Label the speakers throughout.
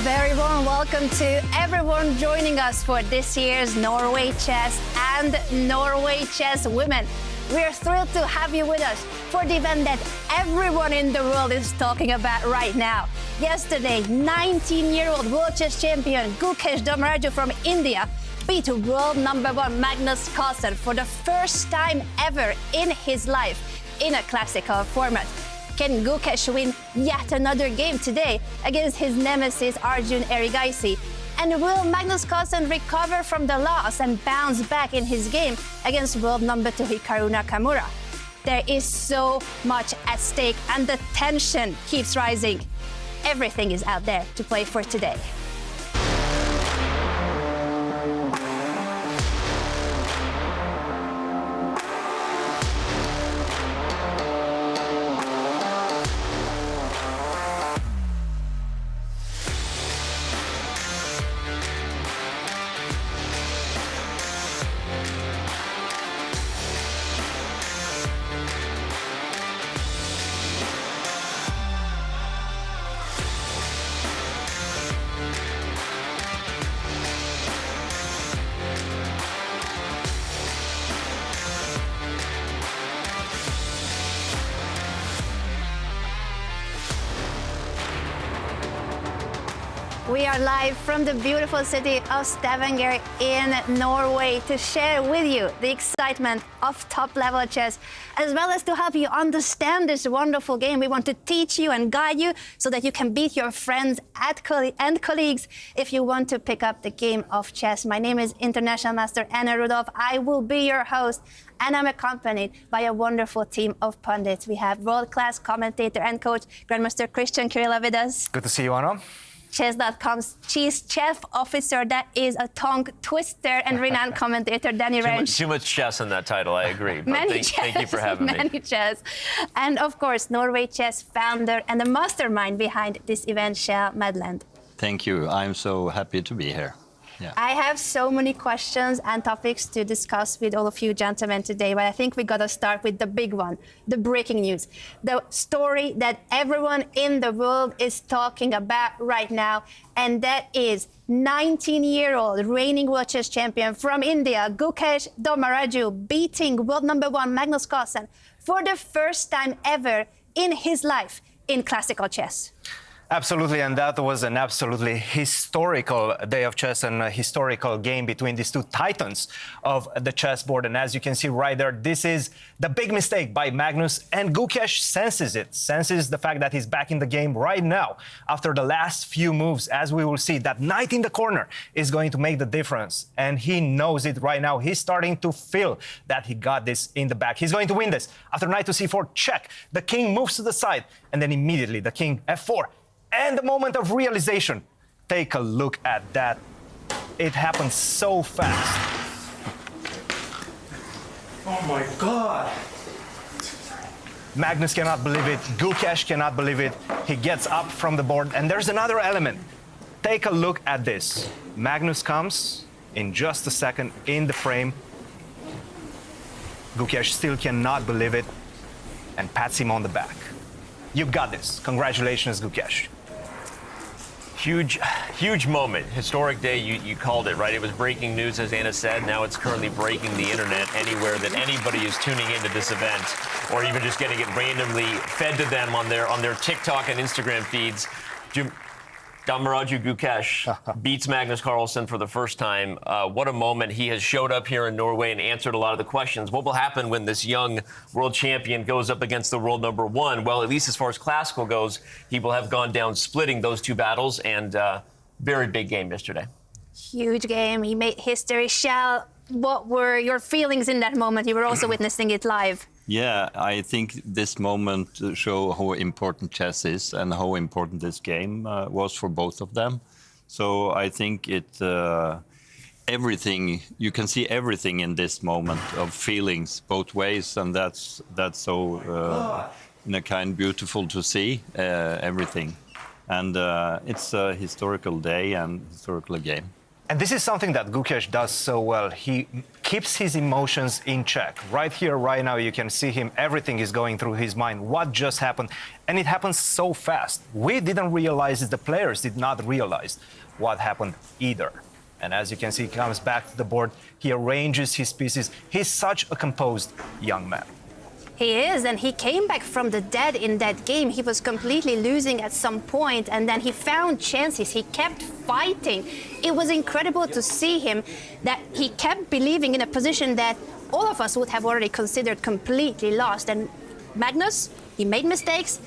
Speaker 1: very warm welcome to everyone joining us for this year's Norway Chess and Norway Chess Women. We're thrilled to have you with us for the event that everyone in the world is talking about right now. Yesterday, 19-year-old world chess champion Gukesh-Carlsen from India beat world number one Magnus Carlsen for the first time ever in his life in a classical format. Can Gukesh win yet another game today against his nemesis Arjun Erigaisi? And will Magnus Carlsen recover from the loss and bounce back in his game against world number two Carlsen-Nakamura? There is so much at stake and the tension keeps rising. Everything is out there to play for today. We are live from the beautiful city of Stavanger in Norway to share with you the excitement of top-level chess, as well as to help you understand this wonderful game. We want to teach you and guide you so that you can beat your friends and colleagues if you want to pick up the game of chess. My name is International Master Anna Rudolf. I will be your host, and I'm accompanied by a wonderful team of pundits. We have world-class commentator and coach, Grandmaster Christian Chirila with us.
Speaker 2: Good to see you, Anna.
Speaker 1: Chess.com's chief chef officer, that is a tongue twister, and renowned commentator Danny Rensch.
Speaker 3: Too much chess in that title, I agree. But thank you for having me.
Speaker 1: Many chess. And of course, Norway Chess founder and the mastermind behind this event, Kjell Madland.
Speaker 4: Thank you. I'm so happy to be here. Yeah.
Speaker 1: I have so many questions and topics to discuss with all of you gentlemen today, but I think we got to start with the big one, the breaking news, the story that everyone in the world is talking about right now, and that is 19-year-old reigning world chess champion from India, Gukesh-Carlsen, beating world number one Magnus Carlsen for the first time ever in his life in classical chess.
Speaker 2: Absolutely, and that was an absolutely historical day of chess and a historical game between these two titans of the chessboard. And as you can see right there, this is the big mistake by Magnus, and Gukesh senses the fact that he's back in the game right now after the last few moves. As we will see, that knight in the corner is going to make the difference, and he knows it right now. He's starting to feel that he got this in the back. He's going to win this. After knight to c4, check. The king moves to the side, and then immediately the king f4. And the moment of realization, take a look at that. It happened so fast.
Speaker 5: Oh my God.
Speaker 2: Magnus cannot believe it. Gukesh cannot believe it. He gets up from the board, and there's another element. Take a look at this. Magnus comes in just a second in the frame. Gukesh still cannot believe it and pats him on the back. You got this. Congratulations, Gukesh.
Speaker 3: Huge moment, historic day, you called it, right? It was breaking news, as Anna said. Now it's currently breaking the internet anywhere that anybody is tuning into this event, or even just getting it randomly fed to them on their TikTok and Instagram feeds. Gukesh beats Magnus Carlsen for the first time. What a moment. He has showed up here in Norway and answered a lot of the questions. What will happen when this young world champion goes up against the world number one? Well, at least as far as classical goes, he will have gone down splitting those two battles, and very big game yesterday.
Speaker 1: Huge game. He made history. Kjell, what were your feelings in that moment? You were also witnessing it live.
Speaker 4: Yeah, I think this moment show how important chess is and how important this game was for both of them. So I think everything, you can see everything in this moment of feelings both ways, and that's so in a kind beautiful to see everything. And it's a historical day and historical game.
Speaker 2: And this is something that Gukesh does so well. He keeps his emotions in check. Right here, right now, you can see him. Everything is going through his mind. What just happened? And it happens so fast. We didn't realize it. The players did not realize what happened either. And as you can see, he comes back to the board. He arranges his pieces. He's such a composed young man.
Speaker 1: He is, and he came back from the dead in that game. He was completely losing at some point, and then he found chances. He kept fighting. It was incredible to see him, that he kept believing in a position that all of us would have already considered completely lost. And Magnus, he made mistakes.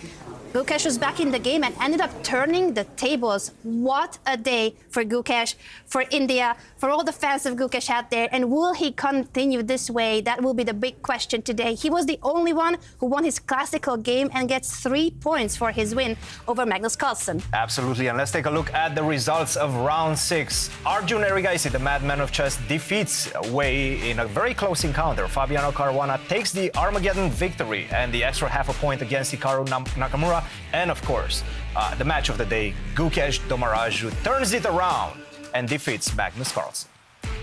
Speaker 1: Gukesh was back in the game and ended up turning the tables. What a day for Gukesh, for India, for all the fans of Gukesh out there. And will he continue this way? That will be the big question today. He was the only one who won his classical game and gets 3 points for his win over Magnus Carlsen.
Speaker 2: Absolutely, and let's take a look at the results of round 6. Arjun Erigaisi, the madman of chess, defeats Wei in a very close encounter. Fabiano-Caruana takes the Armageddon victory and the extra half a point against Carlsen-Nakamura. And of course, the match of the day, Gukesh-Domaraju turns it around and defeats Magnus Carlsen.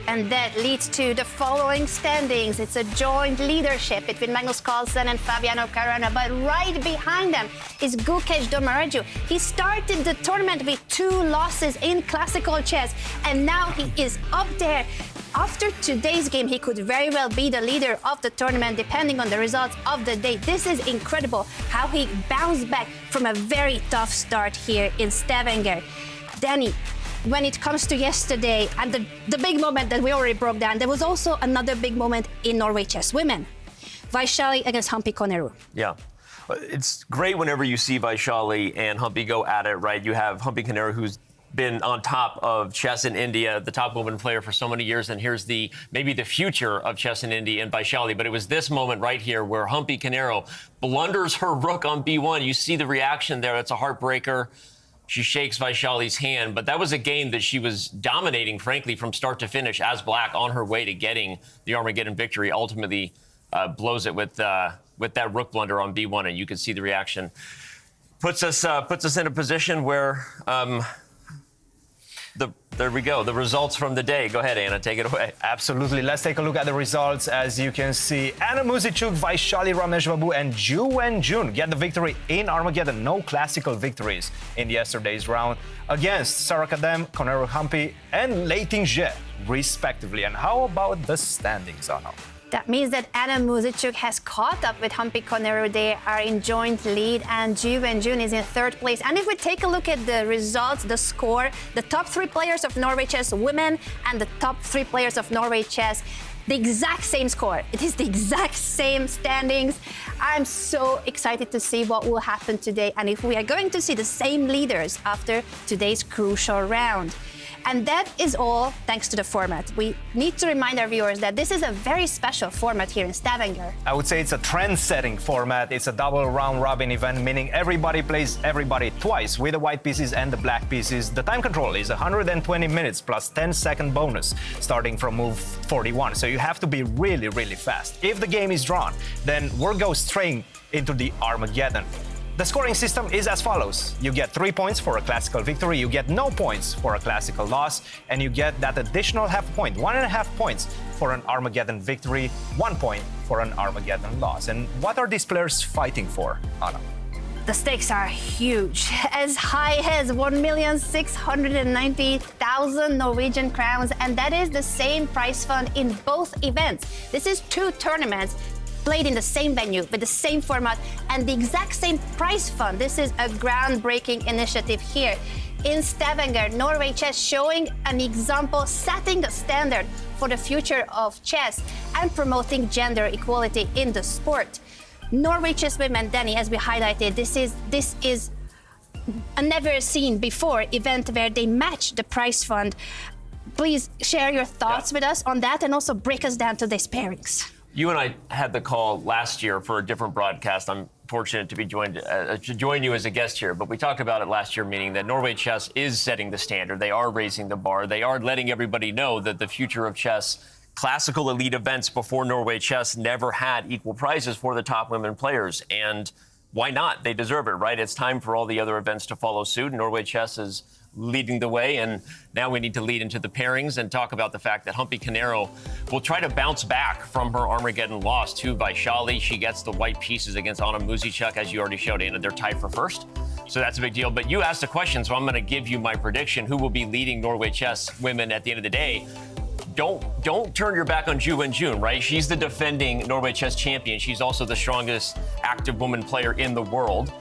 Speaker 1: And that leads to the following standings. It's a joint leadership between Magnus Carlsen and Fabiano-Caruana, but right behind them is Gukesh-Domaraju. He started the tournament with 2 losses in classical chess, and now he is up there. After today's game, he could very well be the leader of the tournament, depending on the results of the day. This is incredible, how he bounced back from a very tough start here in Stavanger. Danny, when it comes to yesterday and the big moment that we already broke down, there was also another big moment in Norway chess women. Vaishali against Humpy Koneru.
Speaker 3: Yeah. It's great whenever you see Vaishali and Humpy go at it, right? You have Humpy Koneru, who's been on top of chess in India, the top woman player for so many years, and here's maybe the future of chess in India in Vaishali. But it was this moment right here where Humpy Koneru blunders her rook on b1. You see the reaction there. It's a heartbreaker. She shakes Vaishali's hand, but that was a game that she was dominating, frankly, from start to finish as black on her way to getting the Armageddon victory. Ultimately blows it with that rook blunder on b1, and you can see the reaction. Puts us in a position where there we go. The results from the day. Go ahead, Anna. Take it away.
Speaker 2: Absolutely. Let's take a look at the results. As you can see, Koneru-Muzychuk, Vaishali, Rameshbabu, and Wenjun get the victory in Armageddon. No classical victories in yesterday's round against Sarah-Khadem, Koneru-Humpy, and Leing, respectively. And how about the standings, Anna?
Speaker 1: That means that Koneru-Muzychuk has caught up with Humpy Koneru. They are in joint lead, and Wenjun is in 3rd place. And if we take a look at the results, the score, the top 3 players of Norway chess women and the top 3 players of Norway chess, the exact same score. It is the exact same standings. I'm so excited to see what will happen today and if we are going to see the same leaders after today's crucial round. And that is all thanks to the format. We need to remind our viewers that this is a very special format here in Stavanger.
Speaker 2: I would say it's a trend-setting format. It's a double round-robin event, meaning everybody plays everybody twice with the white pieces and the black pieces. The time control is 120 minutes plus 10-second bonus starting from move 41. So you have to be really, really fast. If the game is drawn, then we'll go straight into the Armageddon. The scoring system is as follows. You get 3 points for a classical victory, you get no points for a classical loss, and you get that additional half point, 1.5 points for an Armageddon victory, 1 point for an Armageddon loss. And what are these players fighting for, Anna?
Speaker 1: The stakes are huge, as high as 1,690,000 Norwegian crowns, and that is the same prize fund in both events. This is 2 tournaments played in the same venue with the same format and the exact same prize fund. This is a groundbreaking initiative here in Stavanger. Norway chess showing an example, setting the standard for the future of chess and promoting gender equality in the sport. Norway chess women, Danny, as we highlighted, this is a never seen before event where they match the prize fund. Please share your thoughts with us on that and also break us down to these pairings.
Speaker 3: You and I had the call last year for a different broadcast. I'm fortunate to be to join you as a guest here, but we talked about it last year, meaning that Norway chess is setting the standard. They are raising the bar. They are letting everybody know that the future of chess, classical elite events before Norway chess never had equal prizes for the top women players. And why not? They deserve it, right? It's time for all the other events to follow suit. Norway chess is leading the way. And now we need to lead into the pairings and talk about the fact that Humpy Koneru will try to bounce back from her Armageddon loss to Vishy. She gets the white pieces against Muzychuk, as you already showed, Anna. They're tied for first. So that's a big deal. But you asked a question, so I'm going to give you my prediction. Who will be leading Norway chess women at the end of the day? Don't turn your back on Ju Wenjun, right? She's the defending Norway chess champion. She's also the strongest active woman player in the world.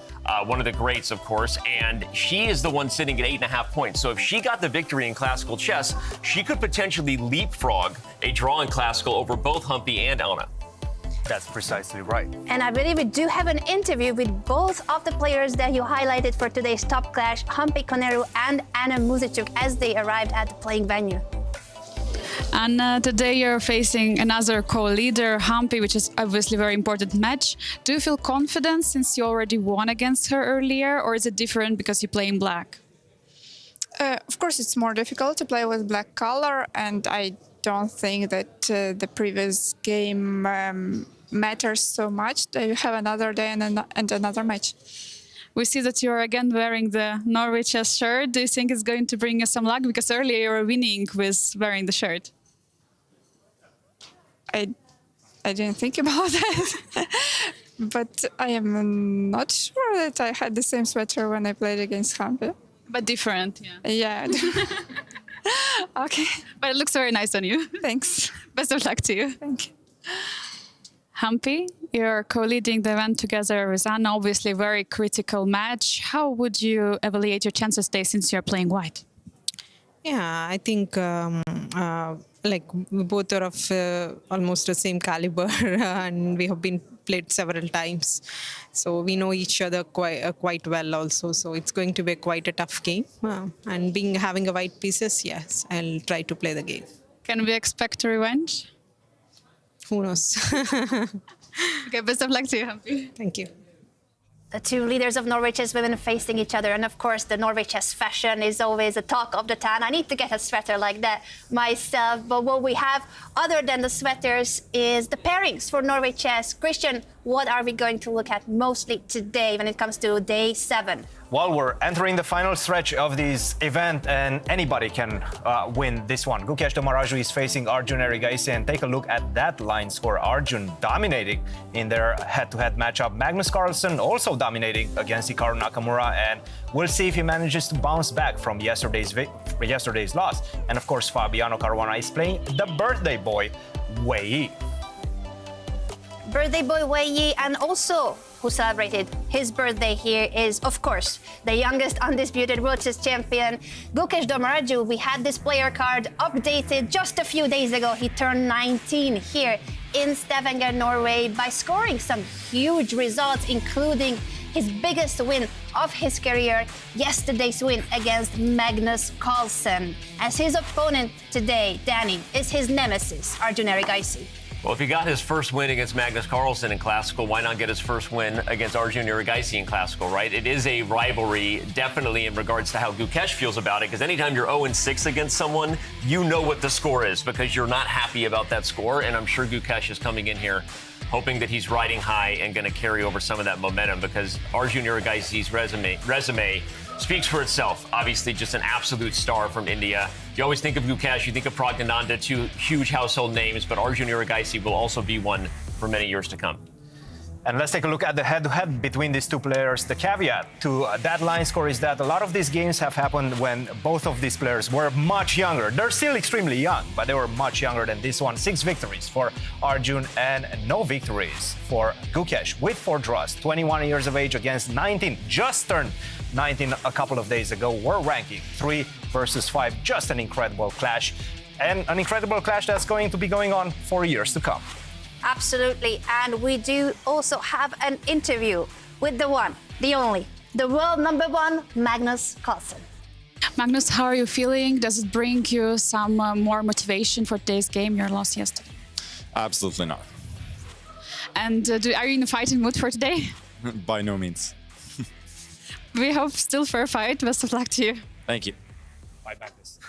Speaker 3: One of the greats, of course, and she is the one sitting at 8.5 points. So if she got the victory in classical chess, she could potentially leapfrog a draw in classical over both Humpy and Anna.
Speaker 2: That's precisely right.
Speaker 1: And I believe we do have an interview with both of the players that you highlighted for today's top clash, Humpy Koneru and Anna Muzychuk, as they arrived at the playing venue.
Speaker 6: And today you're facing another co-leader, Humpy, which is obviously a very important match. Do you feel confident since you already won against her earlier, or is it different because you play in black?
Speaker 7: Of course, it's more difficult to play with black color, and I don't think that the previous game matters so much. You have another day and another match.
Speaker 6: We see that you're again wearing the Norway chess shirt. Do you think it's going to bring you some luck? Because earlier you were winning with wearing the shirt.
Speaker 7: I didn't think about that. But I am not sure that I had the same sweater when I played against Humpy.
Speaker 6: But different, yeah.
Speaker 7: Yeah.
Speaker 6: Okay. But it looks very nice on you.
Speaker 7: Thanks.
Speaker 6: Best of luck to you.
Speaker 7: Thank you.
Speaker 6: Humpy, you're co-leading the event together with Anna, obviously a very critical match. How would you evaluate your chances today since you're playing white?
Speaker 8: Yeah, I think like we both are of almost the same caliber and we have been played several times. So we know each other quite well also. So it's going to be quite a tough game. And having a white pieces, yes, I'll try to play the game.
Speaker 6: Can we expect a revenge?
Speaker 8: Who knows?
Speaker 6: Okay, best of luck to you, Humpy.
Speaker 8: Thank you.
Speaker 1: The two leaders of Norway chess women facing each other. And of course, the Norway chess fashion is always a talk of the town. I need to get a sweater like that myself. But what we have, other than the sweaters, is the pairings for Norway chess. Christian, what are we going to look at mostly today when it comes to day 7?
Speaker 2: Well, we're entering the final stretch of this event, and anybody can win this one. Gukesh-Carlsen is facing Arjun Erigaisi, and take a look at that line score. Arjun dominating in their head-to-head matchup. Magnus Carlsen also dominating against Carlsen-Nakamura, and we'll see if he manages to bounce back from yesterday's loss. And of course, Fabiano Caruana is playing the birthday boy, Wei Yi.
Speaker 1: Birthday boy Wei Yi, and also who celebrated his birthday here is, of course, the youngest undisputed world chess champion, Gukesh-Carlsen. We had this player card updated just a few days ago. He turned 19 here in Stavanger, Norway, by scoring some huge results, including his biggest win of his career, yesterday's win against Magnus Carlsen. As his opponent today, Danny, is his nemesis, Arjun Erigaisi.
Speaker 3: Well, if he got his first win against Magnus Carlsen in classical, why not get his first win against Arjun Erigaisi in classical, right? It is a rivalry, definitely in regards to how Gukesh feels about it, because anytime you're 0-6 against someone, you know what the score is because you're not happy about that score, and I'm sure Gukesh is coming in here hoping that he's riding high and going to carry over some of that momentum because Arjun Erigaisi's resume speaks for itself. Obviously, just an absolute star from India. You always think of Gukesh, you think of Praggnanandhaa, two huge household names, but Arjun Erigaisi will also be one for many years to come.
Speaker 2: And let's take a look at the head-to-head between these two players. The caveat to that line score is that a lot of these games have happened when both of these players were much younger. They're still extremely young, but they were much younger than this one. 6 victories for Arjun and no victories for Gukesh with 4 draws. 21 years of age against 19, just turned 19 a couple of days ago. We're ranking 3 versus 5. Just an incredible clash, and an incredible clash that's going to be going on for years to come.
Speaker 1: Absolutely, and we do also have an interview with the one, the only, the world #1, Magnus Carlsen.
Speaker 6: Magnus, how are you feeling? Does it bring you some more motivation for today's game? Your loss yesterday.
Speaker 9: Absolutely not.
Speaker 6: And are you in a fighting mood for today?
Speaker 9: By no means.
Speaker 6: We hope still for a fight. Best of luck to you.
Speaker 9: Thank you.
Speaker 2: Bye, Magnus.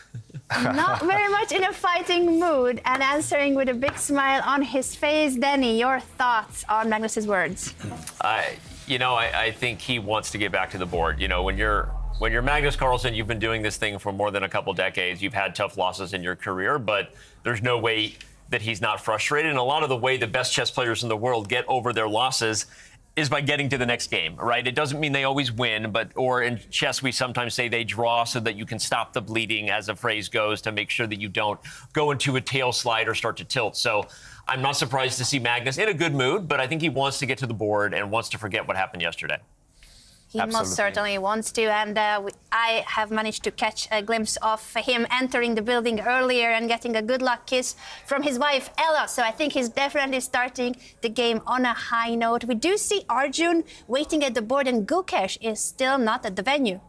Speaker 1: Not very much in a fighting mood, and answering with a big smile on his face. Danny, your thoughts on Magnus's words?
Speaker 3: I think he wants to get back to the board. You know, when you're When you're Magnus Carlsen, you've been doing this thing for more than a couple decades. You've had tough losses in your career, but there's no way that he's not frustrated. And a lot of the way the best chess players in the world get over their losses is by getting to the next game, right? It doesn't mean they always win, or in chess, we sometimes say they draw so that you can stop the bleeding, as the phrase goes, to make sure that you don't go into a tail slide or start to tilt. So I'm not surprised to see Magnus in a good mood, but I think he wants to get to the board and wants to forget what happened yesterday.
Speaker 1: He most certainly wants to, and I have managed to catch a glimpse of him entering the building earlier and getting a good luck kiss from his wife, Ella. So I think he's definitely starting the game on a high note. We do see Arjun waiting at the board, and Gukesh is still not at the venue.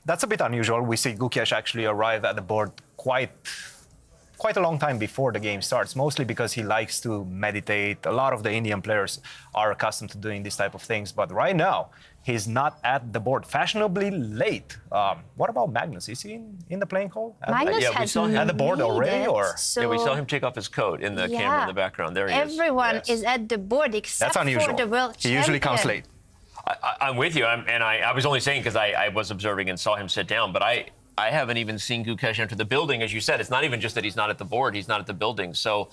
Speaker 2: That's a bit unusual. We see Gukesh actually arrive at the board quite a long time before the game starts, mostly because he likes to meditate. A lot of the Indian players are accustomed to doing this type of things, but right now, he's not at the board, fashionably late. What about Magnus? Is he in the playing hall?
Speaker 1: Magnus
Speaker 3: yeah, we
Speaker 1: has
Speaker 3: saw him
Speaker 2: at the board already, or?
Speaker 1: So
Speaker 3: Yeah, we saw him take off his coat in the camera in the background. There he is.
Speaker 1: Everyone is at the board except
Speaker 2: That's unusual.
Speaker 1: for the world
Speaker 2: He usually comes
Speaker 1: champion.
Speaker 2: late.
Speaker 3: I'm with you, and I was only saying because I was observing and saw him sit down, but I haven't even seen Gukesh enter the building. As you said, it's not even just that he's not at the board, he's not at the building. So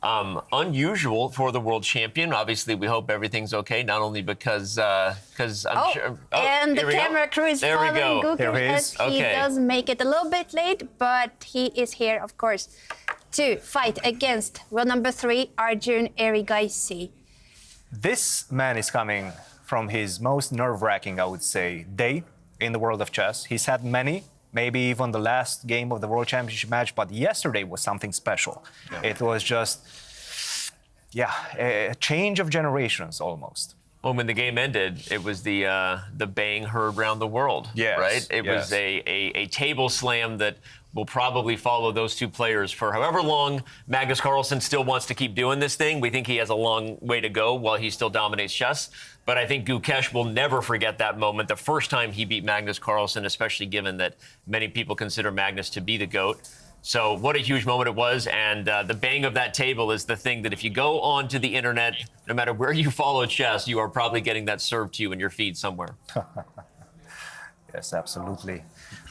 Speaker 3: unusual for the world champion. Obviously, we hope everything's okay, not only because I'm sure... Oh,
Speaker 1: and the camera crew is
Speaker 3: there
Speaker 1: following Gukesh
Speaker 2: There he
Speaker 1: as
Speaker 2: is.
Speaker 1: he does make it a little bit late, but he is here, of course, to fight against world number 3, Arjun Erigaisi.
Speaker 2: This man is coming from his most nerve-wracking, I would say, day in the world of chess. He's had many, maybe even the last game of the World Championship match, but yesterday was something special. Yeah. It was just, a change of generations almost.
Speaker 3: Well, when the game ended, it was the bang heard round the world,
Speaker 2: yes,
Speaker 3: right? It was a table slam that will probably follow those two players for however long Magnus Carlsen still wants to keep doing this thing. We think he has a long way to go while he still dominates chess. But I think Gukesh will never forget that moment, the first time he beat Magnus Carlsen, especially given that many people consider Magnus to be the GOAT. So what a huge moment it was. And the bang of that table is the thing that if you go onto the internet, no matter where you follow chess, you are probably getting that served to you in your feed somewhere.
Speaker 2: Yes, absolutely.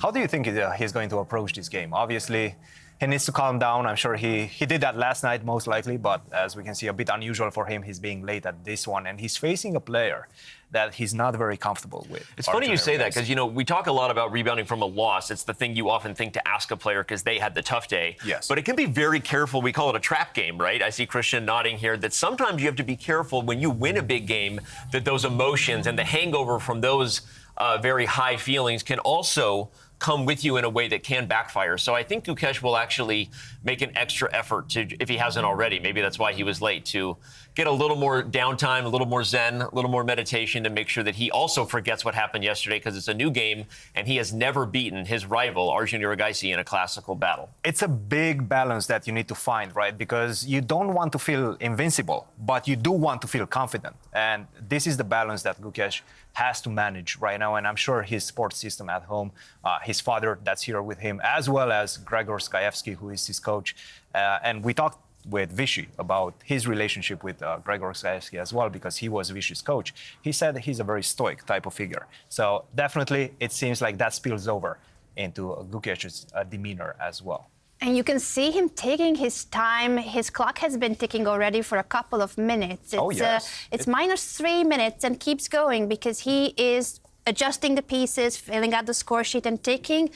Speaker 2: How do you think he's going to approach this game? Obviously, he needs to calm down. I'm sure he did that last night, most likely. But as we can see, a bit unusual for him. He's being late at this one. And he's facing a player that he's not very comfortable with.
Speaker 3: It's funny you say that because, we talk a lot about rebounding from a loss. It's the thing you often think to ask a player because they had the tough day.
Speaker 2: Yes.
Speaker 3: But it can be very careful. We call it a trap game, right? I see Christian nodding here that sometimes you have to be careful when you win a big game that those emotions and the hangover from those very high feelings can also come with you in a way that can backfire. So I think Gukesh will actually make an extra effort to, if he hasn't already, maybe that's why he was late, to get a little more downtime, a little more zen, a little more meditation to make sure that he also forgets what happened yesterday because it's a new game and he has never beaten his rival, Arjun Erigaisi, in a classical battle.
Speaker 2: It's a big balance that you need to find, right? Because you don't want to feel invincible, but you do want to feel confident. And this is the balance that Gukesh has to manage right now. And I'm sure his support system at home, his father that's here with him, as well as Gregor Skaevsky, who is his coach. And we talked with Vishy about his relationship with Gregor Skaevsky as well, because he was Vishy's coach. He said he's a very stoic type of figure. So definitely it seems like that spills over into Gukesh's demeanor as well.
Speaker 1: And you can see him taking his time. His clock has been ticking already for a couple of minutes. It's -3 minutes and keeps going because he is adjusting the pieces, filling out the score sheet and taking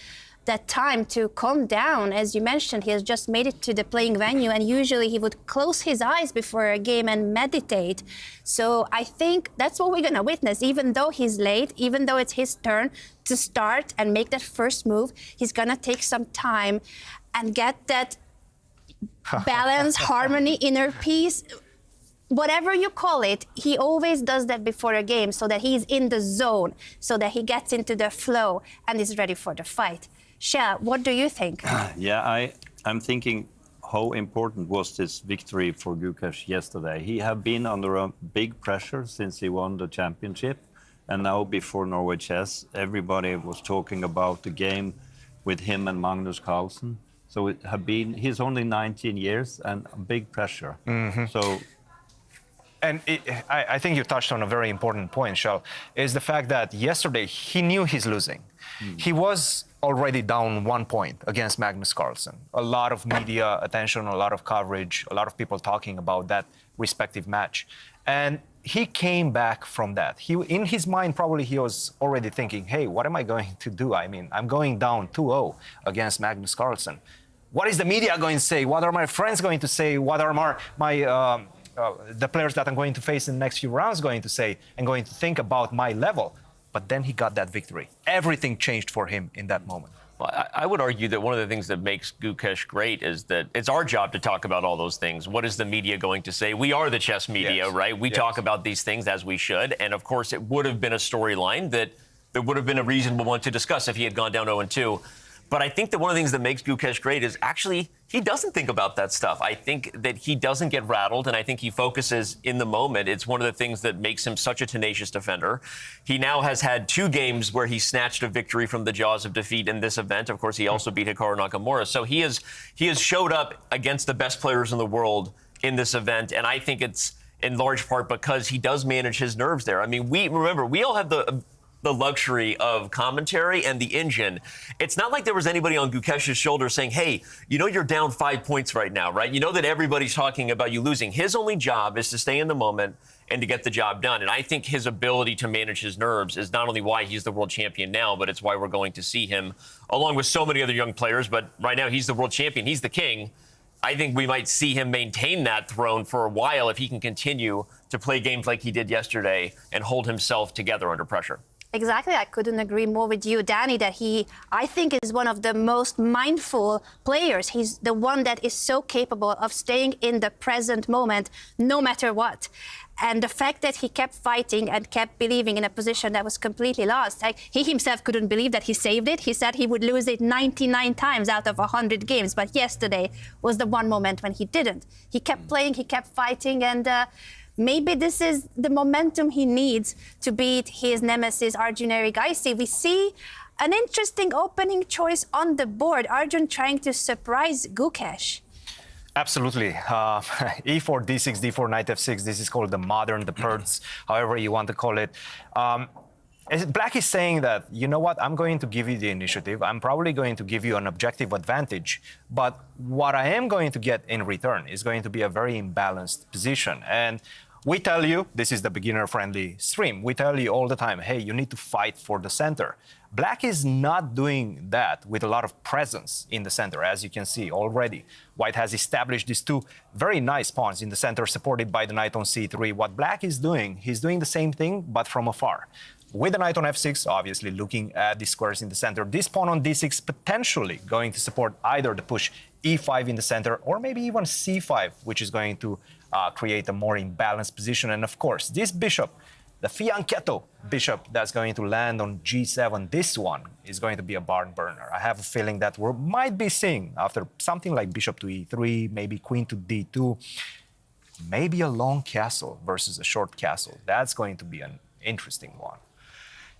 Speaker 1: that time to calm down. As you mentioned, he has just made it to the playing venue and usually he would close his eyes before a game and meditate. So I think that's what we're gonna witness. Even though he's late, even though it's his turn to start and make that first move, he's gonna take some time and get that balance, harmony, inner peace, whatever you call it. He always does that before a game so that he's in the zone, so that he gets into the flow and is ready for the fight. Shea, what do you think?
Speaker 4: I'm thinking how important was this victory for Gukesh yesterday. He had been under a big pressure since he won the championship. And now before Norway Chess, everybody was talking about the game with him and Magnus Carlsen. So it had been, he's only 19 years and big pressure. So
Speaker 2: And I think you touched on a very important point, Shell, is the fact that yesterday he knew he's losing. He was already down 1 point against Magnus Carlsen. A lot of media attention, a lot of coverage, a lot of people talking about that respective match. And he came back from that. In his mind, probably he was already thinking, hey, what am I going to do? I mean, I'm going down 2-0 against Magnus Carlsen. What is the media going to say? What are my friends going to say? What are the players that I'm going to face in the next few rounds going to say and going to think about my level? But then he got that victory. Everything changed for him in that moment.
Speaker 3: Well, I would argue that one of the things that makes Gukesh great is that it's our job to talk about all those things. What is the media going to say? We are the chess media,
Speaker 2: Yes.
Speaker 3: right? We talk about these things as we should. And of course, it would have been a storyline that would have been a reasonable one to discuss if he had gone down 0-2. But I think that one of the things that makes Gukesh great is actually he doesn't think about that stuff. I think that he doesn't get rattled, and I think he focuses in the moment. It's one of the things that makes him such a tenacious defender. He now has had 2 games where he snatched a victory from the jaws of defeat in this event. Of course, he also beat Carlsen-Nakamura. So he has showed up against the best players in the world in this event, and I think it's in large part because he does manage his nerves there. I mean, we all have the luxury of commentary and the engine. It's not like there was anybody on Gukesh's shoulder saying, hey, you know you're down 5 points right now, right? You know that everybody's talking about you losing. His only job is to stay in the moment and to get the job done. And I think his ability to manage his nerves is not only why he's the world champion now, but it's why we're going to see him along with so many other young players. But right now he's the world champion. He's the king. I think we might see him maintain that throne for a while if he can continue to play games like he did yesterday and hold himself together under pressure.
Speaker 1: Exactly. I couldn't agree more with you, Danny, that I think, is one of the most mindful players. He's the one that is so capable of staying in the present moment, no matter what. And the fact that he kept fighting and kept believing in a position that was completely lost. Like, he himself couldn't believe that he saved it. He said he would lose it 99 times out of 100 games. But yesterday was the one moment when he didn't. He kept playing, he kept fighting, and maybe this is the momentum he needs to beat his nemesis, Arjun Erigaisi. We see an interesting opening choice on the board. Arjun trying to surprise Gukesh.
Speaker 2: Absolutely. E4, D6, D4, Knight F6. This is called the modern, the PERDS, however you want to call it. Black is saying that, you know what, I'm going to give you the initiative. I'm probably going to give you an objective advantage. But what I am going to get in return is going to be a very imbalanced position. And we tell you, this is the beginner-friendly stream, we tell you all the time, hey, you need to fight for the center. Black is not doing that with a lot of presence in the center, as you can see already. White has established these 2 very nice pawns in the center, supported by the knight on c3. What Black is doing, he's doing the same thing, but from afar. With the knight on f6, obviously looking at the squares in the center. This pawn on d6 potentially going to support either the push e5 in the center, or maybe even c5, which is going to create a more imbalanced position. And of course, this bishop, the fianchetto bishop that's going to land on g7, this one is going to be a barn burner. I have a feeling that we might be seeing, after something like bishop to e3, maybe queen to d2, maybe a long castle versus a short castle. That's going to be an interesting one.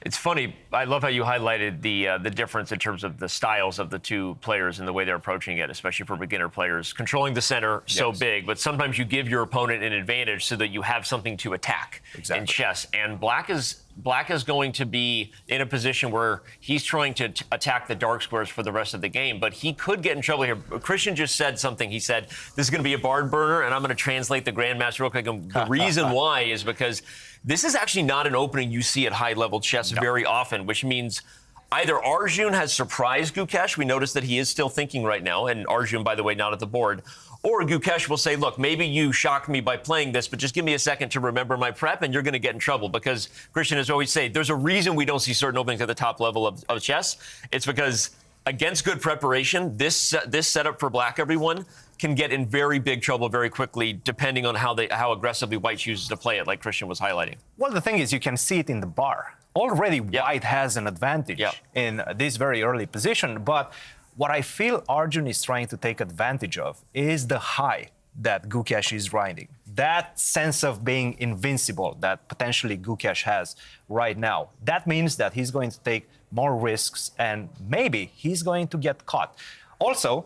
Speaker 3: It's funny. I love how you highlighted the difference in terms of the styles of the 2 players and the way they're approaching it, especially for beginner players. Controlling the center, so big, but sometimes you give your opponent an advantage so that you have something to attack in chess. And Black is going to be in a position where he's trying to attack the dark squares for the rest of the game, but he could get in trouble here. Christian just said something. He said, this is going to be a barn burner, and I'm going to translate the Grandmaster real quick. The reason why is because this is actually not an opening you see at high-level chess very often, which means either Arjun has surprised Gukesh. We notice that he is still thinking right now, and Arjun, by the way, not at the board. Or Gukesh will say, look, maybe you shocked me by playing this, but just give me a second to remember my prep, and you're going to get in trouble. Because Christian has always said, there's a reason we don't see certain openings at the top level of chess. It's because against good preparation, this setup for Black, everyone, can get in very big trouble very quickly, depending on how aggressively White chooses to play it, like Christian was highlighting.
Speaker 2: Well, the thing is, you can see it in the bar. Already, White has an advantage in this very early position, but what I feel Arjun is trying to take advantage of is the high that Gukesh is riding. That sense of being invincible that potentially Gukesh has right now. That means that he's going to take more risks and maybe he's going to get caught. Also,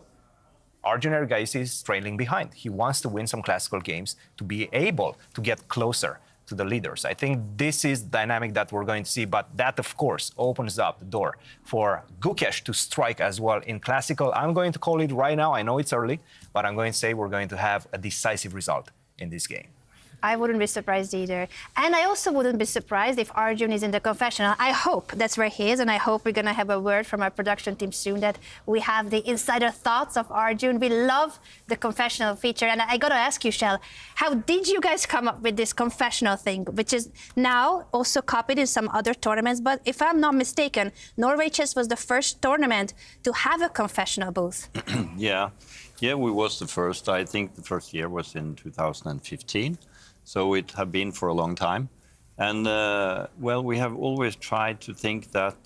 Speaker 2: Arjun Erigaisi is trailing behind. He wants to win some classical games to be able to get closer to the leaders. I think this is the dynamic that we're going to see, but that, of course, opens up the door for Gukesh to strike as well in classical. I'm going to call it right now. I know it's early, but I'm going to say we're going to have a decisive result in this game.
Speaker 1: I wouldn't be surprised either. And I also wouldn't be surprised if Arjun is in the confessional. I hope that's where he is, and I hope we're going to have a word from our production team soon that we have the insider thoughts of Arjun. We love the confessional feature. And I got to ask you, Shell, how did you guys come up with this confessional thing, which is now also copied in some other tournaments? But if I'm not mistaken, Norway Chess was the first tournament to have a confessional booth.
Speaker 4: Yeah, we was the first. I think the first year was in 2015. So it had been for a long time. And, well, we have always tried to think that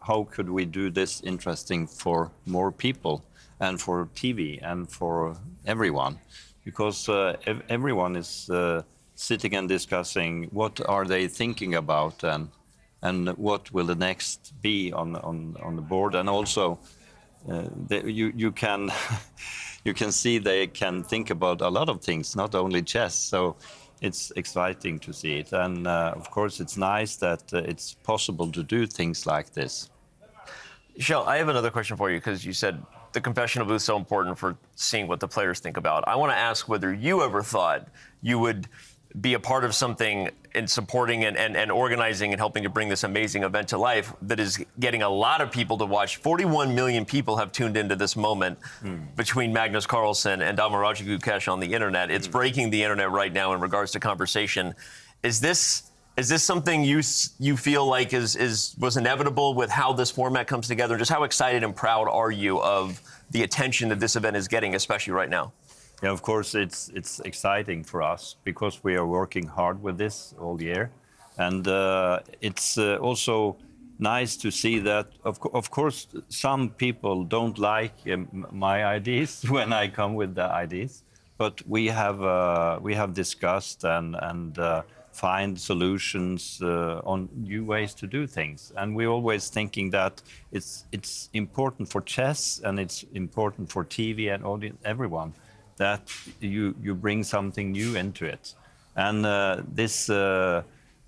Speaker 4: how could we do this interesting for more people and for TV and for everyone? Because everyone is sitting and discussing what are they thinking about and what will the next be on the board. And also, you can you can see they can think about a lot of things, not only chess. So it's exciting to see it. And of course, it's nice that it's possible to do things like this.
Speaker 3: Shell, I have another question for you, because you said the confessional booth is so important for seeing what the players think about. I want to ask whether you ever thought you would be a part of something in supporting and organizing and helping to bring this amazing event to life that is getting a lot of people to watch. 41 million people have tuned into this moment between Magnus Carlsen and Armageddon on the internet. It's breaking the internet right now in regards to conversation. Is this something you feel like was inevitable with how this format comes together? Just how excited and proud are you of the attention that this event is getting, especially right now?
Speaker 4: Yeah, of course, it's exciting for us because we are working hard with this all year. And it's also nice to see that, of course, some people don't like my ideas when I come with the ideas. But we have discussed and find solutions on new ways to do things. And we're always thinking that it's important for chess and it's important for TV and audience, everyone, that you bring something new into it. And this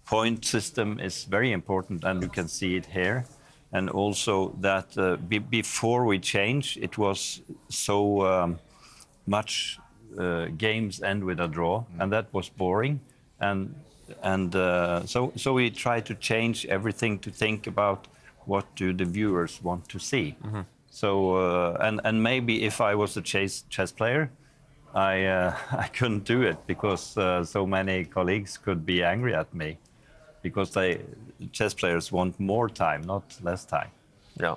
Speaker 4: point system is very important, and you can see it here. And also that before we change, it was so much games end with a draw, and that was boring. So we try to change everything to think about what do the viewers want to see. So and maybe if I was a chess player, I couldn't do it because so many colleagues could be angry at me, because chess players want more time, not less time.
Speaker 3: Yeah,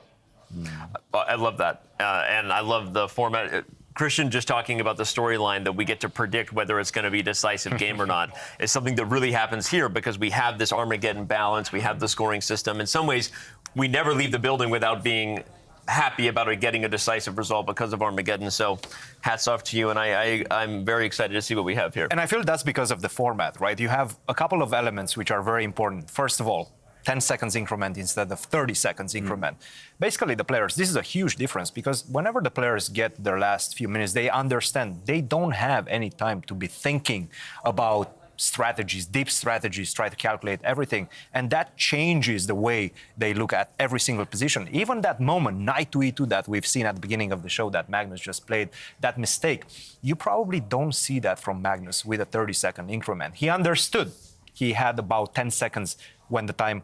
Speaker 3: I love that, and I love the format. Christian just talking about the storyline that we get to predict whether it's going to be a decisive game or not is something that really happens here, because we have this Armageddon balance, we have the scoring system. In some ways, we never leave the building without being happy about getting a decisive result because of Armageddon. So hats off to you, and I'm very excited to see what we have here.
Speaker 2: And I feel that's because of the format, right? You have a couple of elements which are very important. First of all, 10 seconds increment instead of 30 seconds increment. Basically, the players, this is a huge difference, because whenever the players get their last few minutes, they understand they don't have any time to be thinking about strategies, deep strategies, try to calculate everything. And that changes the way they look at every single position. Even that moment, knight to e2, that we've seen at the beginning of the show that Magnus just played, that mistake, you probably don't see that from Magnus with a 30-second increment. He understood. He had about 10 seconds when the time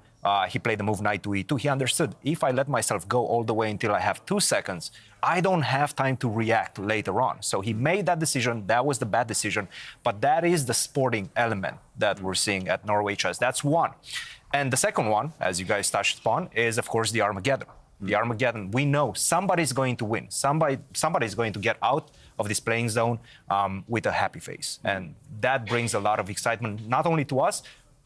Speaker 2: he played the move knight to e2. He understood, if I let myself go all the way until I have 2 seconds, I don't have time to react later on. So he made that decision. That was the bad decision. But that is the sporting element that we're seeing at Norway Chess. That's one. And the second one, as you guys touched upon, is, of course, the Armageddon. The Armageddon, we know somebody's going to win. Somebody's going to get out of this playing zone with a happy face. And that brings a lot of excitement, not only to us,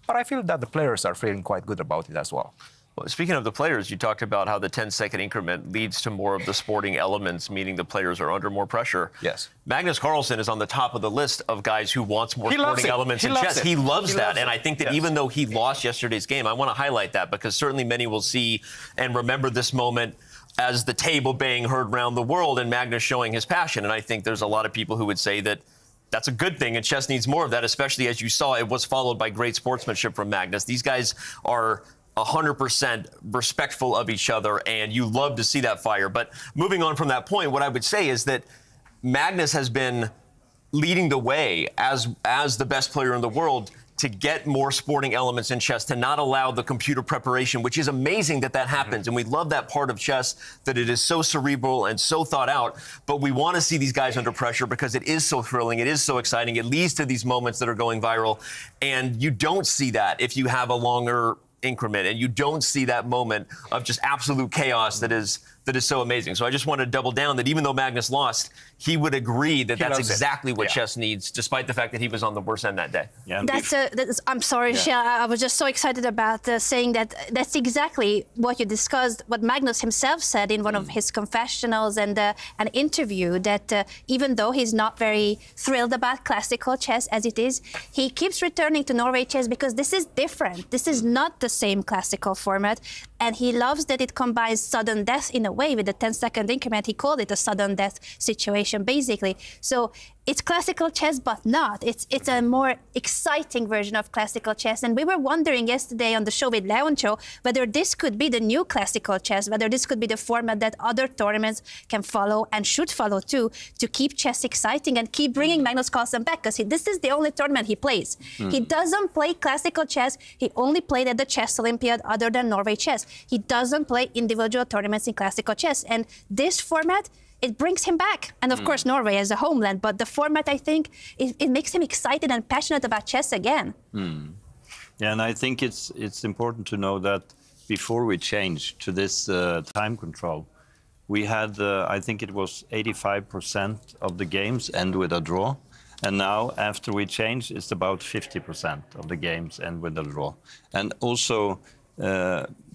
Speaker 2: but I feel that the players are feeling quite good about it as well.
Speaker 3: Well, speaking of the players, you talked about how the 10-second increment leads to more of the sporting elements, meaning the players are under more pressure.
Speaker 2: Yes.
Speaker 3: Magnus Carlsen is on the top of the list of guys who wants more sporting elements in chess. He loves that. And I think that even though he lost yesterday's game, I want to highlight that, because certainly many will see and remember this moment as the table bang heard around the world and Magnus showing his passion. And I think there's a lot of people who would say that that's a good thing, and chess needs more of that, especially as you saw, it was followed by great sportsmanship from Magnus. These guys are 100% respectful of each other, and you love to see that fire. But moving on from that point, what I would say is that Magnus has been leading the way as the best player in the world to get more sporting elements in chess, to not allow the computer preparation, which is amazing that happens. And we love that part of chess, that it is so cerebral and so thought out. But we want to see these guys under pressure because it is so thrilling. It is so exciting. It leads to these moments that are going viral. And you don't see that if you have a longer increment, and you don't see that moment of just absolute chaos that is so amazing. So I just want to double down that even though Magnus lost, he would agree that that's exactly what chess needs, despite the fact that he was on the worst end that day.
Speaker 4: Yeah.
Speaker 1: I'm sorry, Shia. I was just so excited about saying that that's exactly what you discussed, what Magnus himself said in one of his confessionals and an interview, that even though he's not very thrilled about classical chess as it is, he keeps returning to Norway chess because this is different. This is not the same classical format. And he loves that it combines sudden death in a way with the 10-second increment. He called it a sudden death situation, basically. So it's classical chess, but not. It's a more exciting version of classical chess. And we were wondering yesterday on the show with Leoncho whether this could be the new classical chess, whether this could be the format that other tournaments can follow and should follow too, to keep chess exciting and keep bringing Magnus Carlsen back, because this is the only tournament he plays. He doesn't play classical chess. He only played at the Chess Olympiad other than Norway chess. He doesn't play individual tournaments in classical chess. And this format, it brings him back. And of course, Norway as a homeland. But the format, I think, it makes him excited and passionate about chess again.
Speaker 4: Yeah, and I think it's important to know that before we changed to this time control, we had, I think it was 85% of the games end with a draw. And now, after we changed, it's about 50% of the games end with a draw. And also,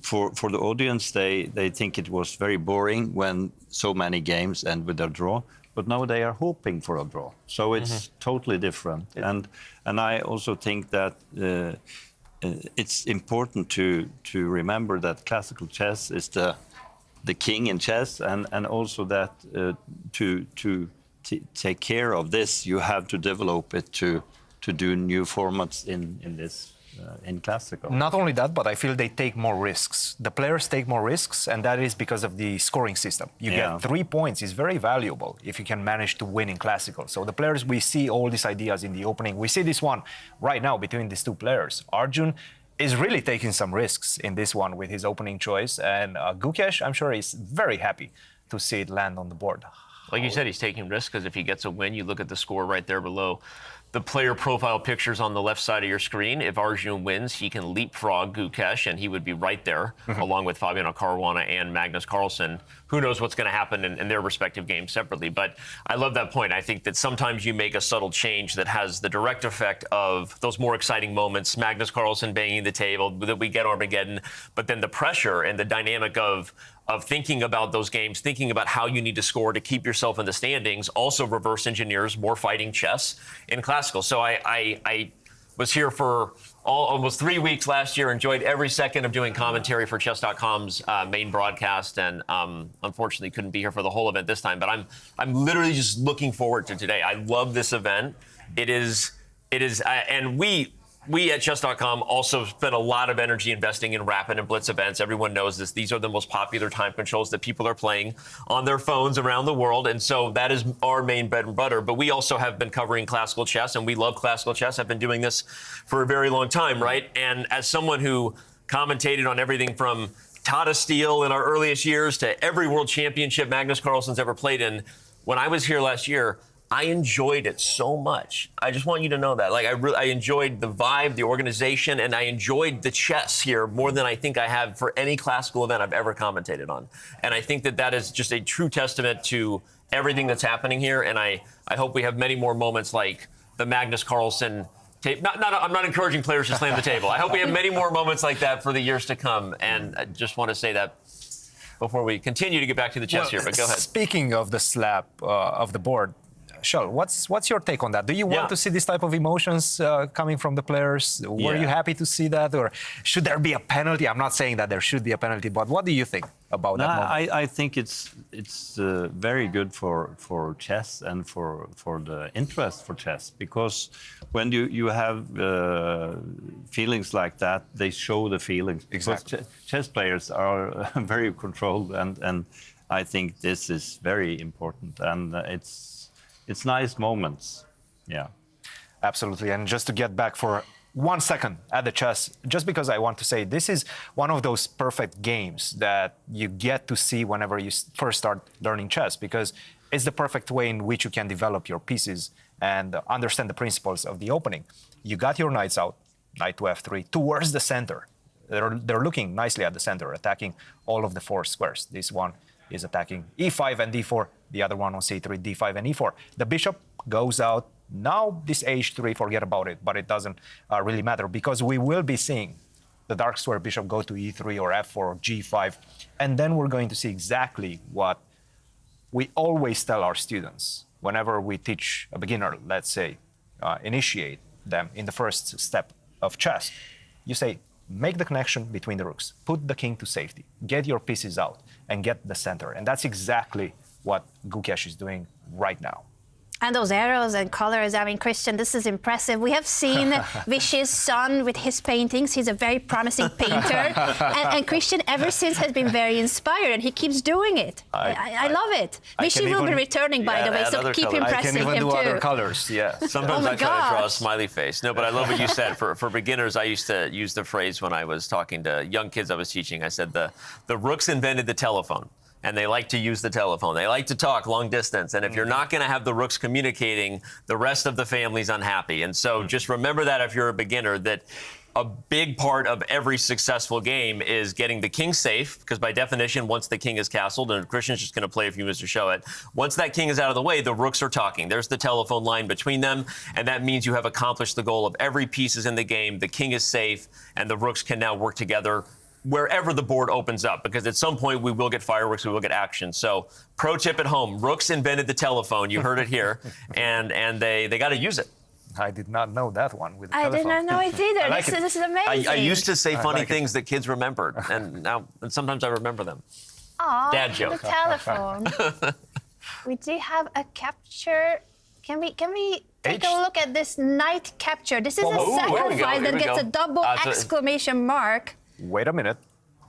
Speaker 4: for the audience, they think it was very boring when so many games end with a draw, but now they are hoping for a draw. So it's totally different. And I also think that it's important to remember that classical chess is the king in chess, and also that to take care of this, you have to develop it to do new formats in this. In classical.
Speaker 2: Not only that, but I feel they take more risks. The players take more risks, and that is because of the scoring system. You get 3 points is very valuable if you can manage to win in classical. So the players, we see all these ideas in the opening. We see this one right now between these two players. Arjun is really taking some risks in this one with his opening choice, and Gukesh, I'm sure, is very happy to see it land on the board.
Speaker 3: Like you said, he's taking risks because if he gets a win, you look at the score right there below. The player profile pictures on the left side of your screen. If Arjun wins, he can leapfrog Gukesh, and he would be right there, along with Viswanathan and Magnus Carlsen. Who knows what's going to happen in their respective games separately. But I love that point. I think that sometimes you make a subtle change that has the direct effect of those more exciting moments, Magnus Carlsen banging the table, that we get Armageddon, but then the pressure and the dynamic of thinking about those games, thinking about how you need to score to keep yourself in the standings, also reverse engineers more fighting chess in classical. So I was here for almost 3 weeks last year, enjoyed every second of doing commentary for Chess.com's main broadcast, and unfortunately couldn't be here for the whole event this time. But I'm literally just looking forward to today. I love this event. It is, and we at Chess.com also spend a lot of energy investing in rapid and blitz events. Everyone knows this. These are the most popular time controls that people are playing on their phones around the world. And so that is our main bread and butter. But we also have been covering classical chess, and we love classical chess. I've been doing this for a very long time, right? And as someone who commentated on everything from Tata Steel in our earliest years to every world championship Magnus Carlsen's ever played in, when I was here last year, I enjoyed it so much. I just want you to know that. Like, I enjoyed the vibe, the organization, and I enjoyed the chess here more than I think I have for any classical event I've ever commentated on. And I think that is just a true testament to everything that's happening here. And I hope we have many more moments like the Magnus Carlsen tape. I'm not encouraging players to slam the table. I hope we have many more moments like that for the years to come. And I just want to say that before we continue to get back to the chess here. But go ahead.
Speaker 2: Speaking of the slap of the board, Shell, what's your take on that? Do you want
Speaker 3: Yeah.
Speaker 2: to see this type of emotions coming from the players? Were you happy to see that, or should there be a penalty? I'm not saying that there should be a penalty, but what do you think about that moment?
Speaker 4: I think it's very good for chess and for the interest for chess, because when you have feelings like that, they show the feelings.
Speaker 2: Exactly.
Speaker 4: Because chess players are very controlled, and I think this is very important, and it's nice moments. Yeah.
Speaker 2: Absolutely. And just to get back for 1 second at the chess, just because I want to say this is one of those perfect games that you get to see whenever you first start learning chess, because it's the perfect way in which you can develop your pieces and understand the principles of the opening. You got your knights out, knight to f3, towards the center. They're looking nicely at the center, attacking all of the 4 squares. This one is attacking e5 and d4, the other one on c3, d5 and e4. The bishop goes out. Now this h3, forget about it, but it doesn't really matter, because we will be seeing the dark square bishop go to e3 or f4 or g5, and then we're going to see exactly what we always tell our students whenever we teach a beginner, let's say, initiate them in the first step of chess. You say, make the connection between the rooks, put the king to safety, get your pieces out, and get the center. And that's exactly what Gukesh is doing right now.
Speaker 1: And those arrows and colors, I mean, Christian, this is impressive. We have seen Vishy's son with his paintings. He's a very promising painter. and Christian, ever since, has been very inspired, and he keeps doing it. I love it. Vishy will be returning, by the way, so keep impressing him, too.
Speaker 2: I can even do other colors, yeah.
Speaker 3: Sometimes
Speaker 1: Oh
Speaker 3: I try to draw a
Speaker 1: gosh.
Speaker 3: smiley face. No, but I love what you said. For beginners, I used to use the phrase when I was talking to young kids I was teaching. I said the rooks invented the telephone. And they like to use the telephone. They like to talk long distance. And if you're not going to have the rooks communicating, the rest of the family's unhappy. And so just remember that if you're a beginner, that a big part of every successful game is getting the king safe, because by definition, once the king is castled, and Christian's just going to play a few minutes to show it, once that king is out of the way, the rooks are talking. There's the telephone line between them, and that means you have accomplished the goal of every piece is in the game, the king is safe, and the rooks can now work together wherever the board opens up, because at some point we will get fireworks, we will get action. So pro tip at home, rooks invented the telephone, you heard it here, and they got to use it.
Speaker 2: I did not know that one with the
Speaker 1: I
Speaker 2: telephone.
Speaker 1: did not know it either.
Speaker 2: like it.
Speaker 1: This is amazing.
Speaker 3: I used to say funny
Speaker 2: like it.
Speaker 3: things that kids remembered, and sometimes I remember them.
Speaker 1: Aw,
Speaker 3: Dad joke.
Speaker 1: the telephone. We do have a capture. Can we take a look at this knight capture? This is
Speaker 3: Whoa,
Speaker 1: a
Speaker 3: here we go,
Speaker 1: sacrifice
Speaker 3: here
Speaker 1: that
Speaker 3: we
Speaker 1: gets
Speaker 3: go.
Speaker 1: a double
Speaker 3: That's
Speaker 1: exclamation mark.
Speaker 2: Wait a minute.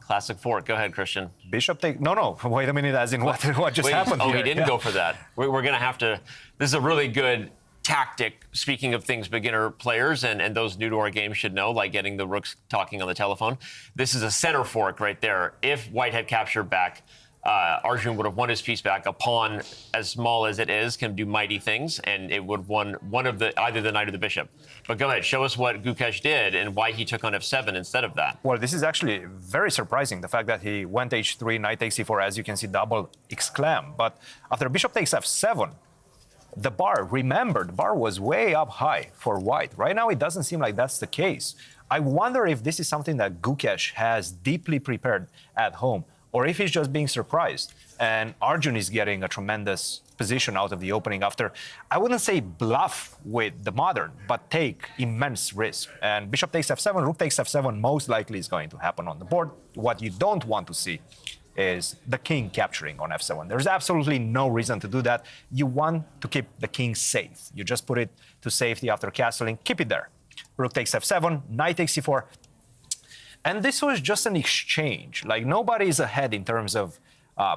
Speaker 3: Classic fork. Go ahead, Christian.
Speaker 2: Bishop take... No. Wait a minute, as in what just
Speaker 3: Wait,
Speaker 2: happened here?
Speaker 3: he didn't go for that. We're going to have to... This is a really good tactic, speaking of things beginner players and those new to our game should know, like getting the rooks talking on the telephone. This is a center fork right there. If white had captured back, Arjun would have won his piece back. A pawn, as small as it is, can do mighty things, and it would have won one of either the knight or the bishop. But go ahead, show us what Gukesh did and why he took on f7 instead of that.
Speaker 2: Well, this is actually very surprising, the fact that he went h3, knight takes e4, as you can see, double exclam. But after bishop takes f7, the bar, remember, the bar was way up high for white. Right now, it doesn't seem like that's the case. I wonder if this is something that Gukesh has deeply prepared at home, or if he's just being surprised. And Arjun is getting a tremendous position out of the opening after, I wouldn't say bluff with the modern, but take immense risk. And bishop takes f7, rook takes f7 most likely is going to happen on the board. What you don't want to see is the king capturing on f7. There's absolutely no reason to do that. You want to keep the king safe. You just put it to safety after castling, keep it there. Rook takes f7, knight takes e4. And this was just an exchange. Like, nobody is ahead in terms of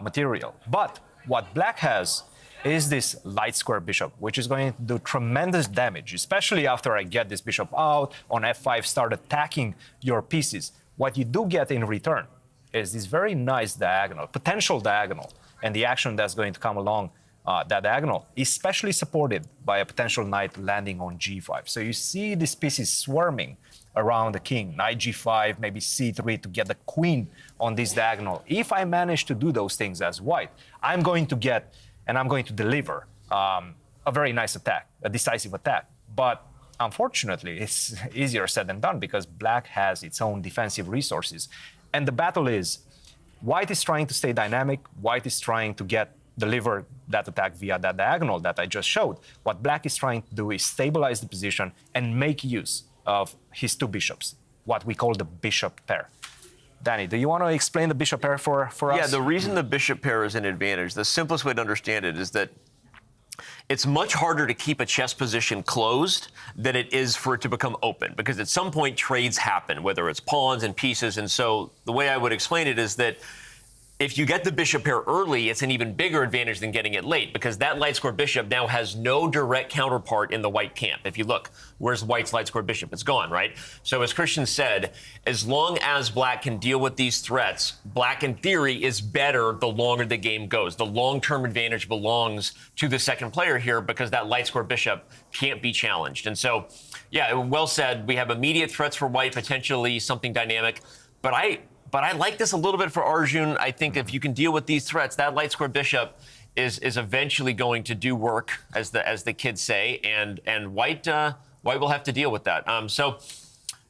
Speaker 2: material. But what black has is this light square bishop, which is going to do tremendous damage, especially after I get this bishop out on f5, start attacking your pieces. What you do get in return is this very nice diagonal, potential diagonal, and the action that's going to come along that diagonal, especially supported by a potential knight landing on g5. So you see these pieces swarming around the king, knight g5, maybe c3 to get the queen on this diagonal. If I manage to do those things as white, I'm going to get, and I'm going to deliver a very nice attack, a decisive attack. But unfortunately, it's easier said than done because black has its own defensive resources. And the battle is, white is trying to stay dynamic, white is trying to get deliver that attack via that diagonal that I just showed. What black is trying to do is stabilize the position and make use of his two bishops, what we call the bishop pair. Danny, do you want to explain the bishop pair for us?
Speaker 3: Yeah, the reason the bishop pair is an advantage, the simplest way to understand it is that it's much harder to keep a chess position closed than it is for it to become open, because at some point trades happen, whether it's pawns and pieces. And so the way I would explain it is that if you get the bishop pair early, it's an even bigger advantage than getting it late, because that light square bishop now has no direct counterpart in the white camp. If you look, where's white's light square bishop? It's gone, right? So as Christian said, as long as black can deal with these threats, black in theory is better the longer the game goes. The long-term advantage belongs to the second player here, because that light square bishop can't be challenged. And so, yeah, well said. We have immediate threats for white, potentially something dynamic, but I like this a little bit for Arjun. I think if you can deal with these threats, that light square bishop is eventually going to do work, as the kids say, and white will have to deal with that. So,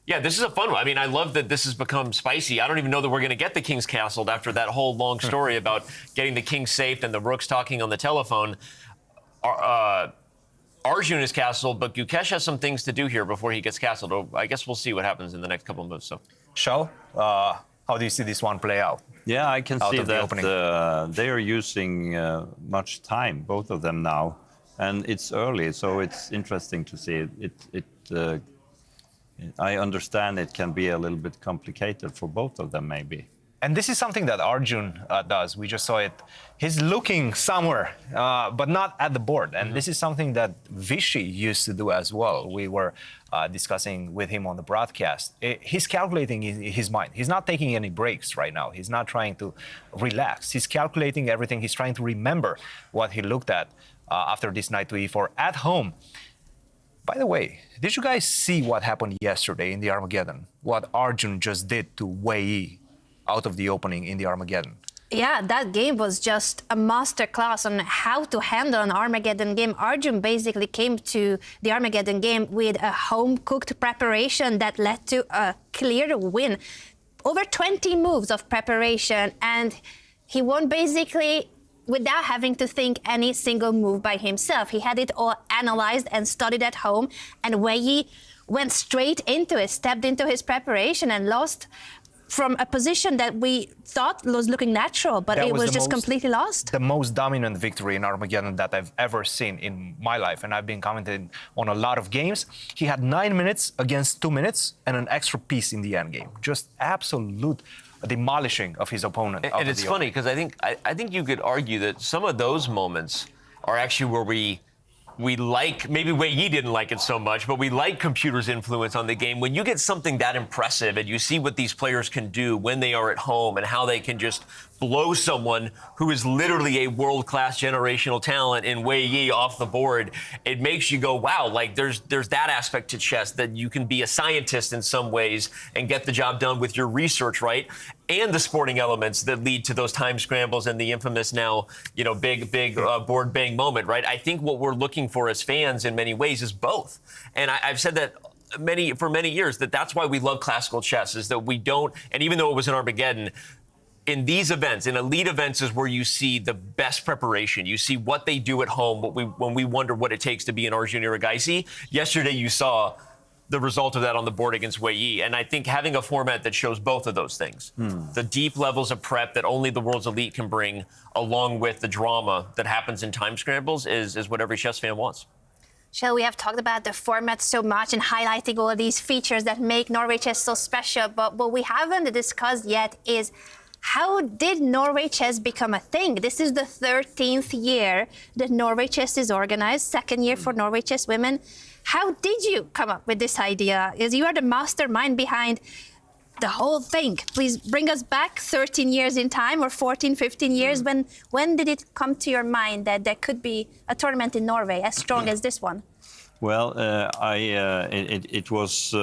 Speaker 3: yeah, this is a fun one. I mean, I love that this has become spicy. I don't even know that we're going to get the kings castled after that whole long story about getting the king safed and the rooks talking on the telephone. Arjun is castled, but Gukesh has some things to do here before he gets castled. I guess we'll see what happens in the next couple of moves. So,
Speaker 2: Shell, how do you see this one play out?
Speaker 4: Yeah, I can see
Speaker 2: that
Speaker 4: they are using much time, both of them now, and it's early, so it's interesting to see. I understand it can be a little bit complicated for both of them, maybe.
Speaker 2: And this is something that Arjun does. We just saw it. He's looking somewhere, but not at the board. And this is something that Vishy used to do as well. We were discussing with him on the broadcast. He's calculating in his mind. He's not taking any breaks right now. He's not trying to relax. He's calculating everything. He's trying to remember what he looked at after this knight to e4 at home. By the way, did you guys see what happened yesterday in the Armageddon? What Arjun just did to Wei Yi out of the opening in the Armageddon?
Speaker 1: Yeah, that game was just a masterclass on how to handle an Armageddon game. Arjun basically came to the Armageddon game with a home-cooked preparation that led to a clear win. Over 20 moves of preparation, and he won basically without having to think any single move by himself. He had it all analyzed and studied at home, and Wei Yi went straight into it, stepped into his preparation and lost from a position that we thought was looking natural, but it was just completely lost.
Speaker 2: The most dominant victory in Armageddon that I've ever seen in my life, and I've been commenting on a lot of games. He had 9 minutes against 2 minutes and an extra piece in the end game. Just absolute demolishing of his opponent.
Speaker 3: And it's funny because I think you could argue that some of those moments are actually where we like, maybe Wei Yi didn't like it so much, but we like computers' influence on the game. When you get something that impressive and you see what these players can do when they are at home and how they can just blow someone who is literally a world-class generational talent in Wei Yi off the board, it makes you go, wow, like there's that aspect to chess, that you can be a scientist in some ways and get the job done with your research, right? And the sporting elements that lead to those time scrambles and the infamous now, big board bang moment, right? I think what we're looking for as fans in many ways is both. And I've said that for many years, that's why we love classical chess, is that we don't, and even though it was an Armageddon, in these events, in elite events, is where you see the best preparation. You see what they do at home, when we wonder what it takes to be an Arjun Erigaisi. Yesterday, you saw the result of that on the board against Wei Yi. And I think having a format that shows both of those things, the deep levels of prep that only the world's elite can bring, along with the drama that happens in time scrambles, is what every chess fan wants.
Speaker 1: Shall we have talked about the format so much and highlighting all of these features that make Norway chess so special, but what we haven't discussed yet is how did Norway chess become a thing? This is the 13th year that Norway chess is organized, second year for Norway chess women. How did you come up with this idea? As you are the mastermind behind the whole thing. Please bring us back 13 years in time, or 14, 15 years. When did it come to your mind that there could be a tournament in Norway as strong as this one?
Speaker 4: Well, it was...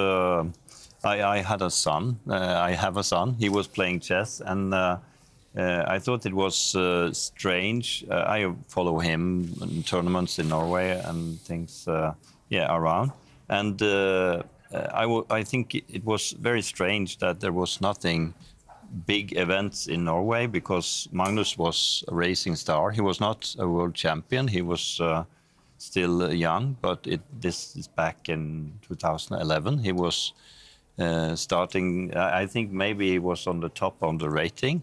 Speaker 4: I had a son. I have a son. He was playing chess, and I thought it was strange. I follow him in tournaments in Norway and things, around. And I think it was very strange that there was nothing big events in Norway because Magnus was a racing star. He was not a world champion. He was still young, but this is back in 2011. He was starting, I think maybe he was on the top on the rating.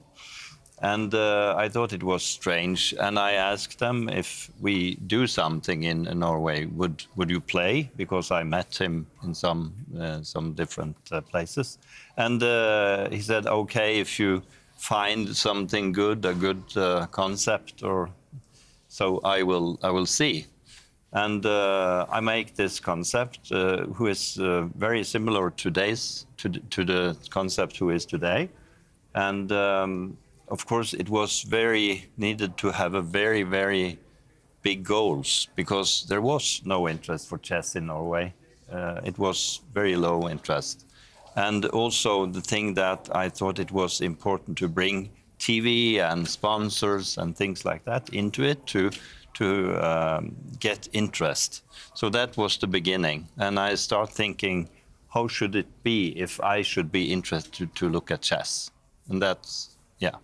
Speaker 4: And I thought it was strange. And I asked them if we do something in Norway, would you play? Because I met him in some different places. And he said, okay, if you find something good, a good concept, or so I will see. And I make this concept, who is very similar to the concept who is today. And of course, it was very needed to have a very, very big goals because there was no interest for chess in Norway. It was very low interest. And also the thing that I thought it was important to bring TV and sponsors and things like that into it to get interest. So that was the beginning. And I start thinking, how should it be if I should be interested to look at chess? And that's, yeah.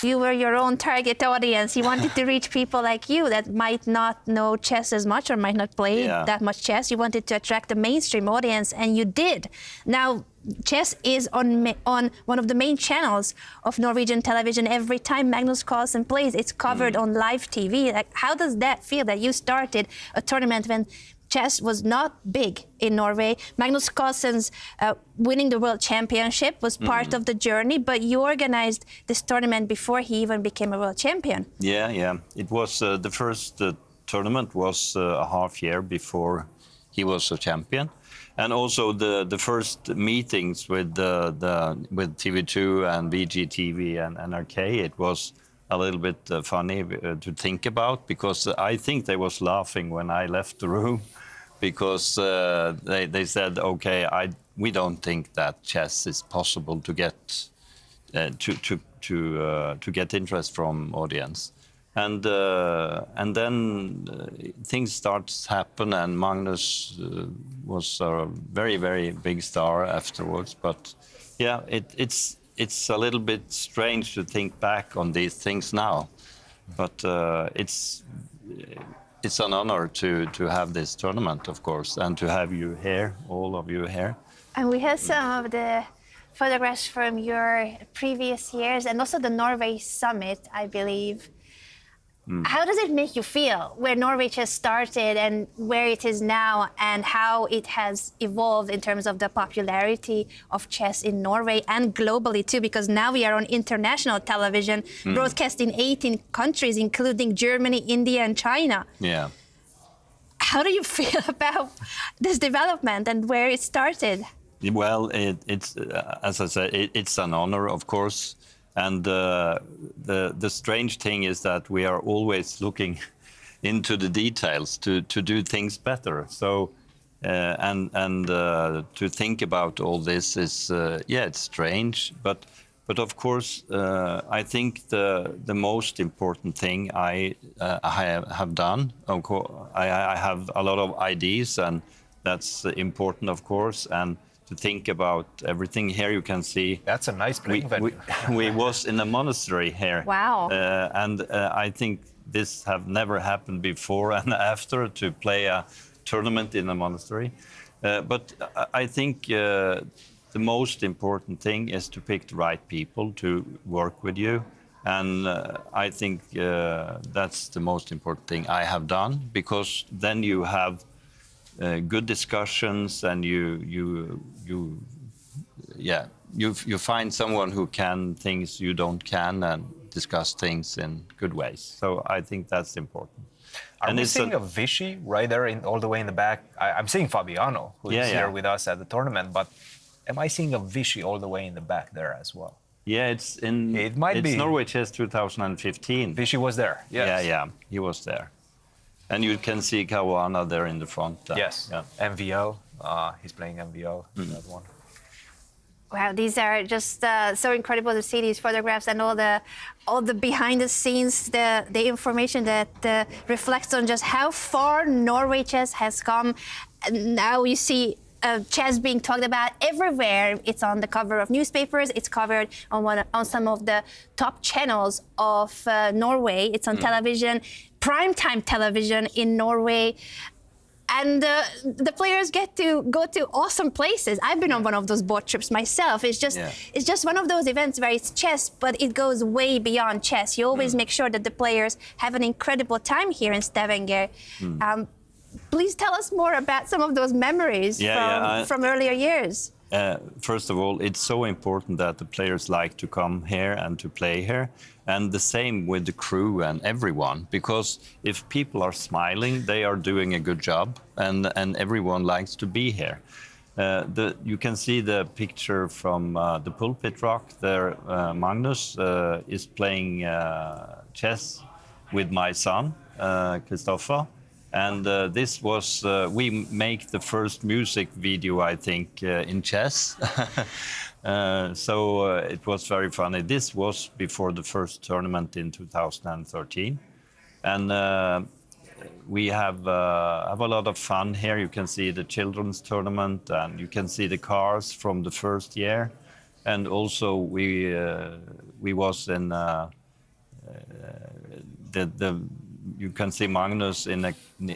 Speaker 1: You were your own target audience. You wanted to reach people like you that might not know chess as much or might not play that much chess. You wanted to attract the mainstream audience, and you did. Now, chess is on one of the main channels of Norwegian television. Every time Magnus Carlsen plays, it's covered on live TV. Like, how does that feel that you started a tournament when chess was not big in Norway? Magnus Carlsen's winning the world championship was part of the journey, but you organized this tournament before he even became a world champion.
Speaker 4: Yeah. It was the first tournament was a half year before he was a champion, and also the first meetings with with TV2 and VGTV and NRK. It was a little bit funny to think about because I think they was laughing when I left the room because they said, okay, we don't think that chess is possible to get to get interest from audience, and then things start to happen, and Magnus was a very, very big star afterwards. But yeah, it's a little bit strange to think back on these things now, but it's an honor to have this tournament, of course, and to have you here, all of you here.
Speaker 1: And we have some of the photographs from your previous years and also the Norway Summit, I believe. How does it make you feel where Norway chess started and where it is now, and how it has evolved in terms of the popularity of chess in Norway and globally too? Because now we are on international television, broadcast in 18 countries, including Germany, India, and China.
Speaker 4: Yeah.
Speaker 1: How do you feel about this development and where it started?
Speaker 4: Well, it's as I said, it's an honor, of course. And the strange thing is that we are always looking into the details to do things better. So and to think about all this is it's strange, but of course I think the most important thing I have done. Of course, I have a lot of ideas, and that's important, of course, and to think about everything. Here you can see.
Speaker 2: That's a nice playing venue.
Speaker 4: We was in a monastery here.
Speaker 1: Wow.
Speaker 4: And I think this have never happened before and after to play a tournament in a monastery. But I think the most important thing is to pick the right people to work with you. And I think that's the most important thing I have done, because then you have good discussions, and you find someone who can things you don't can, and discuss things in good ways. So I think that's important.
Speaker 2: Are we seeing a Vishy right there, all the way in the back? I'm seeing Fabiano, who is here with us at the tournament, but am I seeing a Vishy all the way in the back there as well?
Speaker 4: Yeah, it's Norway Chess 2015.
Speaker 2: Vishy was there. Yes.
Speaker 4: Yeah, he was there. And you can see Caruana there in the front.
Speaker 2: Yes, MVL. He's playing MVL, that one.
Speaker 1: Wow, these are just so incredible to see these photographs and all the behind the scenes, the information that reflects on just how far Norway chess has come. And now you see chess being talked about everywhere. It's on the cover of newspapers. It's covered on some of the top channels of Norway. It's on television, primetime television in Norway. And the players get to go to awesome places. I've been on one of those boat trips myself. It's just one of those events where it's chess, but it goes way beyond chess. You always make sure that the players have an incredible time here in Stavanger. Please tell us more about some of those memories from earlier years.
Speaker 4: First of all, it's so important that the players like to come here and to play here. And the same with the crew and everyone, because if people are smiling, they are doing a good job, and everyone likes to be here. You can see the picture from the pulpit rock there. Magnus is playing chess with my son, Christopher. And this was, we make the first music video, I think, in chess. So it was very funny. This was before the first tournament in 2013. And we have a lot of fun here. You can see the children's tournament, and you can see the cars from the first year. And also we was in you can see Magnus in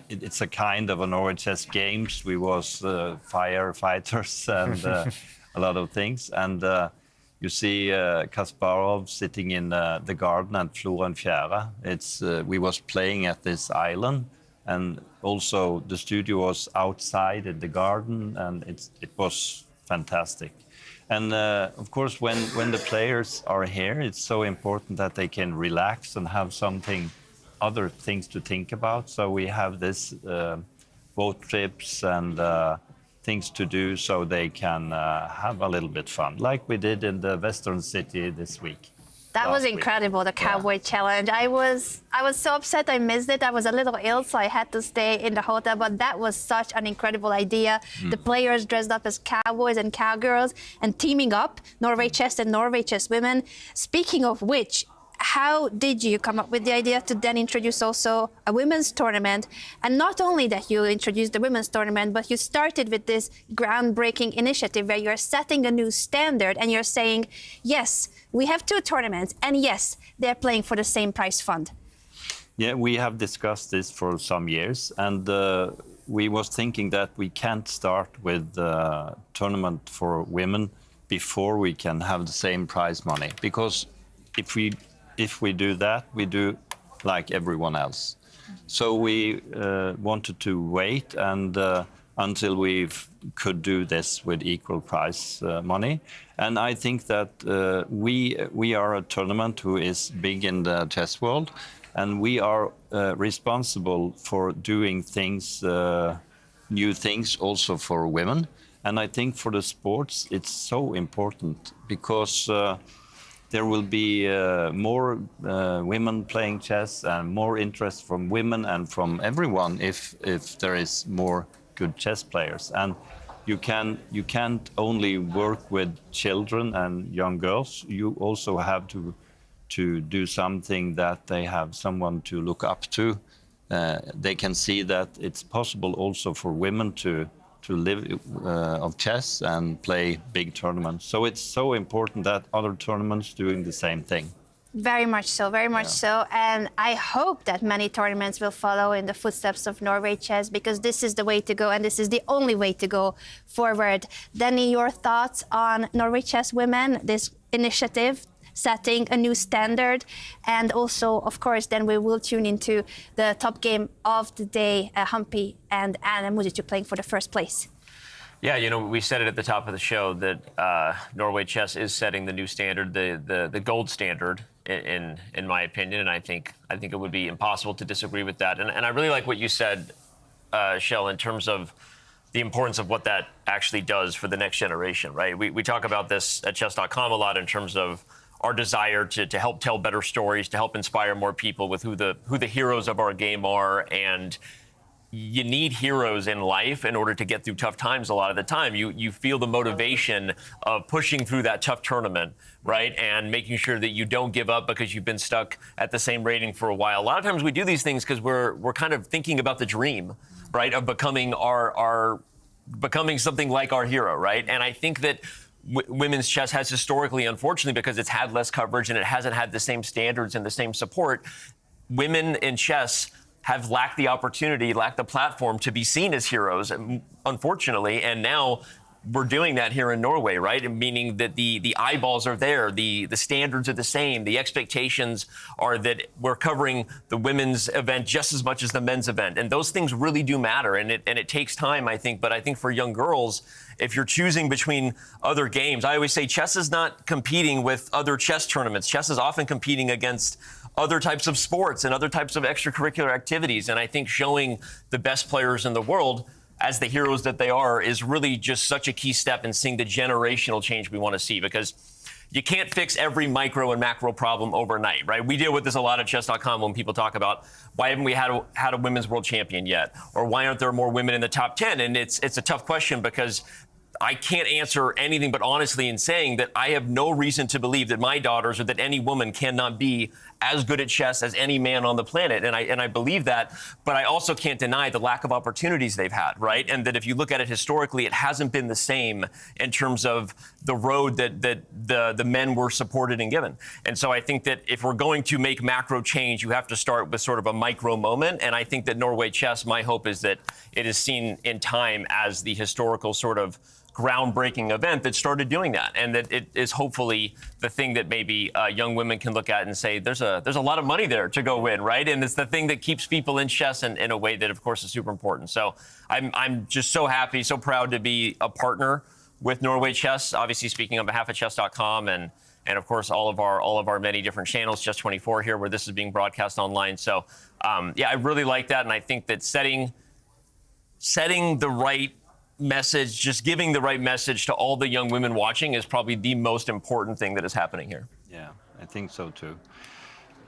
Speaker 4: it's a kind of a Norway chess games. We was firefighters and a lot of things. And you see Kasparov sitting in the garden at Flora and Fjæra. We was playing at this island, and also the studio was outside in the garden, and it was fantastic. And of course, when the players are here, it's so important that they can relax and have other things to think about. So we have this boat trips and things to do so they can have a little bit fun, like we did in the Western City this week.
Speaker 1: That was incredible, the Cowboy Challenge. I was so upset I missed it. I was a little ill, so I had to stay in the hotel, but that was such an incredible idea. The players dressed up as cowboys and cowgirls and teaming up, Norway Chess and Norway Chess Women. Speaking of which, how did you come up with the idea to then introduce also a women's tournament? And not only that you introduced the women's tournament, but you started with this groundbreaking initiative where you're setting a new standard and you're saying, yes, we have two tournaments, and yes, they're playing for the same prize fund.
Speaker 4: Yeah, we have discussed this for some years, and we was thinking that we can't start with the tournament for women before we can have the same prize money, because if we do that, we do like everyone else. So we wanted to wait until we could do this with equal prize money. And I think that we are a tournament who is big in the chess world, and we are responsible for doing things, new things also for women. And I think for the sports, it's so important because there will be more women playing chess and more interest from women and from everyone if there is more good chess players. And you can't only work with children and young girls. You also have to do something that they have someone to look up to. They can see that it's possible also for women to live of chess and play big tournaments. So it's so important that other tournaments doing the same thing.
Speaker 1: Very much so, very much so. And I hope that many tournaments will follow in the footsteps of Norway Chess, because this is the way to go, and this is the only way to go forward. Danny, your thoughts on Norway Chess Women, this initiative setting a new standard, and also, of course, then we will tune into the top game of the day, Humpy and Muzychuk playing for the first place.
Speaker 3: Yeah, you know, we said it at the top of the show that Norway Chess is setting the new standard, the gold standard, in my opinion, and I think it would be impossible to disagree with that. And I really like what you said, Shell, in terms of the importance of what that actually does for the next generation, right? We talk about this at chess.com a lot in terms of our desire to help tell better stories, to help inspire more people with who the heroes of our game are. And you need heroes in life in order to get through tough times a lot of the time. You feel the motivation of pushing through that tough tournament, right? And making sure that you don't give up because you've been stuck at the same rating for a while. A lot of times we do these things because we're kind of thinking about the dream, right, of becoming our becoming something like our hero, right? And I think that women's chess has historically, unfortunately, because it's had less coverage and it hasn't had the same standards and the same support, women in chess have lacked the opportunity, lacked the platform to be seen as heroes, unfortunately. And now we're doing that here in Norway, right? Meaning that the eyeballs are there, the standards are the same, the expectations are that we're covering the women's event just as much as the men's event. And those things really do matter. And it takes time, I think. But I think for young girls, if you're choosing between other games, I always say chess is not competing with other chess tournaments. Chess is often competing against other types of sports and other types of extracurricular activities. And I think showing the best players in the world as the heroes that they are is really just such a key step in seeing the generational change we want to see, because you can't fix every micro and macro problem overnight, right? We deal with this a lot at chess.com when people talk about why haven't we had a women's world champion yet? Or why aren't there more women in the top 10? And it's a tough question, because I can't answer anything but honestly in saying that I have no reason to believe that my daughters or that any woman cannot be as good at chess as any man on the planet. And I believe that, but I also can't deny the lack of opportunities they've had, right? And that if you look at it historically, it hasn't been the same in terms of the road that the men were supported and given. And so I think that if we're going to make macro change, you have to start with sort of a micro moment. And I think that Norway chess, my hope is that it is seen in time as the historical sort of groundbreaking event that started doing that, and that it is hopefully the thing that maybe young women can look at and say there's a lot of money there to go win, right? And it's the thing that keeps people in chess in a way that, of course, is super important. So I'm just so happy, so proud to be a partner with Norway Chess. Obviously, speaking on behalf of chess.com and of course all of our many different channels, Chess 24 here, where this is being broadcast online. So yeah, I really like that, and I think that setting the right message, just giving the right message to all the young women watching is probably the most important thing that is happening here.
Speaker 4: Yeah, I think so too.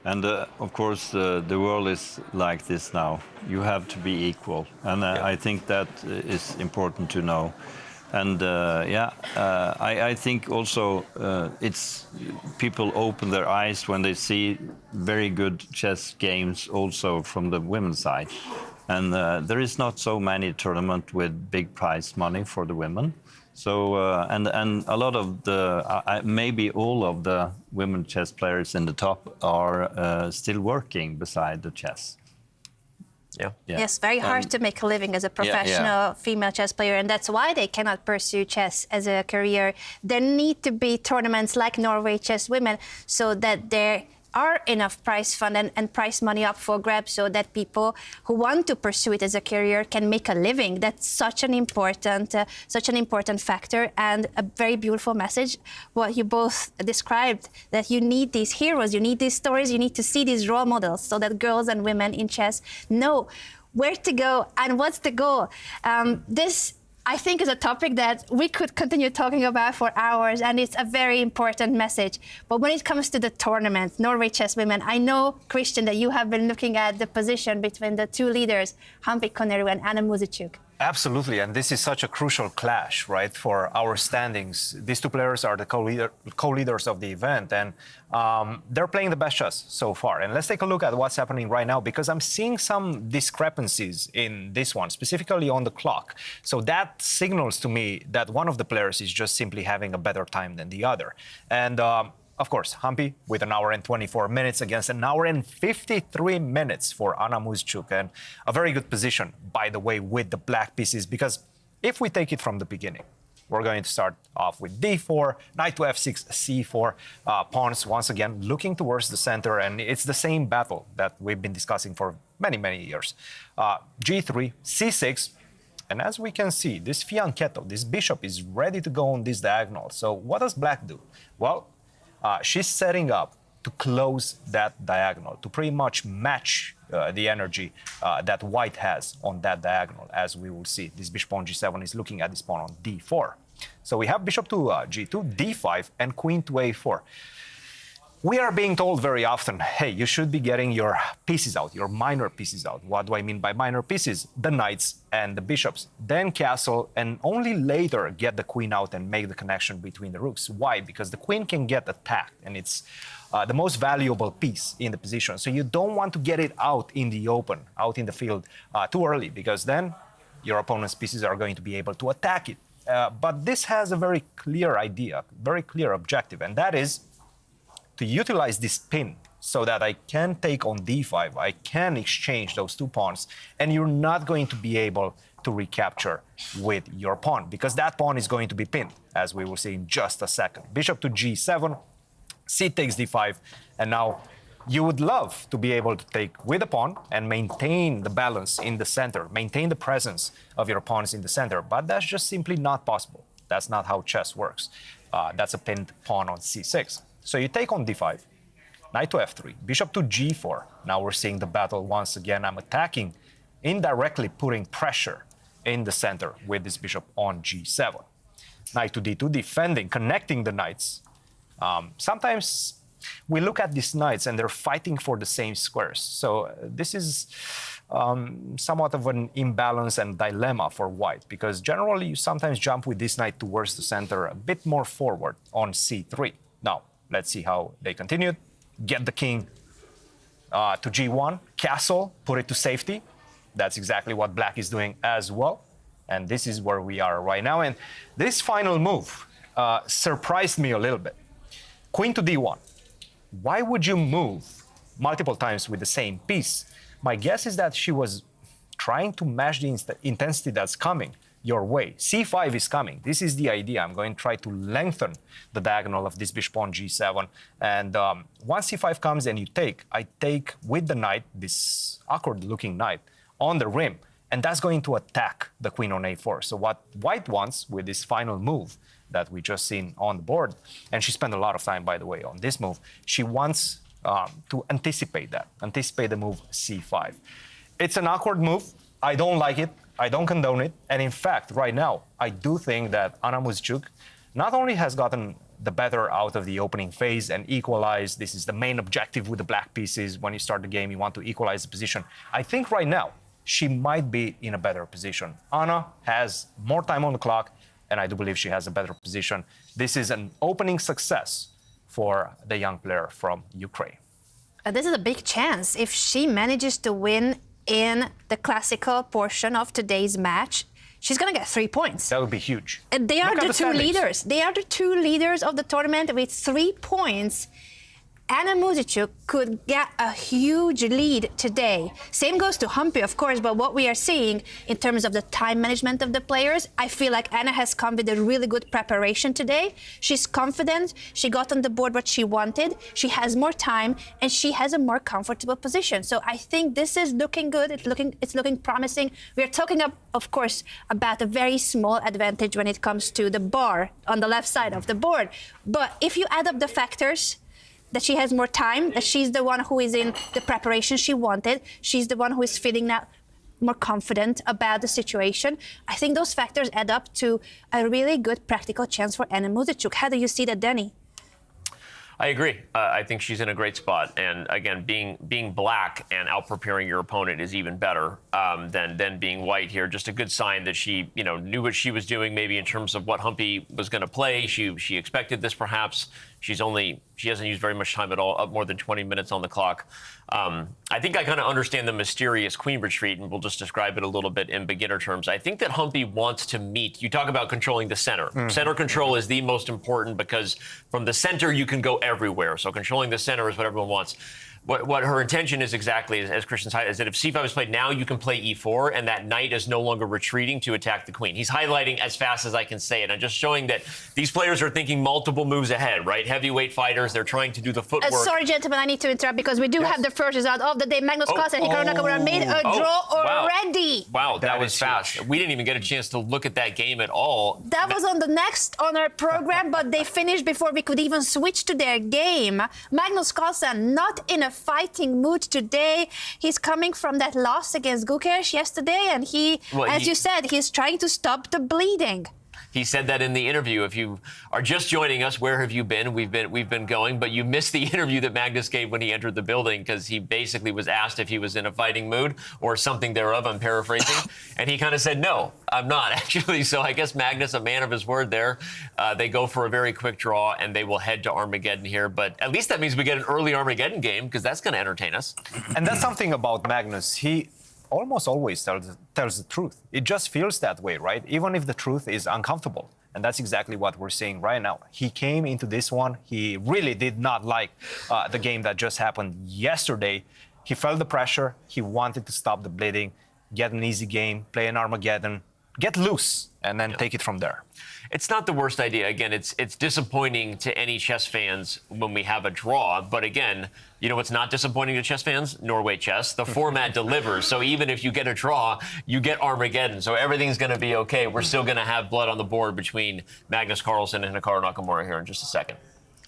Speaker 4: And of course, the world is like this now. You have to be equal, and I think that is important to know. And I think also it's people open their eyes when they see very good chess games also from the women's side. And there is not so many tournaments with big prize money for the women. So and a lot of the maybe all of the women chess players in the top are still working beside the chess.
Speaker 3: Yeah.
Speaker 1: Yes, very hard to make a living as a professional female chess player, and that's why they cannot pursue chess as a career. There need to be tournaments like Norway Chess Women so that there are enough prize fund and prize money up for grabs, so that people who want to pursue it as a career can make a living. That's such an important factor, and a very beautiful message. What you both described, that you need these heroes, you need these stories, you need to see these role models, so that girls and women in chess know where to go and what's the goal. This, I think, is a topic that we could continue talking about for hours, and it's a very important message. But when it comes to the tournament, Norway Chess Women, I know, Christian, that you have been looking at the position between the two leaders, Humpy, Koneru, and Muzychuk.
Speaker 2: Absolutely, and this is such a crucial clash, right, for our standings. These two players are the co-leaders of the event, and they're playing the best chess so far. And let's take a look at what's happening right now, because I'm seeing some discrepancies in this one, specifically on the clock. So that signals to me that one of the players is just simply having a better time than the other. And of course, Humpy with 1 hour and 24 minutes against 1 hour and 53 minutes for Muzychuk. And a very good position, by the way, with the black pieces, because if we take it from the beginning, we're going to start off with d4, knight to f6, c4, pawns once again looking towards the center, and it's the same battle that we've been discussing for many, many years. g3, c6, and as we can see, this fianchetto, this bishop is ready to go on this diagonal. So what does black do? Well, she's setting up to close that diagonal, to pretty much match the energy that white has on that diagonal, as we will see. This bishop on g7 is looking at this pawn on d4. So we have bishop to g2, d5, and queen to a4. We are being told very often, hey, you should be getting your pieces out, your minor pieces out. What do I mean by minor pieces? The knights and the bishops, then castle, and only later get the queen out and make the connection between the rooks. Why? Because the queen can get attacked, and it's the most valuable piece in the position. So you don't want to get it out in the open, out in the field too early, because then your opponent's pieces are going to be able to attack it. But this has a very clear idea, very clear objective, and that is to utilize this pin so that I can take on d5, I can exchange those two pawns, and you're not going to be able to recapture with your pawn, because that pawn is going to be pinned, as we will see in just a second. Bishop to g7, c takes d5, and now you would love to be able to take with a pawn and maintain the balance in the center, maintain the presence of your pawns in the center, but that's just simply not possible. That's not how chess works. That's a pinned pawn on c6. So you take on d5, knight to f3, bishop to g4. Now we're seeing the battle once again. I'm attacking, indirectly putting pressure in the center with this bishop on g7. Knight to d2, defending, connecting the knights. Sometimes we look at these knights and they're fighting for the same squares. So this is somewhat of an imbalance and dilemma for white, because generally you sometimes jump with this knight towards the center a bit more forward on c3. Now, let's see how they continued. Get the king to g1, castle, put it to safety. That's exactly what black is doing as well. And this is where we are right now. And this final move surprised me a little bit. Queen to d1. Why would you move multiple times with the same piece? My guess is that she was trying to match the intensity that's coming your way. c5 is coming. This is the idea. I'm going to try to lengthen the diagonal of this bishop on g7. And once c5 comes and you take, I take with the knight, this awkward-looking knight, on the rim. And that's going to attack the queen on a4. So what white wants with this final move that we just seen on the board, and she spent a lot of time, by the way, on this move, she wants to anticipate that, anticipate the move c5. It's an awkward move. I don't like it. I don't condone it. And in fact, right now, I do think that Muzychuk not only has gotten the better out of the opening phase and equalized, this is the main objective with the black pieces. When you start the game, you want to equalize the position. I think right now, she might be in a better position. Anna has more time on the clock, and I do believe she has a better position. This is an opening success for the young player from Ukraine.
Speaker 1: This is a big chance. If she manages to win in the classical portion of today's match, she's going to get 3 points.
Speaker 2: That would be huge.
Speaker 1: And they are
Speaker 2: Look at
Speaker 1: the two
Speaker 2: standings.
Speaker 1: leaders. They are the two leaders of the tournament with 3 points. Muzychuk could get a huge lead today. Same goes to Humpy, of course, but what we are seeing in terms of the time management of the players, I feel like Anna has come with a really good preparation today. She's confident, she got on the board what she wanted, she has more time, and she has a more comfortable position. So I think this is looking good, it's looking promising. We are talking, of course, about a very small advantage when it comes to the bar on the left side of the board. But if you add up the factors, that she has more time, that she's the one who is in the preparation she wanted, she's the one who is feeling now more confident about the situation. I think those factors add up to a really good practical chance for Muzychuk. How do you see that, Danny?
Speaker 3: I agree. I think she's in a great spot. And again, being black and out-preparing your opponent is even better than being white here. Just a good sign that she, knew what she was doing, maybe in terms of what Humpy was going to play. She expected this, perhaps. She hasn't used very much time at all, up more than 20 minutes on the clock. I think I kind of understand the mysterious queen retreat, and we'll just describe it a little bit in beginner terms. I think that Humpy wants to meet. You talk about controlling the center. Center control is the most important, because from the center you can go everywhere. So controlling the center is what everyone wants. What her intention is exactly, as Christian's highlighted, is that if c5 is played now, you can play e4, and that knight is no longer retreating to attack the queen. He's highlighting as fast as I can say it. I'm just showing that these players are thinking multiple moves ahead, right? Heavyweight fighters, they're trying to do the footwork.
Speaker 1: Sorry, gentlemen, I need to interrupt because we do have the first result of the day. Carlsen and Carlsen-Nakamura made a draw already.
Speaker 3: Wow, that was
Speaker 2: is
Speaker 3: fast.
Speaker 2: huge.
Speaker 3: We didn't even get a chance to look at that game at all.
Speaker 1: That was on our program, but they finished before we could even switch to their game. Carlsen not in a fighting mood today. He's coming from that loss against Gukesh yesterday, and you said, he's trying to stop the bleeding.
Speaker 3: He said that in the interview. If you are just joining us, where have you been? We've been going, but you missed the interview that Magnus gave when he entered the building, because he basically was asked if he was in a fighting mood or something thereof. I'm paraphrasing, and he kind of said, "No, I'm not actually." So I guess Magnus, a man of his word, there. They go for a very quick draw, and they will head to Armageddon here. But at least that means we get an early Armageddon game, because that's going to entertain us.
Speaker 2: And that's something about Magnus. He almost always tells the truth. It just feels that way, right? Even if the truth is uncomfortable. And that's exactly what we're seeing right now. He came into this one. He really did not like the game that just happened yesterday. He felt the pressure. He wanted to stop the bleeding, get an easy game, play an Armageddon, get loose, and then take it from there.
Speaker 3: It's not the worst idea. Again, it's disappointing to any chess fans when we have a draw. But again, you know what's not disappointing to chess fans? Norway chess. The format delivers. So even if you get a draw, you get Armageddon. So everything's going to be okay. We're still going to have blood on the board between Magnus Carlsen and Hikaru Nakamura here in just a second.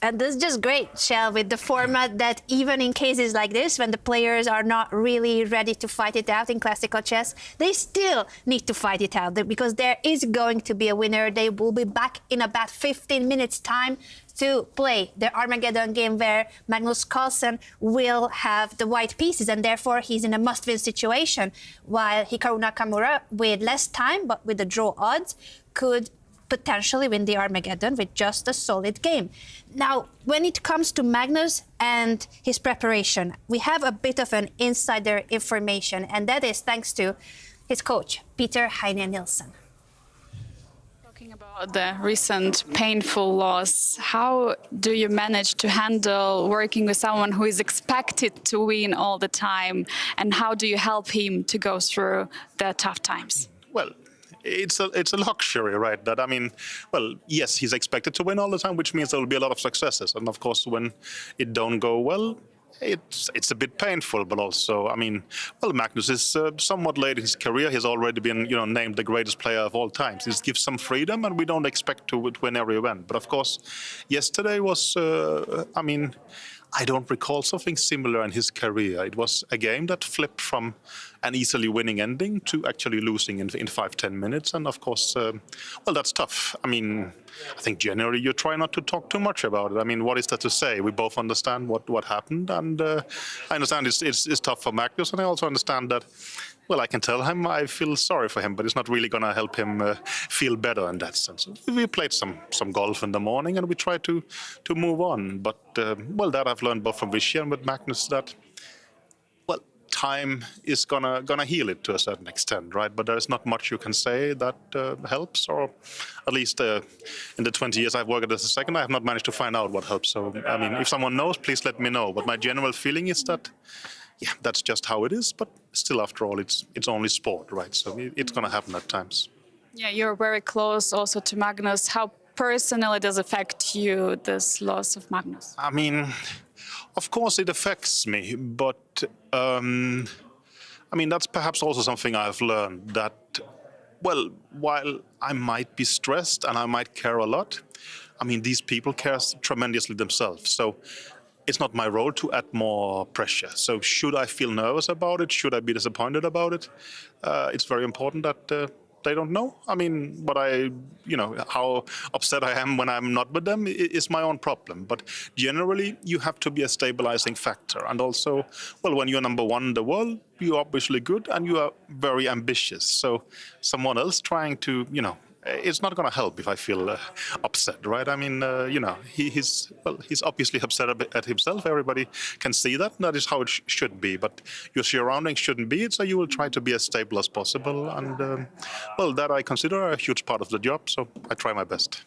Speaker 1: And this is just great, Shell, with the format that even in cases like this, when the players are not really ready to fight it out in classical chess, they still need to fight it out because there is going to be a winner. They will be back in about 15 minutes' time to play the Armageddon game where Magnus Carlsen will have the white pieces and therefore he's in a must-win situation, while Hikaru Nakamura, with less time but with the draw odds, could potentially win the Armageddon with just a solid game. Now, when it comes to Magnus and his preparation, we have a bit of an insider information, and that is thanks to his coach, Peter Heine Nielsen.
Speaker 6: Talking about the recent painful loss, how do you manage to handle working with someone who is expected to win all the time, and how do you help him to go through the tough times?
Speaker 10: Well, it's a luxury, right? That, I mean, well, yes, he's expected to win all the time, which means there will be a lot of successes. And of course, when it don't go well, it's a bit painful. But also, I mean, well, Magnus is somewhat late in his career. He's already been, you know, named the greatest player of all time. This gives some freedom, and we don't expect to win every event. But of course, yesterday was, I mean, I don't recall something similar in his career. It was a game that flipped from an easily winning ending to actually losing in 5-10 minutes. And of course, well, that's tough. I mean, I think generally you try not to talk too much about it. I mean, what is there to say? We both understand what happened. And I understand it's tough for Magnus. And I also understand that, well, I can tell him I feel sorry for him, but it's not really going to help him feel better in that sense. We played some golf in the morning and we tried to move on. But, well, that I've learned both from Vishy and with Magnus that, well, time is gonna heal it to a certain extent, right? But there's not much you can say that helps, or at least in the 20 years I've worked as a second, I have not managed to find out what helps. So, I mean, if someone knows, please let me know. But my general feeling is that, yeah, that's just how it is. But still, after all, it's only sport, right? So it's going to happen at times.
Speaker 6: Yeah, you're very close also to Magnus. How personally does it affect you, this loss of Magnus?
Speaker 10: I mean, of course it affects me, but I mean, that's perhaps also something I've learned that, well, while I might be stressed and I might care a lot, I mean, these people care tremendously themselves. So it's not my role to add more pressure. So should I feel nervous about it? Should I be disappointed about it? It's very important that they don't know. I mean, but you know, how upset I am when I'm not with them is my own problem. But generally, you have to be a stabilizing factor. And also, well, when you're number one in the world, you're obviously good and you are very ambitious. So someone else trying to, you know, it's not going to help if I feel upset, right? I mean, you know, he's obviously upset at himself. Everybody can see that. That is how it should be. But your surroundings shouldn't be it, so you will try to be as stable as possible. And, well, that I consider a huge part of the job, so I try my best.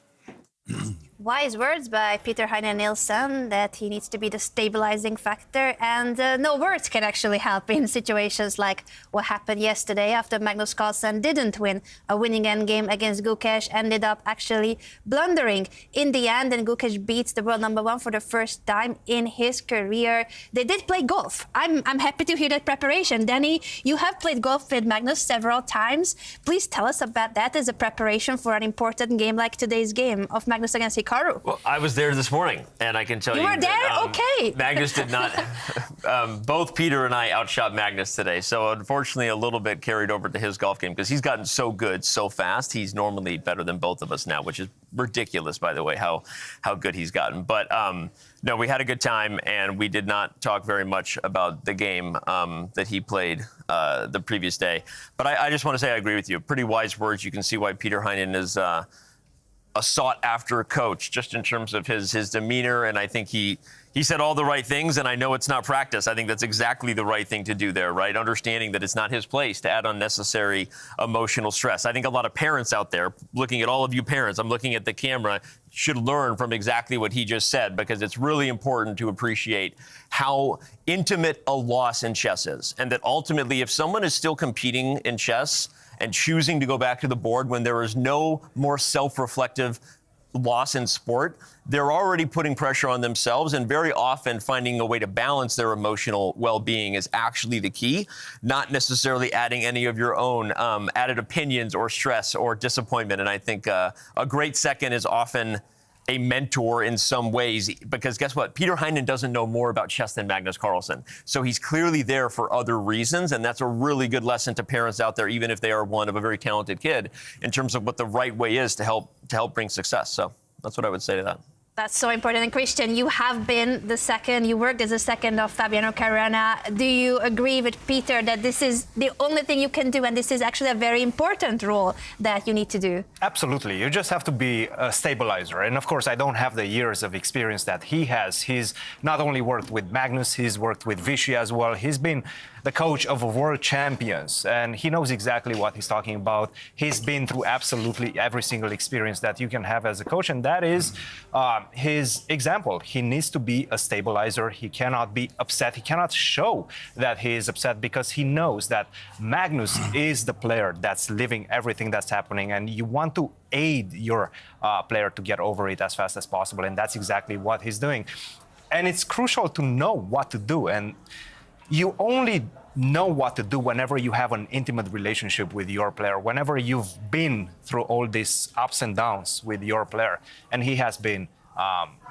Speaker 1: Wise words by Peter Heine Nielsen that he needs to be the stabilizing factor, and no words can actually help in situations like what happened yesterday after Magnus Carlsen didn't win a winning endgame against Gukesh, ended up actually blundering in the end, and Gukesh beats the world number one for the first time in his career. They did play golf. I'm happy to hear that preparation. Danny, you have played golf with Magnus several times. Please tell us about that as a preparation for an important game like today's game of Magnus against Hikaru.
Speaker 3: Well, I was there this morning, and I can tell you.
Speaker 1: You were there?
Speaker 3: That,
Speaker 1: okay.
Speaker 3: Magnus did not. Both Peter and I outshot Magnus today, so unfortunately a little bit carried over to his golf game because he's gotten so good so fast. He's normally better than both of us now, which is ridiculous, by the way, how good he's gotten. But no, we had a good time, and we did not talk very much about the game that he played the previous day. But I just want to say I agree with you. Pretty wise words. You can see why Peter Heinen is a sought-after coach, just in terms of his demeanor, and I think he said all the right things, and I know it's not practice. I think that's exactly the right thing to do there, right? Understanding that it's not his place to add unnecessary emotional stress. I think a lot of parents out there, looking at all of you parents, I'm looking at the camera, should learn from exactly what he just said, because it's really important to appreciate how intimate a loss in chess is. And that ultimately, if someone is still competing in chess and choosing to go back to the board when there is no more self-reflective loss in sport, they're already putting pressure on themselves, and very often finding a way to balance their emotional well-being is actually the key, not necessarily adding any of your own added opinions or stress or disappointment. And I think a great second is often a mentor in some ways, because guess what? Peter Heinen doesn't know more about chess than Magnus Carlsen. So he's clearly there for other reasons, and that's a really good lesson to parents out there, even if they are one of a very talented kid, in terms of what the right way is to help bring success. So that's what I would say to that.
Speaker 1: That's so important. And Christian, you have been the second, you worked as a second of Fabiano Caruana. Do you agree with Peter that this is the only thing you can do, and this is actually a very important role that you need to do?
Speaker 2: Absolutely. You just have to be a stabilizer. And of course, I don't have the years of experience that he has. He's not only worked with Magnus, he's worked with Vishy as well. He's been the coach of world champions, and he knows exactly what he's talking about. He's been through absolutely every single experience that you can have as a coach, and that is his example. He needs to be a stabilizer. He cannot be upset. He cannot show that he is upset, because he knows that Magnus is the player that's living everything that's happening, and you want to aid your player to get over it as fast as possible, and that's exactly what he's doing. And it's crucial to know what to do, and you only know what to do whenever you have an intimate relationship with your player, whenever you've been through all these ups and downs with your player. And he has been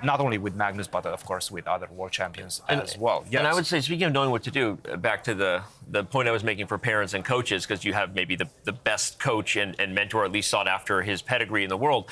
Speaker 2: not only with Magnus, but of course with other world champions as well. Yes.
Speaker 3: And I would say, speaking of knowing what to do, back to the point I was making for parents and coaches, because you have maybe the best coach and mentor, at least sought after his pedigree in the world.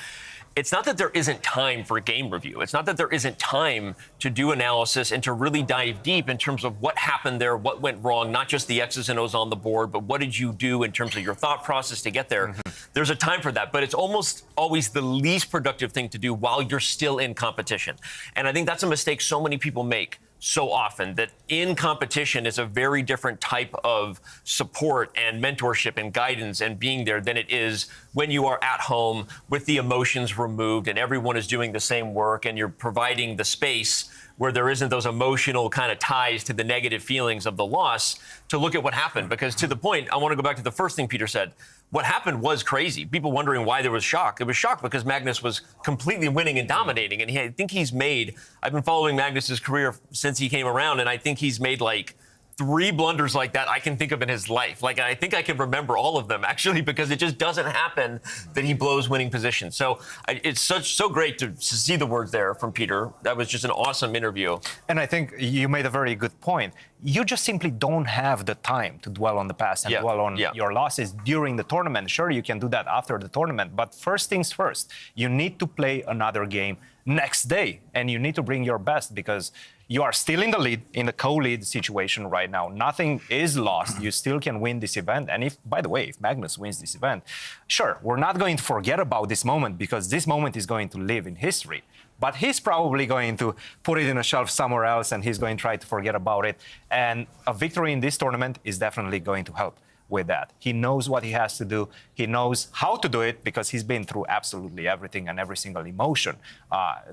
Speaker 3: It's not that there isn't time for game review. It's not that there isn't time to do analysis and to really dive deep in terms of what happened there, what went wrong, not just the X's and O's on the board, but what did you do in terms of your thought process to get there. There's a time for that, but it's almost always the least productive thing to do while you're still in competition. And I think that's a mistake so many people make so often, that in competition is a very different type of support and mentorship and guidance and being there than it is when you are at home with the emotions removed and everyone is doing the same work and you're providing the space where there isn't those emotional kind of ties to the negative feelings of the loss to look at what happened. Because to the point, I want to go back to the first thing Peter said. What happened was crazy. People wondering why there was shock. It was shock because Magnus was completely winning and dominating. And I think he's made, I've been following Magnus's career since he came around, and I think he's made like 3 blunders like that I can think of in his life. Like, I think I can remember all of them, actually, because it just doesn't happen that he blows winning positions. So it's so great to see the words there from Peter. That was just an awesome interview.
Speaker 2: And I think you made a very good point. You just simply don't have the time to dwell on the past and dwell on your losses during the tournament. Sure, you can do that after the tournament, but first things first, you need to play another game next day, and you need to bring your best, because you are still in the lead, in the co-lead situation right now. Nothing is lost. You still can win this event. And if, by the way, if Magnus wins this event, sure, we're not going to forget about this moment, because this moment is going to live in history. But he's probably going to put it in a shelf somewhere else, and he's going to try to forget about it. And a victory in this tournament is definitely going to help with that. He knows what he has to do. He knows how to do it, because he's been through absolutely everything and every single emotion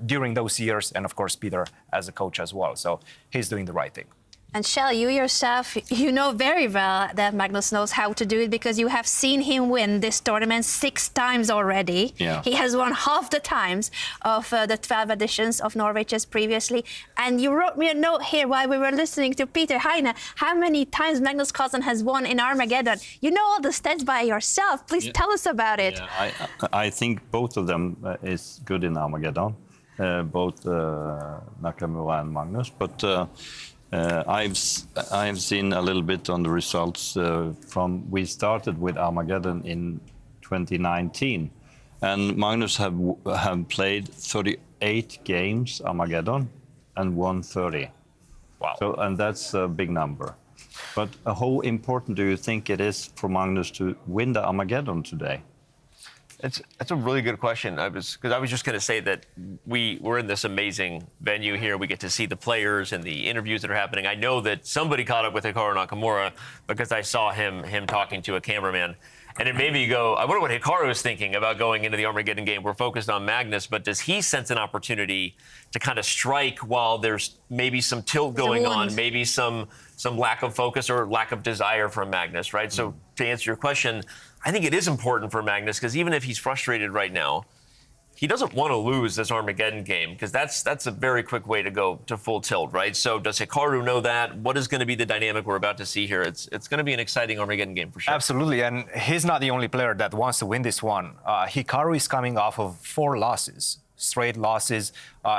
Speaker 2: during those years. And of course, Peter as a coach as well. So he's doing the right thing.
Speaker 1: And Shell, you yourself, you know very well that Magnus knows how to do it, because you have seen him win this tournament 6 times already.
Speaker 4: Yeah.
Speaker 1: He has won half the times of the 12 editions of Norway Chess previously. And you wrote me a note here while we were listening to Peter Heine, how many times Magnus Carlsen has won in Armageddon. You know all the stats by yourself. Please tell us about it.
Speaker 4: Yeah, I think both of them is good in Armageddon, both Nakamura and Magnus. But I've seen a little bit on the results from, we started with Armageddon in 2019, and Magnus have played 38 games Armageddon and won 30.
Speaker 2: Wow.
Speaker 4: So, and that's a big number. But how important do you think it is for Magnus to win the Armageddon today?
Speaker 3: That's a really good question. I was just going to say that we're in this amazing venue here. We get to see the players and the interviews that are happening. I know that somebody caught up with Hikaru-Nakamura because I saw him talking to a cameraman. And it made me go, I wonder what Hikaru is thinking about going into the Armageddon game. We're focused on Magnus, but does he sense an opportunity to kind of strike while there's maybe some tilt going on, maybe some lack of focus or lack of desire from Magnus, right? So to answer your question, I think it is important for Magnus because even if he's frustrated right now, he doesn't want to lose this Armageddon game because that's a very quick way to go to full tilt, right? So does Hikaru know that? What is going to be the dynamic we're about to see here? It's going to be an exciting Armageddon game for sure.
Speaker 2: Absolutely, and he's not the only player that wants to win this one. Hikaru is coming off of 4 losses, straight losses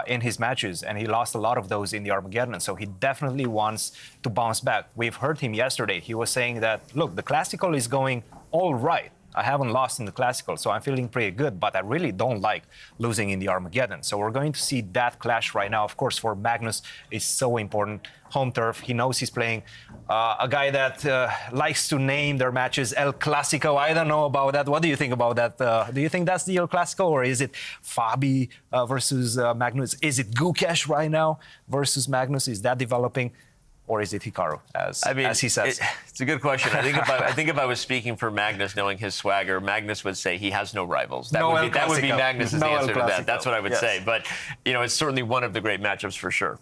Speaker 2: in his matches, and he lost a lot of those in the Armageddon, so he definitely wants to bounce back. We've heard him yesterday. He was saying that, look, the Classical is going all right. I haven't lost in the Classical, so I'm feeling pretty good, but I really don't like losing in the Armageddon. So we're going to see that clash right now. Of course, for Magnus, it's so important. Home turf, he knows he's playing a guy that likes to name their matches El Clasico. I don't know about that. What do you think about that? Do you think that's the El Clasico, or is it Fabi versus Magnus? Is it Gukesh right now versus Magnus? Is that developing? Or is it Hikaru, as he says?
Speaker 3: It's a good question. I think if I was speaking for Magnus, knowing his swagger, Magnus would say he has no rivals. That would be Magnus's answer to that. That's what I would say. But it's certainly one of the great matchups for sure.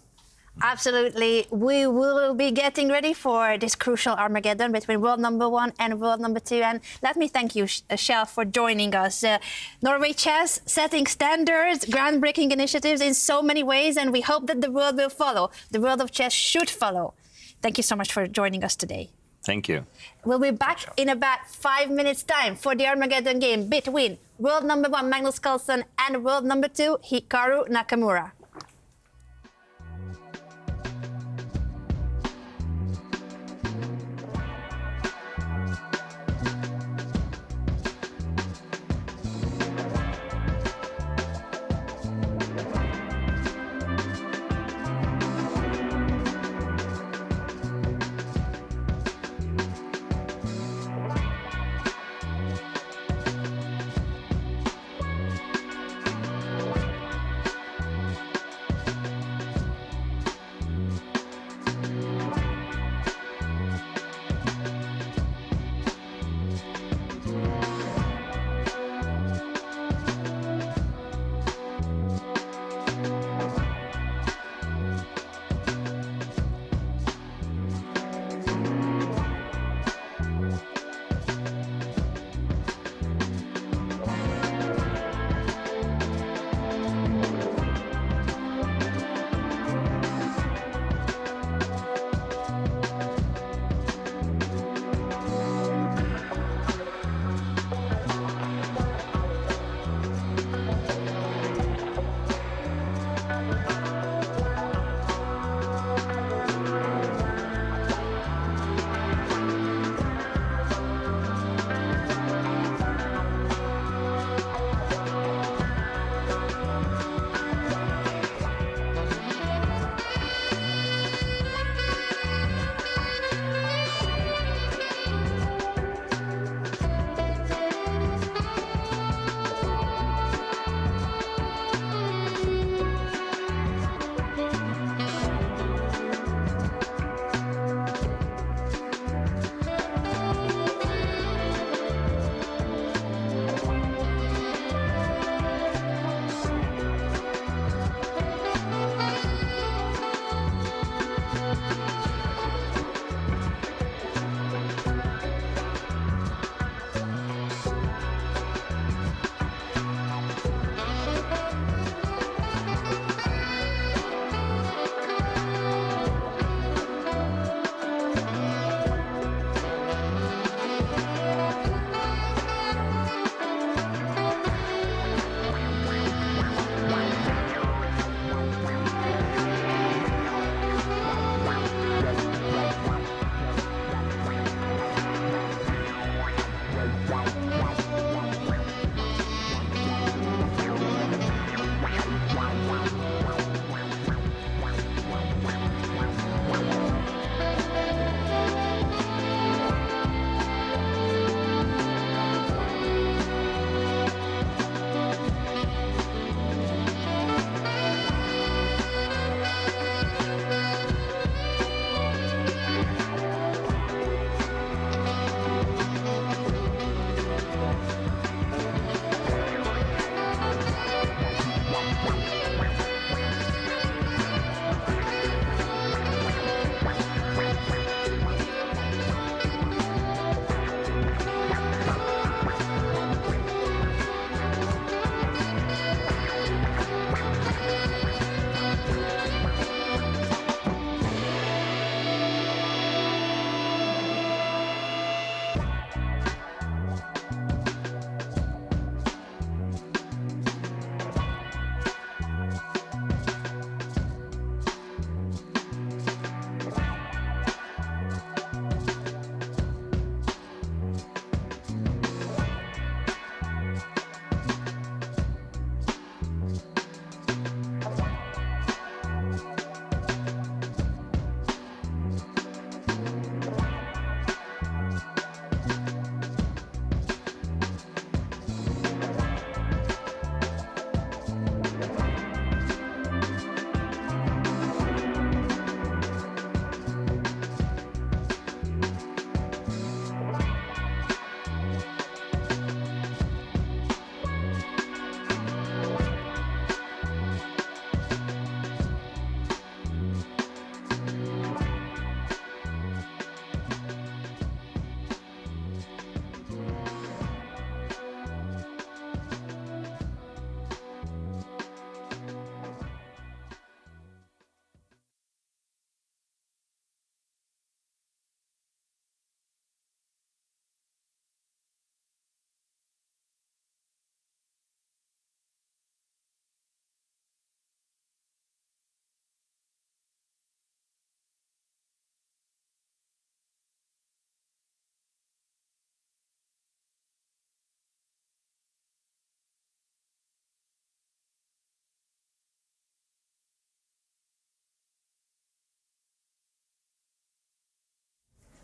Speaker 1: Absolutely. We will be getting ready for this crucial Armageddon between world number 1 and world number 2. And let me thank you, Shell, for joining us. Norway Chess setting standards, groundbreaking initiatives in so many ways, and we hope that the world will follow. The world of chess should follow. Thank you so much for joining us today.
Speaker 4: Thank you.
Speaker 1: We'll be back in about 5 minutes' time for the Armageddon game between world number 1, Magnus Carlsen, and world number 2, Hikaru-Nakamura.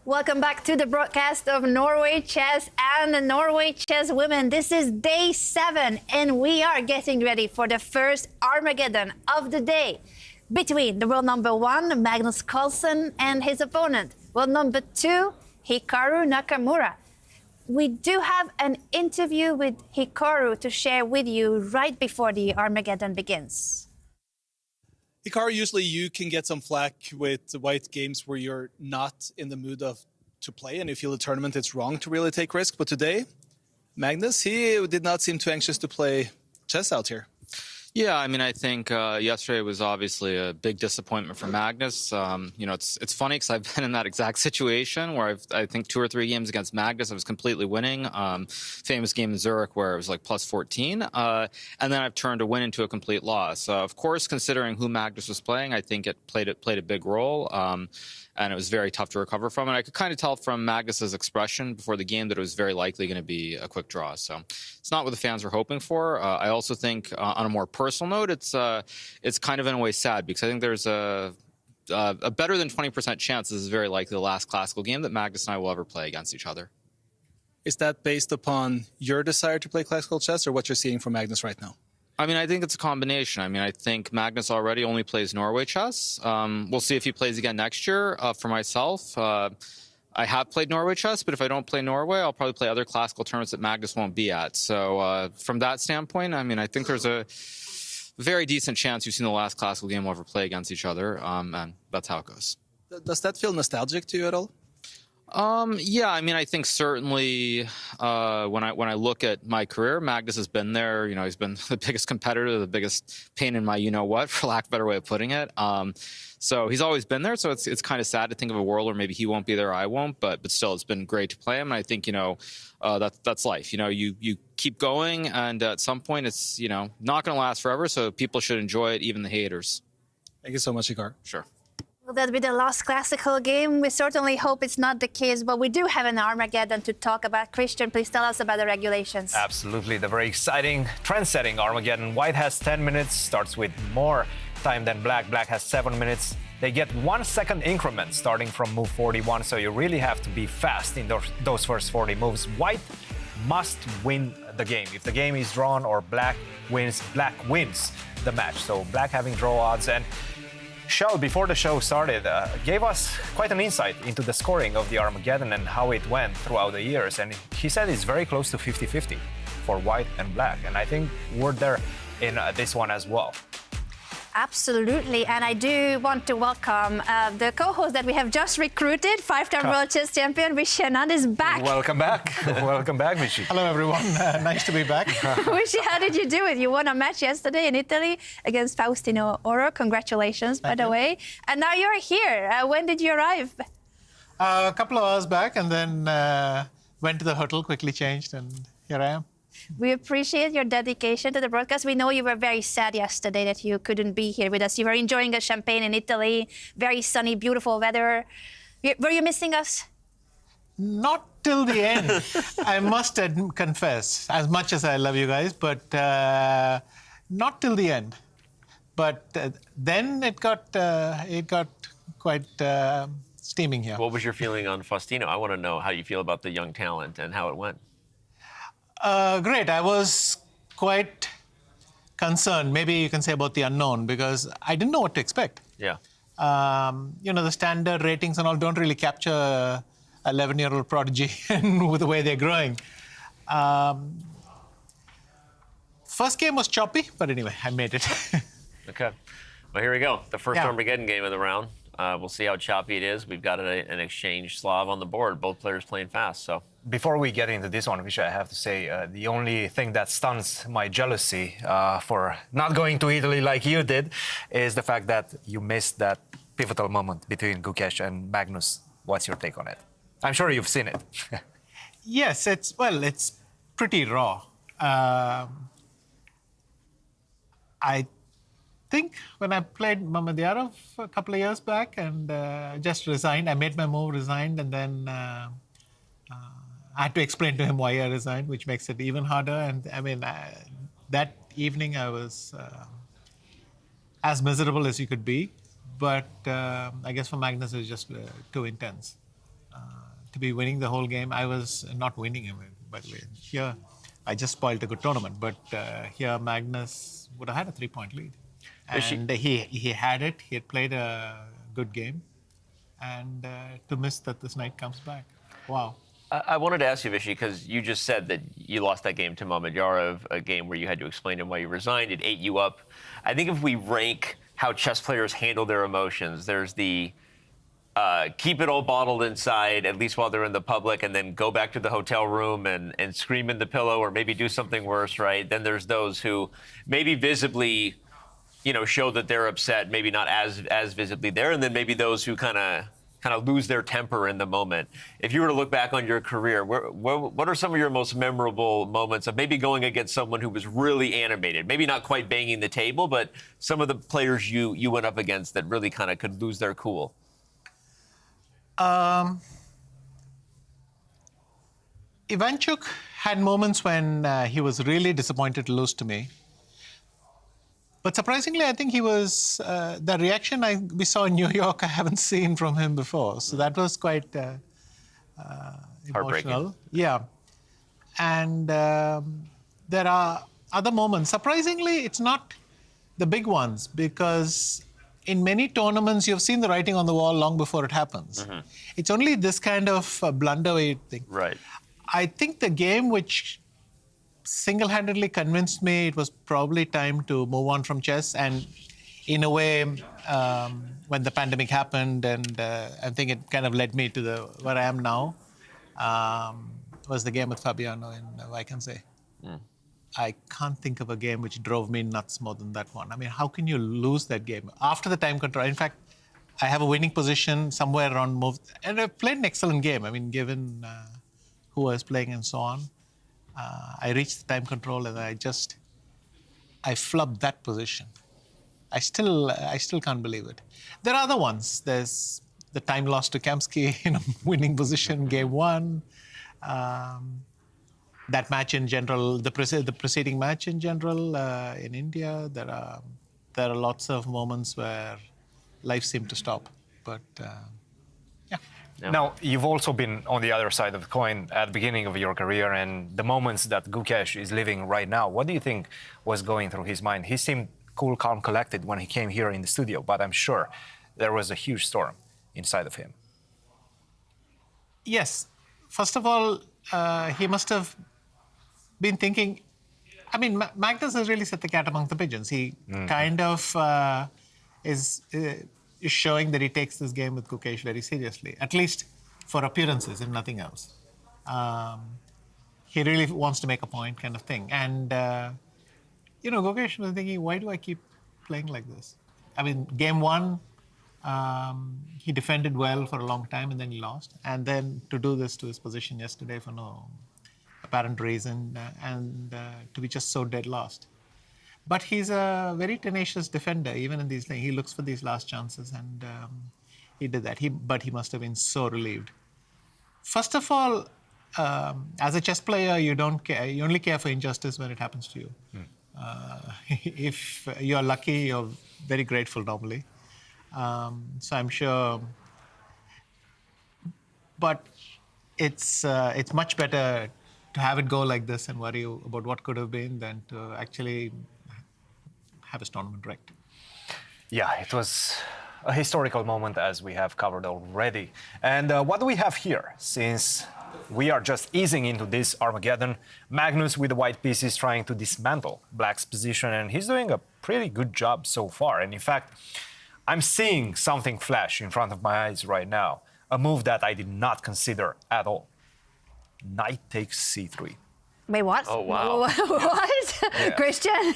Speaker 1: Welcome back to the broadcast of Norway Chess and the Norway Chess Women. This is day 7, and we are getting ready for the first Armageddon of the day between the world number 1, Magnus Carlsen, and his opponent, world number 2, Carlsen-Nakamura. We do have an interview with Hikaru to share with you right before the Armageddon begins.
Speaker 11: Hikaru, usually you can get some flack with white games where you're not in the mood to play and you feel the tournament it's wrong to really take risks. But today, Magnus, he did not seem too anxious to play chess out here.
Speaker 12: Yeah, I mean, I think yesterday was obviously a big disappointment for Magnus. It's funny because I've been in that exact situation where I think 2 or 3 games against Magnus, I was completely winning. Famous game in Zurich where it was like plus 14. And then I've turned a win into a complete loss. Of course, considering who Magnus was playing, I think it played a big role. And it was very tough to recover from. And I could kind of tell from Magnus's expression before the game that it was very likely going to be a quick draw. So it's not what the fans were hoping for. I also think on a more personal note, it's kind of in a way sad because I think there's a better than 20% chance this is very likely the last classical game that Magnus and I will ever play against each other.
Speaker 11: Is that based upon your desire to play classical chess or what you're seeing from Magnus right now?
Speaker 12: I mean, I think it's a combination. I mean, I think Magnus already only plays Norway chess. We'll see if he plays again next year. For myself, I have played Norway chess, but if I don't play Norway, I'll probably play other classical tournaments that Magnus won't be at. So from that standpoint, I mean, I think there's a very decent chance you've seen the last classical game we'll ever play against each other, and that's how it goes.
Speaker 11: Does that feel nostalgic to you at all?
Speaker 12: Yeah, I mean, I think certainly when I look at my career, Magnus has been there. You know, he's been the biggest competitor, the biggest pain in my you-know-what, for lack of a better way of putting it. So he's always been there. So it's kind of sad to think of a world where maybe he won't be there, I won't. But still, it's been great to play him. And I think, that's life. You know, you keep going, and at some point, it's, not going to last forever. So people should enjoy it, even the haters.
Speaker 11: Thank you so much, Hikaru.
Speaker 12: Sure.
Speaker 1: Will that be the last classical game? We certainly hope it's not the case, but we do have an Armageddon to talk about. Christian, please tell us about the regulations.
Speaker 2: Absolutely, the very exciting, trend-setting Armageddon. White has 10 minutes, starts with more time than Black. Black has 7 minutes. They get 1 second increment starting from move 41, so you really have to be fast in those first 40 moves. White must win the game. If the game is drawn or Black wins the match. So Black having draw odds. And Shell, before the show started, gave us quite an insight into the scoring of the Armageddon and how it went throughout the years. And he said it's very close to 50-50 for White and Black. And I think we're there in this one as well.
Speaker 1: Absolutely, and I do want to welcome the co-host that we have just recruited, 5-time world chess champion, Vishy Anand is back.
Speaker 2: Welcome back. Welcome back, Vishy.
Speaker 5: Hello, everyone. Nice to be back.
Speaker 1: Vishy, how did you do it? You won a match yesterday in Italy against Faustino Oro. Congratulations, by the way. And now you're here. When did you arrive?
Speaker 5: A couple of hours back, and then went to the hotel, quickly changed, and here I am.
Speaker 1: We appreciate your dedication to the broadcast. We know you were very sad yesterday that you couldn't be here with us. You were enjoying a champagne in Italy, very sunny, beautiful weather. Were you missing us?
Speaker 5: Not till the end. I must confess, as much as I love you guys, but not till the end. But then it got quite steaming here.
Speaker 3: What was your feeling on Faustino? I want to know how you feel about the young talent and how it went.
Speaker 5: Great. I was quite concerned, maybe you can say, about the unknown, because I didn't know what to expect.
Speaker 3: Yeah.
Speaker 5: The standard ratings and all don't really capture a 11-year-old prodigy with the way they're growing. First game was choppy, but anyway, I made it.
Speaker 3: Okay. Well, here we go. The first Armageddon game of the round. We'll see how choppy it is. We've got an exchange Slav on the board. Both players playing fast, so.
Speaker 2: Before we get into this one, Vishy, I have to say the only thing that stuns my jealousy for not going to Italy like you did is the fact that you missed that pivotal moment between Gukesh and Magnus. What's your take on it? I'm sure you've seen it.
Speaker 5: Yes, it's pretty raw. I think when I played Mamedyarov a couple of years back and just resigned, I made my move, resigned, and then I had to explain to him why I resigned, which makes it even harder. And I mean, that evening I was as miserable as you could be. But I guess for Magnus it was just too intense. to be winning the whole game. I was not winning him, by the way. Here, I just spoiled a good tournament, but here Magnus would have had a 3-point lead. And he had it. He had played a good game. And to miss that this night comes back. Wow.
Speaker 3: I wanted to ask you, Vishy, because you just said that you lost that game to Mamedyarov, a game where you had to explain to him why you resigned. It ate you up. I think if we rank how chess players handle their emotions, there's the keep it all bottled inside, at least while they're in the public, and then go back to the hotel room and scream in the pillow or maybe do something worse, right? Then there's those who maybe visibly, show that they're upset, maybe not as visibly there, and then maybe those who kind of lose their temper in the moment. If you were to look back on your career, what are some of your most memorable moments of maybe going against someone who was really animated, maybe not quite banging the table, but some of the players you went up against that really kind of could lose their cool?
Speaker 5: Ivanchuk had moments when he was really disappointed to lose to me. But surprisingly, I think he was, the reaction we saw in New York, I haven't seen from him before. So that was quite emotional. Yeah. And there are other moments. Surprisingly, it's not the big ones, because in many tournaments, you've seen the writing on the wall long before it happens. Mm-hmm. It's only this kind of blunder thing.
Speaker 3: Right.
Speaker 5: I think the game which single-handedly convinced me it was probably time to move on from chess. And in a way, when the pandemic happened, and I think it kind of led me to where I am now, was the game with Fabiano in Vaikense. I can't think of a game which drove me nuts more than that one. I mean, how can you lose that game? After the time control, in fact, I have a winning position somewhere around move, and I played an excellent game. I mean, given who I was playing and so on. I reached the time control and I flubbed that position. I still can't believe it. There are other ones. There's the time lost to Kamsky in a winning position, game one. That match in general, the preceding match in general in India. There are lots of moments where life seemed to stop. But yeah.
Speaker 2: Now, you've also been on the other side of the coin at the beginning of your career, and the moments that Gukesh is living right now, what do you think was going through his mind? He seemed cool, calm, collected when he came here in the studio, but I'm sure there was a huge storm inside of him.
Speaker 5: Yes. First of all, he must have been thinking, I mean, Magnus has really set the cat among the pigeons. He kind of is showing that he takes this game with Gukesh very seriously, at least for appearances and nothing else. He really wants to make a point, kind of thing. And, Gukesh was thinking, why do I keep playing like this? I mean, game one, he defended well for a long time and then he lost. And then to do this to his position yesterday for no apparent reason and to be just so dead lost. But he's a very tenacious defender, even in these things. He looks for these last chances, and he did that. But he must have been so relieved. First of all, as a chess player, you don't care. You only care for injustice when it happens to you. If you're lucky, you're very grateful normally. So I'm sure. But it's much better to have it go like this and worry about what could have been than to actually have his tournament wrecked.
Speaker 2: Yeah, it was a historical moment, as we have covered already. And what do we have here? Since we are just easing into this Armageddon, Magnus with the white pieces trying to dismantle Black's position, and he's doing a pretty good job so far. And in fact, I'm seeing something flash in front of my eyes right now, a move that I did not consider at all. Knight takes c3.
Speaker 1: Wait, what?
Speaker 3: Oh, wow.
Speaker 1: What? Yeah. Christian?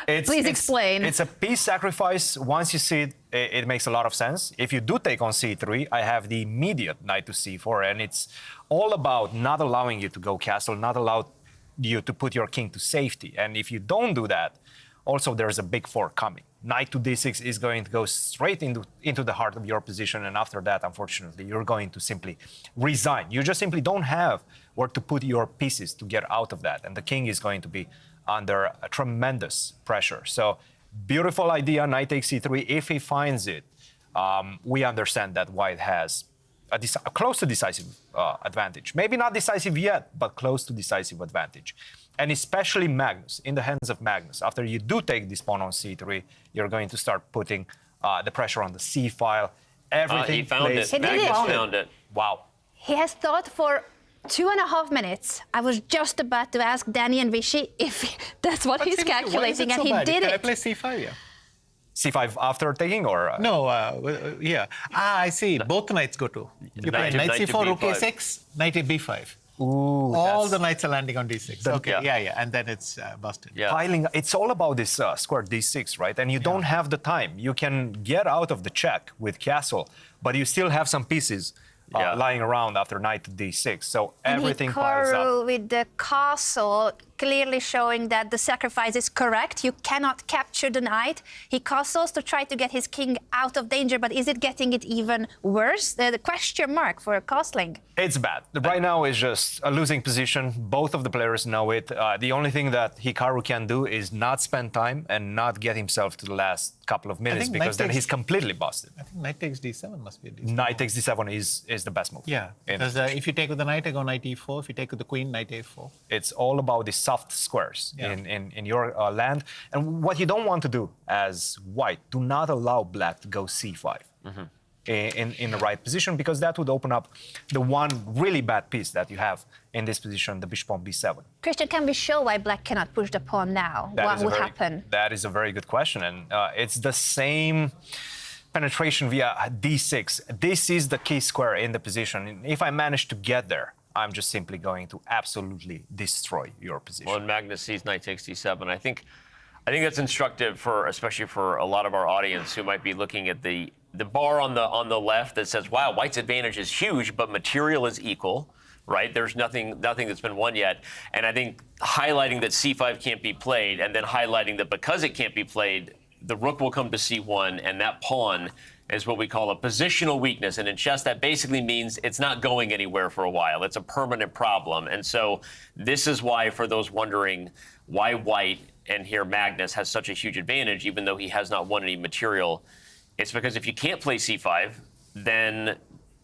Speaker 1: Please explain.
Speaker 2: It's a piece sacrifice. Once you see it, it makes a lot of sense. If you do take on c3, I have the immediate knight to c4, and it's all about not allowing you to go castle, not allow you to put your king to safety. And if you don't do that, also there's a big fork coming. Knight to d6 is going to go straight into the heart of your position, and after that, unfortunately, you're going to simply resign. You just simply don't have where to put your pieces to get out of that, and the king is going to be under a tremendous pressure. So, beautiful idea, knight takes c3. If he finds it, we understand that white has a close to decisive advantage. Maybe not decisive yet, but close to decisive advantage. And especially Magnus, in the hands of Magnus. After you do take this pawn on c3, you're going to start putting the pressure on the c file. Everything
Speaker 3: he found
Speaker 2: plays.
Speaker 3: it. Magnus found it.
Speaker 2: Wow.
Speaker 1: He has thought for 2.5 minutes. I was just about to ask Danny and Vishy if that's what he's calculating, and he did
Speaker 5: Can I
Speaker 1: it.
Speaker 5: play c5, yeah?
Speaker 2: c5 after taking, or?
Speaker 5: No, yeah. I see. Both knights go to. You play knight
Speaker 3: knight to
Speaker 5: c4, rook
Speaker 3: b5.
Speaker 5: a6, knight to b5.
Speaker 2: Ooh,
Speaker 5: All the knights are landing on d6. Okay,
Speaker 3: yeah.
Speaker 5: yeah, and then it's busted.
Speaker 3: Yeah.
Speaker 2: Piling, it's all about this square d6, right? And you don't have the time. You can get out of the check with castle, but you still have some pieces lying around after knight to d6. So everything piles
Speaker 1: Hikaru
Speaker 2: up.
Speaker 1: with the castle, clearly showing that the sacrifice is correct. You cannot capture the knight. He castles to try to get his king out of danger, but is it getting it even worse? The question mark for castling.
Speaker 2: It's bad. Right now is just a losing position. Both of the players know it. The only thing that Hikaru can do is not spend time and not get himself to the last couple of minutes, because then he's completely busted.
Speaker 5: I think knight takes d7 must be a d7.
Speaker 2: Knight takes d7 is the best move.
Speaker 5: Yeah, because if you take with the knight, I go knight e4. If you take with the queen, knight a4.
Speaker 2: It's all about the soft squares in your land. And what you don't want to do as white, do not allow black to go c5 in the right position, because that would open up the one really bad piece that you have in this position, the bishop on b7.
Speaker 1: Christian, can we show why black cannot push the pawn now? What would happen?
Speaker 2: That is a very good question. And it's the same penetration via d6. This is the key square in the position. And if I manage to get there, I'm just simply going to absolutely destroy your position.
Speaker 3: Well, and Magnus sees knight takes d7. I think that's instructive for, especially for a lot of our audience who might be looking at the bar on the left that says, wow, white's advantage is huge, but material is equal, right? There's nothing that's been won yet. And I think highlighting that c5 can't be played, and then highlighting that because it can't be played, the rook will come to c1, and that pawn is what we call a positional weakness. And in chess, that basically means it's not going anywhere for a while. It's a permanent problem. And so this is why, for those wondering why white, and here Magnus, has such a huge advantage, even though he has not won any material, it's because if you can't play c5, then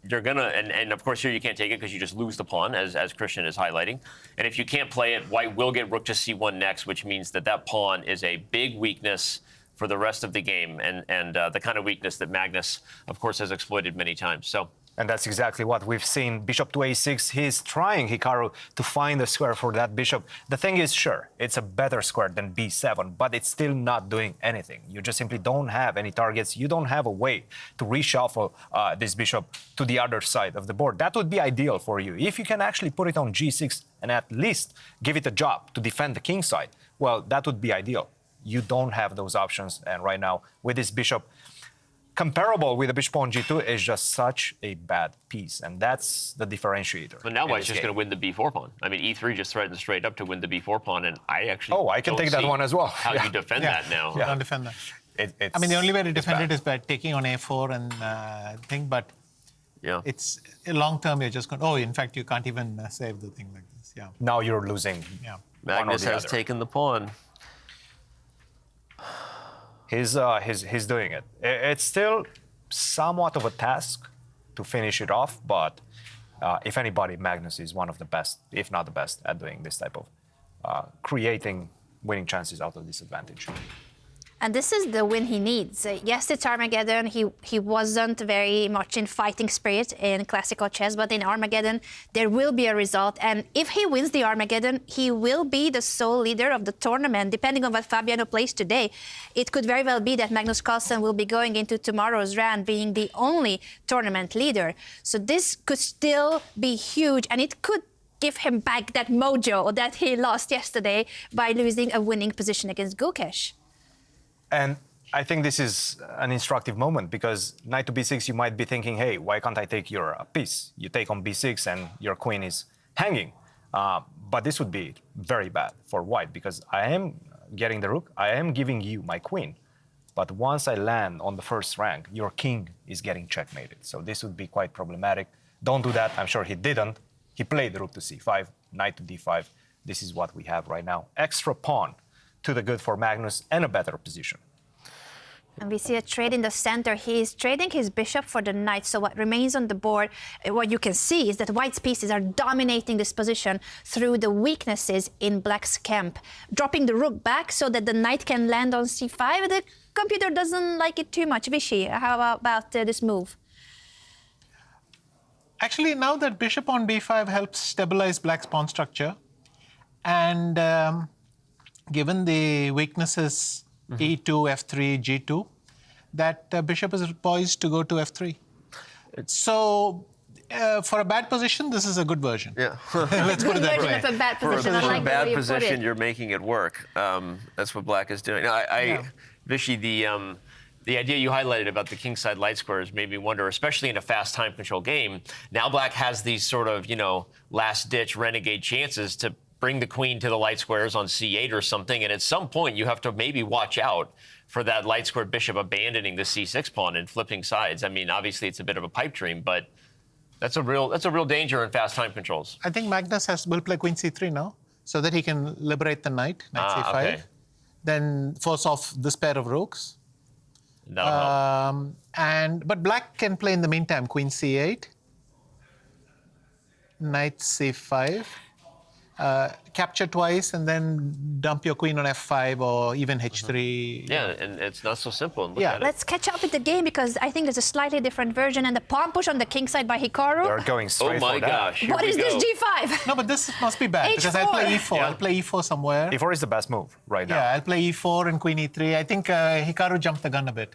Speaker 3: you're gonna, and of course here you can't take it because you just lose the pawn, as Christian is highlighting. And if you can't play it, white will get rook to c1 next, which means that pawn is a big weakness for the rest of the game, and the kind of weakness that Magnus, of course, has exploited many times. So.
Speaker 2: And that's exactly what we've seen. Bishop to a6, he's trying, Hikaru, to find a square for that bishop. The thing is, sure, it's a better square than b7, but it's still not doing anything. You just simply don't have any targets. You don't have a way to reshuffle this bishop to the other side of the board. That would be ideal for you. If you can actually put it on g6 and at least give it a job to defend the king side, well, that would be ideal. You don't have those options, and right now, with this bishop, comparable with the bishop on g2 is just such a bad piece, and that's the differentiator.
Speaker 3: But now white's just going to win the b4 pawn. I mean, e3 just threatened straight up to win the b4 pawn, and I actually
Speaker 2: I can take that one as well.
Speaker 3: How you defend that now?
Speaker 5: Don't defend that. I mean, the only way to defend it is by taking on a4 and thing, but it's long term. You're just going. Oh, in fact, you can't even save the thing like this. Yeah.
Speaker 2: Now you're losing.
Speaker 5: Yeah.
Speaker 3: Magnus has taken the pawn.
Speaker 2: He's doing it. It's still somewhat of a task to finish it off, but if anybody, Magnus is one of the best, if not the best, at doing this type of creating winning chances out of disadvantage.
Speaker 1: And this is the win he needs. Yes, it's Armageddon. He wasn't very much in fighting spirit in classical chess, but in Armageddon, there will be a result. And if he wins the Armageddon, he will be the sole leader of the tournament. Depending on what Fabiano plays today, it could very well be that Magnus Carlsen will be going into tomorrow's round being the only tournament leader. So this could still be huge, and it could give him back that mojo that he lost yesterday by losing a winning position against Gukesh.
Speaker 2: And I think this is an instructive moment, because knight to b6, you might be thinking, hey, why can't I take your piece? You take on b6 and your queen is hanging. But this would be very bad for white, because I am getting the rook, I am giving you my queen. But once I land on the first rank, your king is getting checkmated. So this would be quite problematic. Don't do that. I'm sure he didn't. He played the rook to c5, knight to d5. This is what we have right now. Extra pawn to the good for Magnus, and a better position.
Speaker 1: And we see a trade in the center. He's trading his bishop for the knight. So what remains on the board, what you can see is that white's pieces are dominating this position through the weaknesses in black's camp. Dropping the rook back so that the knight can land on c5. The computer doesn't like it too much. Vishy, how about this move?
Speaker 5: Actually, now that bishop on b5 helps stabilize black's pawn structure. And given the weaknesses e2, f3, g2, that bishop is poised to go to f3. So, for a bad position, this is a good version.
Speaker 3: Yeah.
Speaker 5: Let's put it that way.
Speaker 1: Of a bad
Speaker 3: For
Speaker 1: position. I like
Speaker 3: a
Speaker 1: the way
Speaker 3: bad
Speaker 1: you put
Speaker 3: position,
Speaker 1: it.
Speaker 3: you're making it work. That's what black is doing. Vishy, the idea you highlighted about the kingside light squares made me wonder, especially in a fast time control game. Now black has these sort of, last-ditch renegade chances to bring the queen to the light squares on c8 or something, and at some point you have to maybe watch out for that light square bishop abandoning the c6 pawn and flipping sides. I mean, obviously it's a bit of a pipe dream, but that's a real danger in fast time controls.
Speaker 5: I think Magnus will play queen c3 now, so that he can liberate the knight c5,
Speaker 3: okay.
Speaker 5: then force off this pair of rooks.
Speaker 3: That'll help.
Speaker 5: But black can play in the meantime queen c8, knight c5. Capture twice and then dump your queen on f5 or even h3.
Speaker 3: Yeah, and it's not so simple. And look
Speaker 5: Yeah.
Speaker 3: at it.
Speaker 1: Let's catch up with the game because I think there's a slightly different version. And the pawn push on the king side by Hikaru.
Speaker 2: They're going
Speaker 3: Oh
Speaker 2: straight
Speaker 3: my
Speaker 2: for that.
Speaker 3: gosh. Here
Speaker 1: What
Speaker 3: we
Speaker 1: is this
Speaker 3: go.
Speaker 1: g5?
Speaker 5: No, but this must be bad because I'll play e4.
Speaker 3: Yeah.
Speaker 5: I'll play e4 somewhere.
Speaker 2: E4 is the best move right now.
Speaker 5: Yeah, I'll play e4 and queen e3. I think Hikaru jumped the gun a bit.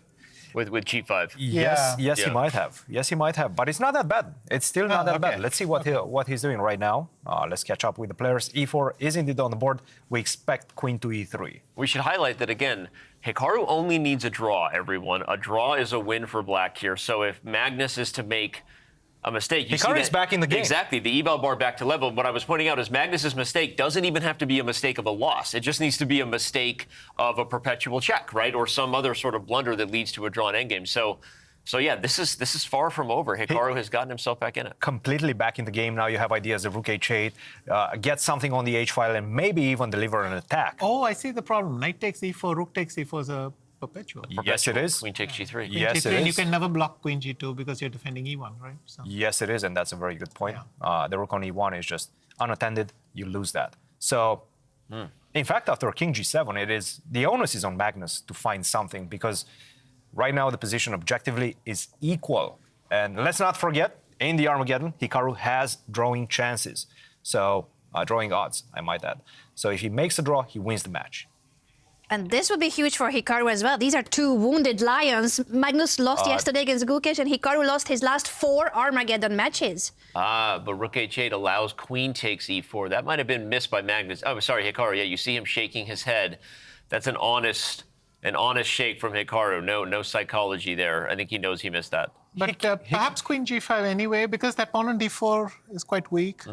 Speaker 3: With g5.
Speaker 2: Yes,
Speaker 5: Yeah.
Speaker 2: he might have. Yes, he might have. But it's not that bad. It's still not that
Speaker 5: okay.
Speaker 2: bad. Let's see what he's doing right now. Let's catch up with the players. E4 is indeed on the board. We expect queen to e3.
Speaker 3: We should highlight that again, Hikaru only needs a draw, everyone. A draw is a win for black here. So if Magnus is to make a mistake, you see
Speaker 2: Hikaru's
Speaker 3: that-
Speaker 2: back in the game.
Speaker 3: Exactly, the eval bar back to level. What I was pointing out is Magnus's mistake doesn't even have to be a mistake of a loss. It just needs to be a mistake of a perpetual check, right? Or some other sort of blunder that leads to a drawn endgame. So yeah, this is far from over. Hikaru has gotten himself back in it.
Speaker 2: Completely back in the game. Now you have ideas of rook h8, get something on the h file, and maybe even deliver an attack.
Speaker 5: Oh, I see the problem. Knight takes e4, rook takes e4 is a perpetual.
Speaker 2: Yes, it is.
Speaker 3: Queen takes g3.
Speaker 2: Yes,
Speaker 5: G3,
Speaker 2: it
Speaker 5: and
Speaker 2: is.
Speaker 5: you can never block queen g2 because you're defending e1, right? So.
Speaker 2: Yes, it is, and that's a very good point. The rook on e1 is just unattended. You lose that. So, in fact, after king g7, the onus is on Magnus to find something because right now the position objectively is equal. And let's not forget, in the Armageddon, Hikaru has drawing chances. So, drawing odds, I might add. So if he makes a draw, he wins the match.
Speaker 1: And this would be huge for Hikaru as well. These are two wounded lions. Magnus lost yesterday against Gukesh, and Hikaru lost his last 4 Armageddon matches.
Speaker 3: But rook h8 allows queen takes e4. That might have been missed by Magnus. Oh, sorry, Hikaru. Yeah, you see him shaking his head. That's an honest shake from Hikaru. No psychology there. I think he knows he missed that.
Speaker 5: But perhaps queen g5 anyway, because that pawn on d4 is quite weak.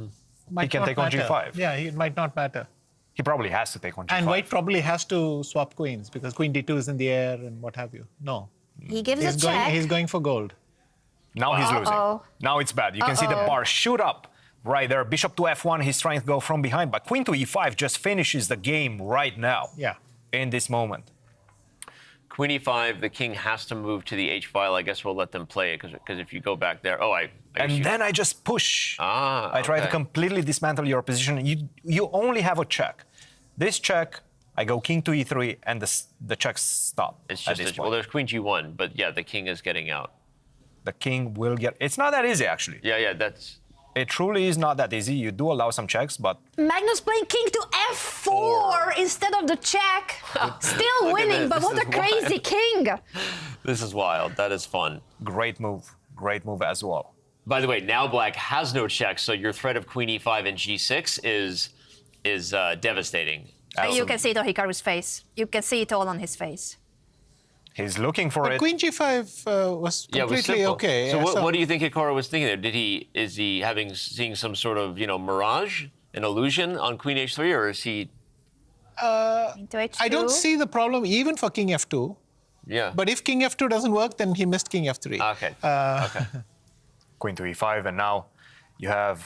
Speaker 2: He can take on g5.
Speaker 5: Yeah, it might not matter.
Speaker 2: He probably has to take on g5.
Speaker 5: And white probably has to swap queens because queen d2 is in the air and what have you. No.
Speaker 1: He gives a check.
Speaker 5: He's going for gold.
Speaker 2: Now he's losing. Now it's bad. You can see the bar shoot up right there. Bishop to f1, he's trying to go from behind, but queen to e5 just finishes the game right now.
Speaker 5: Yeah.
Speaker 2: In this moment.
Speaker 3: Queen e5, the king has to move to the h file. I guess we'll let them play it because if you go back there,
Speaker 2: Then I just push. I try to
Speaker 3: okay.
Speaker 2: completely dismantle your position. You only have a check. This check, I go king to e3, and the checks stop.
Speaker 3: It's
Speaker 2: at
Speaker 3: just
Speaker 2: this
Speaker 3: well,
Speaker 2: point.
Speaker 3: there's queen g1, but yeah, the king is getting out.
Speaker 2: The king will get. It's not that easy actually.
Speaker 3: Yeah, that's.
Speaker 2: It truly is not that easy. You do allow some checks, but
Speaker 1: Magnus playing king to f4 instead of the check. Still winning, but what a crazy king.
Speaker 3: This is wild. That is fun.
Speaker 2: Great move as well.
Speaker 3: By the way, now black has no checks, so your threat of queen e5 and g6 is devastating.
Speaker 1: You can see it on Hikaru's face. You can see it all on his face.
Speaker 2: He's looking for
Speaker 5: But
Speaker 2: it.
Speaker 5: queen g5 was
Speaker 3: Yeah, it was
Speaker 5: completely
Speaker 3: simple.
Speaker 5: okay.
Speaker 3: So
Speaker 5: Yeah,
Speaker 3: what do you think Hikaru was thinking there? Is he seeing some sort of mirage, an illusion on queen h3, or is he?
Speaker 1: Into h2.
Speaker 5: I don't see the problem even for king f2.
Speaker 3: Yeah.
Speaker 5: But if king f2 doesn't work, then he missed king f3.
Speaker 3: Okay.
Speaker 2: Queen to e5, and now you have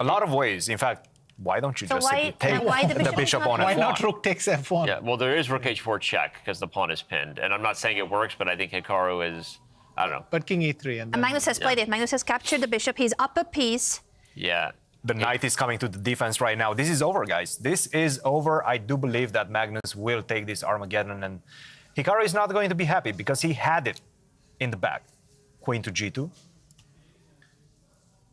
Speaker 2: a lot of ways. In fact, why don't you
Speaker 1: So
Speaker 2: just simply take
Speaker 1: why the
Speaker 2: the
Speaker 1: bishop
Speaker 2: bishop
Speaker 1: is not-
Speaker 2: on
Speaker 5: Why
Speaker 2: F1?
Speaker 5: not rook takes f1?
Speaker 3: Yeah, well, there is rook h4 check because the pawn is pinned. And I'm not saying it works, but I think Hikaru is, I don't know.
Speaker 5: But king e3 and then
Speaker 1: Magnus has played it. Magnus has captured the bishop. He's up a piece.
Speaker 3: Yeah.
Speaker 2: The knight is coming to the defense right now. This is over, guys. This is over. I do believe that Magnus will take this Armageddon, and Hikaru is not going to be happy because he had it in the back. Queen to g2.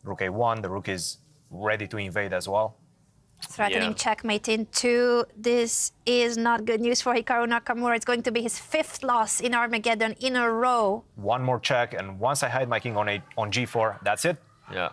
Speaker 2: Rook a1. The rook is ready to invade as well.
Speaker 1: Threatening
Speaker 3: Yeah.
Speaker 1: checkmate in 2. This is not good news for Hikaru-Nakamura. It's going to be his 5th loss in Armageddon in a row.
Speaker 2: One more check, and once I hide my king on g4, that's it.
Speaker 3: Yeah.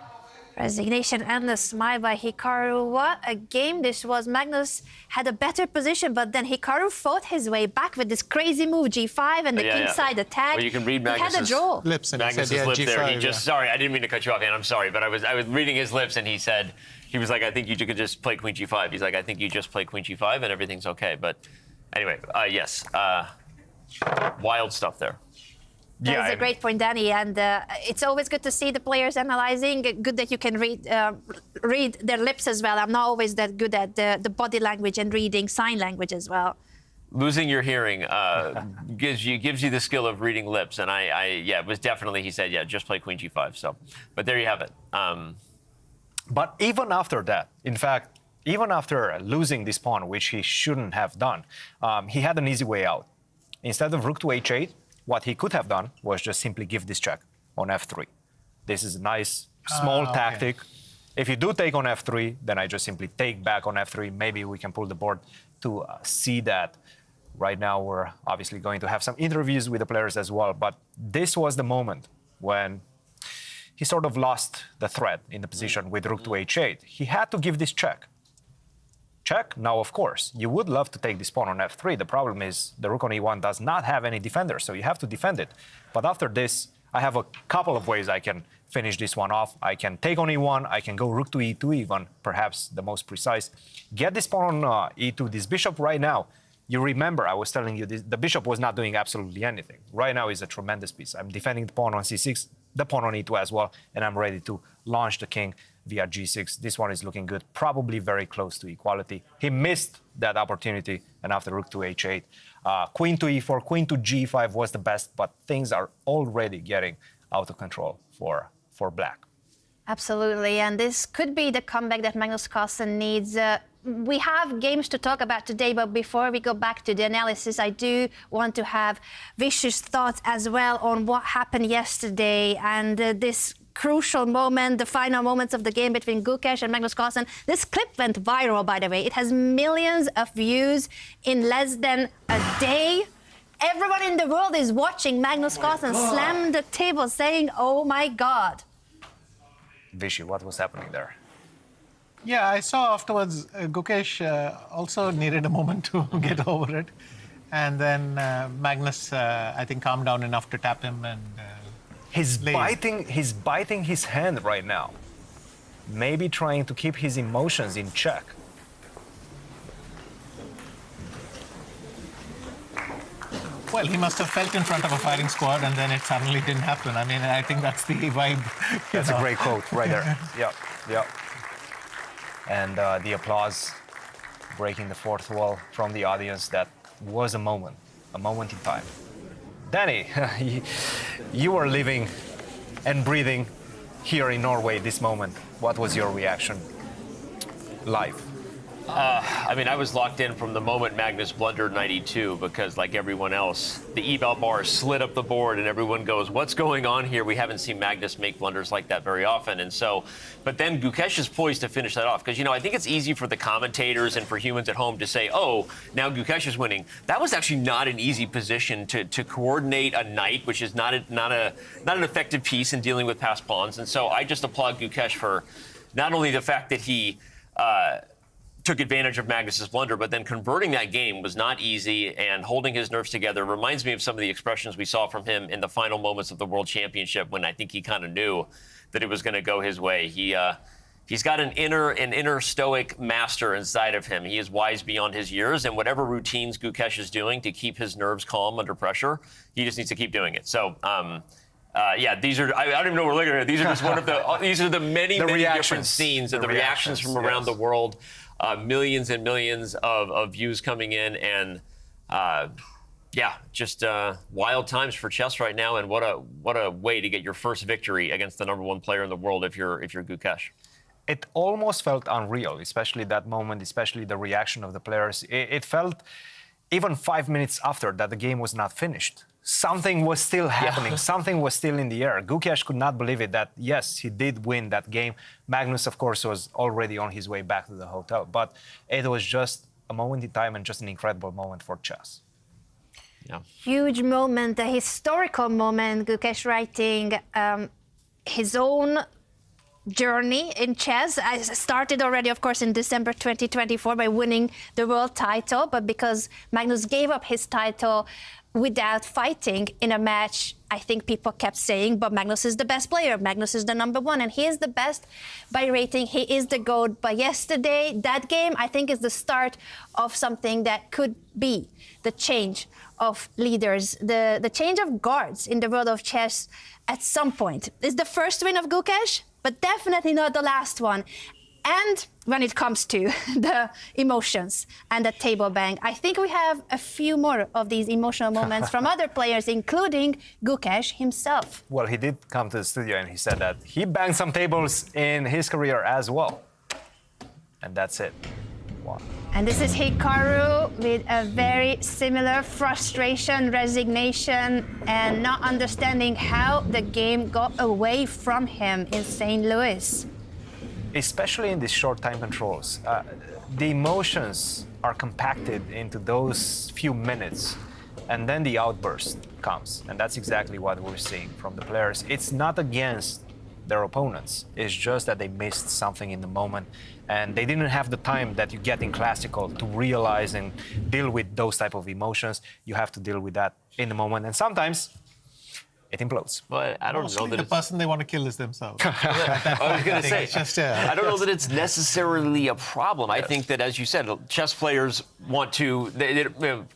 Speaker 1: Resignation and the smile by Hikaru. What a game this was. Magnus had a better position, but then Hikaru fought his way back with this crazy move, g5, and the kingside attack.
Speaker 3: Well, you can read
Speaker 1: He had a
Speaker 3: Magnus's
Speaker 1: draw.
Speaker 5: lips and he
Speaker 3: Magnus's
Speaker 5: said, yeah,
Speaker 3: lip there.
Speaker 5: g5,
Speaker 3: He just
Speaker 5: yeah.
Speaker 3: sorry, I didn't mean to cut you off, and I'm sorry, but I was reading his lips, and he was like, I think you could just play queen g5. He's like, I think you just play queen g5, and everything's okay. But anyway, yes, wild stuff there.
Speaker 1: That is a great point, Danny. And it's always good to see the players analyzing. Good that you can read their lips as well. I'm not always that good at the body language and reading sign language as well.
Speaker 3: Losing your hearing gives you the skill of reading lips, and yeah, it was definitely, he said, yeah, just play queen g5. So, but there you have it.
Speaker 2: But even after that, in fact, even after losing this pawn, which he shouldn't have done, he had an easy way out. Instead of rook to h8, what he could have done was just simply give this check on f3. This is a nice, small tactic. If you do take on f3, then I just simply take back on f3. Maybe we can pull the board to see that. Right now, we're obviously going to have some interviews with the players as well. But this was the moment when he sort of lost the thread in the position with rook to h8. He had to give this check. Check. Now, of course, you would love to take this pawn on f3. The problem is the rook on e1 does not have any defender, so you have to defend it. But after this, I have a couple of ways I can finish this one off. I can take on e1. I can go rook to e2 even, perhaps the most precise. Get this pawn on e2. This bishop right now, you remember I was telling you this, the bishop was not doing absolutely anything. Right now is a tremendous piece. I'm defending the pawn on c6, the pawn on e2 as well, and I'm ready to launch the king via g6. This one is looking good, probably very close to equality. He missed that opportunity, and after rook to h8, queen to e4, queen to g5 was the best, but things are already getting out of control for black.
Speaker 1: Absolutely, and this could be the comeback that Magnus Carlsen needs. We have games to talk about today, but before we go back to the analysis, I do want to have Vishy's thoughts as well on what happened yesterday and this crucial moment, the final moments of the game between Gukesh and Magnus Carlsen. This clip went viral, by the way. It has millions of views in less than a day. Everyone in the world is watching Magnus Carlsen slam the table saying, oh my God.
Speaker 2: Vishy, what was happening there?
Speaker 5: Yeah, I saw afterwards Gukesh also needed a moment to get over it. And then Magnus, I think, calmed down enough to tap him and
Speaker 2: He's biting his hand right now. Maybe trying to keep his emotions in check.
Speaker 5: well, he must have felt in front of a firing squad and then it suddenly didn't happen. I mean, I think that's the vibe.
Speaker 2: That's a great quote right there. Yeah, yeah. And the applause breaking the fourth wall from the audience. That was a moment in time. Danny, you were living and breathing here in Norway this moment. What was your reaction live?
Speaker 3: I mean, I was locked in from the moment Magnus blundered 92 because, like everyone else, the eval bar slid up the board and everyone goes, what's going on here? We haven't seen Magnus make blunders like that very often. And so, but then Gukesh is poised to finish that off because, you know, I think it's easy for the commentators and for humans at home to say, oh, now Gukesh is winning. That was actually not an easy position to coordinate a knight, which is not an effective piece in dealing with passed pawns. And so I just applaud Gukesh for not only the fact that he took advantage of Magnus's blunder, but then converting that game was not easy, and holding his nerves together reminds me of some of the expressions we saw from him in the final moments of the World Championship when I think he kind of knew that it was going to go his way. He's got an inner stoic master inside of him. He is wise beyond his years, and whatever routines Gukesh is doing to keep his nerves calm under pressure, he just needs to keep doing it. So Yeah, these are, I don't even know what we're looking at. These are just one of these are the many different scenes and the reactions from around the world. Millions and millions of views coming in, and just wild times for chess right now. And what a way to get your first victory against the #1 player in the world if you're Gukesh.
Speaker 2: It almost felt unreal, especially that moment, especially the reaction of the players. It felt even 5 minutes after that the game was not finished. Something was still happening. Something was still in the air. Gukesh could not believe it that, yes, he did win that game. Magnus, of course, was already on his way back to the hotel. But it was just a moment in time and just an incredible moment for chess.
Speaker 3: Yeah.
Speaker 1: Huge moment, a historical moment. Gukesh writing his own journey in chess. I started already, of course, in December 2024 by winning the world title, but because Magnus gave up his title without fighting in a match, I think people kept saying, but Magnus is the best player, Magnus is the #1, and he is the best by rating, he is the GOAT. But yesterday, that game, I think, is the start of something that could be the change of leaders, the change of guards in the world of chess at some point. It's the first win of Gukesh, but definitely not the last one. And when it comes to the emotions and the table bang, I think we have a few more of these emotional moments from other players, including Gukesh himself.
Speaker 2: Well, he did come to the studio and he said that he banged some tables in his career as well. And that's it. Wow.
Speaker 1: And this is Hikaru with a very similar frustration, resignation, and not understanding how the game got away from him in St. Louis.
Speaker 2: Especially in these short time controls, the emotions are compacted into those few minutes, and then the outburst comes. And that's exactly what we're seeing from the players. It's not against their opponents. It's just that they missed something in the moment, and they didn't have the time that you get in classical to realize and deal with those type of emotions. You have to deal with that in the moment, and sometimes it implodes.
Speaker 3: But I don't know that
Speaker 5: the person they want to kill is themselves.
Speaker 3: I was going to say,
Speaker 5: just,
Speaker 3: I don't know that it's necessarily a problem. I think that, as you said, chess players want to they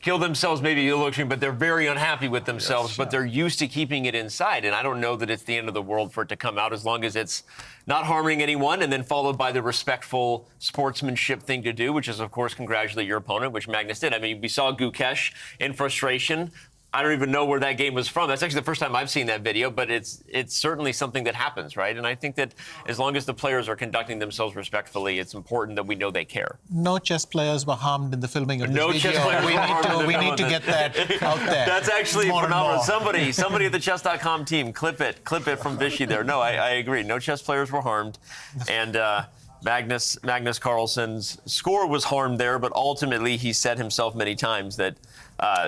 Speaker 3: kill themselves, maybe a little extreme, but they're very unhappy with themselves, but they're used to keeping it inside. And I don't know that it's the end of the world for it to come out, as long as it's not harming anyone, and then followed by the respectful sportsmanship thing to do, which is, of course, congratulate your opponent, which Magnus did. I mean, we saw Gukesh in frustration. I don't even know where that game was from. That's actually the first time I've seen that video, but it's certainly something that happens, right? And I think that as long as the players are conducting themselves respectfully, it's important that we know they care.
Speaker 5: No chess players were harmed in the filming of this
Speaker 3: No
Speaker 5: video.
Speaker 3: chess players were harmed in the
Speaker 5: We
Speaker 3: filming
Speaker 5: need to
Speaker 3: of
Speaker 5: get
Speaker 3: this.
Speaker 5: that out there.
Speaker 3: That's actually
Speaker 5: More and
Speaker 3: phenomenal.
Speaker 5: more.
Speaker 3: Somebody at the chess.com team, clip it from Vishy there. No, I agree. No chess players were harmed. And Magnus Carlsen's score was harmed there, but ultimately he said himself many times that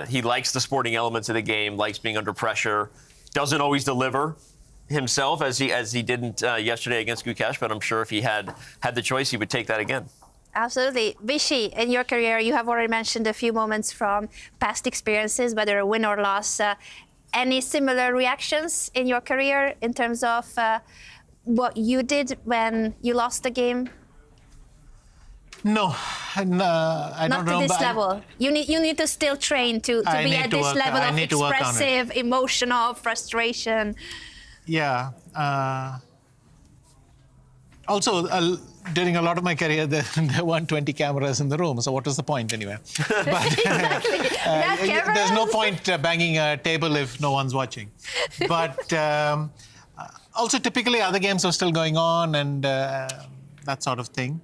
Speaker 3: he likes the sporting elements of the game, likes being under pressure, doesn't always deliver himself as he didn't yesterday against Gukesh, but I'm sure if he had the choice, he would take that again.
Speaker 1: Absolutely. Vishy, in your career, you have already mentioned a few moments from past experiences, whether a win or loss. Any similar reactions in your career in terms of what you did when you lost the game?
Speaker 5: No, I don't
Speaker 1: Not to
Speaker 5: remember.
Speaker 1: this level. You need to still train to be at this level of expressive, emotional frustration.
Speaker 5: Yeah. Also, during a lot of my career, there weren't 20 cameras in the room, so what was the point anyway? But, there's no point banging a table if no one's watching. But also, typically, other games are still going on and that sort of thing.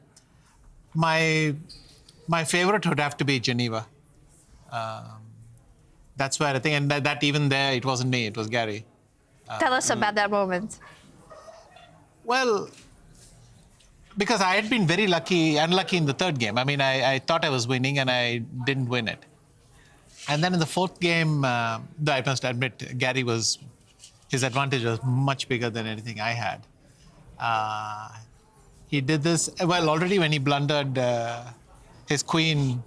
Speaker 5: My favorite would have to be Geneva. That's where I think, and that even there, it wasn't me, it was Gary.
Speaker 1: Tell us about that moment.
Speaker 5: Well, because I had been very unlucky in the third game. I mean, I thought I was winning and I didn't win it. And then in the fourth game, I must admit, his advantage was much bigger than anything I had. He did this, well, already when he blundered his queen,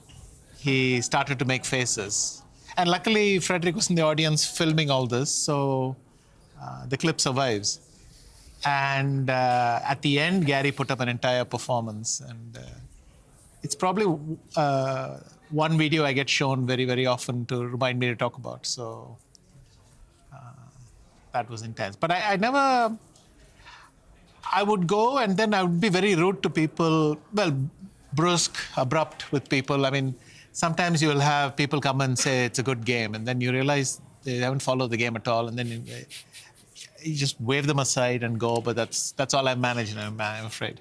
Speaker 5: he started to make faces. And luckily, Frederick was in the audience filming all this, so the clip survives. And at the end, Gary put up an entire performance. And it's probably one video I get shown very, very often to remind me to talk about. So that was intense. But I never. I would go and then I would be very rude to people. Well, brusque, abrupt with people. I mean, sometimes you'll have people come and say it's a good game, and then you realize they haven't followed the game at all, and then you just wave them aside and go. But that's all I've managed, I'm afraid.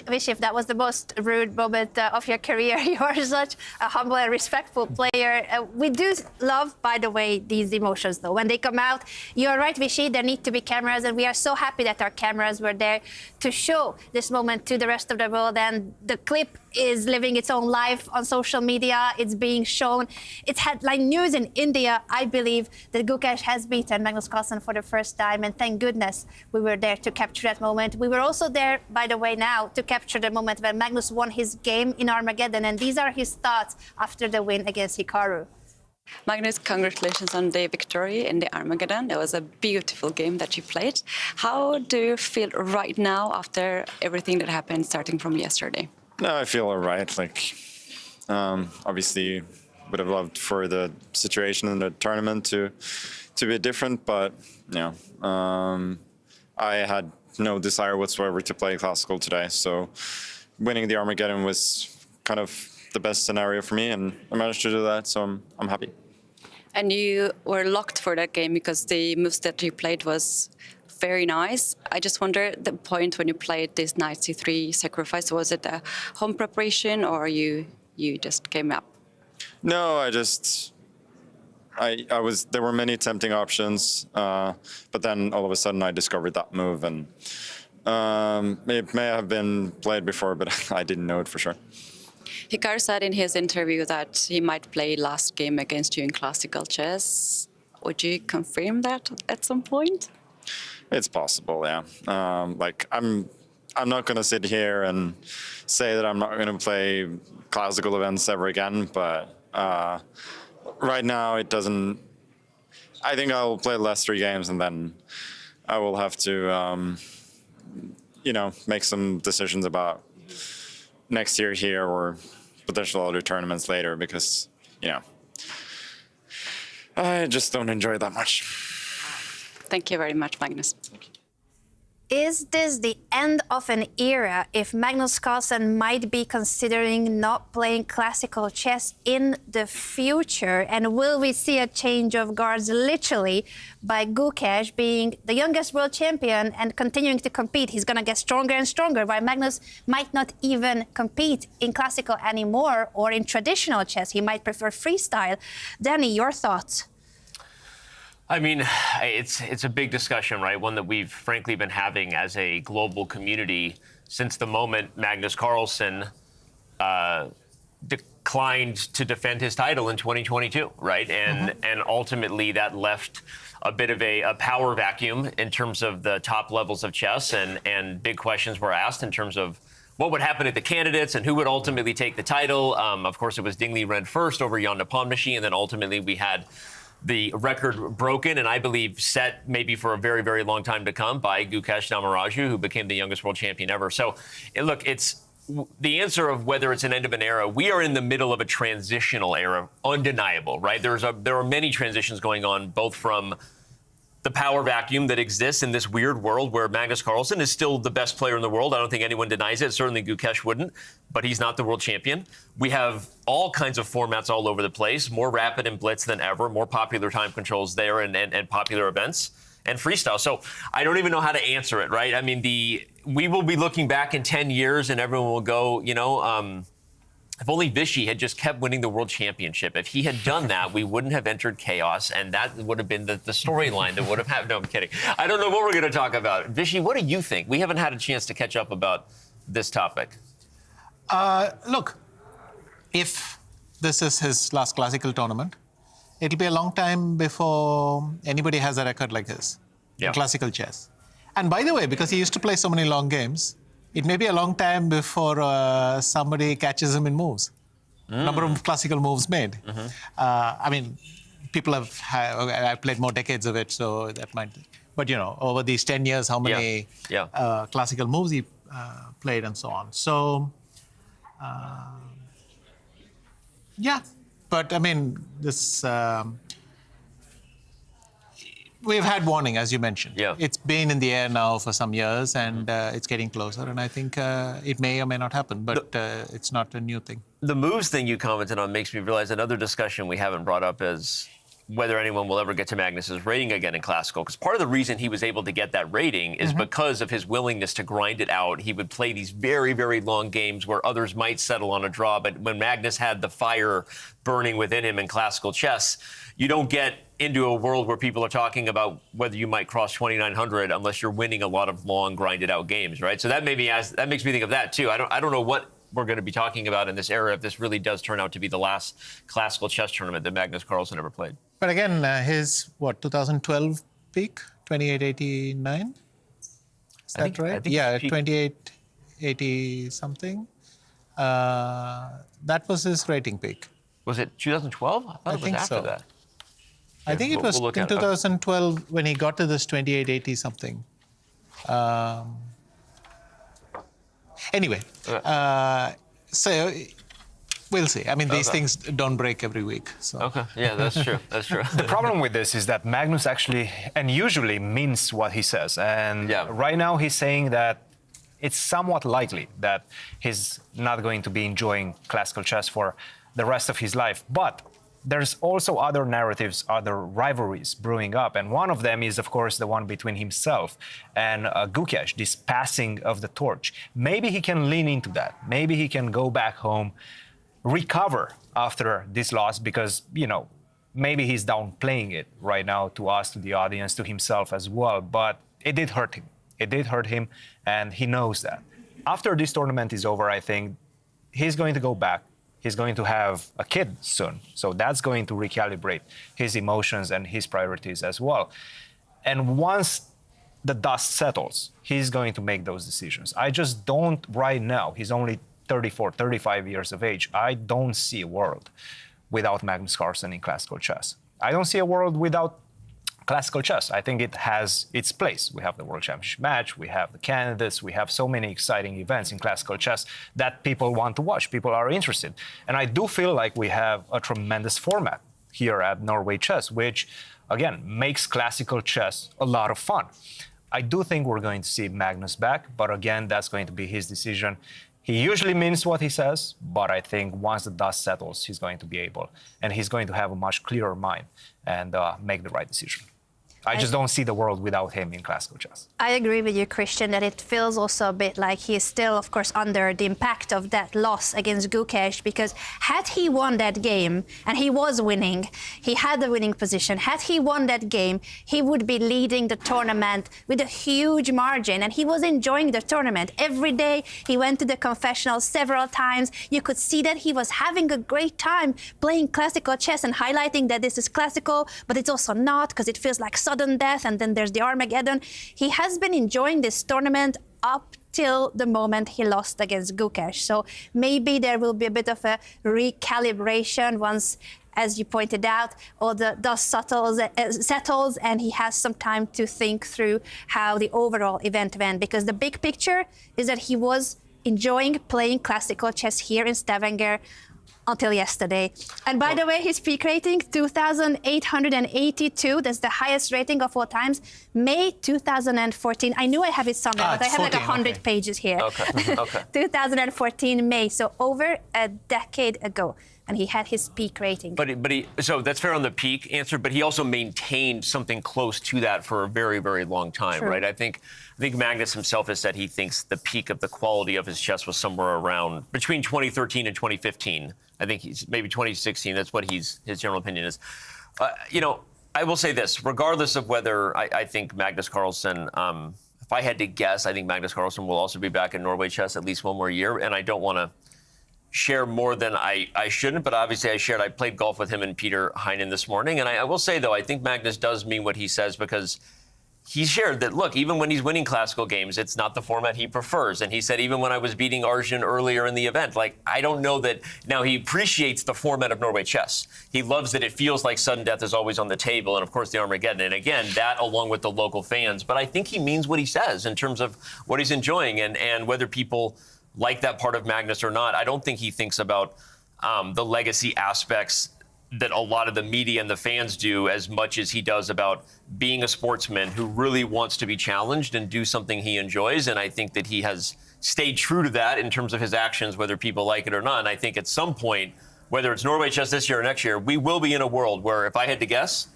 Speaker 1: Wish if that was the most rude moment of your career. You are such a humble and respectful player. We do love, by the way, these emotions, though. When they come out, you're right, Vishy, there need to be cameras, and we are so happy that our cameras were there to show this moment to the rest of the world. And the clip is living its own life on social media. It's being shown. It's headline news in India, I believe, that Gukesh has beaten Magnus Carlsen for the first time. And thank goodness we were there to capture that moment. We were also there, by the way, now to capture the moment when Magnus won his game in Armageddon. And these are his thoughts after the win against Hikaru.
Speaker 13: Magnus, congratulations on the victory in the Armageddon. It was a beautiful game that you played. How do you feel right now after everything that happened starting from yesterday?
Speaker 9: No, I feel all right. Like, obviously, would have loved for the situation in the tournament to be different, but you know, I had no desire whatsoever to play classical today. So, winning the Armageddon was kind of the best scenario for me, and I managed to do that. So I'm happy.
Speaker 13: And you were locked for that game because the moves that you played was very nice. I just wonder the point when you played this knight c3 sacrifice, was it a home preparation or you just came up?
Speaker 9: No, I was, there were many tempting options, but then all of a sudden I discovered that move, and it may have been played before, but I didn't know it for sure.
Speaker 13: Hikaru said in his interview that he might play last game against you in classical chess. Would you confirm that at some point?
Speaker 9: It's possible, yeah. Like I'm not going to sit here and say that I'm not going to play classical events ever again, but right now it doesn't. I think I'll play the last 3 games and then I will have to, you know, make some decisions about next year here or potential other tournaments later, because, you know, I just don't enjoy it that much.
Speaker 13: Thank you very much, Magnus.
Speaker 1: Is this the end of an era if Magnus Carlsen might be considering not playing classical chess in the future? And will we see a change of guards literally by Gukesh being the youngest world champion and continuing to compete? He's going to get stronger and stronger, while Magnus might not even compete in classical anymore or in traditional chess. He might prefer freestyle. Danny, your thoughts?
Speaker 3: I mean, it's a big discussion, right? One that we've frankly been having as a global community since the moment Magnus Carlsen declined to defend his title in 2022, right? And ultimately that left a bit of a power vacuum in terms of the top levels of chess, and big questions were asked in terms of what would happen to the candidates and who would ultimately take the title. Of course, it was Ding Liren first over Jan Nepomniachtchi, and then ultimately we had the record broken, and I believe set maybe for a very, very long time to come, by Gukesh-Namaraju, who became the youngest world champion ever. So, look, it's the answer of whether it's an end of an era. We are in the middle of a transitional era, undeniable, right? There are many transitions going on, both from the power vacuum that exists in this weird world where Magnus Carlsen is still the best player in the world. I don't think anyone denies it. Certainly Gukesh wouldn't, but he's not the world champion. We have all kinds of formats all over the place, more rapid and blitz than ever, more popular time controls there and popular events, and freestyle. So I don't even know how to answer it, right? I mean, we will be looking back in 10 years and everyone will go, you know, if only Vishy had just kept winning the world championship. If he had done that, we wouldn't have entered chaos, and that would have been the storyline that would have happened. No, I'm kidding. I don't know what we're going to talk about. Vishy, what do you think? We haven't had a chance to catch up about this topic.
Speaker 5: Look, if this is his last classical tournament, it'll be a long time before anybody has a record like his in classical chess. And by the way, because he used to play so many long games, it may be a long time before somebody catches him in moves. Number of classical moves made. I mean, people I've played more decades of it, so that might. But you know, over these 10 years, how many classical moves he played and so on. So, yeah. But I mean, this. We've had warning, as you mentioned.
Speaker 3: Yeah.
Speaker 5: It's been in the air now for some years, and it's getting closer. And I think it may or may not happen, but it's not a new thing.
Speaker 3: The moves thing you commented on makes me realize another discussion we haven't brought up is whether anyone will ever get to Magnus's rating again in Classical. Because part of the reason he was able to get that rating is because of his willingness to grind it out. He would play these very, very long games where others might settle on a draw. But when Magnus had the fire burning within him in Classical chess, you don't get into a world where people are talking about whether you might cross 2,900 unless you're winning a lot of long, grinded out games, right? So that makes me think of that too. I don't know what we're going to be talking about in this era if this really does turn out to be the last Classical chess tournament that Magnus Carlsen ever played.
Speaker 5: But again, his, 2012 peak, 2889? Is that right?
Speaker 3: I think
Speaker 5: Yeah,
Speaker 3: peak-
Speaker 5: 2880 something. That was his rating peak.
Speaker 3: Was it 2012? I thought it was
Speaker 5: think
Speaker 3: after
Speaker 5: so.
Speaker 3: that.
Speaker 5: I think it was
Speaker 3: we'll look
Speaker 5: in
Speaker 3: at it.
Speaker 5: 2012 when he got to this 2880 something. Anyway, so we'll see. I mean, these things don't break every week. So.
Speaker 3: Okay, yeah, that's true. That's true.
Speaker 2: The problem with this is that Magnus actually and usually means what he says. And right now he's saying that it's somewhat likely that he's not going to be enjoying classical chess for the rest of his life. But there's also other narratives, other rivalries brewing up. And one of them is, of course, the one between himself and Gukesh, this passing of the torch. Maybe he can lean into that. Maybe he can go back home, recover after this loss, because, maybe he's downplaying it right now to us, to the audience, to himself as well. But it did hurt him. It did hurt him, and he knows that. After this tournament is over, I think he's going to go back. He's going to have a kid soon. So that's going to recalibrate his emotions and his priorities as well. And once the dust settles, he's going to make those decisions. I just don't right now. He's only 34, 35 years of age. I don't see a world without Magnus Carlsen in classical chess. I don't see a world without classical chess. I think it has its place. We have the World Championship match, we have the candidates, we have so many exciting events in classical chess that people want to watch, people are interested. And I do feel like we have a tremendous format here at Norway Chess, which, again, makes classical chess a lot of fun. I do think we're going to see Magnus back, but again, that's going to be his decision. He usually means what he says, but I think once the dust settles, he's going to be able, and he's going to have a much clearer mind and make the right decision. I just don't see the world without him in classical chess.
Speaker 1: I agree with you, Christian, that it feels also a bit like he is still, of course, under the impact of that loss against Gukesh, because had he won that game, and he was winning, he had the winning position, had he won that game, he would be leading the tournament with a huge margin, and he was enjoying the tournament. Every day he went to the confessional several times. You could see that he was having a great time playing classical chess and highlighting that this is classical, but it's also not, because it feels like sudden death, and then there's the Armageddon. He has been enjoying this tournament up till the moment he lost against Gukesh. So maybe there will be a bit of a recalibration once, as you pointed out, all the dust settles and he has some time to think through how the overall event went. Because the big picture is that he was enjoying playing classical chess here in Stavanger until yesterday. And by the way, his peak rating, 2,882. That's the highest rating of all times. May 2014. I knew I have it somewhere, but I have
Speaker 5: 14,
Speaker 1: like 100 pages here.
Speaker 3: Okay, okay.
Speaker 1: 2014 May, so over a decade ago. And he had his peak rating.
Speaker 3: But he, so that's fair on the peak answer, but he also maintained something close to that for a very, very long time,
Speaker 1: True.
Speaker 3: right? I think Magnus himself has said he thinks the peak of the quality of his chess was somewhere around between 2013 and 2015. I think he's maybe 2016. That's what his general opinion is. I will say this, regardless of whether I think Magnus Carlsen, if I had to guess, I think Magnus Carlsen will also be back in Norway chess at least one more year. And I don't want to share more than I shouldn't, but obviously I played golf with him and Peter Heinen this morning. And I will say, though, I think Magnus does mean what he says, because he shared that, look, even when he's winning classical games, it's not the format he prefers. And he said, even when I was beating Arjun earlier in the event, I don't know that now he appreciates the format of Norway chess. He loves that it feels like sudden death is always on the table. And of course, the Armageddon. And again, that along with the local fans. But I think he means what he says in terms of what he's enjoying and whether people like that part of Magnus or not. I don't think he thinks about the legacy aspects that a lot of the media and the fans do as much as he does about being a sportsman who really wants to be challenged and do something he enjoys. And I think that he has stayed true to that in terms of his actions, whether people like it or not. And I think at some point, whether it's Norway chess this year or next year, we will be in a world where, if I had to guess,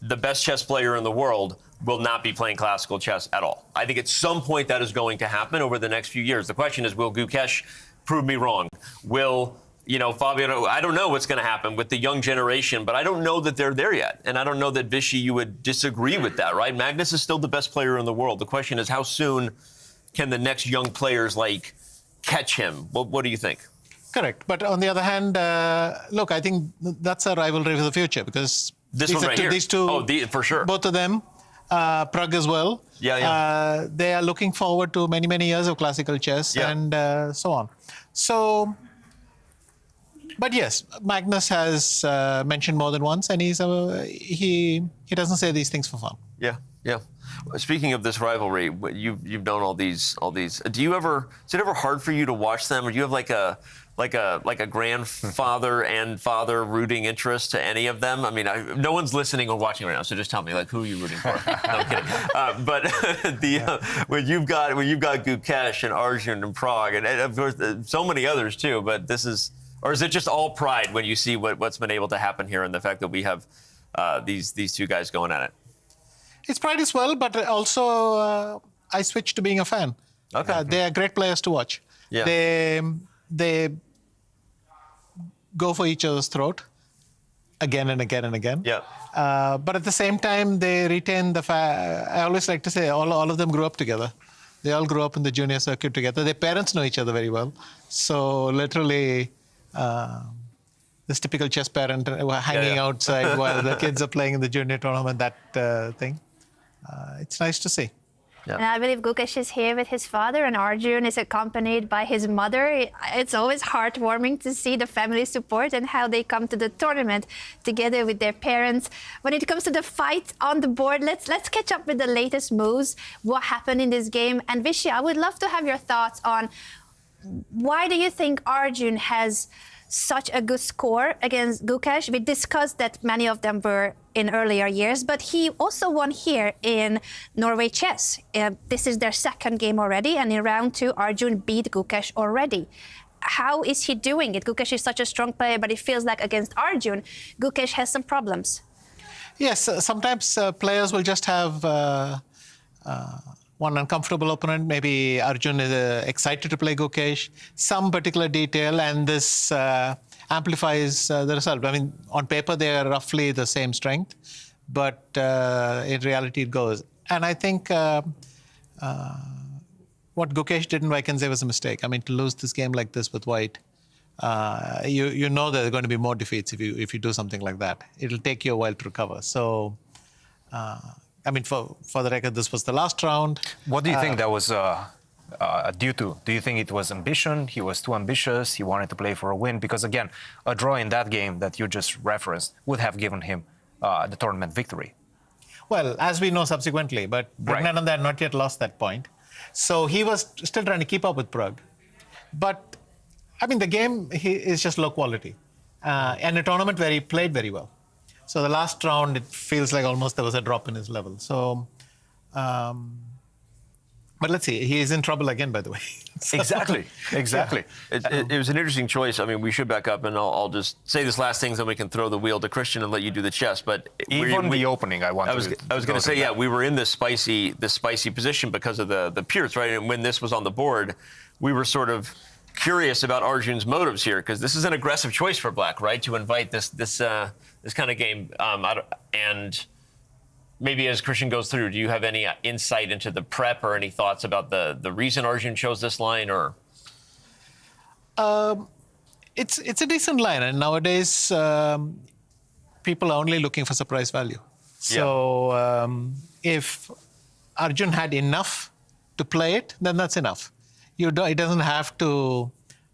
Speaker 3: the best chess player in the world will not be playing classical chess at all. I think at some point that is going to happen over the next few years. The question is, will Gukesh prove me wrong? Will, Fabiano, I don't know what's going to happen with the young generation, but I don't know that they're there yet. And I don't know that, Vishy, you would disagree with that, right? Magnus is still the best player in the world. The question is, how soon can the next young players catch him? What do you think?
Speaker 5: Correct. But on the other hand, look, I think that's a rivalry for the future, because
Speaker 3: these two, for sure,
Speaker 5: both of them, Prague as well.
Speaker 3: Yeah.
Speaker 5: They are looking forward to many, many years of classical chess and so on. So, but yes, Magnus has mentioned more than once, and he doesn't say these things for fun.
Speaker 3: Yeah. Speaking of this rivalry, you've known all these. Is it ever hard for you to watch them, or do you have like a grandfather and father rooting interest to any of them? I mean, no one's listening or watching right now, so just tell me, who are you rooting for? No, I'm kidding. But when you've got Gukesh and Arjun and Prague, and of course so many others too. But or is it just all pride when you see what's been able to happen here, and the fact that we have these two guys going at it?
Speaker 5: It's pride as well, but also I switched to being a fan.
Speaker 3: Okay.
Speaker 5: They are great players to watch.
Speaker 3: Yeah.
Speaker 5: They go for each other's throat again and again and again.
Speaker 3: Yeah.
Speaker 5: But at the same time, they retain I always like to say all of them grew up together. They all grew up in the junior circuit together. Their parents know each other very well. So literally, this typical chess parent hanging outside while the kids are playing in the junior tournament, that thing. It's nice to see.
Speaker 1: Yeah. And I believe Gukesh is here with his father, and Arjun is accompanied by his mother. It's always heartwarming to see the family support and how they come to the tournament together with their parents. When it comes to the fight on the board, let's catch up with the latest moves, what happened in this game. And Vishy, I would love to have your thoughts on why do you think Arjun has such a good score against Gukesh? We discussed that many of them were in earlier years, but he also won here in Norway chess. This is their second game already, and in round 2, Arjun beat Gukesh already. How is he doing it? Gukesh is such a strong player, but it feels like against Arjun, Gukesh has some problems.
Speaker 5: Yes, sometimes players will just have one uncomfortable opponent. Maybe Arjun is excited to play Gukesh, some particular detail, and this amplifies the result. I mean, on paper, they are roughly the same strength, but in reality, it goes. And I think what Gukesh did in Vaikense was a mistake. I mean, to lose this game like this with white, you know there are going to be more defeats if you do something like that. It'll take you a while to recover. So, I mean, for the record, this was the last round.
Speaker 2: What do you think that was due to? Do you think it was ambition? He was too ambitious. He wanted to play for a win? Because again, a draw in that game that you just referenced would have given him the tournament victory.
Speaker 5: Well, as we know subsequently, but Viswanathan had not yet lost that point. So he was still trying to keep up with Prague. But, I mean, the game is just low quality. And a tournament where he played very well. So the last round, it feels like almost there was a drop in his level. So, but let's see. He is in trouble again, by the way. So,
Speaker 3: exactly. It was an interesting choice. I mean, we should back up, and I'll just say this last thing, so we can throw the wheel to Christian and let you do the chess. But
Speaker 2: even the opening, I was
Speaker 3: going to say, we were in this spicy position because of the Pierce, right? And when this was on the board, we were sort of curious about Arjun's motives here, because this is an aggressive choice for Black, right? To invite this kind of game, and maybe as Christian goes through, do you have any insight into the prep or any thoughts about the reason Arjun chose this line? Or
Speaker 5: it's a decent line, and nowadays people are only looking for surprise value. So if Arjun had enough to play it, then that's enough. It doesn't have to.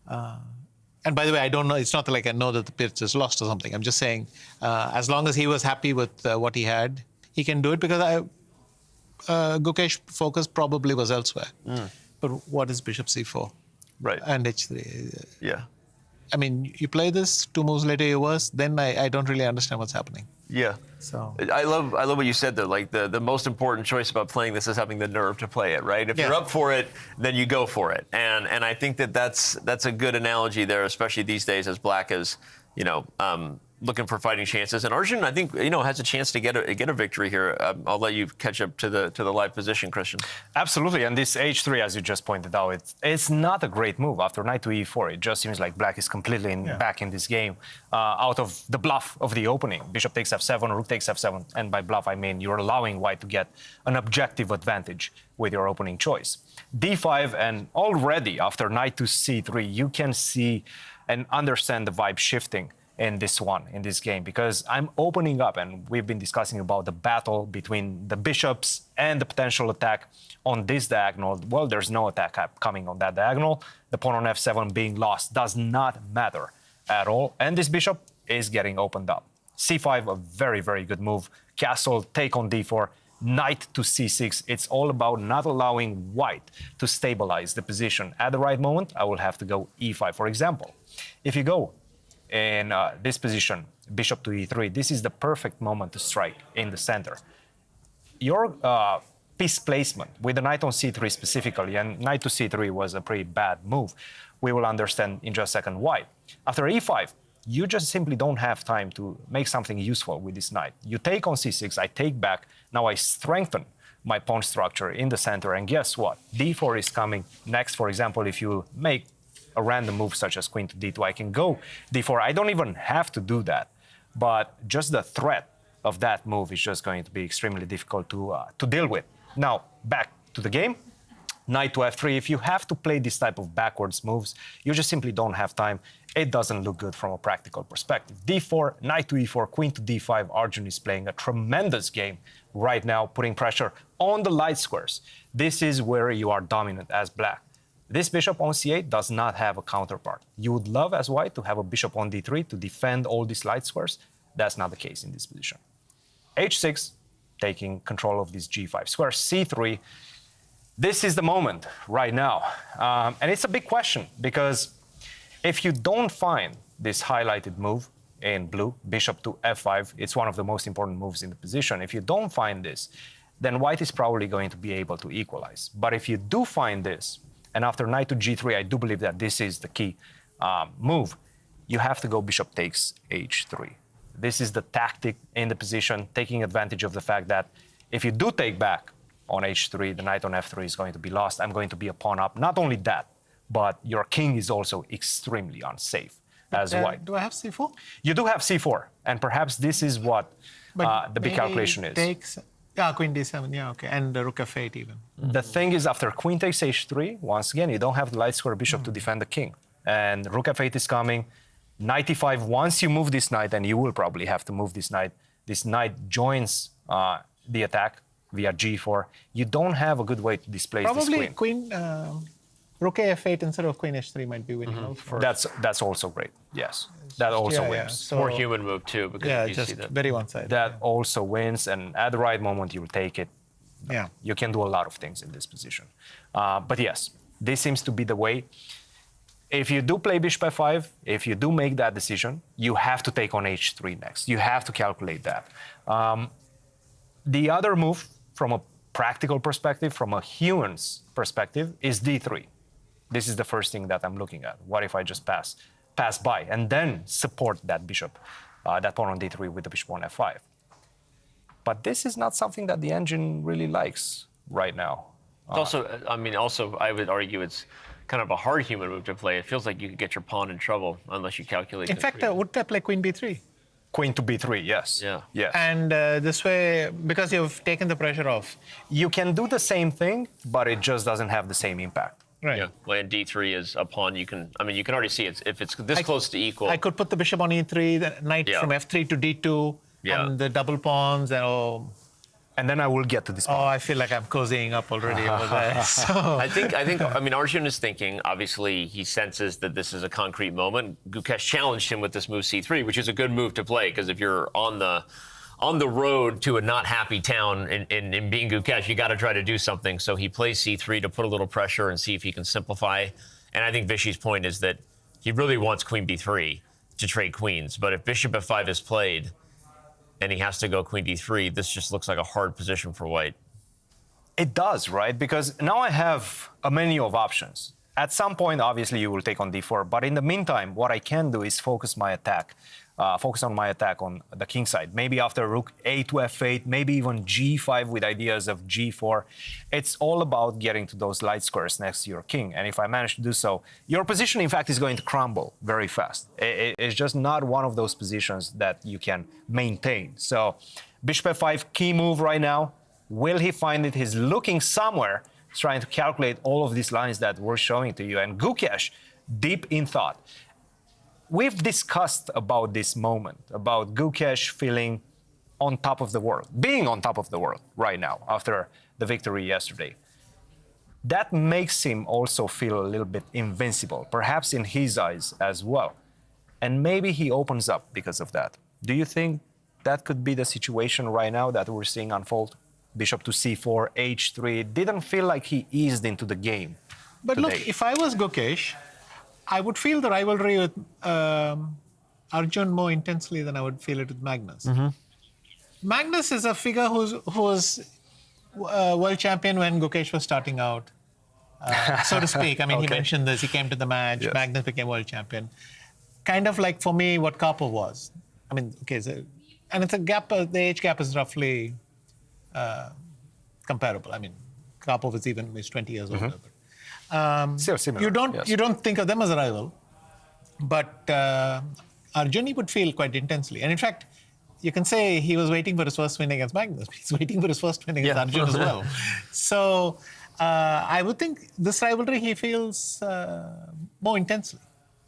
Speaker 5: And by the way, I don't know. It's not like I know that the pitch is lost or something. I'm just saying, as long as he was happy with what he had, he can do it, because Gukesh's focus probably was elsewhere. But what is Bishop C4?
Speaker 3: Right.
Speaker 5: And H3.
Speaker 3: Yeah.
Speaker 5: I mean, you play this, 2 moves later you worse, then I don't really understand what's happening.
Speaker 3: Yeah.
Speaker 5: So
Speaker 3: I love what you said though. Like the most important choice about playing this is having the nerve to play it, right? If you're up for it, then you go for it. And I think that's a good analogy there, especially these days as Black is, looking for fighting chances. And Arjun, I think, has a chance to get a victory here. I'll let you catch up to the live position, Christian.
Speaker 2: Absolutely, and this h3, as you just pointed out, it's not a great move. After knight to e4, it just seems like Black is completely back in this game, out of the bluff of the opening. Bishop takes f7, rook takes f7, and by bluff I mean you're allowing White to get an objective advantage with your opening choice. d5, and already after knight to c3, you can see and understand the vibe shifting in this game, because I'm opening up, and we've been discussing about the battle between the bishops and the potential attack on this diagonal. Well, there's no attack coming on that diagonal. The pawn on f7 being lost does not matter at all, and this bishop is getting opened up. c5, a very, very good move. Castle, take on d4, knight to c6. It's all about not allowing White to stabilize the position. At the right moment, I will have to go e5, for example. If you go in this position, bishop to e3, this is the perfect moment to strike in the center. Your piece placement with the knight on c3 specifically, and knight to c3 was a pretty bad move. We will understand in just a second why. After e5, you just simply don't have time to make something useful with this knight. You take on c6, I take back, now I strengthen my pawn structure in the center, and guess what? d4 is coming next. For example, if you make a random move such as queen to d2, I can go d4. I don't even have to do that, but just the threat of that move is just going to be extremely difficult to deal with. Now, back to the game. Knight to f3, if you have to play this type of backwards moves, you just simply don't have time. It doesn't look good from a practical perspective. d4, knight to e4, queen to d5. Arjun is playing a tremendous game right now, putting pressure on the light squares. This is where you are dominant as Black. This bishop on c8 does not have a counterpart. You would love, as White, to have a bishop on d3 to defend all these light squares. That's not the case in this position. h6, taking control of this g5 square. c3, this is the moment right now. And it's a big question, because if you don't find this highlighted move in blue, bishop to f5, it's one of the most important moves in the position. If you don't find this, then White is probably going to be able to equalize. But if you do find this, and after knight to g3, I do believe that this is the key move, you have to go bishop takes h3. This is the tactic in the position, taking advantage of the fact that if you do take back on h3, the knight on f3 is going to be lost. I'm going to be a pawn up. Not only that, but your king is also extremely unsafe as White.
Speaker 5: Do I have c4?
Speaker 2: You do have c4, and perhaps this is what the big calculation is.
Speaker 5: Takes, queen d7, okay, and the rook f8 even.
Speaker 2: The thing is, after queen takes h3, once again, you don't have the light square bishop to defend the king. And rook f8 is coming. Knight e5, once you move this knight, and you will probably have to move this knight joins the attack via g4. You don't have a good way to displace this queen.
Speaker 5: Probably rook f8 instead of queen h3 might be winning.
Speaker 2: That's also great, yes. That also wins.
Speaker 5: So,
Speaker 3: more human move too, because you
Speaker 5: just
Speaker 3: see that.
Speaker 5: very one-sided.
Speaker 2: That also wins, and at the right moment, you'll take it.
Speaker 5: Yeah.
Speaker 2: You can do a lot of things in this position. But yes, this seems to be the way. If you do play bishop f5, if you do make that decision, you have to take on h3 next. You have to calculate that. The other move, from a practical perspective, from a human's perspective, is d3. This is the first thing that I'm looking at. What if I just pass by and then support that bishop, that pawn on d3 with the bishop on f5? But this is not something that the engine really likes right now.
Speaker 3: Also, I would argue it's kind of a hard human move to play. It feels like you could get your pawn in trouble unless you calculate.
Speaker 5: In fact, would I play queen b3?
Speaker 2: Queen to b3, yes.
Speaker 3: Yeah.
Speaker 2: Yes.
Speaker 5: And this way, because you've taken the pressure off.
Speaker 2: You can do the same thing, but it just doesn't have the same impact.
Speaker 5: Right.
Speaker 3: Yeah. Well, and d3 is a pawn. You can already see it. If it's this close to equal.
Speaker 5: I could put the bishop on e3, the knight from f3 to d2, and the double pawns,
Speaker 2: and then I will get to this point.
Speaker 5: Oh, I feel like I'm cozying up already over there. So.
Speaker 3: I think Arjun is thinking, obviously, he senses that this is a concrete moment. Gukesh challenged him with this move c3, which is a good move to play, because if you're on the road to a not happy town in being Gukesh, you got to try to do something. So he plays c3 to put a little pressure and see if he can simplify. And I think Vishy's point is that he really wants queen b3 to trade queens. But if bishop f5 is played and he has to go queen d3, this just looks like a hard position for white.
Speaker 2: It does, right? Because now I have a menu of options. At some point, obviously, you will take on d4. But in the meantime, what I can do is focus on my attack on the king side. Maybe after rook a to f8, maybe even g5 with ideas of g4. It's all about getting to those light squares next to your king. And if I manage to do so, your position, in fact, is going to crumble very fast. It's just not one of those positions that you can maintain. So bishop f5, key move right now. Will he find it? He's looking somewhere. He's trying to calculate all of these lines that we're showing to you. And Gukesh, deep in thought. We've discussed about this moment, about Gukesh feeling on top of the world, being on top of the world right now after the victory yesterday. That makes him also feel a little bit invincible, perhaps in his eyes as well. And maybe he opens up because of that. Do you think that could be the situation right now that we're seeing unfold? Bishop to c4, h3, didn't feel like he eased into the game.
Speaker 5: But
Speaker 2: today.
Speaker 5: look, if I was Gukesh, I would feel the rivalry with Arjun more intensely than I would feel it with Magnus.
Speaker 2: Mm-hmm.
Speaker 5: Magnus is a figure who was world champion when Gukesh was starting out, so to speak. I mean, he mentioned this. He came to the match. Yes. Magnus became world champion. Kind of like, for me, what Karpov was. I mean, okay, so, and it's a gap. The age gap is roughly comparable. I mean, Karpov is 20 years older. But,
Speaker 2: still similar.
Speaker 5: You don't think of them as a rival, but Arjun would feel quite intensely. And in fact, you can say he was waiting for his first win against Magnus. He's waiting for his first win against Arjun as well. So I would think this rivalry he feels more intensely.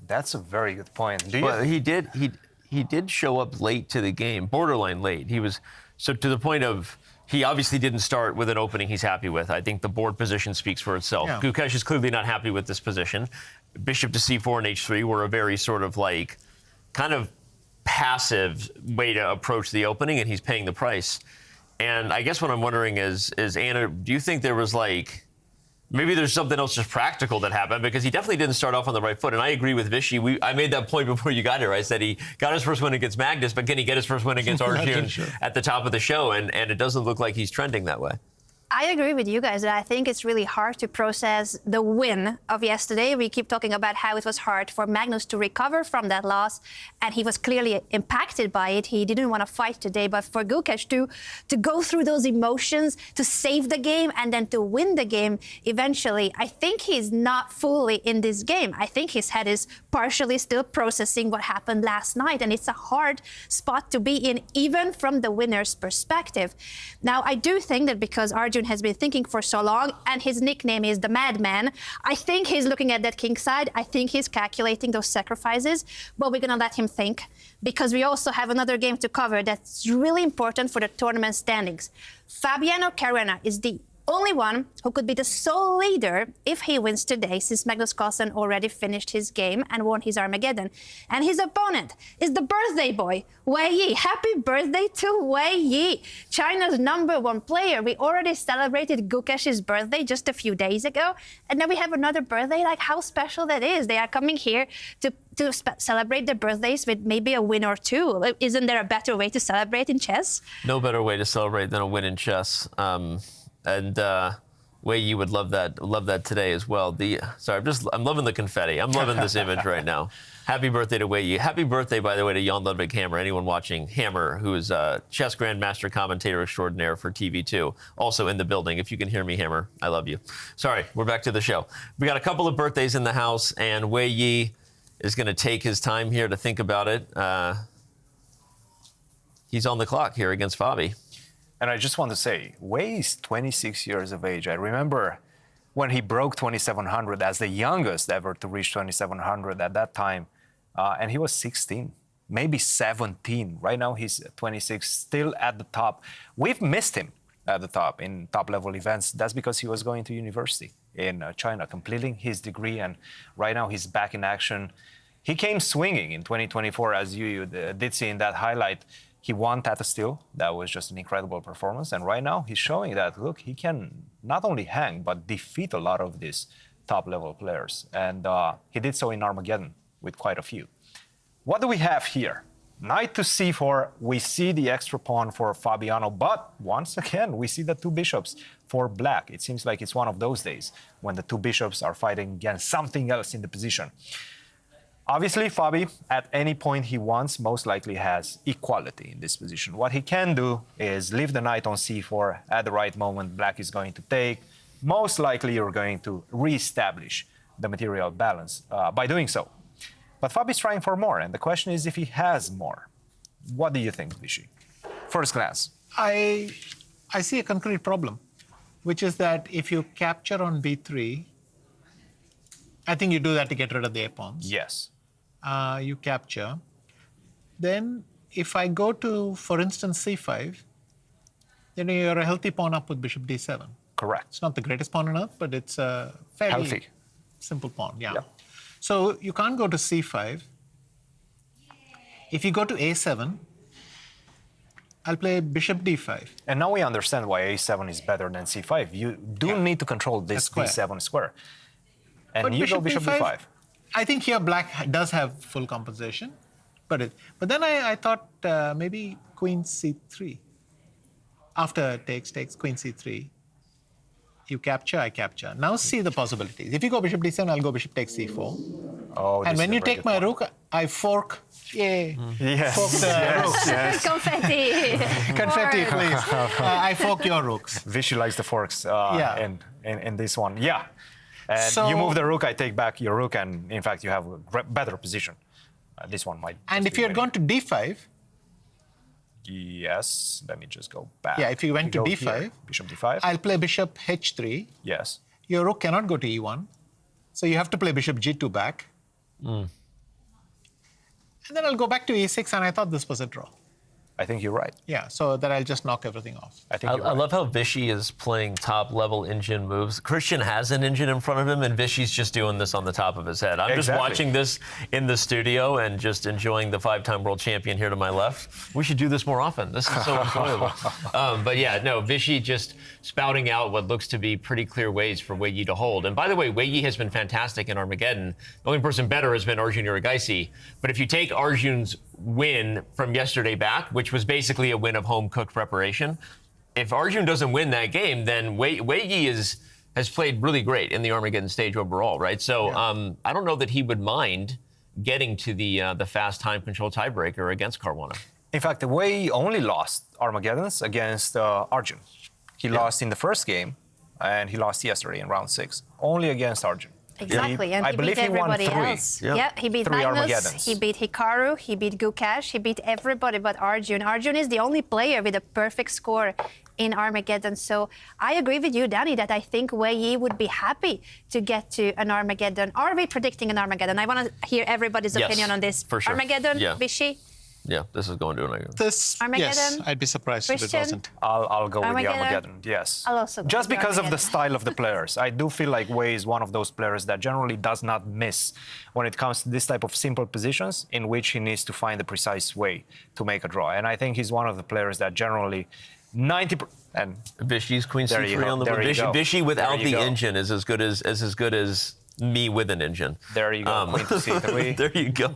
Speaker 2: That's a very good point.
Speaker 3: Well, he did show up late to the game, borderline late. He was so to the point of. He obviously didn't start with an opening he's happy with. I think the board position speaks for itself. Yeah. Gukesh is clearly not happy with this position. Bishop to c4 and h3 were a very sort of like kind of passive way to approach the opening, and he's paying the price. And I guess what I'm wondering is Anna, do you think there was like, maybe there's something else just practical that happened? Because he definitely didn't start off on the right foot. And I agree with Vishy. I made that point before you got here. I said he got his first win against Magnus, but can he get his first win against Arjun at the top of the show? And it doesn't look like he's trending that way.
Speaker 1: I agree with you guys that I think it's really hard to process the win of yesterday. We keep talking about how it was hard for Magnus to recover from that loss, and he was clearly impacted by it. He didn't want to fight today, but for Gukesh to go through those emotions, to save the game, and then to win the game eventually, I think he's not fully in this game. I think his head is partially still processing what happened last night, and it's a hard spot to be in, even from the winner's perspective. Now, I do think that because Arjun has been thinking for so long, and his nickname is the Madman, I think he's looking at that king side. I think he's calculating those sacrifices, but we're going to let him think, because we also have another game to cover that's really important for the tournament standings. Fabiano Caruana is the only one who could be the sole leader if he wins today, since Magnus Carlsen already finished his game and won his Armageddon. And his opponent is the birthday boy, Wei Yi. Happy birthday to Wei Yi, China's #1 player. We already celebrated Gukesh's birthday just a few days ago, and then we have another birthday. Like, how special that is. They are coming here to celebrate their birthdays with maybe a win or two. Isn't there a better way to celebrate in chess?
Speaker 3: No better way to celebrate than a win in chess. And Wei Yi would love that today as well. I'm loving the confetti. I'm loving this image right now. Happy birthday to Wei Yi. Happy birthday, by the way, to Jan Ludwig Hammer. Anyone watching, Hammer, who is a chess grandmaster commentator extraordinaire for TV2, also in the building. If you can hear me, Hammer, I love you. Sorry, we're back to the show. We got a couple of birthdays in the house, and Wei Yi is going to take his time here to think about it. He's on the clock here against Fabi.
Speaker 2: And I just want to say, Wei is 26 years of age. I remember when he broke 2,700 as the youngest ever to reach 2,700 at that time. And he was 16, maybe 17. Right now, he's 26, still at the top. We've missed him at the top in top-level events. That's because he was going to university in China, completing his degree. And right now, he's back in action. He came swinging in 2024, as you did see in that highlight. He won Tata Steel. That was just an incredible performance. And right now, he's showing that, look, he can not only hang, but defeat a lot of these top-level players. And he did so in Armageddon with quite a few. What do we have here? Knight to c4, we see the extra pawn for Fabiano, but once again, we see the two bishops for black. It seems like it's one of those days when the two bishops are fighting against something else in the position. Obviously, Fabi, at any point he wants, most likely has equality in this position. What he can do is leave the knight on c4 at the right moment. Black is going to take. Most likely, you're going to reestablish the material balance by doing so. But Fabi's trying for more, and the question is if he has more. What do you think, Vishy? First glance.
Speaker 5: I see a concrete problem, which is that if you capture on b3, I think you do that to get rid of the a-pawns.
Speaker 2: Yes.
Speaker 5: You capture. Then if I go to, for instance, c5, then you're a healthy pawn up with bishop d7.
Speaker 2: Correct.
Speaker 5: It's not the greatest pawn on earth, but it's a fairly
Speaker 2: healthy,
Speaker 5: simple pawn. Yeah.
Speaker 2: Yep.
Speaker 5: So you can't go to c5. If you go to a7, I'll play bishop d5.
Speaker 2: And now we understand why a7 is better than c5. You do need to control this d7 square. And
Speaker 5: But
Speaker 2: you go bishop d5.
Speaker 5: I think here black does have full compensation. But then I thought maybe queen c3. After takes, queen c3. You capture, I capture. Now see the possibilities. If you go bishop d7, I'll go bishop takes c4.
Speaker 2: Oh,
Speaker 5: and when you take my rook, I fork. Yay.
Speaker 2: Yes.
Speaker 5: Fork the rooks.
Speaker 2: Yes.
Speaker 1: Confetti.
Speaker 5: Confetti, please. I fork your rooks.
Speaker 2: Visualize the forks in this one. Yeah. And
Speaker 5: So-
Speaker 2: you move the rook, I take back your rook, and in fact, you have a better position. This one might.
Speaker 5: And
Speaker 2: just
Speaker 5: if
Speaker 2: be
Speaker 5: you had
Speaker 2: winning.
Speaker 5: gone to d5,
Speaker 2: Yes. Let me just go back.
Speaker 5: yeah, if you went to
Speaker 2: go
Speaker 5: d5,
Speaker 2: here, bishop d5.
Speaker 5: I'll play bishop h3.
Speaker 2: Yes.
Speaker 5: Your rook cannot go to e1. So you have to play bishop g2 back. And then I'll go back to e6, and I thought this was a draw.
Speaker 2: I think you're right.
Speaker 5: Yeah, so that I'll just knock everything off.
Speaker 2: I think you're
Speaker 3: I
Speaker 2: right.
Speaker 3: love how Vishy is playing top-level engine moves. Christian has an engine in front of him, and Vishy's just doing this on the top of his head. I'm just
Speaker 2: Exactly.
Speaker 3: watching this in the studio and just enjoying the five-time world champion here to my left. We should do this more often. This is so enjoyable. But yeah, no, Vishy just spouting out what looks to be pretty clear ways for Wei Yi to hold. And by the way, Wei Yi has been fantastic in Armageddon. The only person better has been Arjun Erigaisi. But if you take Arjun's win from yesterday back, which was basically a win of home-cooked preparation, if Arjun doesn't win that game, then Wei Yi has played really great in the Armageddon stage overall, right? So I don't know that he would mind getting to the fast time control tiebreaker against Caruana.
Speaker 2: In fact, Wei only lost Armageddons against Arjun. He lost in the first game, and he lost yesterday in round 6, only against Arjun.
Speaker 1: Exactly, and
Speaker 2: I
Speaker 1: he
Speaker 2: believe
Speaker 1: beat
Speaker 2: he won
Speaker 1: everybody
Speaker 2: 3.
Speaker 1: else. Yeah, he beat
Speaker 2: 3
Speaker 1: Magnus,
Speaker 2: Armageddons.
Speaker 1: he beat Hikaru, he beat Gukesh, he beat everybody but Arjun. Arjun is the only player with a perfect score in Armageddon. So I agree with you, Danny, that I think Wei Yi would be happy to get to an Armageddon. Are we predicting an Armageddon? I want to hear everybody's
Speaker 3: Yes,
Speaker 1: opinion on this.
Speaker 3: for sure.
Speaker 1: Armageddon,
Speaker 3: Yeah.
Speaker 1: Vishy?
Speaker 3: Yeah, this is going to an Armageddon.
Speaker 5: Yes,
Speaker 1: Armageddon?
Speaker 5: I'd be surprised if it
Speaker 1: Christian?
Speaker 5: wasn't.
Speaker 2: I'll go with the
Speaker 1: Armageddon?
Speaker 2: Armageddon, yes.
Speaker 1: I'll also go
Speaker 2: Just
Speaker 1: with the
Speaker 2: because of the
Speaker 1: Armageddon.
Speaker 2: style of the players. I do feel like Wei is one of those players that generally does not miss when it comes to this type of simple positions in which he needs to find the precise way to make a draw. And I think he's one of the players that generally 90%. And
Speaker 3: Vishy's queen
Speaker 2: There you
Speaker 3: c3
Speaker 2: go,
Speaker 3: on the
Speaker 2: there you go.
Speaker 3: Vishy without
Speaker 2: There you
Speaker 3: the
Speaker 2: go.
Speaker 3: engine is as good as me with an engine.
Speaker 2: there you go, queen to c3.
Speaker 3: There you go.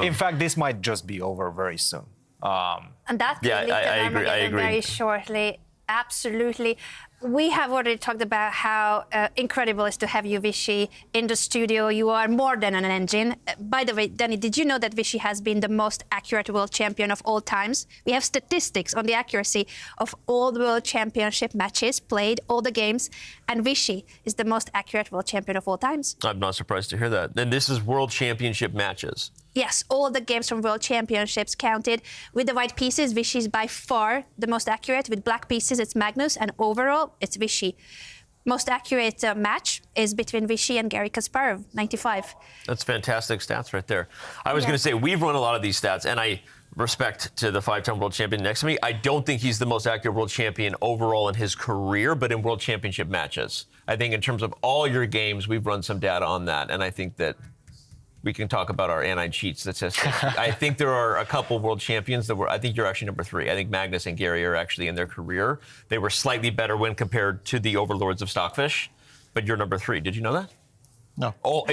Speaker 2: In fact, this might just be over very soon.
Speaker 1: And that
Speaker 3: Yeah,
Speaker 1: can lead to
Speaker 3: I
Speaker 1: an
Speaker 3: agree, I
Speaker 1: Armageddon
Speaker 3: agree.
Speaker 1: very shortly. Absolutely. We have already talked about how incredible it is to have you, Vishy, in the studio. You are more than an engine. By the way, Danny, did you know that Vishy has been the most accurate world champion of all times? We have statistics on the accuracy of all the world championship matches played, all the games, and Vishy is the most accurate world champion of all times.
Speaker 3: I'm not surprised to hear that. Then this is world championship matches.
Speaker 1: Yes, all the games from World Championships counted. With the white pieces, Vishy is by far the most accurate. With black pieces, it's Magnus, and overall, it's Vishy. Most accurate match is between Vishy and Garry Kasparov, 95.
Speaker 3: That's fantastic stats right there. I was going to say, we've run a lot of these stats, and I respect to the 5-time world champion next to me. I don't think he's the most accurate world champion overall in his career, but in world championship matches. I think in terms of all your games, we've run some data on that, and I think that we can talk about our anti-cheat statistics. I think there are a couple world champions that were, I think you're actually number 3. I think Magnus and Garry are actually in their career. They were slightly better when compared to the overlords of Stockfish, but you're number 3. Did you know that?
Speaker 5: No.
Speaker 3: All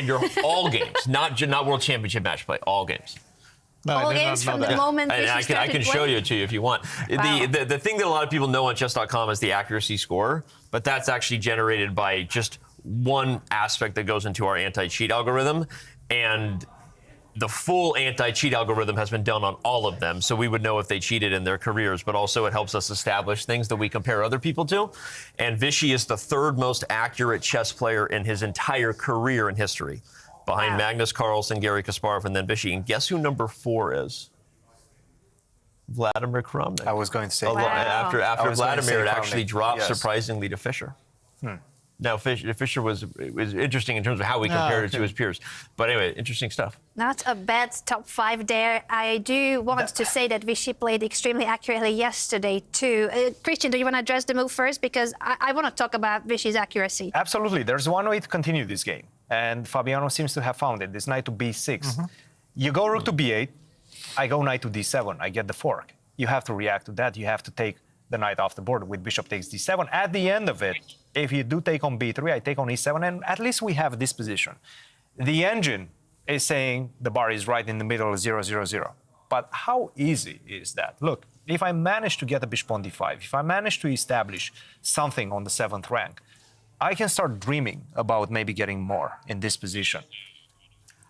Speaker 3: games, not World Championship match play, all games.
Speaker 5: No,
Speaker 1: All
Speaker 5: I did
Speaker 1: games
Speaker 5: not know
Speaker 1: from the
Speaker 5: that.
Speaker 1: moment
Speaker 3: And
Speaker 1: Vishy
Speaker 3: I
Speaker 1: started
Speaker 3: can show
Speaker 1: playing?
Speaker 3: you to you if you want.
Speaker 1: Wow.
Speaker 3: The thing that a lot of people know on chess.com is the accuracy score, but that's actually generated by just one aspect that goes into our anti-cheat algorithm. And the full anti-cheat algorithm has been done on all of them, so we would know if they cheated in their careers, but also it helps us establish things that we compare other people to. And Vishy is the third most accurate chess player in his entire career in history, behind Magnus Carlsen, Garry Kasparov, and then Vishy. And guess who number 4 is? Vladimir Kramnik.
Speaker 2: I was going to say
Speaker 3: Although
Speaker 2: that.
Speaker 3: After
Speaker 2: I was going to
Speaker 3: Vladimir,
Speaker 2: say
Speaker 3: it actually
Speaker 2: Kramnik,
Speaker 3: dropped
Speaker 2: yes.
Speaker 3: surprisingly to Fischer. Now, Fischer was interesting in terms of how we compared it to his peers. But anyway, interesting stuff.
Speaker 1: Not a bad top 5 there. I do want to say that Vishy played extremely accurately yesterday too. Christian, do you want to address the move first? Because I want to talk about Vishy's accuracy.
Speaker 2: Absolutely. There's one way to continue this game, and Fabiano seems to have found it. This knight to b6. You go rook to b8. I go knight to d7. I get the fork. You have to react to that. You have to take the knight off the board with bishop takes d7. At the end of it, if you do take on b3, I take on e7, and at least we have this position. The engine is saying the bar is right in the middle, 0, 0, 0. But how easy is that? Look, if I manage to get a bishop on d5, if I manage to establish something on the 7th rank, I can start dreaming about maybe getting more in this position.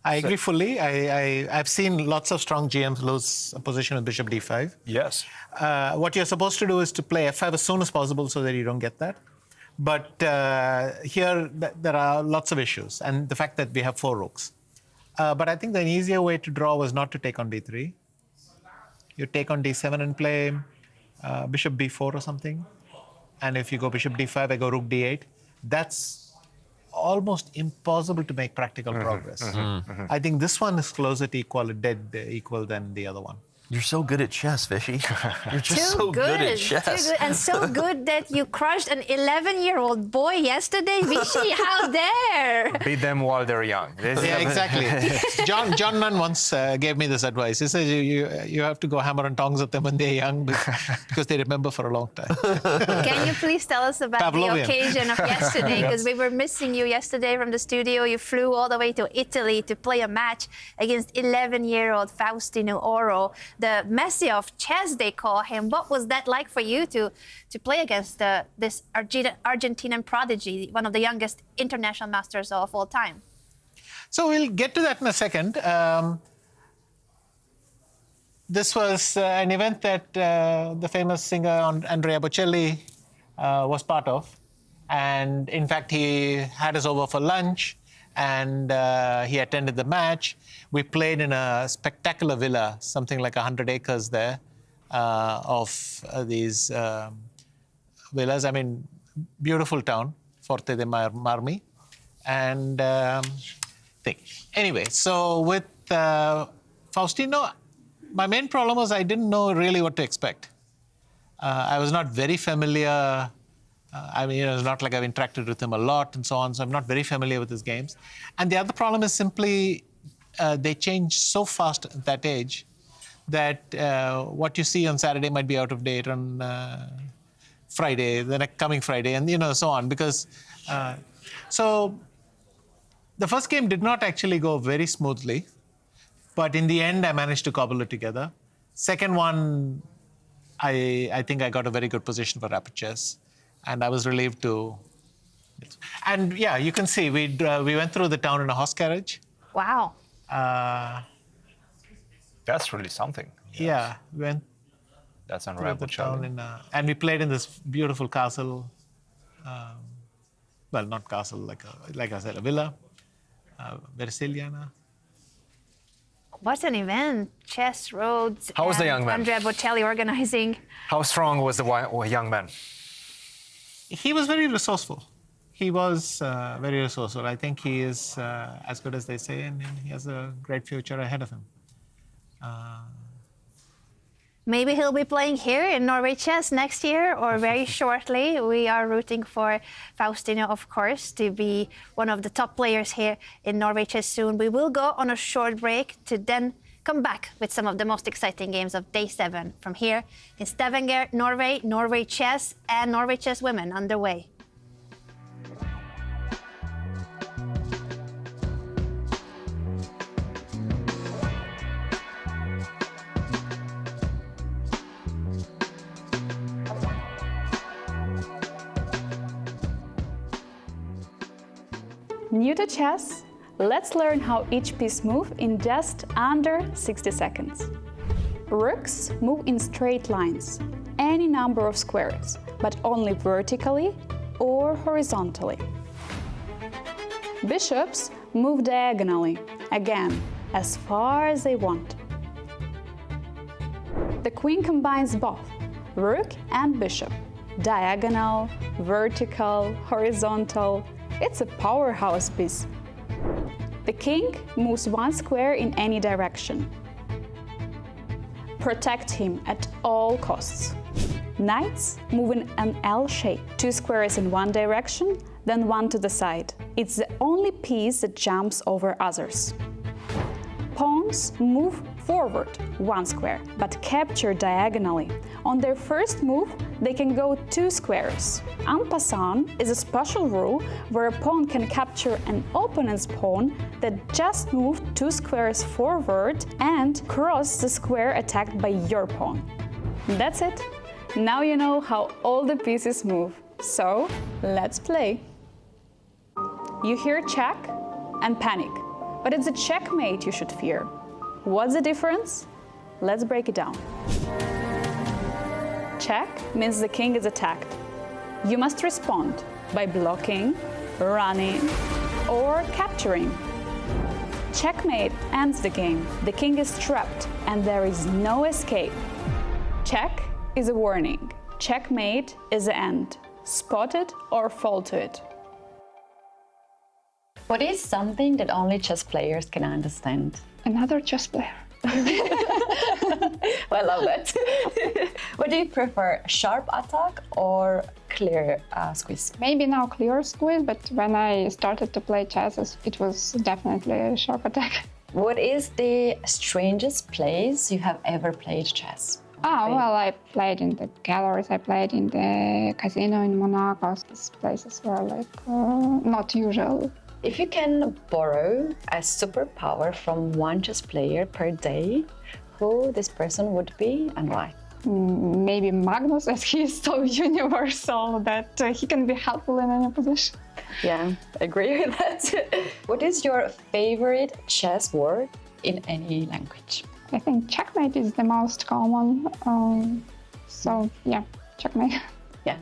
Speaker 5: I agree fully. I've seen lots of strong GMs lose a position with bishop d5.
Speaker 2: Yes.
Speaker 5: What you're supposed to do is to play f5 as soon as possible so that you don't get that. But here, there are lots of issues, and the fact that we have 4 rooks. But I think the easier way to draw was not to take on d3. You take on d7 and play bishop b4 or something. And if you go bishop d5, I go rook d8. That's almost impossible to make practical progress. I think this one is closer to dead equal than the other one.
Speaker 3: You're so good at chess, Vishy. You're just
Speaker 1: Too
Speaker 3: so good at
Speaker 1: Too
Speaker 3: chess.
Speaker 1: good. And so good that you crushed an 11-year-old boy yesterday. Vishy, how dare!
Speaker 2: Beat them while they're young.
Speaker 5: Yeah, exactly. John Nunn once gave me this advice. He says you have to go hammer and tongs at them when they're young because they remember for a long time.
Speaker 1: Can you please tell us about
Speaker 5: Pavlovian.
Speaker 1: the occasion of yesterday? Because we were missing you yesterday from the studio. You flew all the way to Italy to play a match against 11-year-old Faustino Oro, the Messi of chess, they call him. What was that like for you to play against this Argentinian prodigy, one of the youngest international masters of all time?
Speaker 5: So we'll get to that in a second. This was an event that the famous singer Andrea Bocelli was part of. And in fact, he had us over for lunch, and he attended the match. We played in a spectacular villa, something like 100 acres there, of these villas. I mean, beautiful town, Forte de Marmi. And anyway, so with Faustino, my main problem was I didn't know really what to expect. I was not very familiar. I mean, it's not like I've interacted with him a lot and so on, so I'm not very familiar with his games. And the other problem is simply they change so fast at that age that what you see on Saturday might be out of date on Friday, the next coming Friday, and so on. Because so the first game did not actually go very smoothly, but in the end I managed to cobble it together. Second one, I think I got a very good position for rapid chess. And I was relieved to. And yeah, you can see we went through the town in a horse carriage.
Speaker 1: Wow.
Speaker 2: That's really something.
Speaker 5: Yeah, we went
Speaker 2: That's
Speaker 5: through
Speaker 2: unrivaled.
Speaker 5: the town and we played in this beautiful castle. Well, not castle, like I said, a villa, Versiliana.
Speaker 1: What an event. Chess, roads.
Speaker 2: How was the young man?
Speaker 1: Andrea Bocelli organizing.
Speaker 2: How strong was the young man?
Speaker 5: He was very resourceful. He was very resourceful. I think he is as good as they say, and he has a great future ahead of him.
Speaker 1: Maybe he'll be playing here in Norway Chess next year or very shortly. We are rooting for Faustino, of course, to be one of the top players here in Norway Chess soon. We will go on a short break to then come back with some of the most exciting games of day 7 from here in Stavanger, Norway, Norway Chess and Norway Chess Women underway.
Speaker 6: New to chess? Let's learn how each piece moves in just under 60 seconds. Rooks move in straight lines, any number of squares, but only vertically or horizontally. Bishops move diagonally, again, as far as they want. The queen combines both, rook and bishop, diagonal, vertical, horizontal. It's a powerhouse piece. The king moves one square in any direction. Protect him at all costs. Knights move in an L shape, 2 squares in one direction, then one to the side. It's the only piece that jumps over others. Pawns move forward 1 square, but capture diagonally. On their first move, they can go 2 squares. En passant is a special rule where a pawn can capture an opponent's pawn that just moved 2 squares forward and cross the square attacked by your pawn. That's it. Now you know how all the pieces move. So, let's play. You hear check and panic, but it's a checkmate you should fear. What's the difference? Let's break it down. Check means the king is attacked. You must respond by blocking, running, or capturing. Checkmate ends the game. The king is trapped and there is no escape. Check is a warning. Checkmate is the end. Spot it or fall to it.
Speaker 14: What is something that only chess players can understand?
Speaker 7: Another chess player.
Speaker 14: Well, I love that. What do you prefer, sharp attack or clear squeeze?
Speaker 7: Maybe now clear squeeze, but when I started to play chess, it was definitely a sharp attack.
Speaker 14: What is the strangest place you have ever played chess?
Speaker 7: Well, I played in the galleries, I played in the casino in Monaco. These places were like not usual.
Speaker 14: If you can borrow a superpower from one chess player per day, who this person would be and why?
Speaker 7: Maybe Magnus, as he is so universal that he can be helpful in any position.
Speaker 14: Yeah, I agree with that. What is your favorite chess word in any language?
Speaker 7: I think checkmate is the most common. So yeah, checkmate.
Speaker 14: Yeah.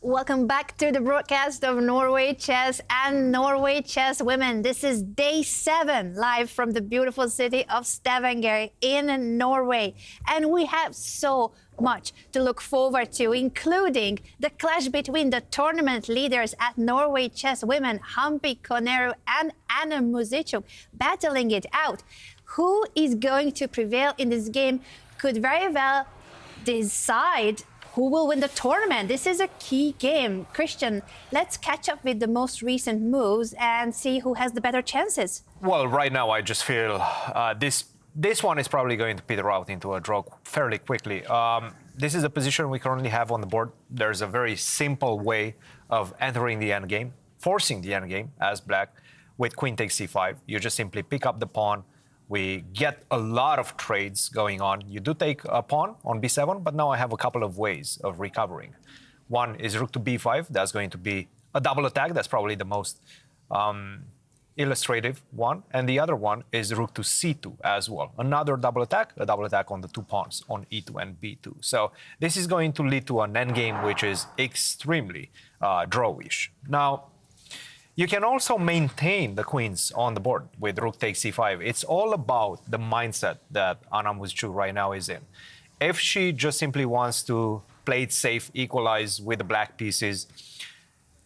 Speaker 1: Welcome back to the broadcast of Norway Chess and Norway Chess Women. This is day 7, live from the beautiful city of Stavanger in Norway. And we have so much to look forward to, including the clash between the tournament leaders at Norway Chess Women, Humpy, Koneru, and Muzychuk, battling it out. Who is going to prevail in this game could very well decide who will win the tournament. This is a key game. Christian, let's catch up with the most recent moves and see who has the better chances.
Speaker 2: Well, right now I just feel this one is probably going to peter out into a draw fairly quickly. This is a position we currently have on the board. There's a very simple way of entering the endgame, forcing the endgame as black with queen takes c5. You just simply pick up the pawn. We get a lot of trades going on. You do take a pawn on b7, but now I have a couple of ways of recovering. One is rook to b5. That's going to be a double attack. That's probably the most illustrative one. And the other one is rook to c2 as well. Another double attack, a double attack on the 2 pawns on e2 and b2. So this is going to lead to an endgame which is extremely drawish. Now, you can also maintain the queens on the board with rook takes c5. It's all about the mindset that Anna Muzychuk right now is in. If she just simply wants to play it safe, equalize with the black pieces,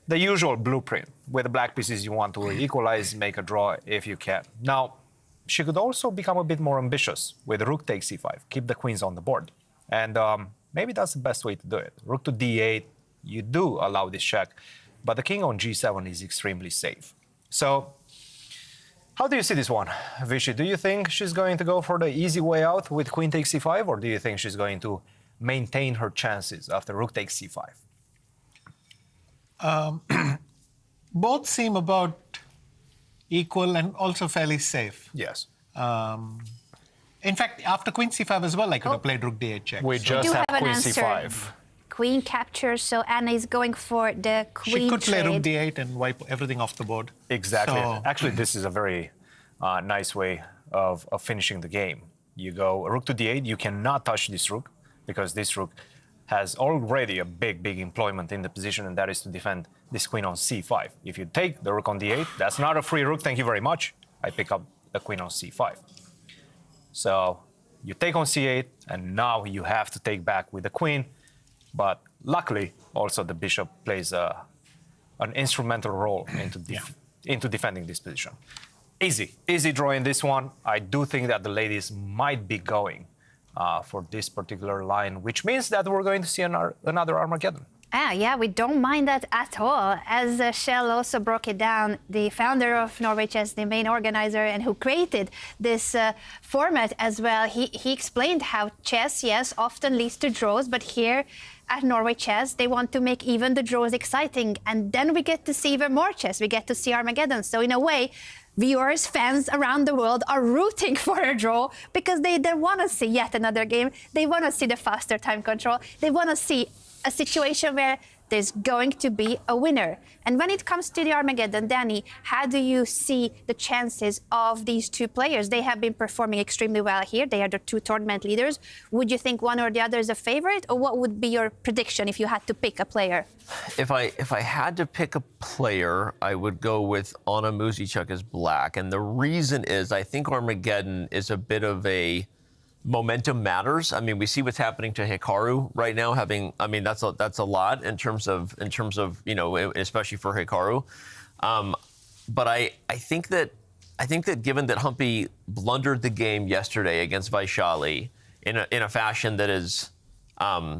Speaker 2: the usual blueprint. With the black pieces, you want to equalize, make a draw if you can. Now, she could also become a bit more ambitious with rook takes c5, keep the queens on the board. And maybe that's the best way to do it. Rook to d8, you do allow this check. But the king on g7 is extremely safe. So how do you see this one, Vishy? Do you think she's going to go for the easy way out with queen takes c5, or do you think she's going to maintain her chances after rook takes c5?
Speaker 5: Both seem about equal and also fairly safe.
Speaker 2: Yes.
Speaker 5: In fact, after queen c5 as well, I could have played rook d8 check.
Speaker 2: We just have queen c5.
Speaker 1: Queen captures, so Anna is going for the queen
Speaker 5: She could play
Speaker 1: trade.
Speaker 5: rook d8 and wipe everything off the board.
Speaker 2: Exactly.
Speaker 5: So,
Speaker 2: actually, this is a very nice way of finishing the game. You go rook to d8, you cannot touch this rook because this rook has already a big employment in the position, and that is to defend this queen on c5. If you take the rook on d8, that's not a free rook, thank you very much. I pick up the queen on c5. So you take on c8, and now you have to take back with the queen. But luckily, also the bishop plays an instrumental role into defending this position. Easy draw in this one. I do think that the ladies might be going for this particular line, which means that we're going to see another Armageddon.
Speaker 1: Yeah, we don't mind that at all. As Shell also broke it down, the founder of Norway Chess, the main organizer, and who created this format as well, he explained how chess, yes, often leads to draws, but here at Norway Chess, they want to make even the draws exciting. And then we get to see even more chess. We get to see Armageddon. So in a way, viewers, fans around the world are rooting for a draw because they want to see yet another game. They want to see the faster time control. They want to see a situation where there's going to be a winner. And when it comes to the Armageddon, Danny, how do you see the chances of these two players? They have been performing extremely well here. They are the 2 tournament leaders. Would you think one or the other is a favorite, or what would be your prediction if you had to pick a player?
Speaker 3: If I had to pick a player, I would go with Anna Muzychuk as black. And the reason is I think Armageddon is a bit of a momentum matters. I mean, we see what's happening to Hikaru right now. That's a lot in terms of especially for Hikaru. But I think that given that Humpy blundered the game yesterday against Vishy in a fashion that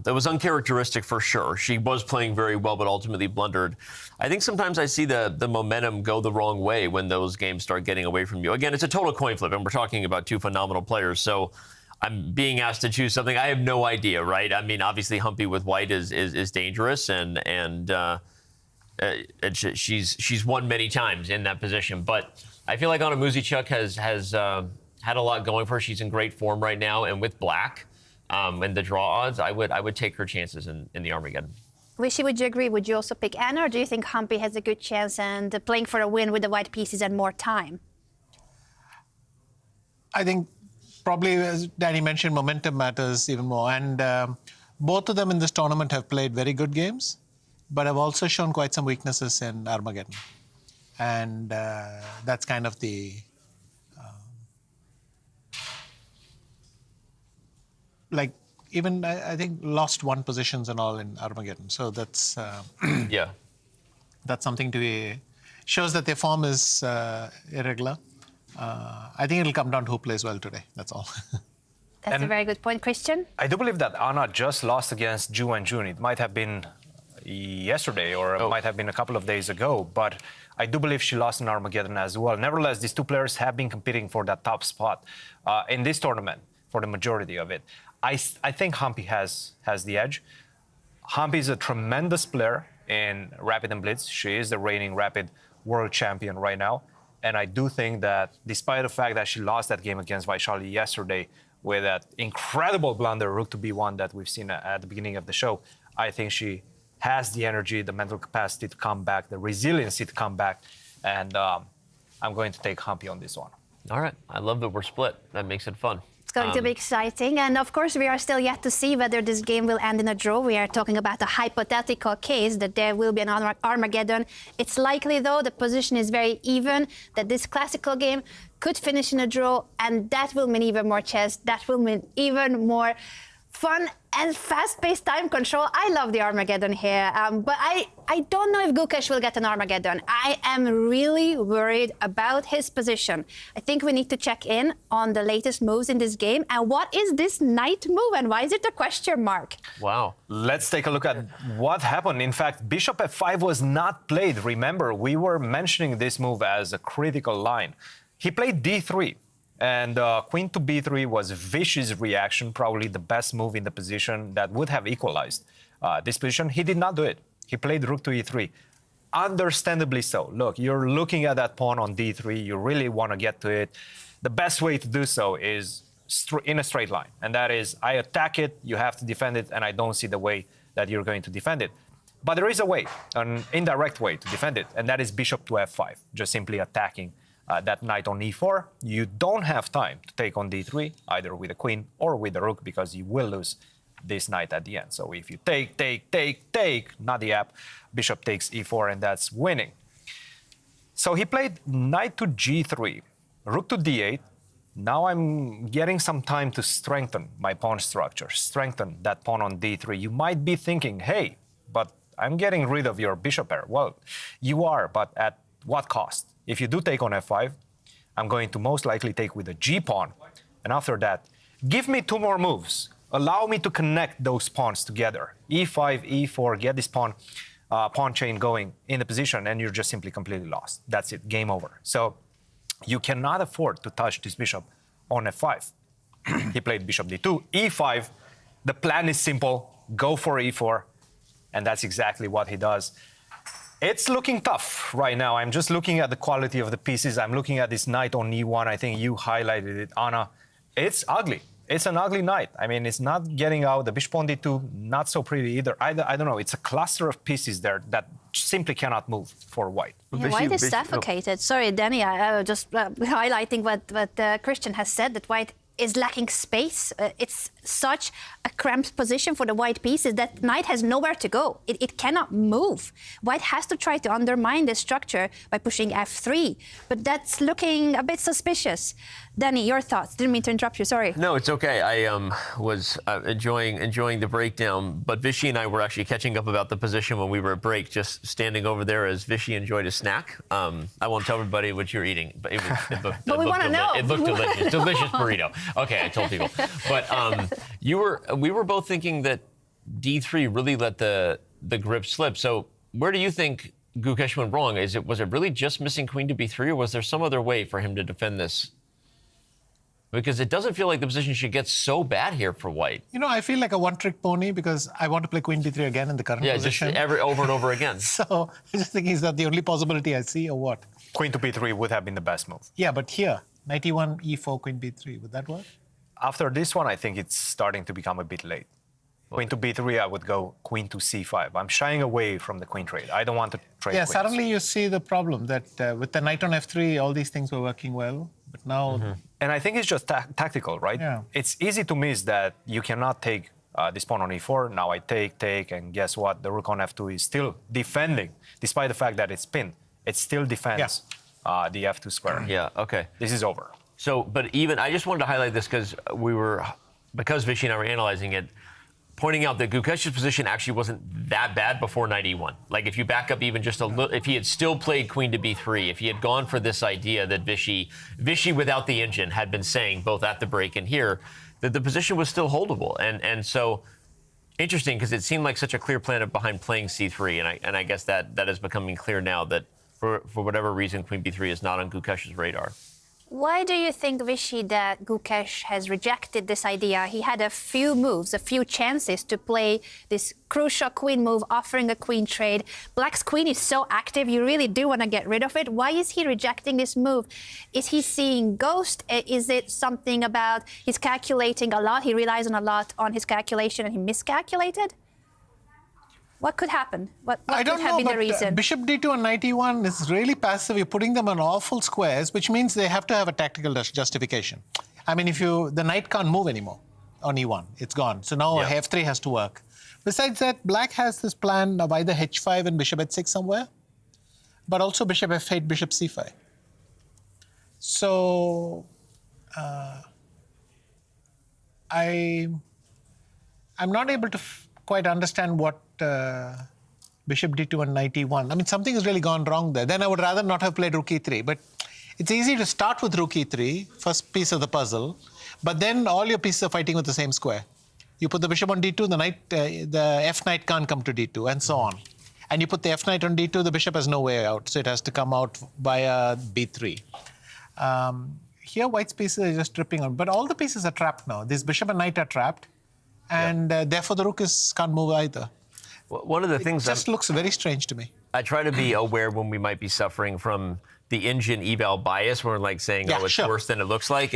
Speaker 3: was uncharacteristic for sure. She was playing very well, but ultimately blundered. I think sometimes I see the momentum go the wrong way when those games start getting away from you. Again, it's a total coin flip, and we're talking about 2 phenomenal players. So I'm being asked to choose something. I have no idea, right? I mean, obviously Humpy with white is dangerous, and she's won many times in that position. But I feel like Anna Muzychuk has had a lot going for her. She's in great form right now, and with black and the draw odds, I would take her chances in the Armageddon.
Speaker 1: Vishy, would you agree? Would you also pick Anna, or do you think Humpy has a good chance and playing for a win with the white pieces and more time?
Speaker 5: I think probably, as Danny mentioned, momentum matters even more. And both of them in this tournament have played very good games. but I've also shown quite some weaknesses in Armageddon. And that's kind of the... like, even I think lost 1 positions and all in Armageddon. So that's...
Speaker 3: yeah.
Speaker 5: That's something to be... shows that their form is irregular. I think it'll come down to who plays well today. That's all.
Speaker 1: That's a very good point, Christian.
Speaker 2: I do believe that Anna just lost against Ju and June. It might have been yesterday or it might have been a couple of days ago, but I do believe she lost in Armageddon as well. Nevertheless, these 2 players have been competing for that top spot in this tournament for the majority of it. I think Humpy has the edge. Humpy is a tremendous player in Rapid and Blitz. She is the reigning Rapid world champion right now. And I do think that despite the fact that she lost that game against Vaishali yesterday with that incredible blunder, rook to b1 that we've seen at the beginning of the show, I think she has the energy, the mental capacity to come back, the resiliency to come back. And I'm going to take Humpy on this one.
Speaker 3: All right. I love that we're split. That makes it fun.
Speaker 1: It's going to be exciting. And of course, we are still yet to see whether this game will end in a draw. We are talking about a hypothetical case that there will be an Armageddon. It's likely, though, the position is very even, that this classical game could finish in a draw, and that will mean even more chess. That will mean even more fun and fast-paced time control. I love the Armageddon here, but I don't know if Gukesh will get an Armageddon. I am really worried about his position. I think we need to check in on the latest moves in this game. And what is this knight move, and why is it a question mark?
Speaker 3: Wow.
Speaker 2: Let's take a look at what happened. In fact, bishop f5 was not played. Remember, we were mentioning this move as a critical line. He played d3. And queen to b3 was Vishy's reaction, probably the best move in the position that would have equalized this position. He did not do it. He played rook to e3. Understandably so. Look, you're looking at that pawn on d3. You really want to get to it. The best way to do so is in a straight line. And that is, I attack it, you have to defend it, and I don't see the way that you're going to defend it. But there is a way, an indirect way to defend it, and that is bishop to f5, just simply attacking that knight on e4. You don't have time to take on d3, either with a queen or with a rook, because you will lose this knight at the end. So if you take, not the app, bishop takes e4, and that's winning. So he played knight to g3, rook to d8. Now I'm getting some time to strengthen my pawn structure, strengthen that pawn on d3. You might be thinking, hey, but I'm getting rid of your bishop pair. Well, you are, but at what cost? If you do take on f5, I'm going to most likely take with a g-pawn. And after that, give me 2 more moves. Allow me to connect those pawns together. e5, e4, get this pawn chain going in the position, and you're just simply completely lost. That's it, game over. So you cannot afford to touch this bishop on f5. He played bishop d2, e5. The plan is simple, go for e4, and that's exactly what he does. It's looking tough right now. I'm just looking at the quality of the pieces. I'm looking at this knight on e1. I think you highlighted it, Anna. It's ugly. It's an ugly knight. I mean, it's not getting out. The bishop on d2, not so pretty either. I don't know. It's a cluster of pieces there that simply cannot move for white.
Speaker 1: Yeah, white is suffocated. Sorry, Danny, I just highlighting what Christian has said, that white is lacking space. It's such a cramped position for the white pieces that knight has nowhere to go. It cannot move. White has to try to undermine the structure by pushing f3, but that's looking a bit suspicious. Danny, your thoughts? Didn't mean to interrupt you, sorry.
Speaker 3: No, it's okay. I was enjoying the breakdown, but Vishy and I were actually catching up about the position when we were at break, just standing over there as Vishy enjoyed a snack. I won't tell everybody what you're eating, but
Speaker 1: we want to know.
Speaker 3: It looked delicious. Delicious burrito. Okay, I told people. But we were both thinking that d3 really let the grip slip. So where do you think Gukesh went wrong? Was it really just missing queen to b3, or was there some other way for him to defend this? Because it doesn't feel like the position should get so bad here for white.
Speaker 5: You know, I feel like a one-trick pony because I want to play queen d3 again in the current position.
Speaker 3: Yeah, just over and over again.
Speaker 5: So I just think is that the only possibility I see, or what?
Speaker 2: Queen to b3 would have been the best move.
Speaker 5: Yeah, but here, knight e1, e4, queen b3, would that work?
Speaker 2: After this one, I think it's starting to become a bit late. Queen to b3, I would go queen to c5. I'm shying away from the queen trade. I don't want to trade queens.
Speaker 5: Suddenly you see the problem that with the knight on f3, all these things were working well, but now...
Speaker 2: And I think it's just tactical, right?
Speaker 5: Yeah.
Speaker 2: It's easy to miss that you cannot take this pawn on e4. Now I take, and guess what? The rook on f2 is still defending, despite the fact that it's pinned. It still defends the f2 square.
Speaker 3: Yeah, okay.
Speaker 2: This is over.
Speaker 3: So, but even, I just wanted to highlight this because Vishy and I were analyzing it, pointing out that Gukesh's position actually wasn't that bad before knight e1. Like if you back up even just a little, if he had still played queen to b3, if he had gone for this idea that Vishy without the engine had been saying both at the break and here, that the position was still holdable. And so interesting because it seemed like such a clear plan behind playing c3, and I guess that is becoming clear now that for whatever reason queen b3 is not on Gukesh's radar.
Speaker 1: Why do you think, Vishy, that Gukesh has rejected this idea? He had a few moves, a few chances to play this crucial queen move, offering a queen trade. Black's queen is so active, you really do want to get rid of it. Why is he rejecting this move? Is he seeing ghost? Is it something about he's calculating a lot? He relies on a lot on his calculation and he miscalculated? What could happen? What
Speaker 5: I don't
Speaker 1: could have
Speaker 5: know,
Speaker 1: been the reason?
Speaker 5: Bishop d2 and knight e1 is really passive. You're putting them on awful squares, which means they have to have a tactical justification. I mean, the knight can't move anymore on e1. It's gone. So now f3 has to work. Besides that, black has this plan of either h5 and bishop h6 somewhere, but also bishop f8, bishop c5. So I'm not able to quite understand what bishop d2 and knight e1. I mean, something has really gone wrong there. Then I would rather not have played rook e3. But it's easy to start with rook e3, first piece of the puzzle, but then all your pieces are fighting with the same square. You put the bishop on d2, the f knight can't come to d2, and so on. And you put the f knight on d2, the bishop has no way out, so it has to come out via b3. Here, white's pieces are just tripping on, but all the pieces are trapped now. This bishop and knight are trapped, and therefore the rook can't move either.
Speaker 3: One of the things
Speaker 5: it just looks very strange to me.
Speaker 3: I try to be aware when we might be suffering from the engine eval bias, where we're like saying, oh, it's worse than it looks like.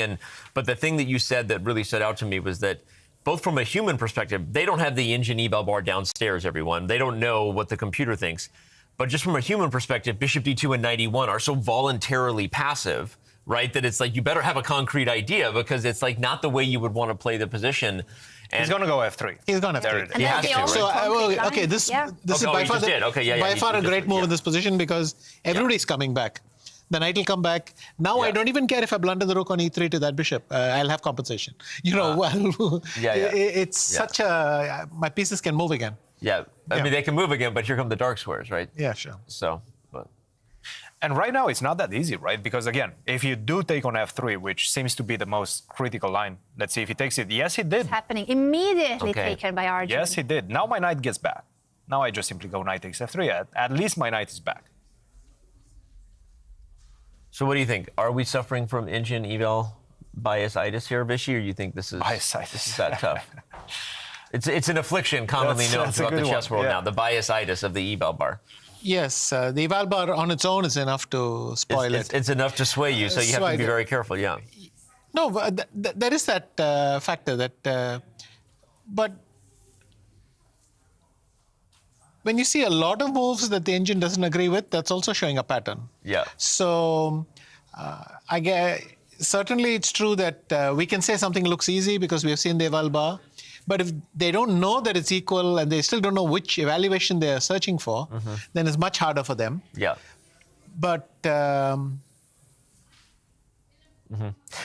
Speaker 3: But the thing that you said that really stood out to me was that both from a human perspective, they don't have the engine eval bar downstairs, everyone. They don't know what the computer thinks. But just from a human perspective, bishop d2 and knight e1 are so voluntarily passive, right, that it's like you better have a concrete idea because it's like not the way you would want to play the position. And
Speaker 2: he's going to go f3.
Speaker 5: He's going to f3.
Speaker 2: He has to.
Speaker 5: So, okay, this is by far a great move in this position because everybody's coming back. The knight will come back. Now I don't even care if I blunder the rook on e3 to that bishop. I'll have compensation. You know, it's such a... My pieces can move again.
Speaker 3: Yeah, I mean, they can move again, but here come the dark squares, right?
Speaker 5: Yeah, sure.
Speaker 3: So...
Speaker 2: And right now, it's not that easy, right? Because again, if you do take on f3, which seems to be the most critical line, let's see if he takes it. Yes, he did.
Speaker 1: It's happening. Immediately taken by Arjun.
Speaker 2: Yes, he did. Now my knight gets back. Now I just simply go knight takes f3. At least my knight is back.
Speaker 3: So what do you think? Are we suffering from engine eval bias-itis here, Vishy, or you think this is that tough? It's an affliction commonly known throughout the chess world now, the bias-itis of the eval bar.
Speaker 5: Yes, the eval bar on its own is enough to spoil it.
Speaker 3: It's enough to sway you, so you have to be very careful,
Speaker 5: No, there is that factor that... but when you see a lot of moves that the engine doesn't agree with, that's also showing a pattern.
Speaker 3: Yeah.
Speaker 5: So I guess certainly it's true that we can say something looks easy because we have seen the eval bar. But if they don't know that it's equal and they still don't know which evaluation they're searching for, then it's much harder for them.
Speaker 3: Yeah.
Speaker 5: But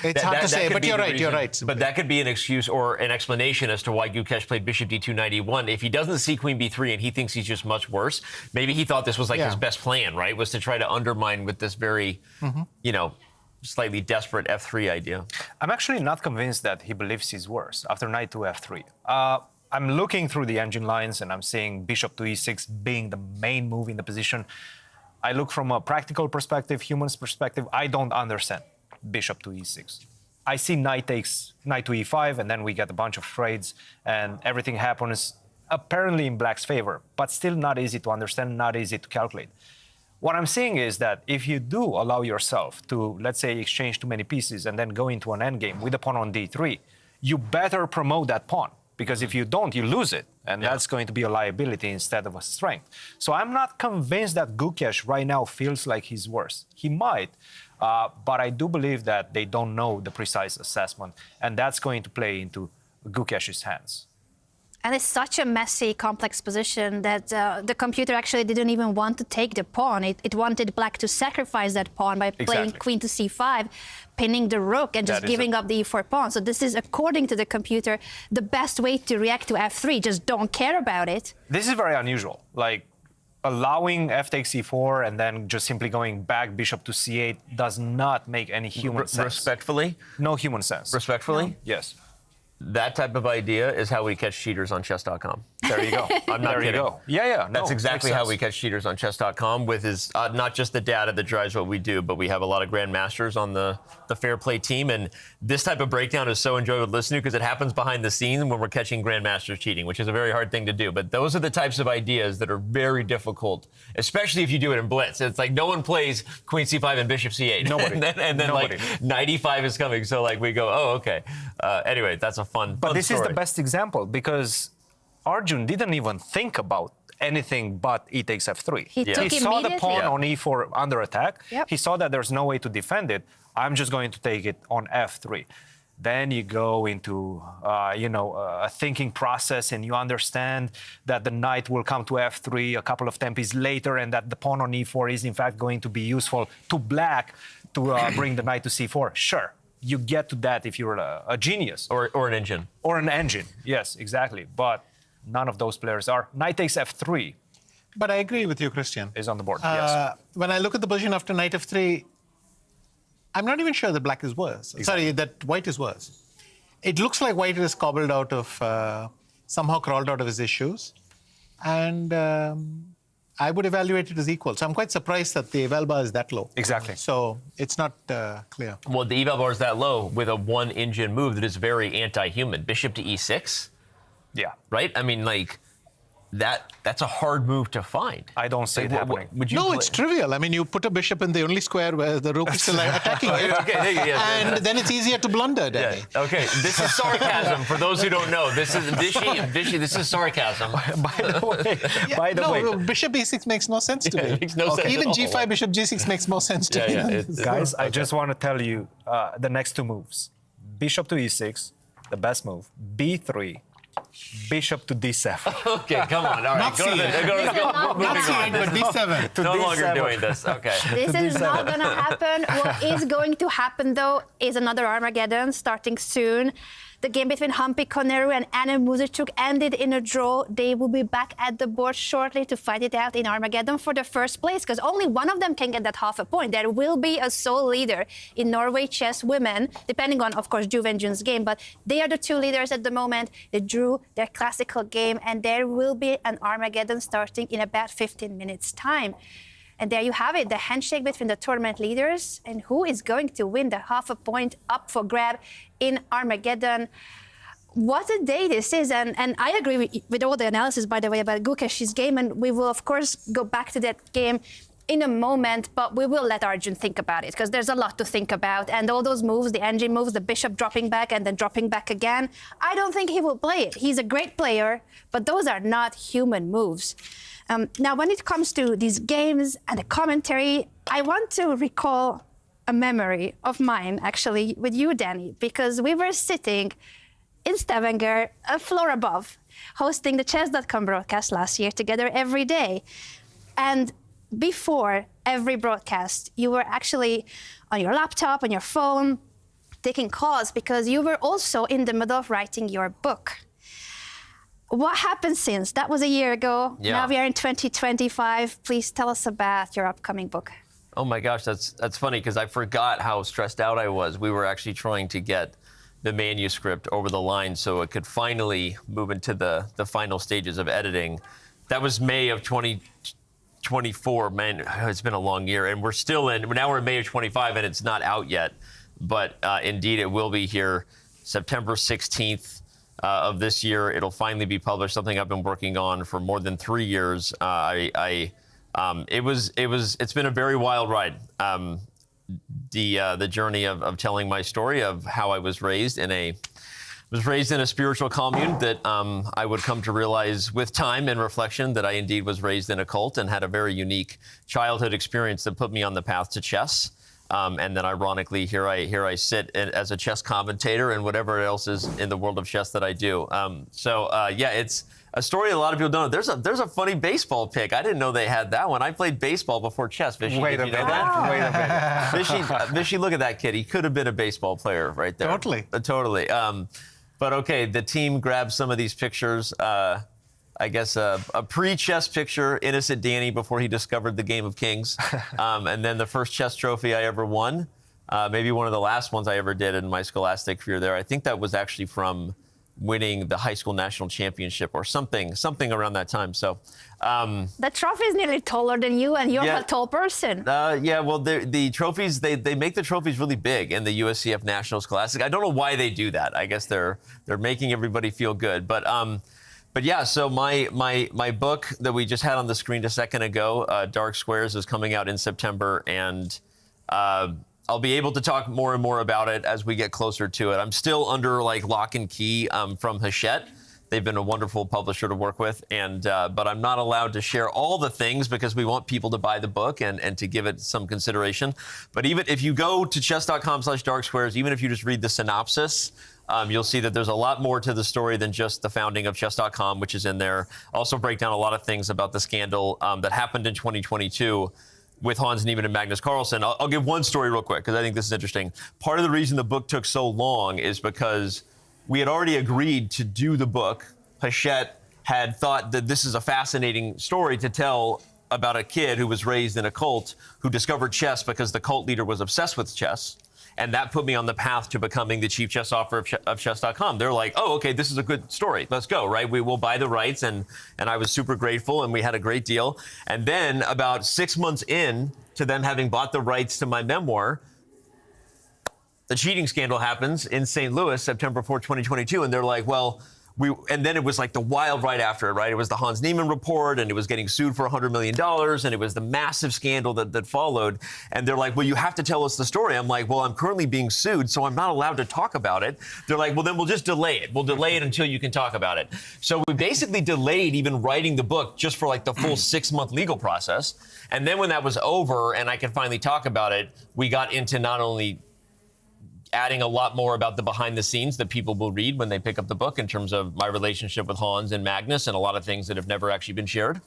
Speaker 5: it's hard to say, but you're right.
Speaker 3: But that could be an excuse or an explanation as to why Gukesh played bishop d2, knight e1. If he doesn't see queen b3 and he thinks he's just much worse, maybe he thought this was like his best plan, right? Was to try to undermine with this very, you know, slightly desperate f3 idea.
Speaker 2: I'm actually not convinced that he believes he's worse after knight to f3. I'm looking through the engine lines and I'm seeing bishop to e6 being the main move in the position. I look from a practical perspective, human's perspective, I don't understand bishop to e6. I see knight takes knight to e5 and then we get a bunch of trades and everything happens apparently in black's favor, but still not easy to understand, not easy to calculate. What I'm seeing is that if you do allow yourself to, let's say, exchange too many pieces and then go into an endgame with a pawn on d3, you better promote that pawn. Because if you don't, you lose it. And that's going to be a liability instead of a strength. So I'm not convinced that Gukesh right now feels like he's worse. He might, but I do believe that they don't know the precise assessment. And that's going to play into Gukesh's hands.
Speaker 1: And it's such a messy, complex position that the computer actually didn't even want to take the pawn. It wanted black to sacrifice that pawn by playing queen to c5, pinning the rook and just giving up the e4 pawn. So this is, according to the computer, the best way to react to f3. Just don't care about it.
Speaker 2: This is very unusual. Like, allowing f takes c4 and then just simply going back bishop to c8 does not make any human sense.
Speaker 3: Respectfully?
Speaker 2: No human sense.
Speaker 3: Respectfully?
Speaker 2: No. Yes.
Speaker 3: That type of idea is how we catch cheaters on chess.com.
Speaker 2: There you go.
Speaker 3: I'm not kidding.
Speaker 2: You go. Yeah.
Speaker 3: That's
Speaker 2: no,
Speaker 3: exactly how we catch cheaters on chess.com with his, not just the data that drives what we do, but we have a lot of grandmasters on the Fair Play team. And this type of breakdown is so enjoyable to listen to because it happens behind the scenes when we're catching grandmasters cheating, which is a very hard thing to do. But those are the types of ideas that are very difficult, especially if you do it in blitz. It's like no one plays queen c5 and bishop c8.
Speaker 2: Nobody.
Speaker 3: and then
Speaker 2: Nobody.
Speaker 3: like 95 is coming. So like we go, oh, okay. Anyway, that's a fun
Speaker 2: this
Speaker 3: story.
Speaker 2: Is the best example because Arjun didn't even think about anything but e takes f3.
Speaker 1: He took
Speaker 2: He saw the pawn
Speaker 1: immediately.
Speaker 2: on e4 under attack.
Speaker 1: Yep.
Speaker 2: He saw that there's no way to defend it. I'm just going to take it on f3. Then you go into, a thinking process and you understand that the knight will come to f3 a couple of tempos later and that the pawn on e4 is in fact going to be useful to black to bring the knight to c4. Sure. You get to that if you're a genius.
Speaker 3: Or an engine.
Speaker 2: Or an engine, yes, exactly. But none of those players are. Knight takes f3.
Speaker 5: But I agree with you, Christian.
Speaker 2: Is on the board, yes.
Speaker 5: When I look at the position after knight f3, I'm not even sure that black is worse.
Speaker 2: Exactly.
Speaker 5: Sorry, that white is worse. It looks like white is cobbled out of, somehow crawled out of his issues. And I would evaluate it as equal. So I'm quite surprised that the eval bar is that low.
Speaker 2: Exactly.
Speaker 5: So it's not clear.
Speaker 3: Well, the eval bar is that low with a one engine move that is very anti-human. Bishop to e6?
Speaker 2: Yeah.
Speaker 3: Right? I mean, like, that's a hard move to find.
Speaker 2: I don't see it happening.
Speaker 3: Would you
Speaker 5: No,
Speaker 3: play-
Speaker 5: it's trivial. I mean, you put a bishop in the only square where the rook is still attacking it.
Speaker 3: Okay,
Speaker 5: And then it's easier to blunder, Danny.
Speaker 3: Yeah. Okay, this is sarcasm. For those who don't know, this is Vishy. This is sarcasm.
Speaker 2: By the way,
Speaker 5: bishop e6 makes no sense to me.
Speaker 3: It makes no sense
Speaker 5: Even
Speaker 3: at all.
Speaker 5: g5, bishop g6 makes more sense to me.
Speaker 2: guys, I just want to tell you the next two moves. Bishop to e6, the best move. b3, bishop to d7.
Speaker 3: Okay, come on. All right,
Speaker 5: Not
Speaker 3: go to
Speaker 5: C8.
Speaker 3: moving
Speaker 5: Not
Speaker 3: on.
Speaker 5: C8, but d7.
Speaker 3: No longer
Speaker 2: D7.
Speaker 3: doing this. Okay.
Speaker 1: This is not going to happen. What is going to happen, though, is another Armageddon starting soon. The game between Humpy, Koneru, and Koneru-Muzychuk ended in a draw. They will be back at the board shortly to fight it out in Armageddon for the first place, because only one of them can get that half a point. There will be a sole leader in Norway chess women, depending on, of course, Ju Wenjun's game, but they are the two leaders at the moment. They drew their classical game, and there will be an Armageddon starting in about 15 minutes' time. And there you have it, the handshake between the tournament leaders and who is going to win the half a point up for grab in Armageddon. What a day this is. And I agree with all the analysis, by the way, about Gukesh's game. And we will, of course, go back to that game in a moment, but we will let Arjun think about it because there's a lot to think about. And all those moves, the engine moves, the bishop dropping back and then dropping back again, I don't think he will play it. He's a great player, but those are not human moves. Now, when it comes to these games and the commentary, I want to recall a memory of mine, actually, with you, Danny, because we were sitting in Stavanger, a floor above, hosting the Chess.com broadcast last year together every day. And before every broadcast, you were actually on your laptop, on your phone, taking calls because you were also in the middle of writing your book. What happened since? That was a year ago.
Speaker 3: Yeah.
Speaker 1: Now we are in 2025. Please tell us about your upcoming book.
Speaker 3: Oh my gosh, that's funny because I forgot how stressed out I was. We were actually trying to get the manuscript over the line so it could finally move into the final stages of editing. That was May of 2024. Man, it's been a long year, and we're in May of 25, and it's not out yet. But indeed, it will be here September 16th. Of this year, it'll finally be published. Something I've been working on for more than 3 years. It's been a very wild ride. The journey of telling my story of how I was raised in a spiritual commune that I would come to realize with time and reflection that I indeed was raised in a cult and had a very unique childhood experience that put me on the path to chess. And then ironically, here I sit as a chess commentator and whatever else is in the world of chess that I do. Yeah, it's a story a lot of people don't know. There's a funny baseball pick. I didn't know they had that one. I played baseball before chess. Vishy,
Speaker 2: Wait a
Speaker 3: did you know
Speaker 2: minute.
Speaker 3: that?
Speaker 2: Wait a minute.
Speaker 3: Vishy, look at that kid. He could have been a baseball player right there.
Speaker 5: Totally.
Speaker 3: Totally. But okay, the team grabbed some of these pictures. I guess a pre-chess picture, Innocent Danny before he discovered the Game of Kings. And then the first chess trophy I ever won. Maybe one of the last ones I ever did in my scholastic career there. I think that was actually from winning the high school national championship or something around that time. So
Speaker 1: The trophy is nearly taller than you, and you're a tall person.
Speaker 3: yeah, well, the trophies, they make the trophies really big in the USCF National Scholastic. I don't know why they do that. I guess they're making everybody feel good. But yeah, so my book that we just had on the screen a second ago, Dark Squares, is coming out in September, and I'll be able to talk more and more about it as we get closer to it. I'm still under like lock and key from Hachette. They've been a wonderful publisher to work with, and but I'm not allowed to share all the things because we want people to buy the book and to give it some consideration. But even if you go to chess.com/darksquares, even if you just read the synopsis, you'll see that there's a lot more to the story than just the founding of chess.com, which is in there. Also break down a lot of things about the scandal that happened in 2022 with Hans Niemann and Magnus Carlsen. I'll give one story real quick because I think this is interesting. Part of the reason the book took so long is because we had already agreed to do the book. Hachette had thought that this is a fascinating story to tell about a kid who was raised in a cult who discovered chess because the cult leader was obsessed with chess. And that put me on the path to becoming the chief chess officer of chess.com. They're like, oh, okay, this is a good story. Let's go, right? We will buy the rights. And I was super grateful, and we had a great deal. And then about 6 months in to them having bought the rights to my memoir, the cheating scandal happens in St. Louis, September 4, 2022. And they're like, well, and then it was like the wild right after it, right? It was the Hans Niemann report, and it was getting sued for $100 million, and it was the massive scandal that followed. And they're like, well, you have to tell us the story. I'm like, well, I'm currently being sued, so I'm not allowed to talk about it. They're like, well, then we'll just delay it. We'll delay it until you can talk about it. So we basically delayed even writing the book just for like the full 6-month legal process. And then when that was over and I could finally talk about it, we got into not only adding a lot more about the behind the scenes that people will read when they pick up the book in terms of my relationship with Hans and Magnus and a lot of things that have never actually been shared.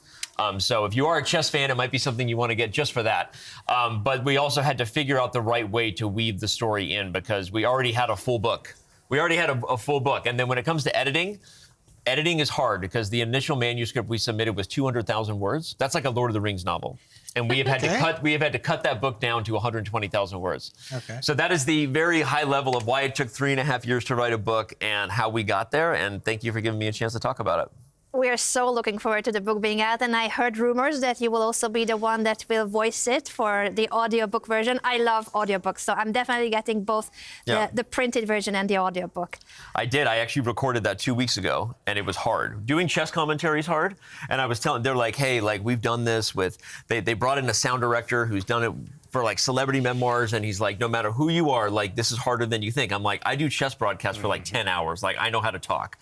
Speaker 3: So if you are a chess fan, it might be something you want to get just for that. But we also had to figure out the right way to weave the story in because we already had a full book. We already had a full book. And then when it comes to editing is hard because the initial manuscript we submitted was 200,000 words. That's like a Lord of the Rings novel. And we have had to cut that book down to 120,000 words. Okay. So that is the very high level of why it took 3.5 years to write a book and how we got there. And thank you for giving me a chance to talk about it.
Speaker 1: We are so looking forward to the book being out, and I heard rumors that you will also be the one that will voice it for the audiobook version. I love audiobooks, so I'm definitely getting both the printed version and the audiobook.
Speaker 3: I did. I actually recorded that 2 weeks ago, and it was hard. Doing chess commentary is hard, and I was telling, they're like, hey, like we've done this with, they brought in a sound director who's done it for like celebrity memoirs, and he's like, no matter who you are, like this is harder than you think. I'm like, I do chess broadcasts for like 10 hours. Like I know how to talk.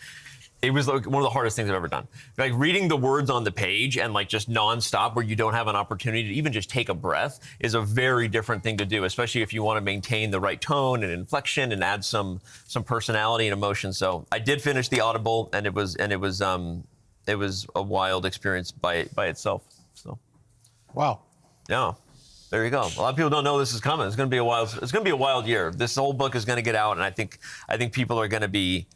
Speaker 3: It was like one of the hardest things I've ever done. Like reading the words on the page and like just nonstop where you don't have an opportunity to even just take a breath is a very different thing to do, especially if you want to maintain the right tone and inflection and add some personality and emotion. So I did finish the Audible, and it was a wild experience by itself. So,
Speaker 5: wow.
Speaker 3: Yeah. There you go. A lot of people don't know this is coming. It's going to be a wild year. This whole book is going to get out, and I think people are going to be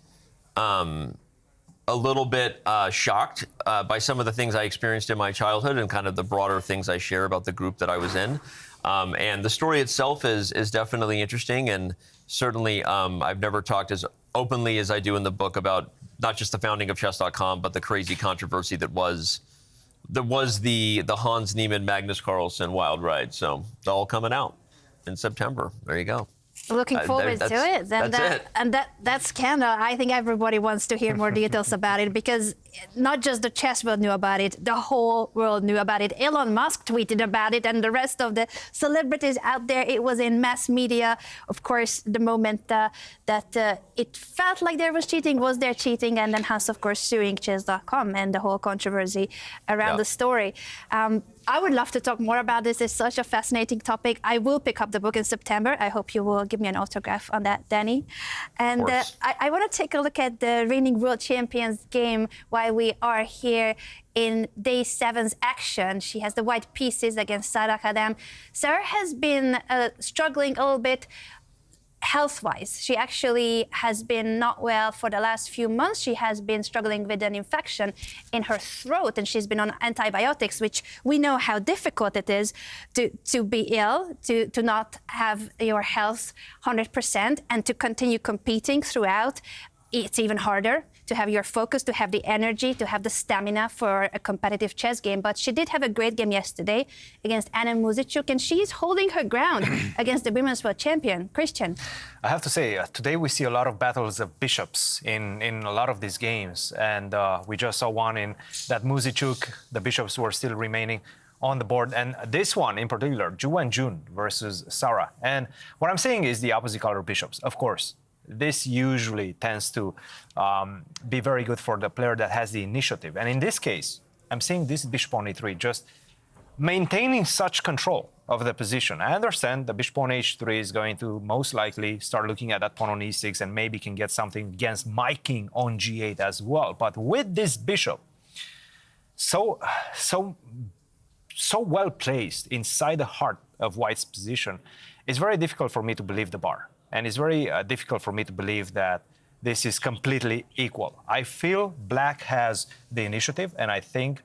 Speaker 3: a little bit shocked by some of the things I experienced in my childhood and kind of the broader things I share about the group that I was in. And the story itself is definitely interesting, and certainly I've never talked as openly as I do in the book about not just the founding of chess.com, but the crazy controversy that was the Hans Niemann Magnus Carlsen wild ride. So it's all coming out in September. There you go.
Speaker 1: Looking forward to it. And that scandal, I think everybody wants to hear more details about it because not just the chess world knew about it, the whole world knew about it. Elon Musk tweeted about it, and the rest of the celebrities out there, it was in mass media. Of course, the moment that it felt like there was cheating, was there cheating, and then Hans, of course, suing chess.com and the whole controversy around the story. I would love to talk more about this. It's such a fascinating topic. I will pick up the book in September. I hope you will give me an autograph on that, Danny. And I want to take a look at the reigning world champions game while we are here in day 7's action. She has the white pieces against Wenjun-Khadem. Sarah has been struggling a little bit health-wise. She actually has been not well for the last few months. She has been struggling with an infection in her throat, and she's been on antibiotics, which we know how difficult it is to be ill, to not have your health 100%, and to continue competing throughout. It's even harder to have your focus, to have the energy, to have the stamina for a competitive chess game. But she did have a great game yesterday against Koneru-Muzychuk, and she's holding her ground against the women's world champion, Christian.
Speaker 2: I have to say, today we see a lot of battles of bishops in a lot of these games. And we just saw one in that Muzychuk, the bishops were still remaining on the board. And this one in particular, Wenjun versus Sarah. And what I'm saying is the opposite color bishops, of course. This usually tends to be very good for the player that has the initiative. And in this case, I'm seeing this bishop on e3 just maintaining such control of the position. I understand the bishop on h3 is going to most likely start looking at that pawn on e6 and maybe can get something against my king on g8 as well. But with this bishop so well placed inside the heart of white's position, it's very difficult for me to believe the bar. And it's very difficult for me to believe that this is completely equal. I feel black has the initiative, and I think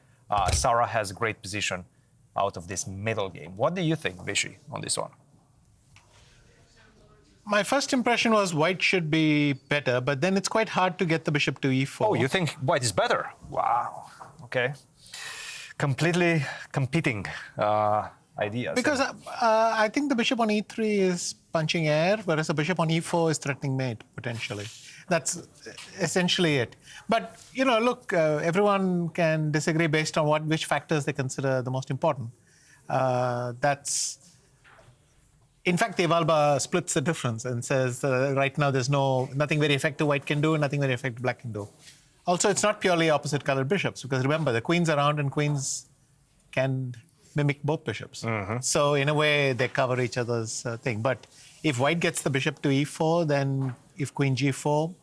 Speaker 2: Sarah has a great position out of this middle game. What do you think, Vishy, on this one?
Speaker 5: My first impression was white should be better, but then it's quite hard to get the bishop to e4.
Speaker 2: Oh, you think white is better? Wow. Okay. Completely competing ideas.
Speaker 5: Because I think the bishop on e3 is punching air, whereas the bishop on e4 is threatening mate, potentially. That's essentially it. But, you know, look, everyone can disagree based on which factors they consider the most important. In fact, the Evalba splits the difference and says right now there's nothing very effective white can do, nothing very effective black can do. Also, it's not purely opposite colored bishops, because remember, the queen's around and queens can mimic both bishops. Mm-hmm. So in a way, they cover each other's thing. But if white gets the bishop to e4, then if queen g4,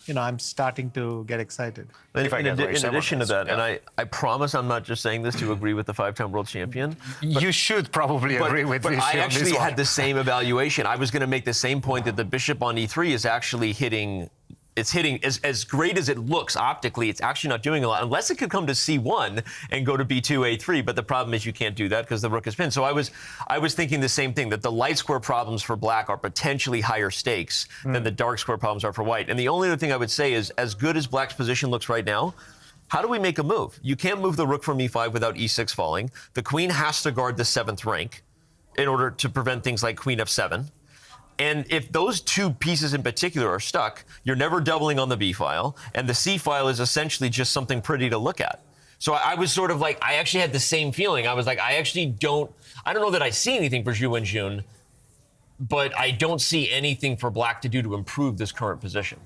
Speaker 5: you know, I'm starting to get excited.
Speaker 3: In addition to that, and I promise I'm not just saying this to agree with the 5-time world champion.
Speaker 2: You should probably agree with Vishy.
Speaker 3: I actually had the same evaluation. I was going to make the same point that the bishop on e3 is actually hitting. It's hitting as great as it looks optically. It's actually not doing a lot, unless it could come to c1 and go to b2, a3. But the problem is you can't do that because the rook is pinned. So I was thinking the same thing, that the light square problems for black are potentially higher stakes than the dark square problems are for white. And the only other thing I would say is, as good as black's position looks right now, how do we make a move? You can't move the rook from e5 without e6 falling. The queen has to guard the 7th rank in order to prevent things like queen f7. And if those two pieces in particular are stuck, you're never doubling on the B file, and the C file is essentially just something pretty to look at. So I was sort of like, I actually had the same feeling. I was like, I don't know that I see anything for Zhu Wenjun, but I don't see anything for black to do to improve this current position.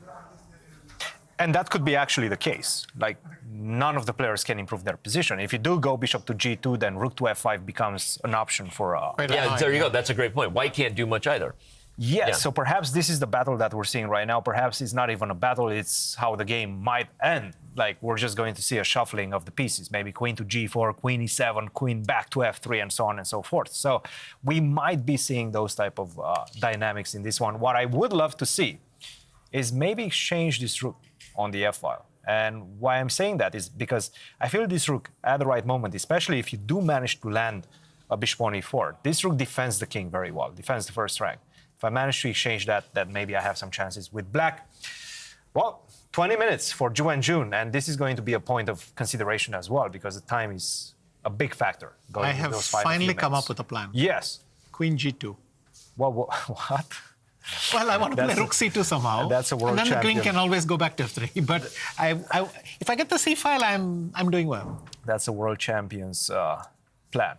Speaker 2: And that could be actually the case. Like, none of the players can improve their position. If you do go bishop to g2, then rook to f5 becomes an option for...
Speaker 3: yeah, there you go. That's a great point. White can't do much either.
Speaker 2: Yes, yeah. So perhaps this is the battle that we're seeing right now. Perhaps it's not even a battle, it's how the game might end. Like, we're just going to see a shuffling of the pieces. Maybe queen to g4, queen e7, queen back to f3, and so on and so forth. So we might be seeing those type of dynamics in this one. What I would love to see is maybe exchange this rook on the f-file. And why I'm saying that is because I feel this rook at the right moment, especially if you do manage to land a bishop on e4, this rook defends the king very well, defends the first rank. If I manage to exchange that, then maybe I have some chances with black. Well, 20 minutes for Zhu Wenjun, and this is going to be a point of consideration as well, because the time is a big factor.
Speaker 5: I have finally come up with a plan.
Speaker 2: Yes.
Speaker 5: Queen g2.
Speaker 2: Well, what?
Speaker 5: Well, I want to play rook c2 somehow.
Speaker 2: That's a world champion.
Speaker 5: And then the queen can always go back to f3. But if I get the c file, I'm doing well.
Speaker 2: That's a world champion's plan.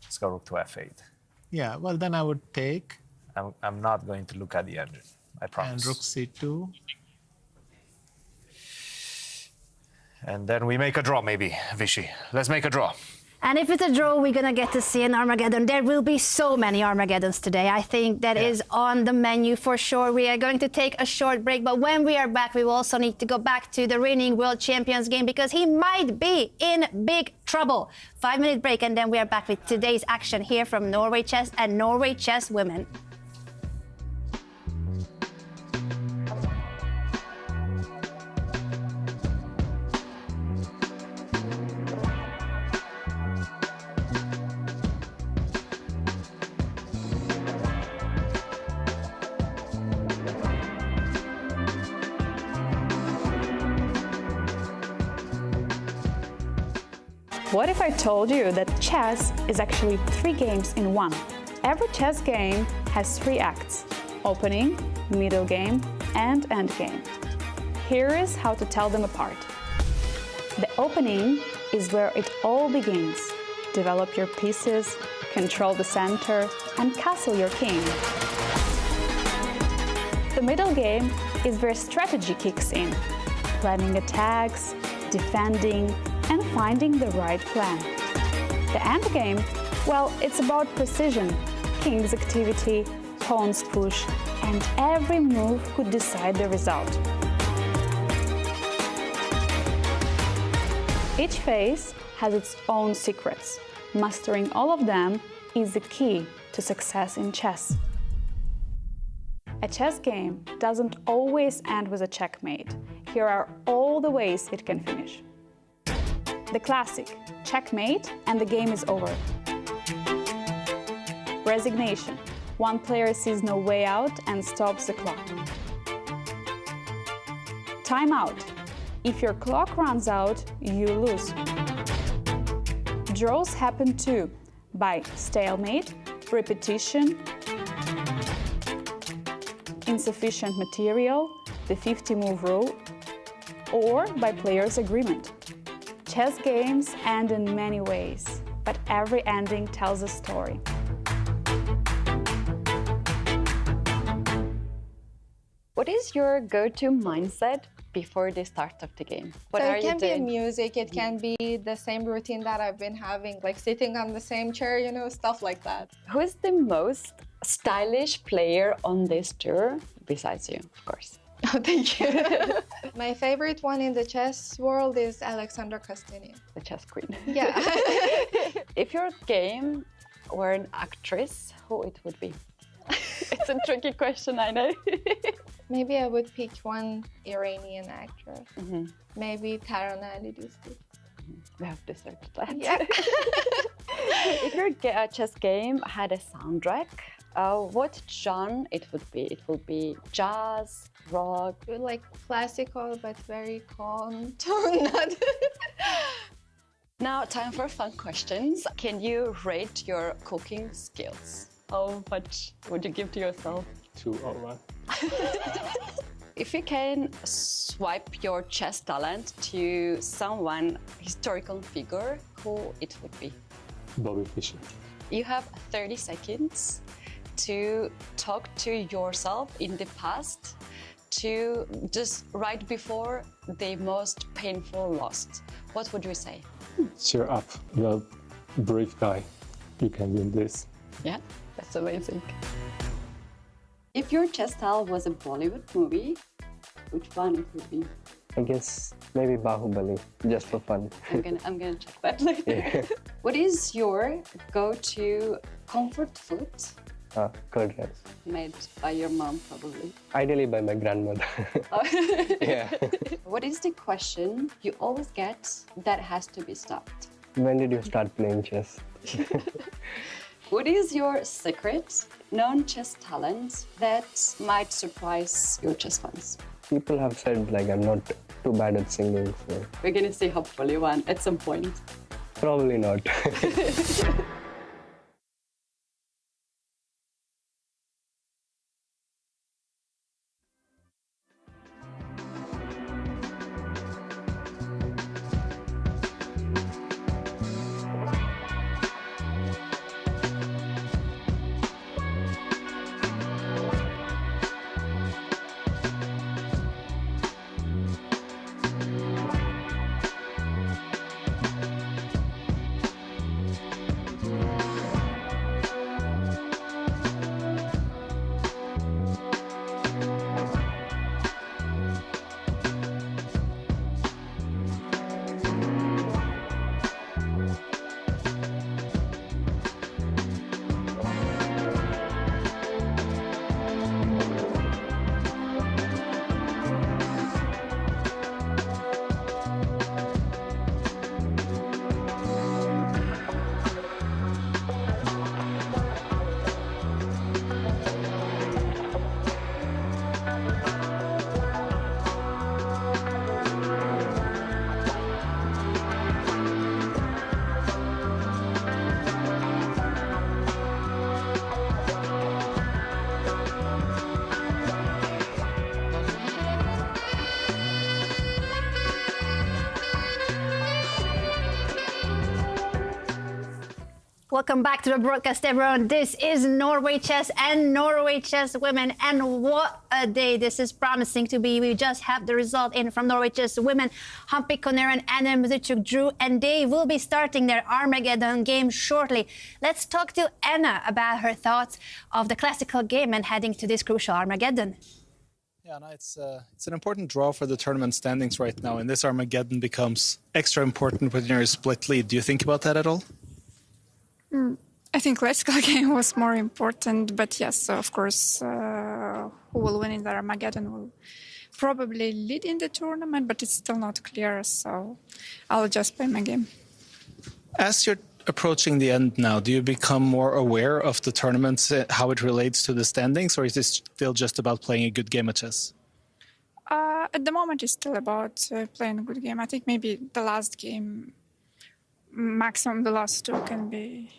Speaker 2: Let's go rook to f8.
Speaker 5: Yeah, well, then I would take...
Speaker 2: I'm not going to look at the engine, I promise.
Speaker 5: And rook c2.
Speaker 2: And then we make a draw, maybe, Vishy. Let's make a draw.
Speaker 1: And if it's a draw, we're going to get to see an Armageddon. There will be so many Armageddons today. I think that is on the menu for sure. We are going to take a short break, but when we are back, we will also need to go back to the reigning world champions game because he might be in big trouble. 5-minute break, and then we are back with today's action here from Norway Chess and Norway Chess Women.
Speaker 15: What if I told you that chess is actually 3 games in one? Every chess game has 3 acts: opening, middle game, and end game. Here is how to tell them apart. The opening is where it all begins. Develop your pieces, control the center, and castle your king. The middle game is where strategy kicks in, planning attacks, defending, and finding the right plan. The endgame, well, it's about precision, king's activity, pawn's push, and every move could decide the result. Each phase has its own secrets. Mastering all of them is the key to success in chess. A chess game doesn't always end with a checkmate. Here are all the ways it can finish. The classic, checkmate, and the game is over. Resignation. One player sees no way out and stops the clock. Timeout. If your clock runs out, you lose. Draws happen too, by stalemate, repetition, insufficient material, the 50-move rule, or by players' agreement. Chess games end in many ways, but every ending tells a story.
Speaker 14: What is your go-to mindset before the start of the game? What are
Speaker 16: it
Speaker 14: you
Speaker 16: can
Speaker 14: doing?
Speaker 16: be music, it can be the same routine that I've been having, like sitting on the same chair, you know, stuff like that.
Speaker 14: Who is the most stylish player on this tour, besides you, of course?
Speaker 16: Oh, thank you. My favorite one in the chess world is Alexandra Kostenian.
Speaker 14: The chess queen.
Speaker 16: Yeah.
Speaker 14: If your game were an actress, who it would be? It's a tricky question, I know.
Speaker 16: Maybe I would pick one Iranian actress. Maybe Taraneh Ali-Dosti.
Speaker 14: We have to search that.
Speaker 16: Yeah.
Speaker 14: If your chess game had a soundtrack, what genre it would be? It would be jazz, rock?
Speaker 16: Like classical, but very calm tone.
Speaker 14: Now, time for fun questions. Can you rate your cooking skills? How much would you give to yourself?
Speaker 17: 2 or 1.
Speaker 14: If you can swipe your chess talent to someone, historical figure, who it would be?
Speaker 17: Bobby Fischer.
Speaker 14: You have 30 seconds to talk to yourself in the past, to just right before the most painful loss. What would you say?
Speaker 17: Cheer up, you're a brave guy. You can win this.
Speaker 14: Yeah, that's amazing. If your chess style was a Bollywood movie, which one it would be?
Speaker 18: I guess maybe Bahubali, just for fun.
Speaker 14: I'm gonna check that later.
Speaker 18: Yeah.
Speaker 14: What is your go-to comfort food?
Speaker 18: Curd rice.
Speaker 14: Made by your mom, probably.
Speaker 18: Ideally by my grandmother. Yeah.
Speaker 14: What is the question you always get that has to be stopped?
Speaker 18: When did you start playing chess?
Speaker 14: What is your secret non-chess talent that might surprise your chess fans?
Speaker 18: People have said like I'm not too bad at singing, so
Speaker 14: We're gonna see hopefully one at some point.
Speaker 18: probably not.
Speaker 1: Welcome back to the broadcast, everyone. This is Norway Chess and Norway Chess Women, and what a day this is promising to be. We just have the result in from Norway Chess Women. Humpy, Koneru, and Anna-Muzychuk drew, and they will be starting their Armageddon game shortly. Let's talk to Anna about her thoughts of the classical game and heading to this crucial Armageddon.
Speaker 11: Yeah, no, it's an important draw for the tournament standings right now, and this Armageddon becomes extra important when you're a split lead. Do you think about that at all?
Speaker 7: I think classical game was more important, but yes, of course, who will win in the Armageddon will probably lead in the tournament, but it's still not clear, so I'll just play my game.
Speaker 11: As you're approaching the end now, do you become more aware of the tournament, how it relates to the standings, or is this still just about playing a good game of chess?
Speaker 7: At the moment, it's still about playing a good game. I think maybe the last game, maximum the last two can be...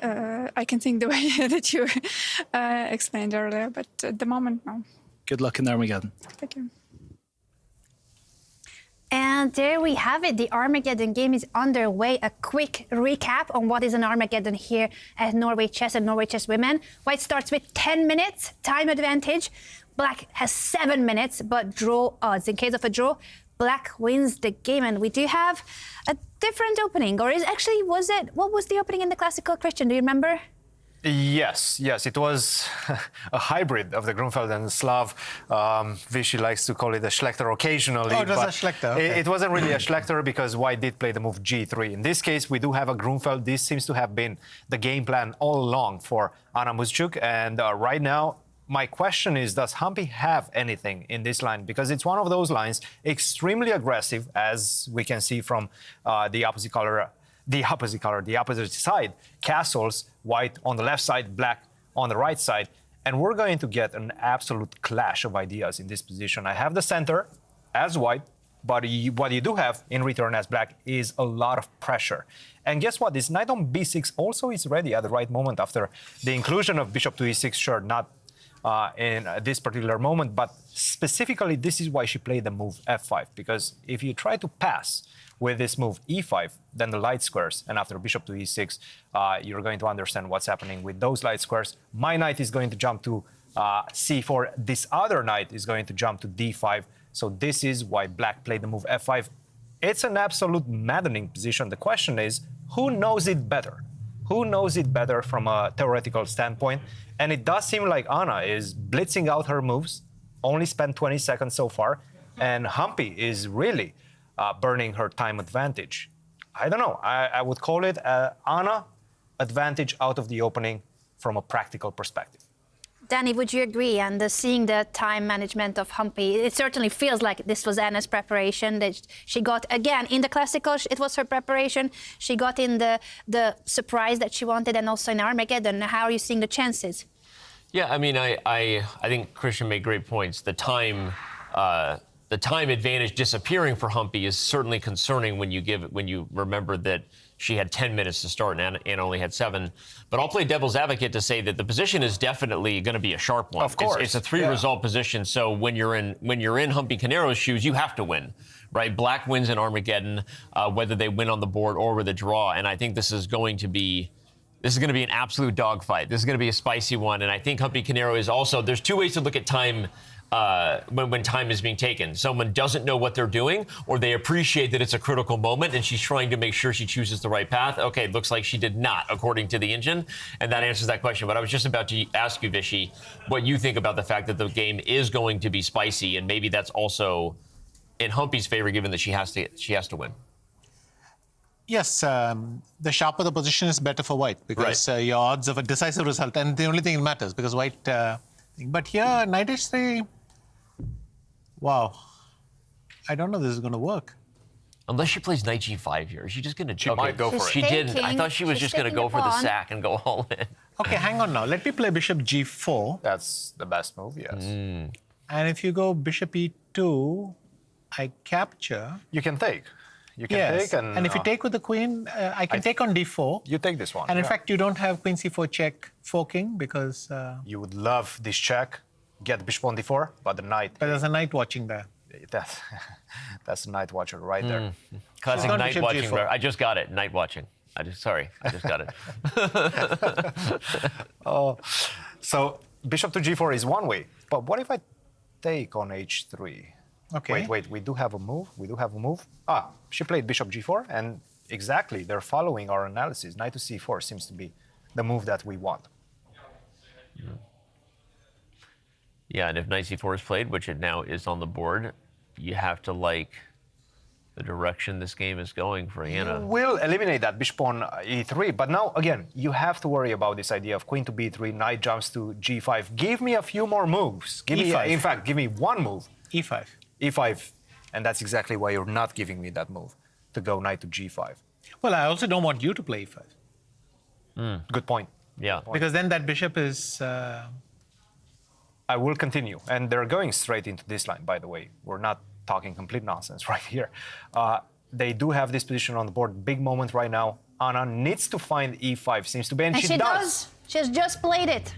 Speaker 7: I can think the way that you explained earlier, but at the moment, no.
Speaker 11: Good luck in Armageddon.
Speaker 7: Thank you.
Speaker 1: And there we have it. The Armageddon game is underway. A quick recap on what is an Armageddon here at Norway Chess and Norway Chess Women. White starts with 10 minutes time advantage. Black has 7 minutes, but draw odds. In case of a draw, Black wins the game, and we do have a different opening. Or what was the opening in the classical, Christian? Do you remember?
Speaker 2: Yes, it was a hybrid of the Grunfeld and Slav. Vishy likes to call it a Schlechter occasionally.
Speaker 5: Oh, it was a Schlechter. Okay.
Speaker 2: It wasn't really a Schlechter because White did play the move G3. In this case, we do have a Grunfeld. This seems to have been the game plan all along for Anna-Muzychuk. And right now, my question is, does Humpy have anything in this line? Because it's one of those lines, extremely aggressive, as we can see from the opposite side. Castles, White on the left side, Black on the right side. And we're going to get an absolute clash of ideas in this position. I have the center as White, but what you do have in return as Black is a lot of pressure. And guess what? This knight on b6 also is ready at the right moment after the inclusion of bishop to e6. Sure, not in this particular moment, but specifically this is why she played the move f5, because if you try to pass with this move e5, then the light squares, and after bishop to e6, you're going to understand what's happening with those light squares. My knight is going to jump to c4. This other knight is going to jump to d5. So this is why Black played the move f5. It's an absolute maddening position. The question is, who knows it better? Who knows it better from a theoretical standpoint? And it does seem like Anna is blitzing out her moves, only spent 20 seconds so far, and Humpy is really burning her time advantage. I don't know. I would call it Anna advantage out of the opening from a practical perspective.
Speaker 1: Danny, would you agree? And seeing the time management of Humpy, it certainly feels like this was Anna's preparation. That she got, again, in the classical, it was her preparation. She got in the surprise that she wanted, and also in Armageddon. How are you seeing the chances?
Speaker 3: Yeah, I mean, I think Christian made great points. The time advantage disappearing for Humpy is certainly concerning when you remember that she had 10 minutes to start and Anna only had 7. But I'll play devil's advocate to say that the position is definitely going to be a sharp one.
Speaker 2: Of course.
Speaker 3: It's a 3-result position. So when you're in Humpy Koneru's shoes, you have to win, right? Black wins in Armageddon, whether they win on the board or with a draw. And I think this is going to be an absolute dogfight. This is going to be a spicy one. And I think Humpy Koneru is also, there's 2 ways to look at time when time is being taken. Someone doesn't know what they're doing, or they appreciate that it's a critical moment and she's trying to make sure she chooses the right path. Okay, looks like she did not, according to the engine, and that answers that question. But I was just about to ask you, Vishy, what you think about the fact that the game is going to be spicy, and maybe that's also in Humpy's favor, given that she has to win.
Speaker 5: Yes, the sharper the position is better for White, because your odds of a decisive result, and the only thing that matters, because White... but here, knight h3... Wow. I don't know if this is going to work.
Speaker 3: Unless she plays knight g5 here. Is she just going to...
Speaker 2: She might go for it.
Speaker 3: She didn't. I thought she was just going to go for the sack and go all in.
Speaker 5: Okay, hang on now. Let me play bishop g4.
Speaker 2: That's the best move, yes.
Speaker 5: And if you go bishop e2, I capture.
Speaker 2: You can take. You can take
Speaker 5: and if you take with the queen, I can take on d4.
Speaker 2: You take this one.
Speaker 5: And in fact, you don't have queen c4 check forking because...
Speaker 2: you would love this check, get bishop on d4, but the knight...
Speaker 5: But there's a knight watching there.
Speaker 2: That's a night watcher right there.
Speaker 3: Classic night watching. I just got it. Night watching. I just got it.
Speaker 2: Oh, so bishop to g4 is one way, but what if I take on h3?
Speaker 5: Okay.
Speaker 2: Wait, we do have a move. Ah, she played bishop g4, and exactly, they're following our analysis. Knight to c4 seems to be the move that we want.
Speaker 3: Yeah, and if knight c4 is played, which it now is on the board, you have to like the direction this game is going for Anna.
Speaker 2: You will eliminate that bishop on e3, but now, again, you have to worry about this idea of queen to b3, knight jumps to g5. Give me a few more moves. Give me, in fact, give me one move.
Speaker 5: e5.
Speaker 2: e5, and that's exactly why you're not giving me that move, to go knight to g5.
Speaker 5: Well, I also don't want you to play e5.
Speaker 2: Good point.
Speaker 3: Yeah.
Speaker 5: Because then that bishop is...
Speaker 2: I will continue, and they're going straight into this line, by the way. We're not talking complete nonsense right here. They do have this position on the board. Big moment right now. Anna needs to find e5, seems to be, and she does.
Speaker 1: She has just played it.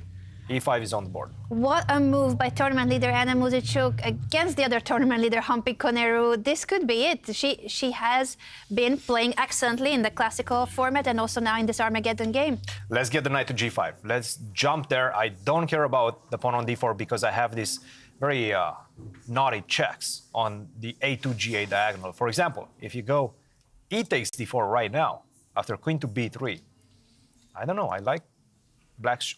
Speaker 2: e5 is on the board.
Speaker 1: What a move by tournament leader Koneru-Muzychuk against the other tournament leader Humpy Koneru. This could be it. She has been playing excellently in the classical format and also now in this Armageddon game.
Speaker 2: Let's get the knight to g5. Let's jump there. I don't care about the pawn on d4 because I have these very naughty checks on the a2 g8 diagonal. For example, if you go e takes d4 right now after queen to b3, I don't know. I like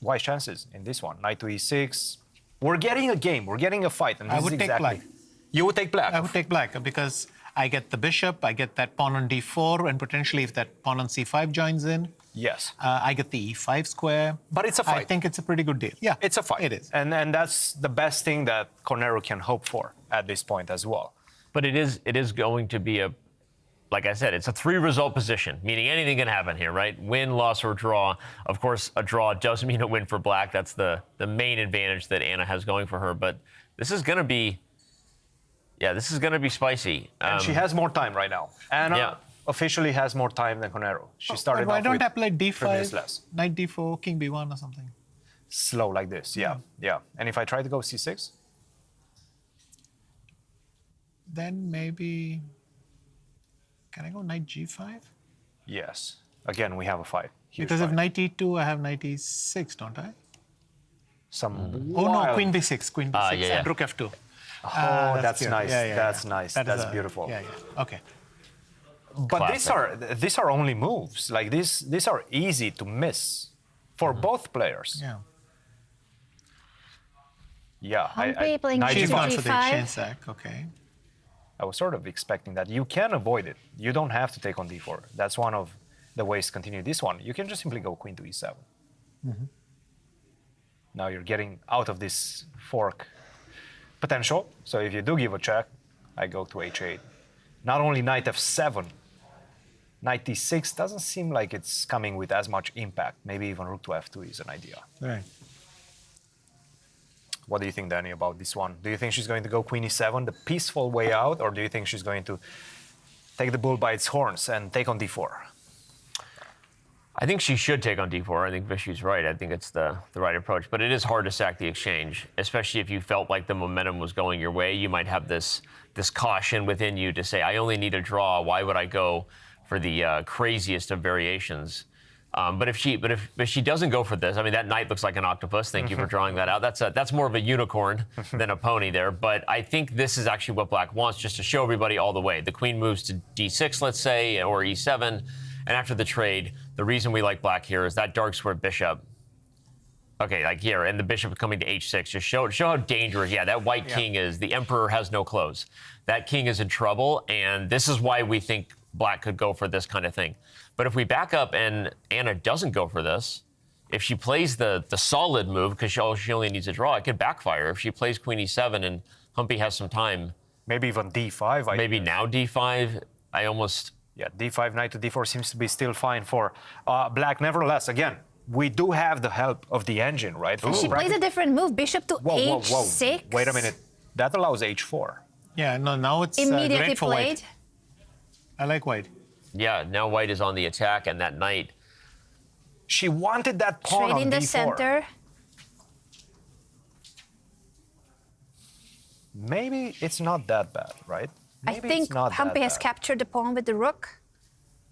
Speaker 2: white chances in this one. Knight to e6. We're getting a game. We're getting a fight. And this
Speaker 5: I would
Speaker 2: is
Speaker 5: take
Speaker 2: exactly...
Speaker 5: black.
Speaker 2: You would take black?
Speaker 5: I would take black because I get the bishop, I get that pawn on d4, and potentially if that pawn on c5 joins in,
Speaker 2: yes,
Speaker 5: I get the e5 square.
Speaker 2: But it's a fight.
Speaker 5: I think it's a pretty good deal. Yeah,
Speaker 2: it's a fight.
Speaker 5: It is.
Speaker 2: And that's the best thing that Koneru can hope for at this point as well.
Speaker 3: But it is going to be a, like I said, it's a 3-result position, meaning anything can happen here, right? Win, loss, or draw. Of course, a draw does mean a win for black. That's the main advantage that Anna has going for her. But this is going to be, this is going to be spicy.
Speaker 2: And she has more time right now. Anna officially has more time than Koneru. She started
Speaker 5: Why
Speaker 2: off
Speaker 5: don't
Speaker 2: with
Speaker 5: I play
Speaker 2: previous
Speaker 5: d5,
Speaker 2: less.
Speaker 5: knight d4, king b1 or something?
Speaker 2: Slow like this, yeah. And if I try to go c6?
Speaker 5: Then maybe... Can I go knight g5?
Speaker 2: Yes. Again, we have a fight.
Speaker 5: Because if knight e2, I have knight e6, don't I?
Speaker 2: Oh,
Speaker 5: no, queen b6, queen b6, and rook f2.
Speaker 2: Oh, that's nice. That's nice.
Speaker 5: That
Speaker 2: that's
Speaker 5: is
Speaker 2: beautiful.
Speaker 5: Okay.
Speaker 2: But these are only moves. Like these are easy to miss for both players. Yeah.
Speaker 1: Humpy playing
Speaker 5: She's gone for the
Speaker 1: g5.
Speaker 5: chain sack, okay.
Speaker 2: I was sort of expecting that. You can avoid it. You don't have to take on d4. That's one of the ways to continue this one. You can just simply go queen to e7. Now you're getting out of this fork potential. So if you do give a check, I go to h8. Not only knight f7, knight d6 doesn't seem like it's coming with as much impact. Maybe even rook to f2 is an idea.
Speaker 5: Right.
Speaker 2: What do you think, Danny, about this one? Do you think she's going to go queen e7, the peaceful way out, or do you think she's going to take the bull by its horns and take on d4?
Speaker 3: I think she should take on d4. I think Vishy's right. I think it's the right approach. But it is hard to sack the exchange, especially if you felt like the momentum was going your way. You might have this caution within you to say, I only need a draw. Why would I go for the craziest of variations? But if she doesn't go for this, I mean, that knight looks like an octopus. Thank you for drawing that out. That's more of a unicorn than a pony there. But I think this is actually what black wants, just to show everybody all the way. The queen moves to d6, let's say, or e7. And after the trade, the reason we like black here is that dark square bishop. Okay, like here, and the bishop coming to h6. Just show how dangerous. Yeah, that white king is. The emperor has no clothes. That king is in trouble, and this is why we think black could go for this kind of thing. But if we back up and Anna doesn't go for this, if she plays the solid move, because she only needs a draw, it could backfire. If she plays queen e7 and Humpy has some time.
Speaker 2: Maybe even d5.
Speaker 3: Maybe now d5. I almost...
Speaker 2: Yeah, d5, knight to d4 seems to be still fine for black. Nevertheless, again, we do have the help of the engine, right?
Speaker 1: She plays a different move, bishop to h6.
Speaker 2: Wait a minute. That allows h4.
Speaker 5: Yeah, no, now it's
Speaker 1: immediately
Speaker 5: great for
Speaker 1: played.
Speaker 5: white. I like white.
Speaker 3: Yeah, now white is on the attack, and that knight.
Speaker 2: She wanted that pawn
Speaker 1: Trade
Speaker 2: on
Speaker 1: in the
Speaker 2: d4.
Speaker 1: center.
Speaker 2: Maybe it's not that bad, right? Maybe
Speaker 1: I think Humpy has captured the pawn with the rook.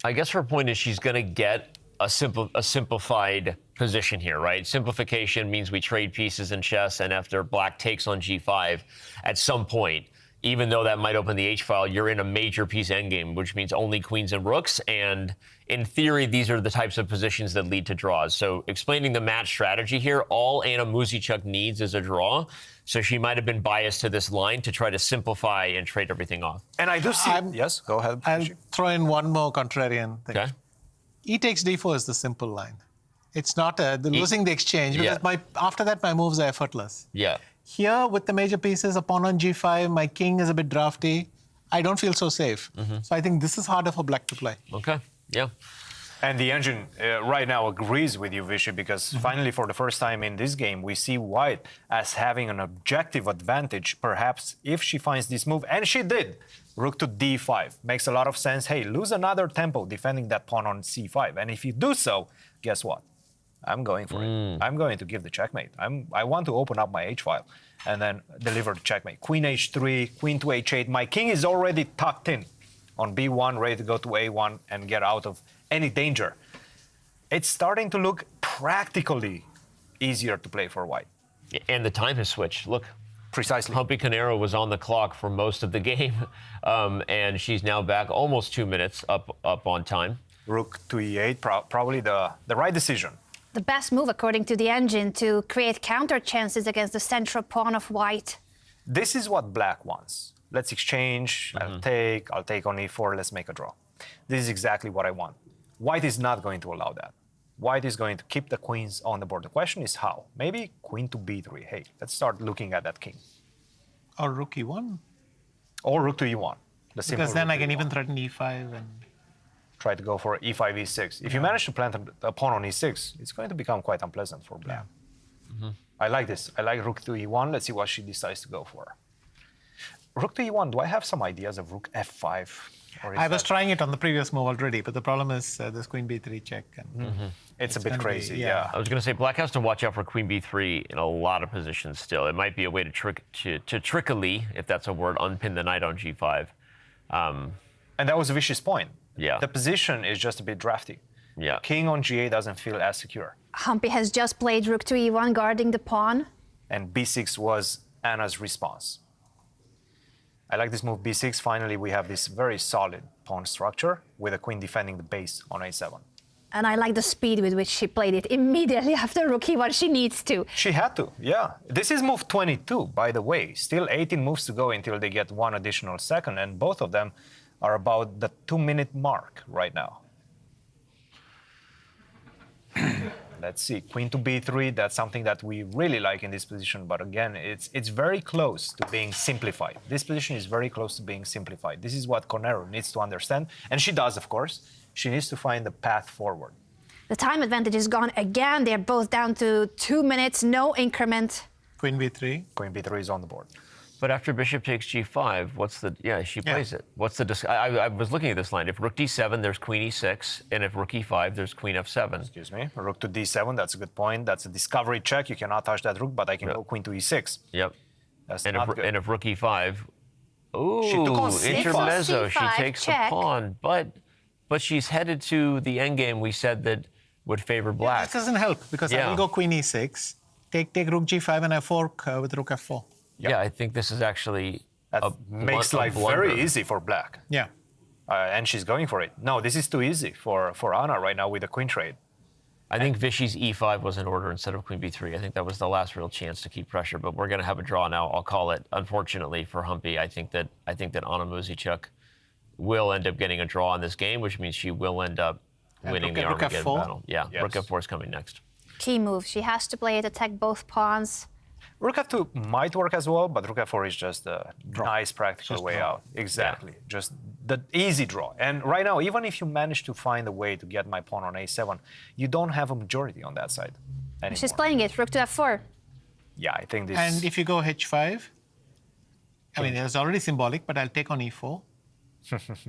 Speaker 3: I guess her point is she's going to get a simplified position here, right? Simplification means we trade pieces in chess, and after black takes on g5, at some point, even though that might open the h-file, you're in a major piece endgame, which means only queens and rooks, and in theory, these are the types of positions that lead to draws. So explaining the match strategy here, all Muzychuk needs is a draw, so she might have been biased to this line to try to simplify and trade everything off.
Speaker 2: And I do see... Yes, go ahead.
Speaker 5: I'll throw in one more contrarian thing.
Speaker 3: Okay.
Speaker 5: E takes d4 is the simple line. It's not losing the exchange, because after that, my moves are effortless.
Speaker 3: Yeah.
Speaker 5: Here, with the major pieces, a pawn on g5, my king is a bit drafty. I don't feel so safe. So I think this is harder for black to play.
Speaker 3: Okay, yeah.
Speaker 2: And the engine right now agrees with you, Vishy, because finally, for the first time in this game, we see white as having an objective advantage, perhaps, if she finds this move. And she did. Rook to d5. Makes a lot of sense. Hey, lose another tempo defending that pawn on c5. And if you do so, guess what? I'm going for it. I'm going to give the checkmate. I want to open up my h-file and then deliver the checkmate. Queen h3, queen to h8. My king is already tucked in on b1, ready to go to a1 and get out of any danger. It's starting to look practically easier to play for white.
Speaker 3: And the time has switched. Look.
Speaker 2: Precisely.
Speaker 3: Humpy Koneru was on the clock for most of the game, and she's now back almost 2 minutes up on time.
Speaker 2: Rook to e8, probably the right decision.
Speaker 1: The best move, according to the engine, to create counter chances against the central pawn of white.
Speaker 2: This is what black wants. Let's exchange. I'll take on e4. Let's make a draw. This is exactly what I want. White is not going to allow that. White is going to keep the queens on the board. The question is how. Maybe queen to b3. Hey, let's start looking at that king.
Speaker 5: Or rook e1.
Speaker 2: Or rook to e1.
Speaker 5: Because then I can even threaten e5 and...
Speaker 2: Try to go for e5, e6. If you manage to plant a pawn on e6, it's going to become quite unpleasant for black. I like this. I like rook to e1. Let's see what she decides to go for. Rook to e1, do I have some ideas of rook f5?
Speaker 5: I was trying it on the previous move already, but the problem is this queen b3 check. And
Speaker 2: it's a bit crazy, yeah.
Speaker 3: I was going to say, black has to watch out for queen b3 in a lot of positions still. It might be a way to trickily, if that's a word, unpin the knight on g5.
Speaker 2: And that was Vishy's point.
Speaker 3: Yeah.
Speaker 2: The position is just a bit drafty.
Speaker 3: Yeah.
Speaker 2: King on g8 doesn't feel as secure.
Speaker 1: Humpy has just played rook to e1, guarding the pawn.
Speaker 2: And b6 was Anna's response. I like this move, b6. Finally, we have this very solid pawn structure with a queen defending the base on a7.
Speaker 1: And I like the speed with which she played it immediately after rook e1. She needs to.
Speaker 2: She had to, yeah. This is move 22, by the way. Still 18 moves to go until they get one additional second, and both of them are about the 2-minute mark right now. Let's see, queen to b3, that's something that we really like in this position, but again, it's very close to being simplified. This position is very close to being simplified. This is what Koneru needs to understand, and she does, of course. She needs to find the path forward.
Speaker 1: The time advantage is gone again. They're both down to 2 minutes, no increment.
Speaker 5: Queen b3.
Speaker 2: Queen b3 is on the board.
Speaker 3: But after bishop takes g5, what's the... Yeah, she plays it. What's the... I was looking at this line. If rook d7, there's queen e6. And if rook e5, there's queen f7.
Speaker 2: Excuse me. Rook to d7, that's a good point. That's a discovery check. You cannot touch that rook, but I can go queen to e6.
Speaker 3: Yep.
Speaker 2: That's
Speaker 3: not good. And if rook e5... Ooh,
Speaker 2: she took on
Speaker 3: intermezzo. She takes
Speaker 1: check.
Speaker 3: the pawn. But she's headed to the endgame we said that would favor black.
Speaker 5: This doesn't help, because I will go queen e6, take rook g5, and I fork with rook f4.
Speaker 3: Yeah, I think this is actually
Speaker 2: makes life very easy for black.
Speaker 5: Yeah.
Speaker 2: And she's going for it. No, this is too easy for Anna right now with the queen trade.
Speaker 3: I think Vishy's e5 was in order instead of queen b3. I think that was the last real chance to keep pressure, but we're going to have a draw now. I'll call it. Unfortunately for Humpy, I think that Muzychuk will end up getting a draw in this game, which means she will end up winning the Armageddon battle. Yeah,
Speaker 2: yes.
Speaker 3: Rook f4 is coming next.
Speaker 1: Key move. She has to play it, attack both pawns.
Speaker 2: Rook f2 might work as well, but rook f4 is just a nice practical way out. Exactly. Yeah. Just the easy draw. And right now, even if you manage to find a way to get my pawn on a7, you don't have a majority on that side anymore.
Speaker 1: She's playing it, rook to f4.
Speaker 2: Yeah, I think this...
Speaker 5: And if you go h5, I mean, it's already symbolic, but I'll take on e4,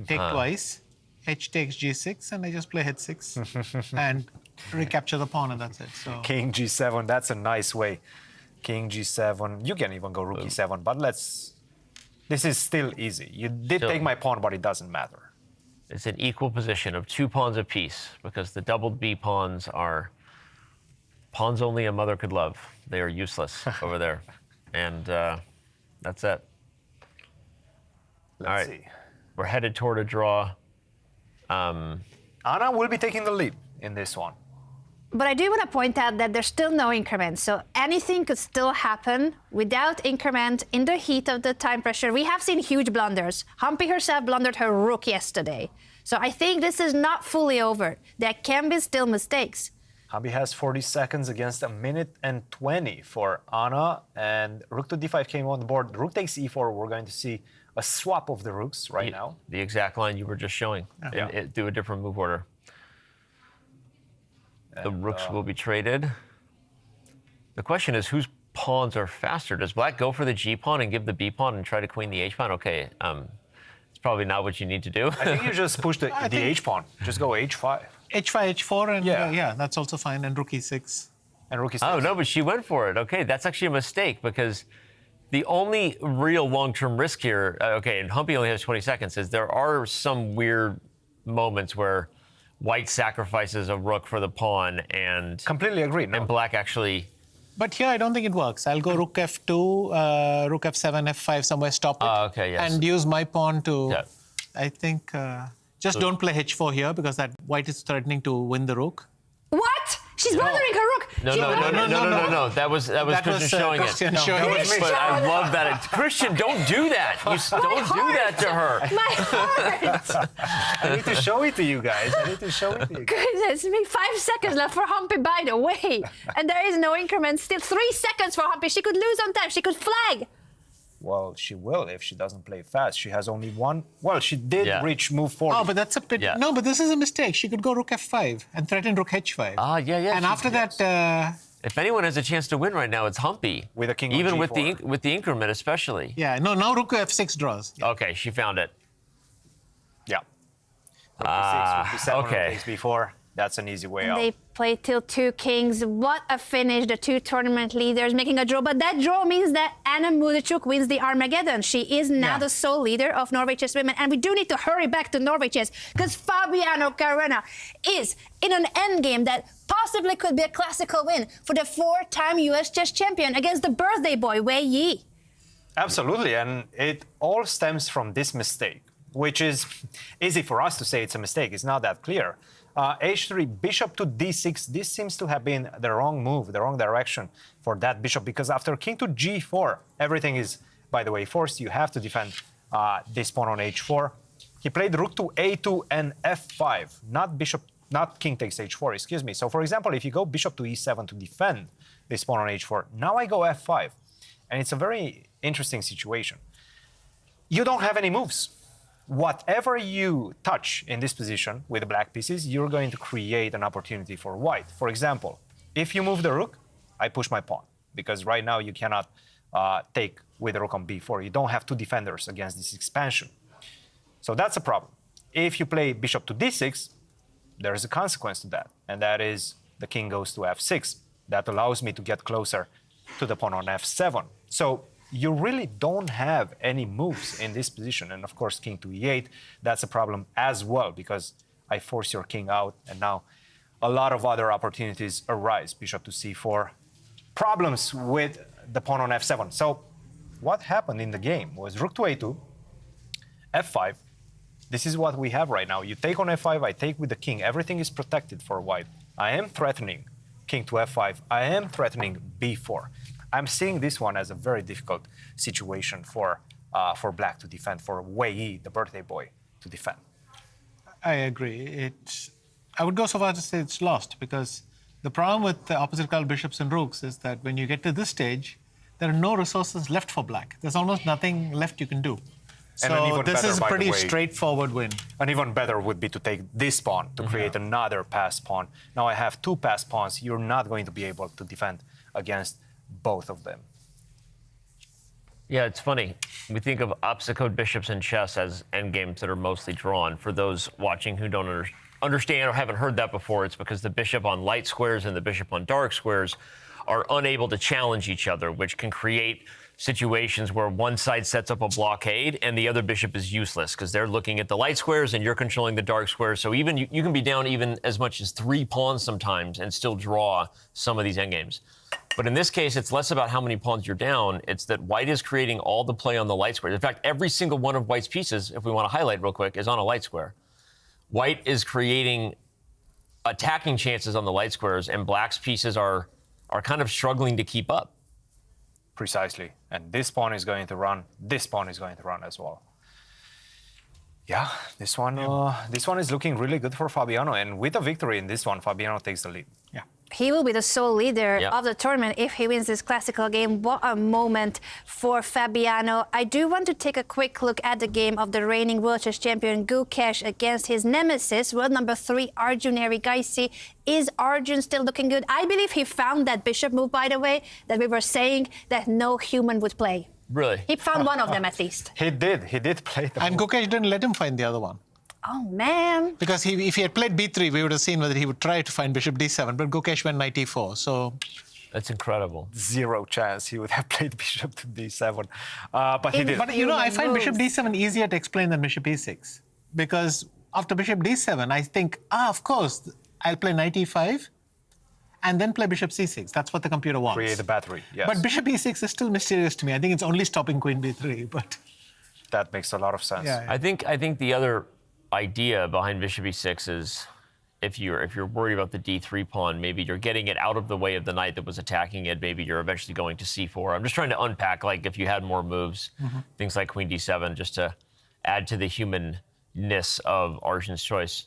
Speaker 5: take twice, h takes g6, and I just play h6 and recapture the pawn, and that's it. So
Speaker 2: King g7, that's a nice way. King g7, you can even go rook e7, but this is still easy. You did take my pawn, but it doesn't matter.
Speaker 3: It's an equal position of 2 pawns apiece because the doubled B pawns are pawns only a mother could love. They are useless over there. And that's it.
Speaker 2: Let's
Speaker 3: All right.
Speaker 2: see.
Speaker 3: We're headed toward a draw.
Speaker 2: Anna will be taking the lead in this one.
Speaker 1: But I do want to point out that there's still no increment, so anything could still happen without increment in the heat of the time pressure. We have seen huge blunders. Humpy herself blundered her rook yesterday. So I think this is not fully over. There can be still mistakes.
Speaker 2: Humpy has 40 seconds against 1 minute and 20 for Anna, and rook to d5 came on the board. Rook takes e4. We're going to see a swap of the rooks right now.
Speaker 3: The exact line you were just showing.
Speaker 2: Yeah.
Speaker 3: Do a different move order. The rooks will be traded. The question is, whose pawns are faster? Does black go for the G pawn and give the B pawn and try to queen the H pawn? Okay, it's probably not what you need to do.
Speaker 2: I think you just push the H pawn. Just go H5.
Speaker 5: H5, H4, and
Speaker 2: Yeah.
Speaker 5: that's also fine. And rook E6.
Speaker 2: And rook E6.
Speaker 3: Oh, no, but she went for it. Okay, that's actually a mistake because the only real long-term risk here, okay, and Humpy only has 20 seconds, is there are some weird moments where white sacrifices a rook for the pawn and...
Speaker 2: Completely agree. No.
Speaker 3: And black actually...
Speaker 5: But here, I don't think it works. I'll go rook F2, rook F7, F5, somewhere, stop it.
Speaker 3: Okay, yes.
Speaker 5: And use my pawn to...
Speaker 3: Yeah.
Speaker 5: I think... just don't play H4 here because that white is threatening to win the rook.
Speaker 1: What? She's blundering her rook.
Speaker 3: No. That was Christian showing
Speaker 5: Christian
Speaker 3: it.
Speaker 5: showing it.
Speaker 3: But I love that. Christian, don't do that. Don't do that to her.
Speaker 1: My heart!
Speaker 2: I need to show it to you guys.
Speaker 1: Goodness me, 5 seconds left for Humpy, by the way. And there is no increment. Still 3 seconds for Humpy. She could lose on time. She could flag.
Speaker 2: Well, she will if she doesn't play fast. She has only one. Well, she did reach move forward.
Speaker 5: Oh, but that's a bit... No, but this is a mistake. She could go rook F5 and threaten rook H5.
Speaker 3: Yeah.
Speaker 5: And after that...
Speaker 3: If anyone has a chance to win right now, it's Humpy.
Speaker 2: With a king on
Speaker 3: Even
Speaker 2: G4.
Speaker 3: with the increment, especially.
Speaker 5: Yeah, no, now rook F6 draws.
Speaker 3: Okay, she found it.
Speaker 2: Yeah. Rook E6, rook E7,
Speaker 3: okay.
Speaker 2: rook before. That's an easy way out.
Speaker 1: They play till 2 kings. What a finish. The 2 tournament leaders making a draw. But that draw means that Carlsen-Muzychuk wins the Armageddon. She is now the sole leader of Norway chess women. And we do need to hurry back to Norway chess because Viswanathan is in an endgame that possibly could be a classical win for the 4-time US chess champion against the birthday boy, Wei Yi.
Speaker 2: Absolutely. And it all stems from this mistake, which is easy for us to say it's a mistake. It's not that clear. H3, bishop to d6. This seems to have been the wrong move, the wrong direction for that bishop, because after king to g4, everything is, by the way, forced. You have to defend this pawn on h4. He played rook to a2 and f5, not king takes h4, excuse me. So, for example, if you go bishop to e7 to defend this pawn on h4, now I go f5. And it's a very interesting situation. You don't have any moves. Whatever you touch in this position with the black pieces, you're going to create an opportunity for white. For example, if you move the rook, I push my pawn, because right now you cannot take with the rook on b4. You don't have 2 defenders against this expansion. So that's a problem. If you play bishop to d6, there is a consequence to that, and that is the king goes to f6. That allows me to get closer to the pawn on f7. So you really don't have any moves in this position. And of course, king to e8, that's a problem as well, because I force your king out, and now a lot of other opportunities arise. Bishop to c4, problems with the pawn on f7. So what happened in the game was rook to a2, f5. This is what we have right now. You take on f5, I take with the king. Everything is protected for white. I am threatening king to f5. I am threatening b4. I'm seeing this one as a very difficult situation for black to defend, for Wei Yi, the birthday boy, to defend.
Speaker 5: I agree. I would go so far as to say it's lost, because the problem with the opposite color bishops and rooks is that when you get to this stage, there are no resources left for black. There's almost nothing left you can do. So this is a pretty straightforward win.
Speaker 2: And even better would be to take this pawn to create another passed pawn. Now I have 2 passed pawns. You're not going to be able to defend against both of them.
Speaker 3: Yeah, it's funny. We think of opposite bishops in chess as endgames that are mostly drawn. For those watching who don't understand or haven't heard that before, it's because the bishop on light squares and the bishop on dark squares are unable to challenge each other, which can create situations where one side sets up a blockade and the other bishop is useless because they're looking at the light squares and you're controlling the dark squares. So even you can be down even as much as 3 pawns sometimes and still draw some of these endgames. But in this case, it's less about how many pawns you're down. It's that white is creating all the play on the light squares. In fact, every single one of white's pieces, if we want to highlight real quick, is on a light square. White is creating attacking chances on the light squares, and black's pieces are kind of struggling to keep up.
Speaker 2: Precisely. And this pawn is going to run. This pawn is going to run as well. Yeah, this one is looking really good for Fabiano. And with a victory in this one, Fabiano takes the lead.
Speaker 5: Yeah.
Speaker 1: He will be the sole leader of the tournament if he wins this classical game. What a moment for Fabiano. I do want to take a quick look at the game of the reigning world chess champion Gukesh against his nemesis, world number 3, Arjun Erigaisi. Is Arjun still looking good? I believe he found that bishop move, by the way, that we were saying that no human would play.
Speaker 3: Really?
Speaker 1: He found one of them at least.
Speaker 2: He did play the
Speaker 5: And
Speaker 2: move.
Speaker 5: Gukesh didn't let him find the other one.
Speaker 1: Oh, man.
Speaker 5: Because if he had played b3, we would have seen whether he would try to find bishop d7, but Gukesh went knight e4, so...
Speaker 3: That's incredible.
Speaker 2: Zero chance he would have played bishop to d7. But he did.
Speaker 5: But, you know, I find bishop d7 easier to explain than bishop e6. Because after bishop d7, I think, of course, I'll play knight e5 and then play bishop c6. That's what the computer wants.
Speaker 2: Create a battery, yes.
Speaker 5: But bishop e6 is still mysterious to me. I think it's only stopping queen b3, but...
Speaker 2: That makes a lot of sense.
Speaker 5: Yeah.
Speaker 3: I think the other idea behind bishop e6 is if you're worried about the d3 pawn, maybe you're getting it out of the way of the knight that was attacking it. Maybe you're eventually going to c4. I'm just trying to unpack, like, if you had more moves, things like queen d7, just to add to the humanness of Arjun's choice.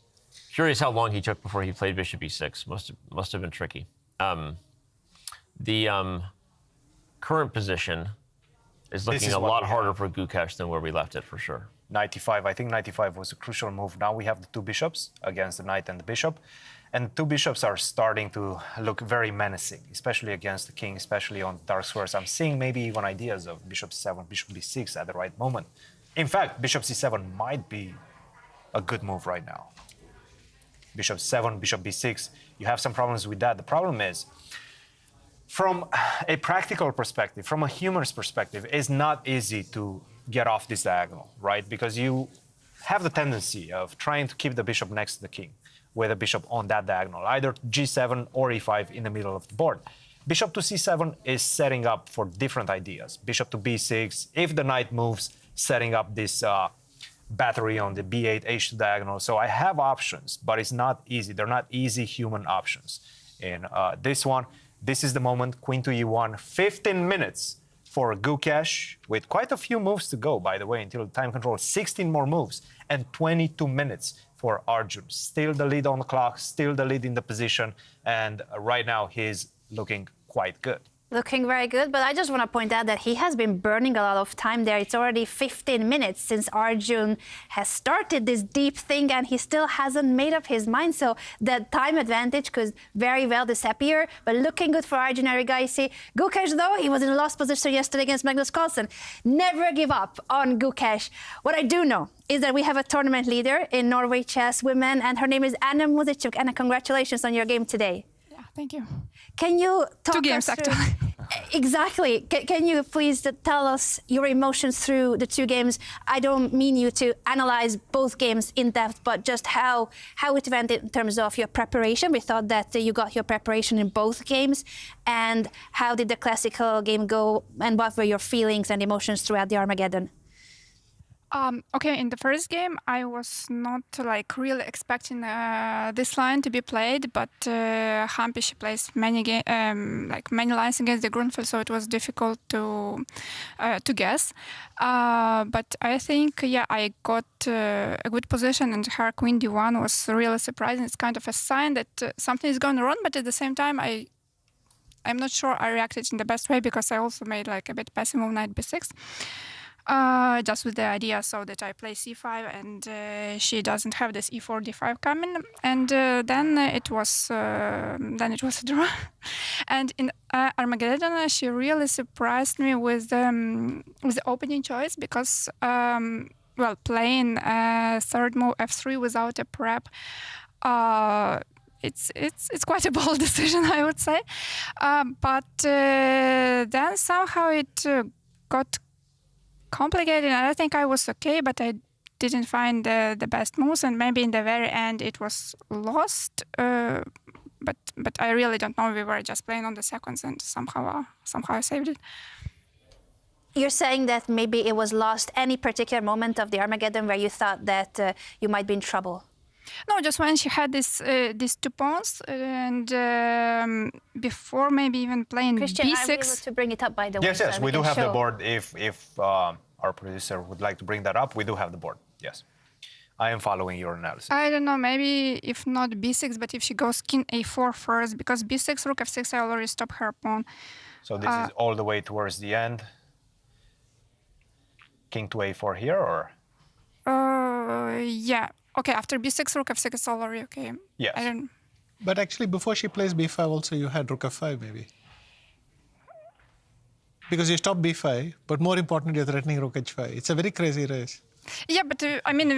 Speaker 3: Curious how long he took before he played bishop e6. Must have been tricky. The current position is looking a lot harder for Gukesh than where we left it, for sure.
Speaker 2: 95. I think 95 was a crucial move. Now we have the 2 bishops against the knight and the bishop. And the 2 bishops are starting to look very menacing, especially against the king, especially on dark squares. I'm seeing maybe even ideas of bishop c7, bishop b6 at the right moment. In fact, bishop c7 might be a good move right now. Bishop 7, bishop b6, you have some problems with that. The problem is, from a practical perspective, from a human's perspective, it's not easy to get off this diagonal, right? Because you have the tendency of trying to keep the bishop next to the king with a bishop on that diagonal, either g7 or e5 in the middle of the board. Bishop to c7 is setting up for different ideas. Bishop to b6, if the knight moves, setting up this battery on the b8, h2 diagonal. So I have options, but it's not easy. They're not easy human options. In this one, this is the moment, queen to e1, 15 minutes for Gukesh, with quite a few moves to go, by the way, until time control, 16 more moves, and 22 minutes for Arjun. Still the lead on the clock, still the lead in the position, and right now he's looking quite good.
Speaker 1: Looking very good, but I just want to point out that he has been burning a lot of time there. It's already 15 minutes since Arjun has started this deep thing, and he still hasn't made up his mind. So the time advantage could very well disappear, but looking good for Arjun Erigaisi. Gukesh, though, he was in a lost position yesterday against Magnus Carlsen. Never give up on Gukesh. What I do know is that we have a tournament leader in Norway chess women, and her name is Koneru-Muzychuk. Anna, congratulations on your game today.
Speaker 7: Thank you.
Speaker 1: Can you talk
Speaker 7: 2 games,
Speaker 1: us through...
Speaker 7: actually.
Speaker 1: Exactly. Can you please tell us your emotions through the 2 games? I don't mean you to analyze both games in depth, but just how it went in terms of your preparation. We thought that you got your preparation in both games. And how did the classical game go? And what were your feelings and emotions throughout the Armageddon?
Speaker 7: Okay, in the first game, I was not really expecting this line to be played, but Humpy, she plays many lines against the Grunfeld, so it was difficult to guess. But I think, I got a good position, and her queen d1 was really surprising. It's kind of a sign that something is going wrong, but at the same time, I'm not sure I reacted in the best way, because I also made a bit passive move knight b6. Just with the idea so that I play c5 and she doesn't have this e4 d5 coming, and then it was a draw. And in Armageddon, she really surprised me with the opening choice, because playing third move f3 without a prep, it's quite a bold decision, I would say. But then somehow it got complicated, and I think I was okay, but I didn't find the best moves, and maybe in the very end it was lost. But I really don't know. We were just playing on the seconds, and somehow I saved it.
Speaker 1: You're saying that maybe it was lost. Any particular moment of the Armageddon where you thought that you might be in trouble?
Speaker 7: No, just when she had these 2 pawns, and before maybe even playing
Speaker 1: Christian,
Speaker 7: b6.
Speaker 1: are we able to bring it up, by the way?
Speaker 2: Yes,
Speaker 1: so
Speaker 2: we do
Speaker 1: can
Speaker 2: have the
Speaker 1: show?
Speaker 2: board. If our producer would like to bring that up, we do have the board. Yes, I am following your analysis.
Speaker 7: I don't know, maybe if not b6, but if she goes king a4 first, because b6, rook f6, I already stopped her pawn.
Speaker 2: So this is all the way towards the end. King to a4 here, or?
Speaker 7: Yeah. Okay, after b6, rook f6 is already okay.
Speaker 2: Yes.
Speaker 7: I don't...
Speaker 5: But actually, before she plays b5 also, you had rook f5 maybe. Because you stopped b5, but more important, you're threatening rook h5. It's a very crazy race.
Speaker 7: Yeah, but I mean,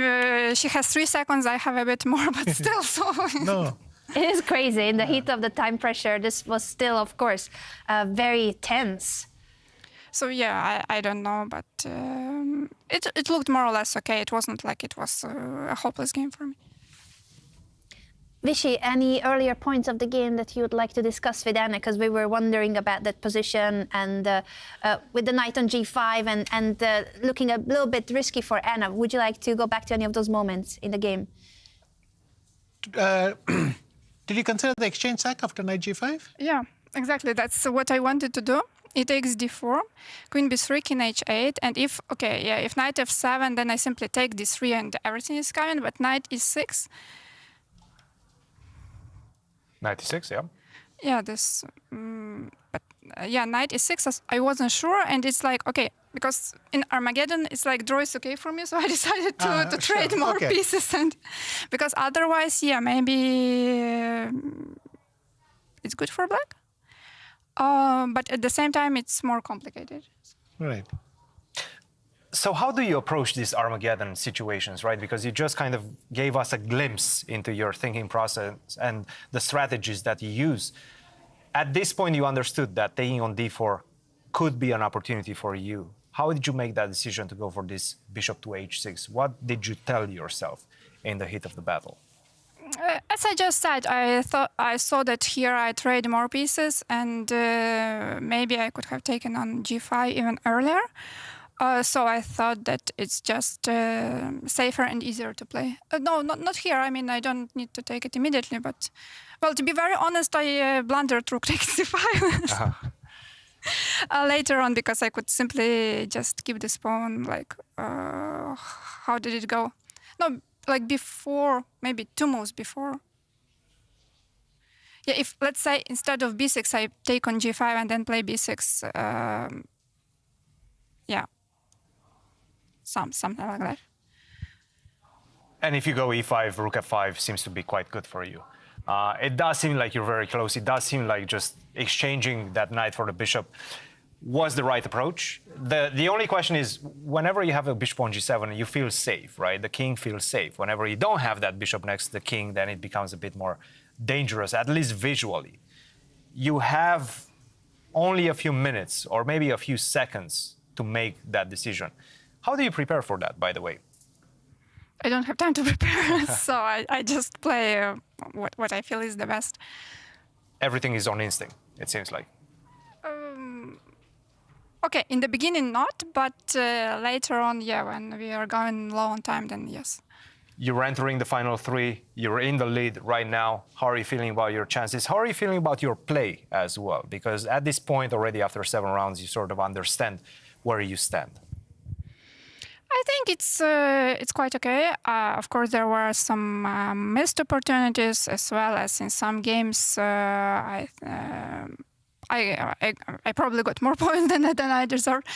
Speaker 7: she has 3 seconds, I have a bit more, but still, so...
Speaker 5: No.
Speaker 1: It is crazy. In the heat of the time pressure, this was still, of course, very tense.
Speaker 7: So yeah, I don't know, but it looked more or less okay. It wasn't like it was a hopeless game for me.
Speaker 1: Vishy, any earlier points of the game that you would like to discuss with Anna? Because we were wondering about that position, and with the knight on g5 and looking a little bit risky for Anna. Would you like to go back to any of those moments in the game?
Speaker 5: Did you consider the exchange sack after knight g5?
Speaker 7: Yeah, exactly. That's what I wanted to do. E takes d4, queen b3, king h8, and if knight f7, then I simply take d3 and everything is coming, but knight e6.
Speaker 2: 96, yeah.
Speaker 7: Yeah, knight e6, I wasn't sure, and it's like, okay, because in Armageddon, it's like draw is okay for me, so I decided to trade more pieces, and because otherwise, yeah, maybe it's good for black. But at the same time, it's more complicated.
Speaker 5: Right.
Speaker 2: So how do you approach these Armageddon situations, right? Because you just kind of gave us a glimpse into your thinking process and the strategies that you use. At this point, you understood that taking on d4 could be an opportunity for you. How did you make that decision to go for this bishop to h6? What did you tell yourself in the heat of the battle?
Speaker 7: As I just said, I saw that here I trade more pieces, and maybe I could have taken on g5 even earlier. So I thought that it's just safer and easier to play. No, not here. I mean, I don't need to take it immediately, but... Well, to be very honest, I blundered rook takes c5 later on, because I could simply just keep this pawn, like... how did it go? No, like before, maybe 2 moves before. Yeah, if, let's say, instead of b6, I take on g5 and then play b6, yeah. Something like that.
Speaker 2: And if you go e5, rook f5 seems to be quite good for you. It does seem like you're very close. It does seem like just exchanging that knight for the bishop was the right approach. The only question is, whenever you have a bishop on g7, you feel safe, right? The king feels safe. Whenever you don't have that bishop next to the king, then it becomes a bit more dangerous, at least visually. You have only a few minutes or maybe a few seconds to make that decision. How do you prepare for that, by the way?
Speaker 7: I don't have time to prepare, so I just play what I feel is the best.
Speaker 2: Everything is on instinct, it seems like.
Speaker 7: Okay, in the beginning not, but later on, yeah, when we are going low on time, then yes.
Speaker 2: You're entering the final 3. You're in the lead right now. How are you feeling about your chances? How are you feeling about your play as well? Because at this point, already after 7 rounds, you sort of understand where you stand.
Speaker 7: I think it's quite okay. Of course, there were some missed opportunities, as well as in some games I probably got more points than I deserved.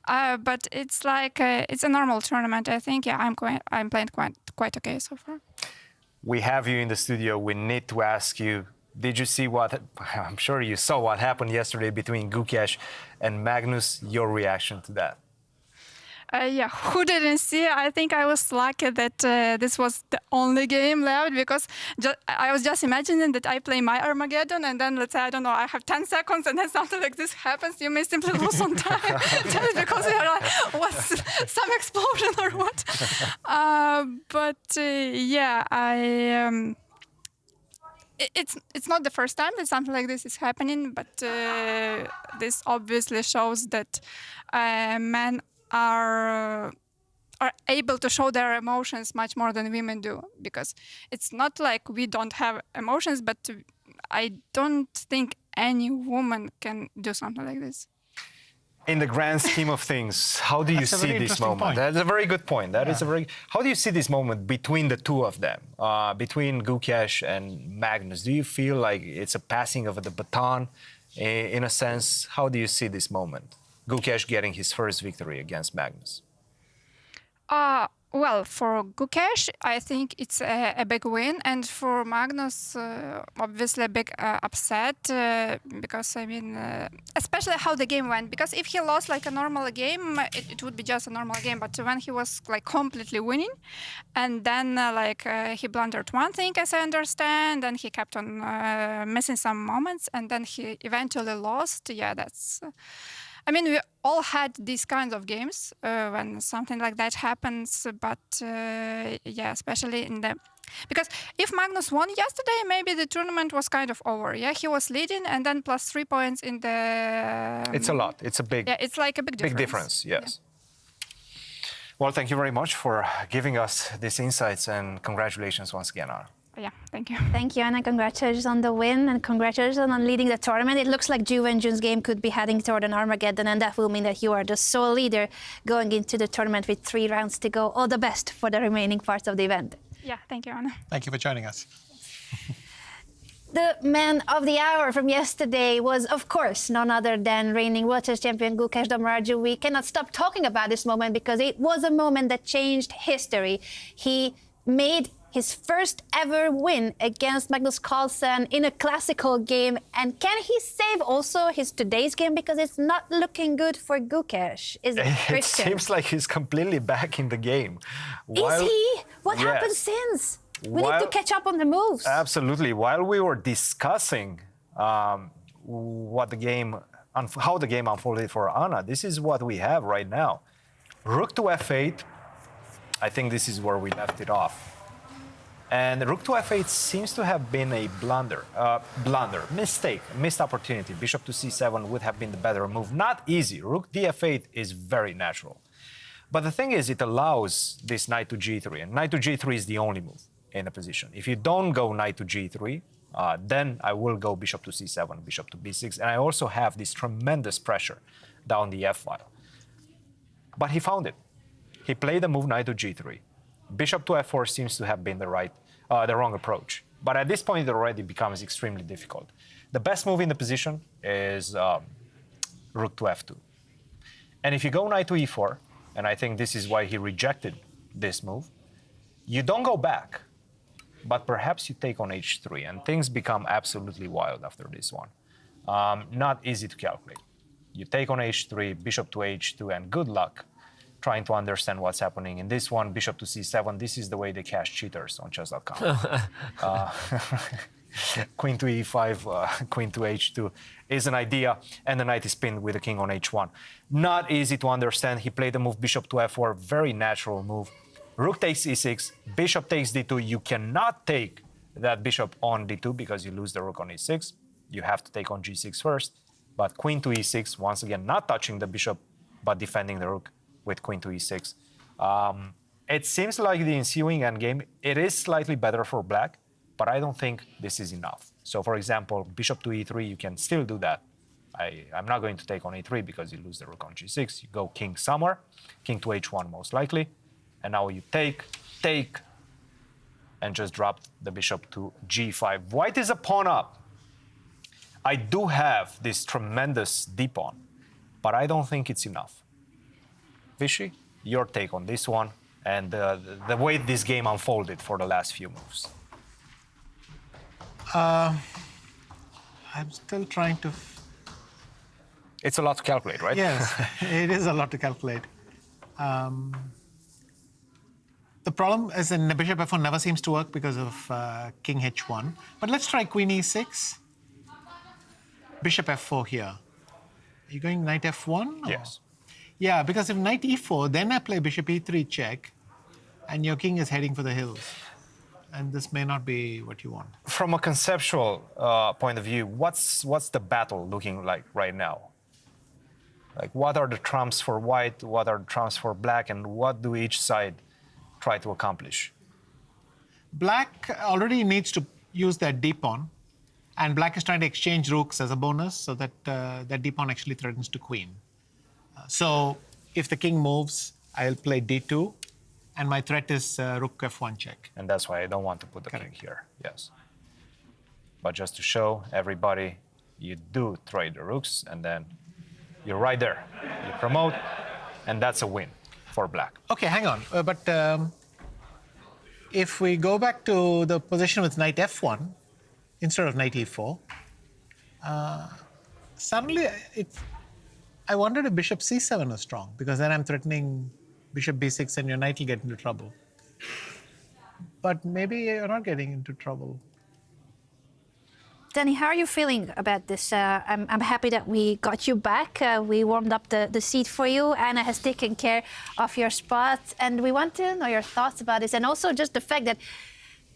Speaker 7: But it's like it's a normal tournament. I think I'm playing quite okay so far.
Speaker 2: We have you in the studio. We need to ask you, did you see what, I'm sure you saw what happened yesterday between Gukesh and Magnus, your reaction to that?
Speaker 7: Yeah, who didn't see? I think I was lucky that this was the only game left because I was just imagining that I play my Armageddon and then let's say, I don't know, I have 10 seconds and then something like this happens. You may simply lose on time just because you're like, what's some explosion or what? Yeah, it's not the first time that something like this is happening, but this obviously shows that men are able to show their emotions much more than women do, because it's not like we don't have emotions, but I don't think any woman can do something like this.
Speaker 2: In the grand scheme of things, how do you see this moment? That's a very good point. How do you see this moment between the two of them, between Gukesh and Magnus? Do you feel like it's a passing of the baton, in a sense? How do you see this moment? Gukesh getting his first victory against Magnus.
Speaker 7: Well, for Gukesh, I think it's a big win, and for Magnus, obviously a big upset, because I mean, especially how the game went. Because if he lost like a normal game, it would be just a normal game. But when he was like completely winning, and then he blundered one thing, as I understand, and he kept on missing some moments, and then he eventually lost. Yeah, that's. I mean, we all had these kinds of games when something like that happens, but yeah, especially in the... Because if Magnus won yesterday, maybe the tournament was kind of over. Yeah, he was leading and then plus 3 points in the...
Speaker 2: It's a lot. It's a big...
Speaker 7: Yeah, it's like a big difference.
Speaker 2: Big difference, yes. Yeah. Well, thank you very much for giving us these insights, and congratulations once again, Anna.
Speaker 7: Yeah, thank you.
Speaker 1: Thank you, Anna. Congratulations on the win and congratulations on leading the tournament. It looks like Wenjun's game could be heading toward an Armageddon, and that will mean that you are the sole leader going into the tournament with 3 rounds to go. All the best for the remaining parts of the event.
Speaker 7: Yeah, thank you, Anna.
Speaker 5: Thank you for joining us.
Speaker 1: The man of the hour from yesterday was, of course, none other than reigning World Chess Champion Gukesh-Carlsen. Arjun. We cannot stop talking about this moment because it was a moment that changed history. He made his first ever win against Magnus Carlsen in a classical game. And can he save also his today's game? Because it's not looking good for Gukesh, is it, Christian?
Speaker 2: It seems like he's completely back in the game.
Speaker 1: Is he? What happened since? We need to catch up on the moves.
Speaker 2: Absolutely. While we were discussing how the game unfolded for Anna, this is what we have right now. Rook to f8. I think this is where we left it off. And rook to f8 seems to have been a mistake, missed opportunity. Bishop to c7 would have been the better move. Not easy. Rook df8 is very natural. But the thing is, it allows this knight to g3, and knight to g3 is the only move in a position. If you don't go knight to g3, then I will go bishop to c7, bishop to b6, and I also have this tremendous pressure down the f-file. But he found it. He played the move knight to g3. Bishop to f4 seems to have been the wrong approach. But at this point, it already becomes extremely difficult. The best move in the position is rook to f2. And if you go knight to e4, and I think this is why he rejected this move, you don't go back, but perhaps you take on h3, and things become absolutely wild after this one. Not easy to calculate. You take on h3, bishop to h2, and good luck trying to understand what's happening. In this one, bishop to c7, this is the way they catch cheaters on chess.com. Queen to e5, queen to h2 is an idea, and the knight is pinned with the king on h1. Not easy to understand. He played the move bishop to f4, very natural move. Rook takes e6, bishop takes d2. You cannot take that bishop on d2 because you lose the rook on e6. You have to take on g6 first. But queen to e6, once again, not touching the bishop, but defending the rook with queen to e6. It seems like the ensuing endgame, it is slightly better for black, but I don't think this is enough. So for example, bishop to e3, you can still do that. I'm not going to take on e3 because you lose the rook on g6. You go king somewhere, king to h1 most likely, and now you take, and just drop the bishop to g5. White is a pawn up. I do have this tremendous d-pawn, but I don't think it's enough. Vishy, your take on this one and the way this game unfolded for the last few moves.
Speaker 5: I'm still trying to...
Speaker 2: It's a lot to calculate, right?
Speaker 5: Yes, it is a lot to calculate. The problem is in the bishop f1 never seems to work because of king h1. But let's try queen e6. Bishop f4 here. Are you going knight f1? Or?
Speaker 2: Yes.
Speaker 5: Yeah, because if knight e4, then I play bishop e3 check, and your king is heading for the hills. And this may not be what you want.
Speaker 2: From a conceptual point of view, what's the battle looking like right now? Like, what are the trumps for white, what are the trumps for black, and what do each side try to accomplish?
Speaker 5: Black already needs to use that d-pawn, and black is trying to exchange rooks as a bonus so that that d-pawn actually threatens to queen. So if the king moves, I'll play d2, and my threat is rook f1 check.
Speaker 2: And that's why I don't want to put the king here, yes. But just to show everybody, you do trade the rooks, and then you're right there. You promote, and that's a win for black.
Speaker 5: Okay, hang on. But if we go back to the position with knight f1 instead of knight e4, suddenly I wondered if bishop c7 is strong, because then I'm threatening bishop b6 and your knight will get into trouble. But maybe you're not getting into trouble.
Speaker 1: Danny, how are you feeling about this? I'm happy that we got you back. We warmed up the seat for you. Anna has taken care of your spot. And we want to know your thoughts about this. And also just the fact that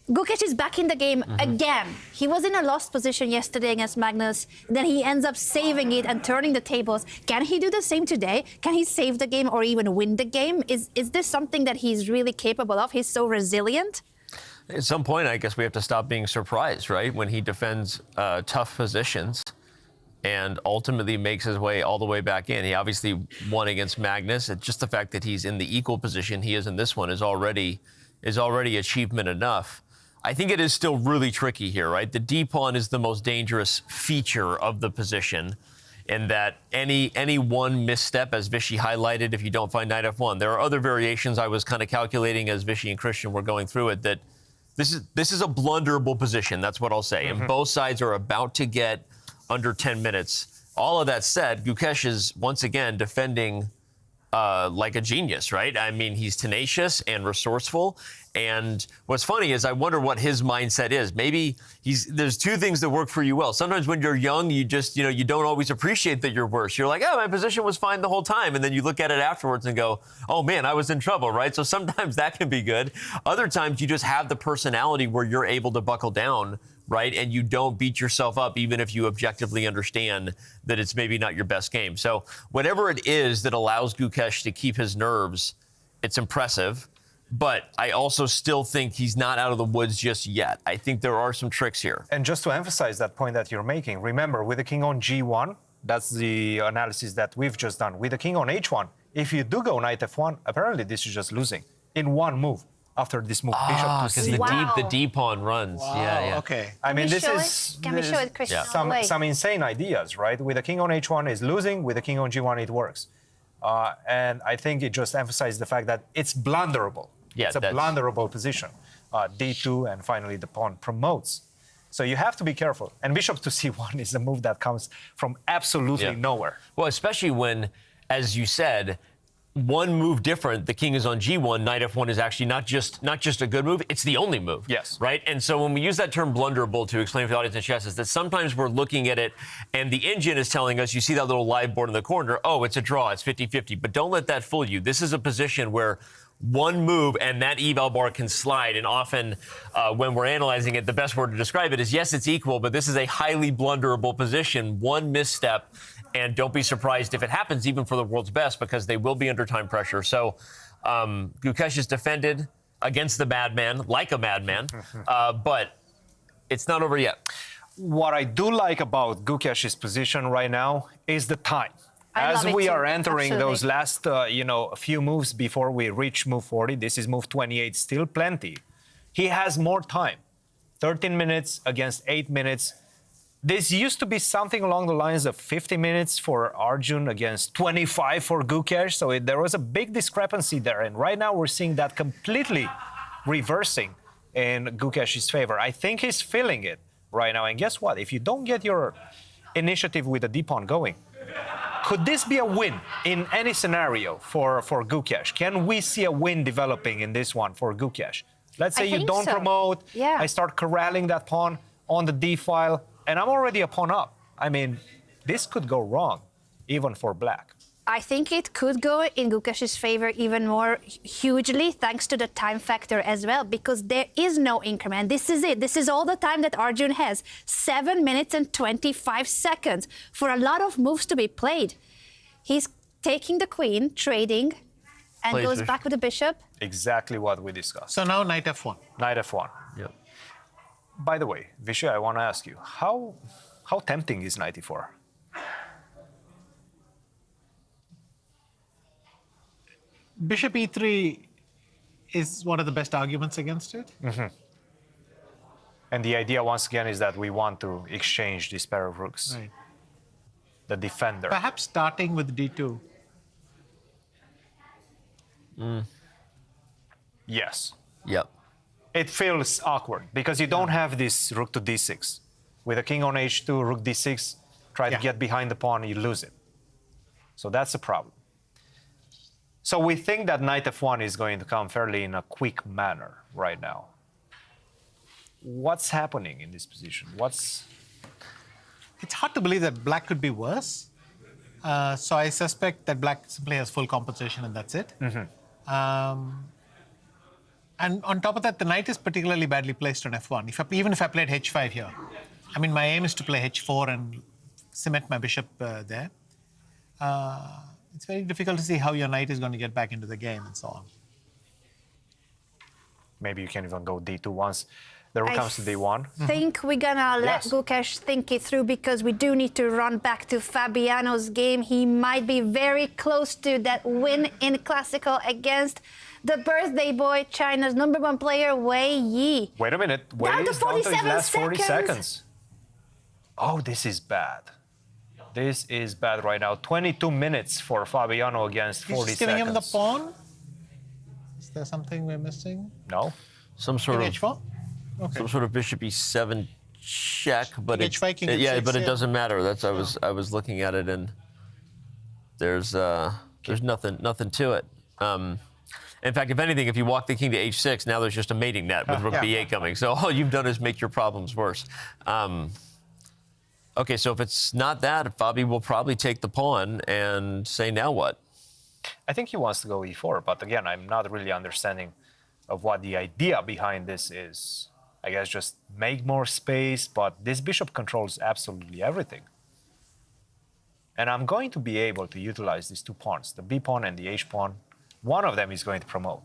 Speaker 1: Gukesh is back in the game again. He was in a lost position yesterday against Magnus. Then he ends up saving it and turning the tables. Can he do the same today? Can he save the game or even win the game? Is this something that he's really capable of? He's so resilient.
Speaker 3: At some point, I guess we have to stop being surprised, right? When he defends tough positions and ultimately makes his way all the way back in. He obviously won against Magnus. It's just the fact that he's in the equal position he is in this one is already achievement enough. I think it is still really tricky here, right? The d-pawn is the most dangerous feature of the position, in that any one misstep, as Vishy highlighted, if you don't find knight f1. There are other variations I was kind of calculating as Vishy and Christian were going through it, that this is a blunderable position, that's what I'll say. And both sides are about to get under 10 minutes. All of that said, Gukesh is once again defending like a genius, right? I mean, he's tenacious and resourceful. And what's funny is I wonder what his mindset is. Maybe there's two things that work for you well. Sometimes when you're young, you just, you don't always appreciate that you're worse. You're like, oh, my position was fine the whole time. And then you look at it afterwards and go, oh man, I was in trouble, right? So sometimes that can be good. Other times you just have the personality where you're able to buckle down, right? And you don't beat yourself up, even if you objectively understand that it's maybe not your best game. So whatever it is that allows Gukesh to keep his nerves, it's impressive. But I also still think he's not out of the woods just yet. I think there are some tricks here.
Speaker 2: And just to emphasize that point that you're making, remember, with the king on g1, that's the analysis that we've just done. With the king on h1, if you do go knight f1, apparently this is just losing in one move. After this move, bishop to c.
Speaker 3: Because the d-pawn runs.
Speaker 2: Wow.
Speaker 3: Yeah.
Speaker 2: Okay. I mean, this is
Speaker 1: Can we show it, Christian?
Speaker 2: some insane ideas, right? With the king on h1 is losing. With the king on g1, it works. And I think it just emphasizes the fact that it's blunderable.
Speaker 3: Yeah,
Speaker 2: it's a blunderable position. D2, and finally the pawn promotes. So you have to be careful. And bishop to c1 is a move that comes from absolutely nowhere.
Speaker 3: Well, especially when, as you said, one move different, the king is on g1, knight f1 is actually not just a good move, it's the only move.
Speaker 2: Yes.
Speaker 3: Right? And so when we use that term blunderable to explain for the audience in chess, is that sometimes we're looking at it and the engine is telling us, you see that little live board in the corner, oh, it's a draw, it's 50-50. But don't let that fool you. This is a position where one move and that eval bar can slide. And often when we're analyzing it, the best word to describe it is, yes, it's equal, but this is a highly blunderable position. One misstep, and don't be surprised if it happens even for the world's best, because they will be under time pressure. So Gukesh is defended against the madman, like a madman, but it's not over yet.
Speaker 2: What I do like about Gukesh's position right now is the time. As we are entering those last, few moves before we reach move 40, this is move 28, still plenty. He has more time, 13 minutes against 8 minutes. This used to be something along the lines of 50 minutes for Arjun against 25 for Gukesh, so there was a big discrepancy there. And right now we're seeing that completely reversing in Gukesh's favor. I think he's feeling it right now. And guess what? If you don't get your initiative with the d-pawn going, Could this be a win in any scenario for Gukesh? Can we see a win developing in this one for Gukesh? Let's say you don't promote, I start corralling that pawn on the d file, and I'm already a pawn up. I mean, this could go wrong, even for black.
Speaker 1: I think it could go in Gukesh's favor even more hugely, thanks to the time factor as well, because there is no increment. This is it. This is all the time that Arjun has. 7 minutes and 25 seconds for a lot of moves to be played. He's taking the queen, trading, and goes back with the bishop.
Speaker 2: Exactly what we discussed.
Speaker 5: So now knight f1.
Speaker 2: Knight f1.
Speaker 3: Yep.
Speaker 2: By the way, Vishy, I want to ask you, how tempting is knight e4?
Speaker 5: Bishop e3 is one of the best arguments against it.
Speaker 2: Mm-hmm. And the idea, once again, is that we want to exchange this pair of rooks.
Speaker 5: Right.
Speaker 2: The defender.
Speaker 5: Perhaps starting with d2.
Speaker 2: Yes.
Speaker 3: Yep.
Speaker 2: It feels awkward because you don't have this rook to d6. With a king on h2, rook d6, try to get behind the pawn, you lose it. So that's a problem. So we think that knight f1 is going to come fairly in a quick manner right now. What's happening in this position?
Speaker 5: It's hard to believe that black could be worse. So I suspect that black simply has full compensation and that's it. And on top of that, the knight is particularly badly placed on f1. Even if I played h5 here, I mean, my aim is to play h4 and cement my bishop there. It's very difficult to see how your knight is going to get back into the game and so on.
Speaker 2: Maybe you can even go d2 once the rook comes to d1.
Speaker 1: I think we're gonna let Gukesh think it through because we do need to run back to Fabiano's game. He might be very close to that win in Classical against the birthday boy, China's #1 player, Wei Yi.
Speaker 2: Wait a minute. Wei is down to his last 40 seconds. Oh, this is bad. This is bad right now. 22 minutes for Fabiano against 40
Speaker 5: He's giving
Speaker 2: seconds.
Speaker 5: him the pawn? Is there something we're missing?
Speaker 2: No.
Speaker 3: Some sort of
Speaker 5: h4? Okay.
Speaker 3: Some sort of bishop e7 check, but
Speaker 5: King h5, king h6,
Speaker 3: but it doesn't matter. That's I was looking at it and there's nothing to it. In fact, if anything, if you walk the king to h6, now there's just a mating net with rook b8 coming. So all you've done is make your problems worse. Okay, so if it's not that, Fabi will probably take the pawn and say, now what?
Speaker 2: I think he wants to go e4, but again, I'm not really understanding of what the idea behind this is. I guess just make more space, but this bishop controls absolutely everything. And I'm going to be able to utilize these two pawns, the b pawn and the h pawn. One of them is going to promote.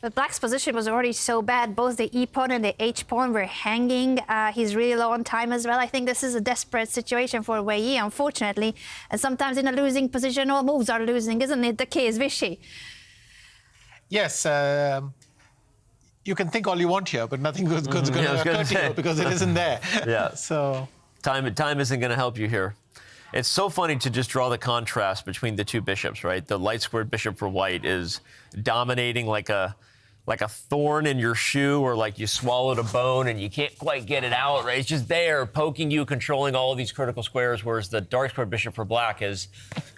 Speaker 1: But black's position was already so bad. Both the e pawn and the h pawn were hanging. He's really low on time as well. I think this is a desperate situation for Wei Yi, unfortunately. And sometimes in a losing position, all moves are losing, isn't it? The case, Vishy.
Speaker 5: Yes. You can think all you want here, but nothing good's going to occur to you because it isn't there.
Speaker 3: Yeah.
Speaker 5: So
Speaker 3: time isn't going to help you here. It's so funny to just draw the contrast between the two bishops, right? The light squared bishop for white is dominating like a thorn in your shoe, or like you swallowed a bone and you can't quite get it out, right? It's just there, poking you, controlling all of these critical squares, whereas the dark squared bishop for black is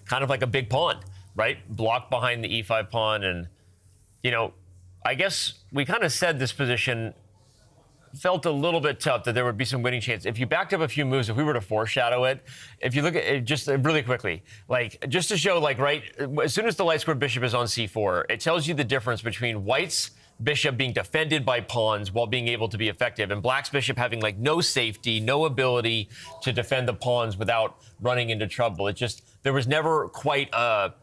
Speaker 3: kind of like a big pawn, right? Blocked behind the e5 pawn. And, you know, I guess we kind of said this position felt a little bit tough, that there would be some winning chance. If you backed up a few moves, if we were to foreshadow it, if you look at it just really quickly, like just to show, like, right, as soon as the light squared bishop is on c4, it tells you the difference between white's bishop being defended by pawns while being able to be effective, and black's bishop having like no safety, no ability to defend the pawns without running into trouble. It just, there was never quite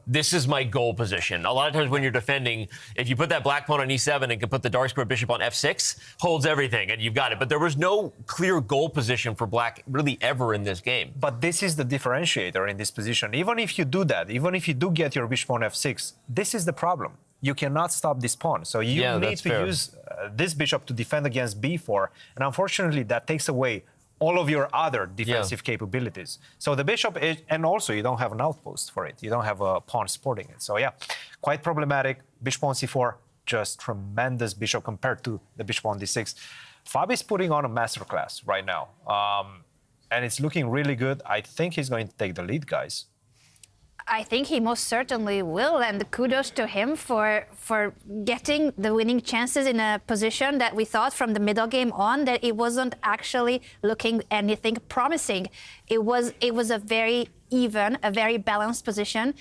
Speaker 3: this is my goal position. A lot of times when you're defending, if you put that black pawn on e7 and can put the dark square bishop on f6, holds everything and you've got it. But there was no clear goal position for black really ever in this game.
Speaker 2: But this is the differentiator in this position. Even if you do that, even if you do get your bishop on f6, this is the problem. You cannot stop this pawn. So you need to use this bishop to defend against b4. And unfortunately, that takes away all of your other defensive capabilities. So the bishop is, and also you don't have an outpost for it. You don't have a pawn supporting it. So yeah, quite problematic. Bishop on c4, just tremendous bishop compared to the bishop on d6. Fabi's putting on a masterclass right now. and it's looking really good. I think he's going to take the lead, guys.
Speaker 1: I think he most certainly will, and kudos to him for getting the winning chances in a position that we thought from the middle game on that it wasn't actually looking anything promising. It was a very even, a very balanced position,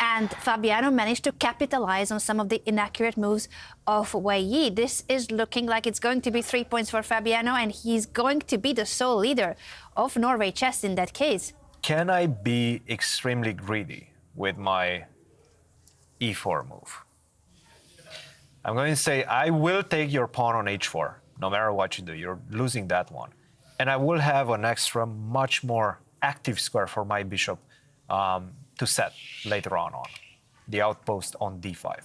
Speaker 1: and Fabiano managed to capitalize on some of the inaccurate moves of Wei Yi. This is looking like it's going to be 3 points for Fabiano, and he's going to be the sole leader of Norway chess in that case.
Speaker 2: Can I be extremely greedy with my e4 move? I'm going to say I will take your pawn on h4, no matter what you do. You're losing that one. And I will have an extra, much more active square for my bishop to set later on the outpost on d5.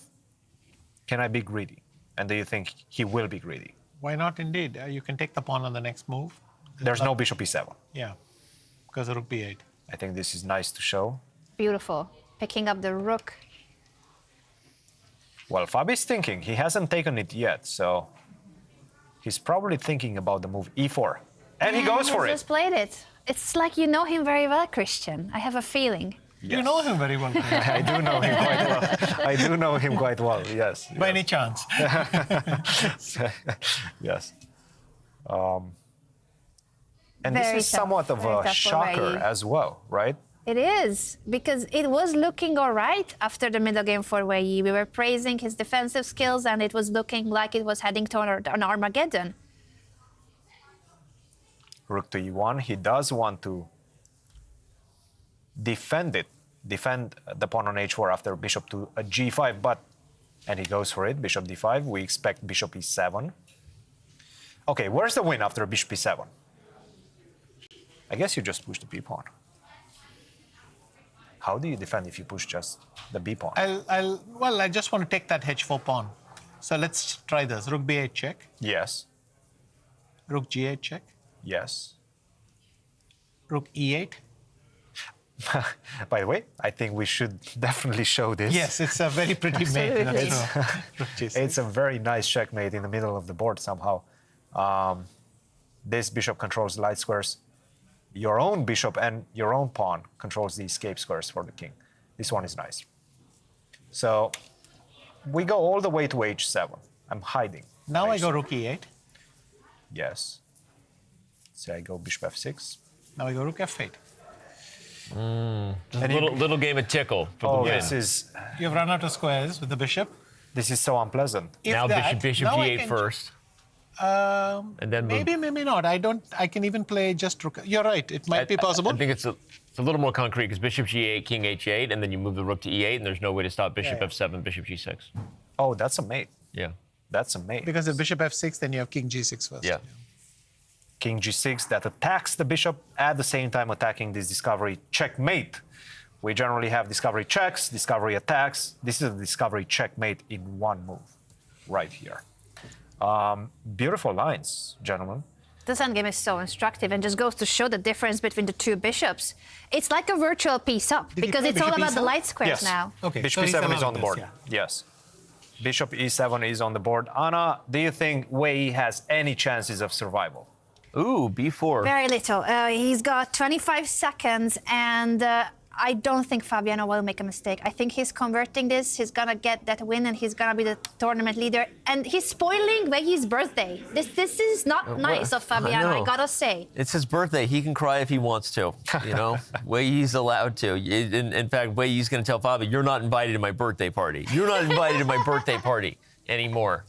Speaker 2: Can I be greedy? And do you think he will be greedy?
Speaker 5: Why not indeed? You can take the pawn on the next move.
Speaker 2: There's no bishop e7.
Speaker 5: Yeah, because of rook b8.
Speaker 2: I think this is nice to show.
Speaker 1: Beautiful. Picking up the rook.
Speaker 2: Well, Fabi's thinking. He hasn't taken it yet, so he's probably thinking about the move e4. And he goes for it.
Speaker 1: He just played it. It's like you know him very well, Christian. I have a feeling.
Speaker 2: Yes.
Speaker 5: You know him very well.
Speaker 2: I do know him quite well. I do know him quite well, yes.
Speaker 5: By any chance.
Speaker 2: Yes. And
Speaker 1: Very
Speaker 2: this is
Speaker 1: tough,
Speaker 2: somewhat of
Speaker 1: very
Speaker 2: a
Speaker 1: tough for
Speaker 2: shocker
Speaker 1: Wei Yi.
Speaker 2: as well, right?
Speaker 1: It is, because it was looking all right after the middle game for Wei Yi. We were praising his defensive skills, and it was looking like it was heading to an Armageddon.
Speaker 2: Rook to e1. He does want to defend the pawn on h4 after bishop to a g5, and he goes for it, bishop d5. We expect bishop e7. Okay, where's the win after bishop e7? I guess you just push the b pawn. How do you defend if you push just the b pawn?
Speaker 5: Well, I just want to take that h4 pawn. So let's try this. Rook b8 check.
Speaker 2: Yes.
Speaker 5: Rook g8 check.
Speaker 2: Yes.
Speaker 5: Rook e8.
Speaker 2: By the way, I think we should definitely show this.
Speaker 5: Yes, it's a very pretty mate.
Speaker 2: It's a very nice checkmate in the middle of the board somehow. This bishop controls the light squares. Your own bishop and your own pawn controls the escape squares for the king. This one is nice. So we go all the way to h7. I'm hiding.
Speaker 5: Now I go rook e8.
Speaker 2: Yes. So I go bishop f6.
Speaker 5: Now I go rook f8.
Speaker 3: Little game of tickle for the win.
Speaker 2: This is...
Speaker 5: You've run out of squares with the bishop.
Speaker 2: This is so unpleasant.
Speaker 3: Now bishop g8 first. And then
Speaker 5: maybe not. I can even play just rook. You're right. It might be possible.
Speaker 3: I think it's a little more concrete because bishop g8, king h8, and then you move the rook to e8, and there's no way to stop bishop f7, bishop g6.
Speaker 2: Oh, that's a mate.
Speaker 3: Yeah.
Speaker 2: That's a mate.
Speaker 5: Because if bishop f6, then you have king g6 first.
Speaker 3: Yeah.
Speaker 2: King g6 that attacks the bishop at the same time attacking this discovery checkmate. We generally have discovery checks, discovery attacks. This is a discovery checkmate in one move, right here. Beautiful lines, gentlemen.
Speaker 1: This endgame is so instructive and just goes to show the difference between the two bishops. It's like a virtual piece up because it's all about the light squares now.
Speaker 2: Okay, bishop e7 is on the board. Yes. Bishop e7 is on the board. Anna, do you think Wei Yi has any chances of survival?
Speaker 3: Ooh, b4.
Speaker 1: Very little. He's got 25 seconds, and I don't think Fabiano will make a mistake. I think he's converting this. He's gonna get that win, and he's gonna be the tournament leader. And he's spoiling Wei Yi's birthday. This is not nice of Fabiano, I gotta say.
Speaker 3: It's his birthday. He can cry if he wants to. You know, Wei Yi's allowed to. In fact, Wei Yi's gonna tell Fabi, "You're not invited to my birthday party. You're not invited to my birthday party anymore."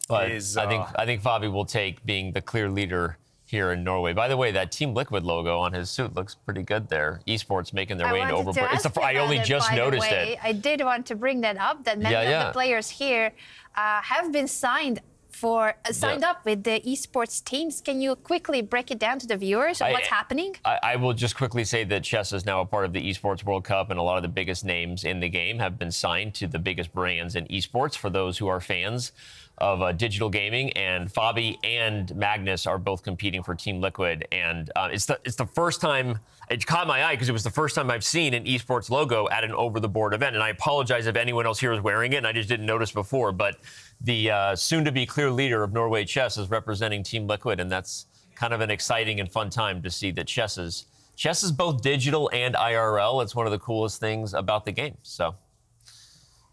Speaker 3: But I think Fabi will take being the clear leader here in Norway. By the way, that Team Liquid logo on his suit looks pretty good there. Esports making their way into Overboard. I only just noticed it.
Speaker 1: I did want to bring that up, that many of the players here have been signed up with the esports teams. Can you quickly break it down to the viewers of what's happening?
Speaker 3: I will just quickly say that chess is now a part of the Esports World Cup, and a lot of the biggest names in the game have been signed to the biggest brands in esports for those who are fans of digital gaming. And Fabi and Magnus are both competing for Team Liquid, and it's the first time. It caught my eye because it was the first time I've seen an esports logo at an over-the-board event. And I apologize if anyone else here is wearing it, and I just didn't notice before. But the soon-to-be clear leader of Norway Chess is representing Team Liquid, and that's kind of an exciting and fun time to see that chess is both digital and IRL. It's one of the coolest things about the game. So,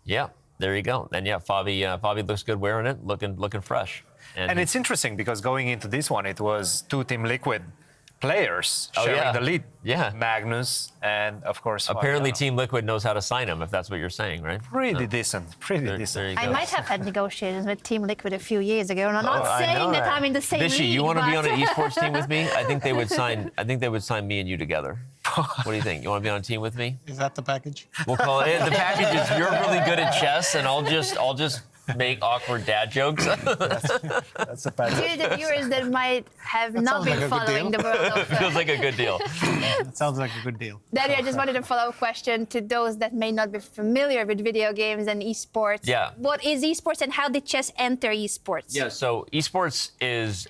Speaker 3: yeah, there you go. And yeah, Fabi looks good wearing it, looking fresh.
Speaker 2: And it's interesting because going into this one, it was two Team Liquid players sharing the lead.
Speaker 3: Yeah.
Speaker 2: Magnus and, of course,
Speaker 3: apparently
Speaker 2: Fabiano.
Speaker 3: Team Liquid knows how to sign him, if that's what you're saying, right?
Speaker 2: Pretty decent.
Speaker 3: There you
Speaker 1: I
Speaker 3: go.
Speaker 1: might have had negotiations with Team Liquid a few years ago, and I'm not saying that I'm in the same
Speaker 3: Vishy,
Speaker 1: league.
Speaker 3: you want to be
Speaker 1: but-
Speaker 3: on an esports team with me? I think they would sign me and you together. What do you think? You want to be on a team with me?
Speaker 5: Is that the package?
Speaker 3: We'll call it. The package is you're really good at chess, and I'll just make awkward dad jokes.
Speaker 2: That's a package.
Speaker 1: To the viewers that might have not
Speaker 5: sounds
Speaker 1: been
Speaker 5: like a good
Speaker 1: following
Speaker 5: deal.
Speaker 1: the world of
Speaker 3: Feels like a good deal.
Speaker 5: That sounds like a good deal.
Speaker 1: Daddy, I just wanted a follow-up question to those that may not be familiar with video games and esports.
Speaker 3: Yeah.
Speaker 1: What is esports and how did chess enter esports?
Speaker 3: Yeah, so esports is,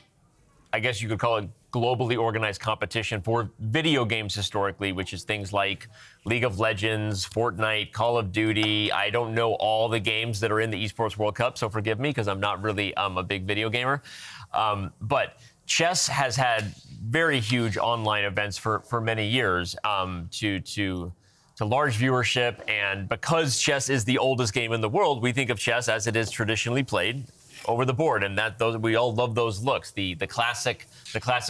Speaker 3: I guess you could call it globally organized competition for video games historically, which is things like League of Legends, Fortnite, Call of Duty. I don't know all the games that are in the Esports World Cup, so forgive me because I'm not really a big video gamer. But chess has had very huge online events for many years to large viewership. And because chess is the oldest game in the world, we think of chess as it is traditionally played over the board, and we all love those looks, the classic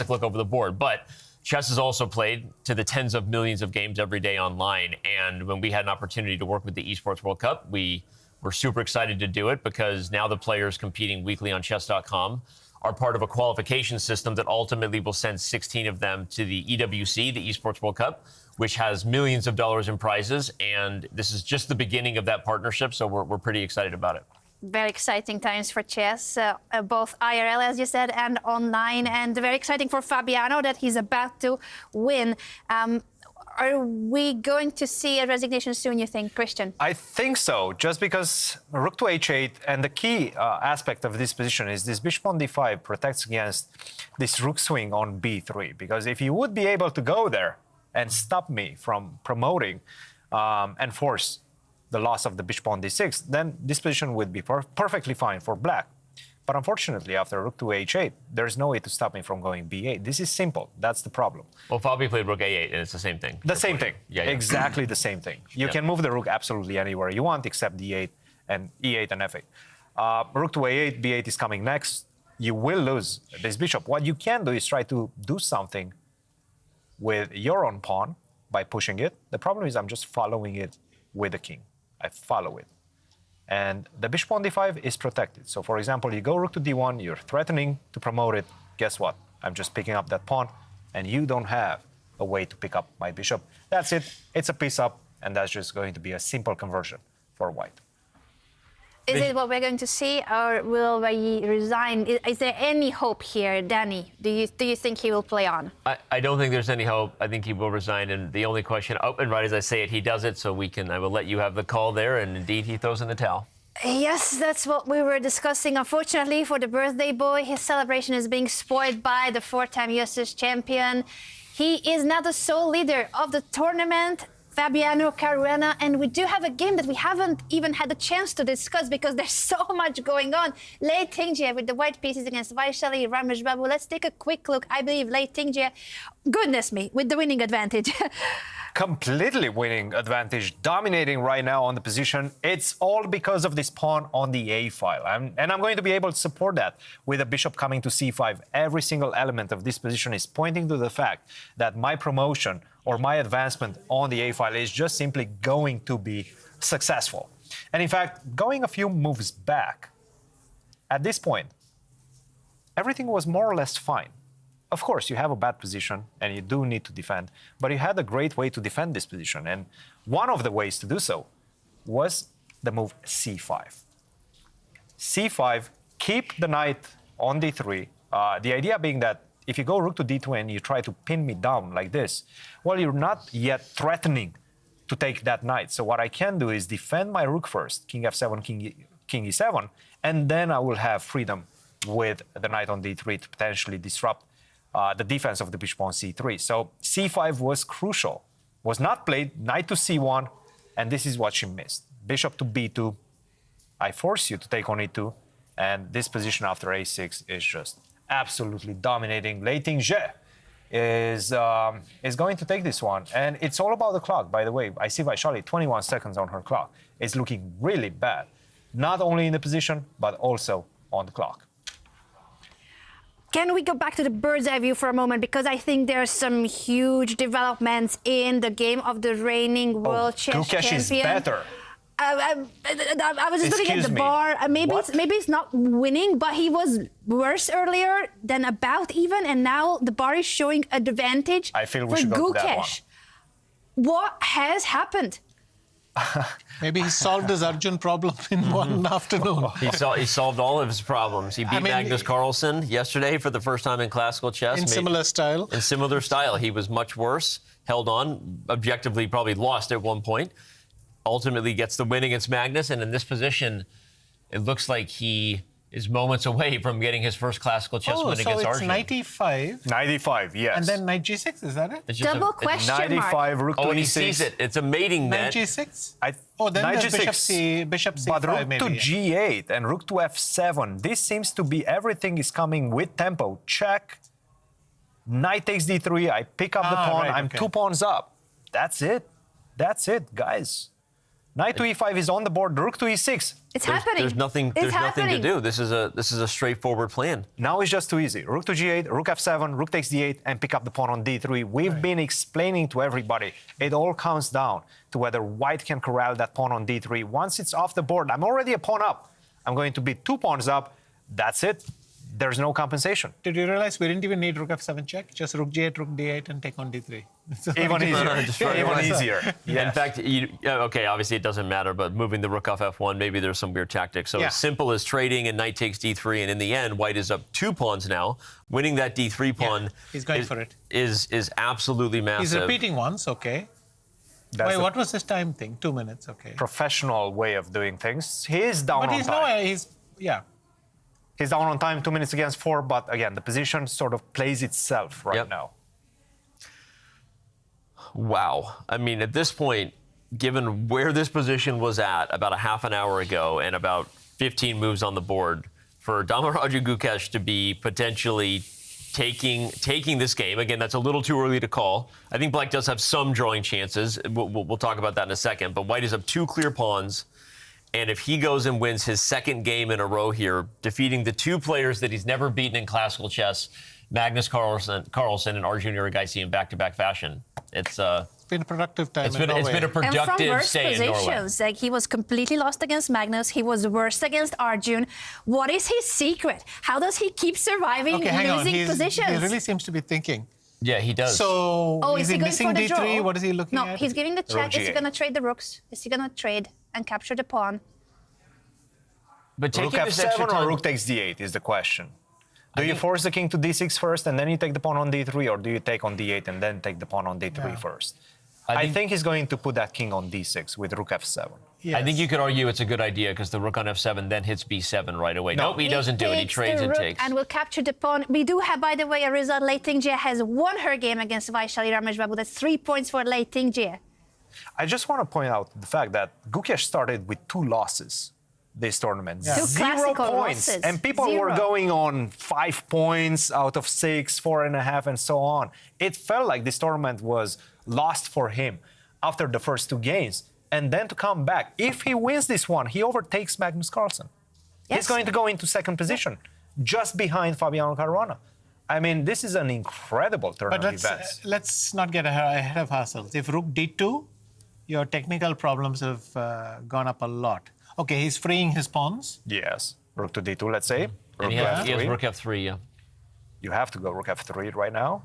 Speaker 3: look over the board. But chess is also played to the tens of millions of games every day online. And when we had an opportunity to work with the Esports World Cup, we were super excited to do it because now the players competing weekly on chess.com are part of a qualification system that ultimately will send 16 of them to the EWC, the Esports World Cup, which has millions of dollars in prizes. And this is just the beginning of that partnership, so we're pretty excited about it.
Speaker 1: Very exciting times for chess, both IRL, as you said, and online, and very exciting for Fabiano that he's about to win. Are we going to see a resignation soon, you think, Christian?
Speaker 2: I think so, just because rook to h8, and the key aspect of this position is this bishop on d5 protects against this rook swing on b3, because if you would be able to go there and stop me from promoting and force the loss of the bishop on d6, then this position would be perfectly fine for black. But unfortunately, after rook to h8, there's no way to stop me from going b8. This is simple. That's the problem.
Speaker 3: Well, Fabi played rook a8, and it's the same thing.
Speaker 2: The same thing.
Speaker 3: Yeah.
Speaker 2: Exactly the same thing. You can move the rook absolutely anywhere you want except d8 and e8 and f8. Rook to a8, b8 is coming next. You will lose this bishop. What you can do is try to do something with your own pawn by pushing it. The problem is I'm just following it with the king. I follow it. And the bishop on d5 is protected. So, for example, you go rook to d1, you're threatening to promote it. Guess what? I'm just picking up that pawn, and you don't have a way to pick up my bishop. That's it. It's a piece up, and that's just going to be a simple conversion for white.
Speaker 1: Is it what we're going to see, or will Wei Yi resign? Is there any hope here, Danny? Do you think he will play on?
Speaker 3: I don't think there's any hope. I think he will resign. And the only question, and right as I say it, he does it. So I will let you have the call there. And indeed, he throws in the towel.
Speaker 1: Yes, that's what we were discussing. Unfortunately for the birthday boy, his celebration is being spoiled by the four-time USS champion. He is now the sole leader of the tournament, Carlsen-Nakamura, and we do have a game that we haven't even had a chance to discuss because there's so much going on. Leing with the white pieces against Vishy, Rameshbabu. Let's take a quick look. I believe Leing, goodness me, with the winning advantage.
Speaker 2: Completely winning advantage, dominating right now on the position. It's all because of this pawn on the a file. And I'm going to be able to support that with a bishop coming to c5. Every single element of this position is pointing to the fact that my promotion or my advancement on the a file is just simply going to be successful. And in fact, going a few moves back, at this point, everything was more or less fine. Of course, you have a bad position and you do need to defend, but you had a great way to defend this position. And one of the ways to do so was the move c5. c5, keep the knight on d3. The idea being that if you go rook to d2 and you try to pin me down like this, well, you're not yet threatening to take that knight. So what I can do is defend my rook first, king f7, king e7, and then I will have freedom with the knight on d3 to potentially disrupt the defense of the bishop on c3. So c5 was crucial, was not played, knight to c1, and this is what she missed. Bishop to b2, I force you to take on e2, and this position after a6 is just absolutely dominating. Leing is going to take this one. And it's all about the clock, by the way. I see Vaishali, 21 seconds on her clock. It's looking really bad, not only in the position, but also on the clock.
Speaker 1: Can we go back to the bird's eye view for a moment? Because I think there's some huge developments in the game of the reigning world chess
Speaker 2: Gukesh
Speaker 1: champion.
Speaker 2: is better.
Speaker 1: I was just looking at the bar. Maybe it's not winning, but he was worse earlier than about even, and now the bar is showing an advantage
Speaker 2: I feel we
Speaker 1: for
Speaker 2: should go to that
Speaker 1: Gukesh. What has happened?
Speaker 5: Maybe he solved his Arjun problem in one afternoon.
Speaker 3: He solved all of his problems. He beat Magnus Carlsen yesterday for the first time in classical chess.
Speaker 5: In similar style.
Speaker 3: In similar style. He was much worse, held on, objectively probably lost at one point. Ultimately gets the win against Magnus, and in this position, it looks like he is moments away from getting his first classical chess win against Arjun.
Speaker 5: 95.
Speaker 2: 95, yes.
Speaker 5: And then knight g6, is that it?
Speaker 3: It's just
Speaker 1: Double question
Speaker 2: 95,
Speaker 1: mark.
Speaker 2: rook to
Speaker 3: and he
Speaker 2: e6.
Speaker 3: sees it. It's a mating
Speaker 5: Knight
Speaker 3: net.
Speaker 5: g6? Then
Speaker 2: knight
Speaker 5: there's
Speaker 2: g6.
Speaker 5: bishop c5
Speaker 2: But rook
Speaker 5: maybe.
Speaker 2: to g8 and rook to f7. This seems to be everything is coming with tempo. Check. Knight takes d3. I pick up the pawn.
Speaker 5: Right,
Speaker 2: I'm
Speaker 5: okay.
Speaker 2: 2 pawns up. That's it. That's it, guys. Knight to e5 is on the board. Rook to e6.
Speaker 1: It's happening.
Speaker 3: There's nothing.
Speaker 1: It's
Speaker 3: There's nothing to
Speaker 1: happening.
Speaker 3: do. This is a straightforward plan.
Speaker 2: Now it's just too easy. Rook to g8, rook f7, rook takes d8, and pick up the pawn on d3. We've been explaining to everybody. It all comes down to whether white can corral that pawn on d3. Once it's off the board, I'm already a pawn up. I'm going to be 2 pawns up. That's it. There's no compensation.
Speaker 5: Did you realize we didn't even need rook f7 check? Just rook g8, rook d8, and take on d3.
Speaker 2: Even easier. Even easier.
Speaker 3: In fact, okay, obviously it doesn't matter, but moving the rook off f1, maybe there's some weird tactics. So as simple as trading and knight takes d3, and in the end, white is up 2 pawns now. Winning that d3 pawn
Speaker 5: he's going for it.
Speaker 3: is absolutely massive.
Speaker 5: He's repeating once, okay. Wait, what was his time thing? 2 minutes, okay.
Speaker 2: Professional way of doing things. He is down
Speaker 5: But
Speaker 2: on
Speaker 5: he's
Speaker 2: time.
Speaker 5: yeah.
Speaker 2: He's down on time, 2 minutes against 4, but again, the position sort of plays itself right now.
Speaker 3: Wow. I mean, at this point, given where this position was at about a half an hour ago and about 15 moves on the board, for Damaraju Gukesh to be potentially taking this game, again, that's a little too early to call. I think black does have some drawing chances. We'll talk about that in a second, but white is up 2 clear pawns. And if he goes and wins his second game in a row here, defeating the 2 players that he's never beaten in classical chess, Magnus Carlsen and Arjun Erigaisi in back-to-back fashion, it's
Speaker 5: been a productive time.
Speaker 3: It's been a
Speaker 1: And from
Speaker 3: productive
Speaker 1: worse
Speaker 3: stay in Norway.
Speaker 1: positions, like he was completely lost against Magnus. He was worse against Arjun. What is his secret? How does he keep surviving losing positions?
Speaker 5: He really seems to be thinking.
Speaker 3: Yeah, he does.
Speaker 5: So
Speaker 1: is
Speaker 5: he
Speaker 1: he going
Speaker 5: missing
Speaker 1: for the
Speaker 5: d3?
Speaker 1: draw?
Speaker 5: What is he looking at?
Speaker 1: No, he's giving the check. Is he
Speaker 2: G8.
Speaker 1: going to trade the rooks? Is he going to trade and capture the pawn?
Speaker 3: But
Speaker 2: Rook
Speaker 3: taking this extra
Speaker 2: f7 or
Speaker 3: time,
Speaker 2: rook takes d8 is the question. Do you force the king to d6 first and then you take the pawn on d3, or do you take on d8 and then take the pawn on d3 first? I think he's going to put that king on d6 with rook f7.
Speaker 3: I think you could argue it's a good idea because the rook on f7 then hits b7 right away.
Speaker 2: No.
Speaker 3: Nope, he doesn't do it. He
Speaker 1: takes
Speaker 3: trades
Speaker 1: the
Speaker 3: and
Speaker 1: rook
Speaker 3: takes.
Speaker 1: and will capture the pawn. We do have, by the way, a result. Leing has won her game against Vishy Rameshbabu. That's 3 points for Leing.
Speaker 2: I just want to point out the fact that Gukesh started with 2 losses this tournament.
Speaker 1: Yeah. 2
Speaker 2: 0
Speaker 1: classical
Speaker 2: points.
Speaker 1: losses.
Speaker 2: And people were
Speaker 1: 0.
Speaker 2: going on 5 points out of 6, 4.5, and so on. It felt like this tournament was lost for him after the first 2 games. And then to come back, if he wins this one, he overtakes Magnus Carlsen.
Speaker 1: Yes.
Speaker 2: He's going to go into 2nd position, just behind Fabiano Caruana. I mean, this is an incredible turn
Speaker 5: But
Speaker 2: of events.
Speaker 5: let's not get ahead of ourselves. If rook d2, your technical problems have gone up a lot. Okay, he's freeing his pawns.
Speaker 2: Yes. Rook to d2, let's say.
Speaker 3: And he has rook f3, yeah.
Speaker 2: You have to go rook f3 right now.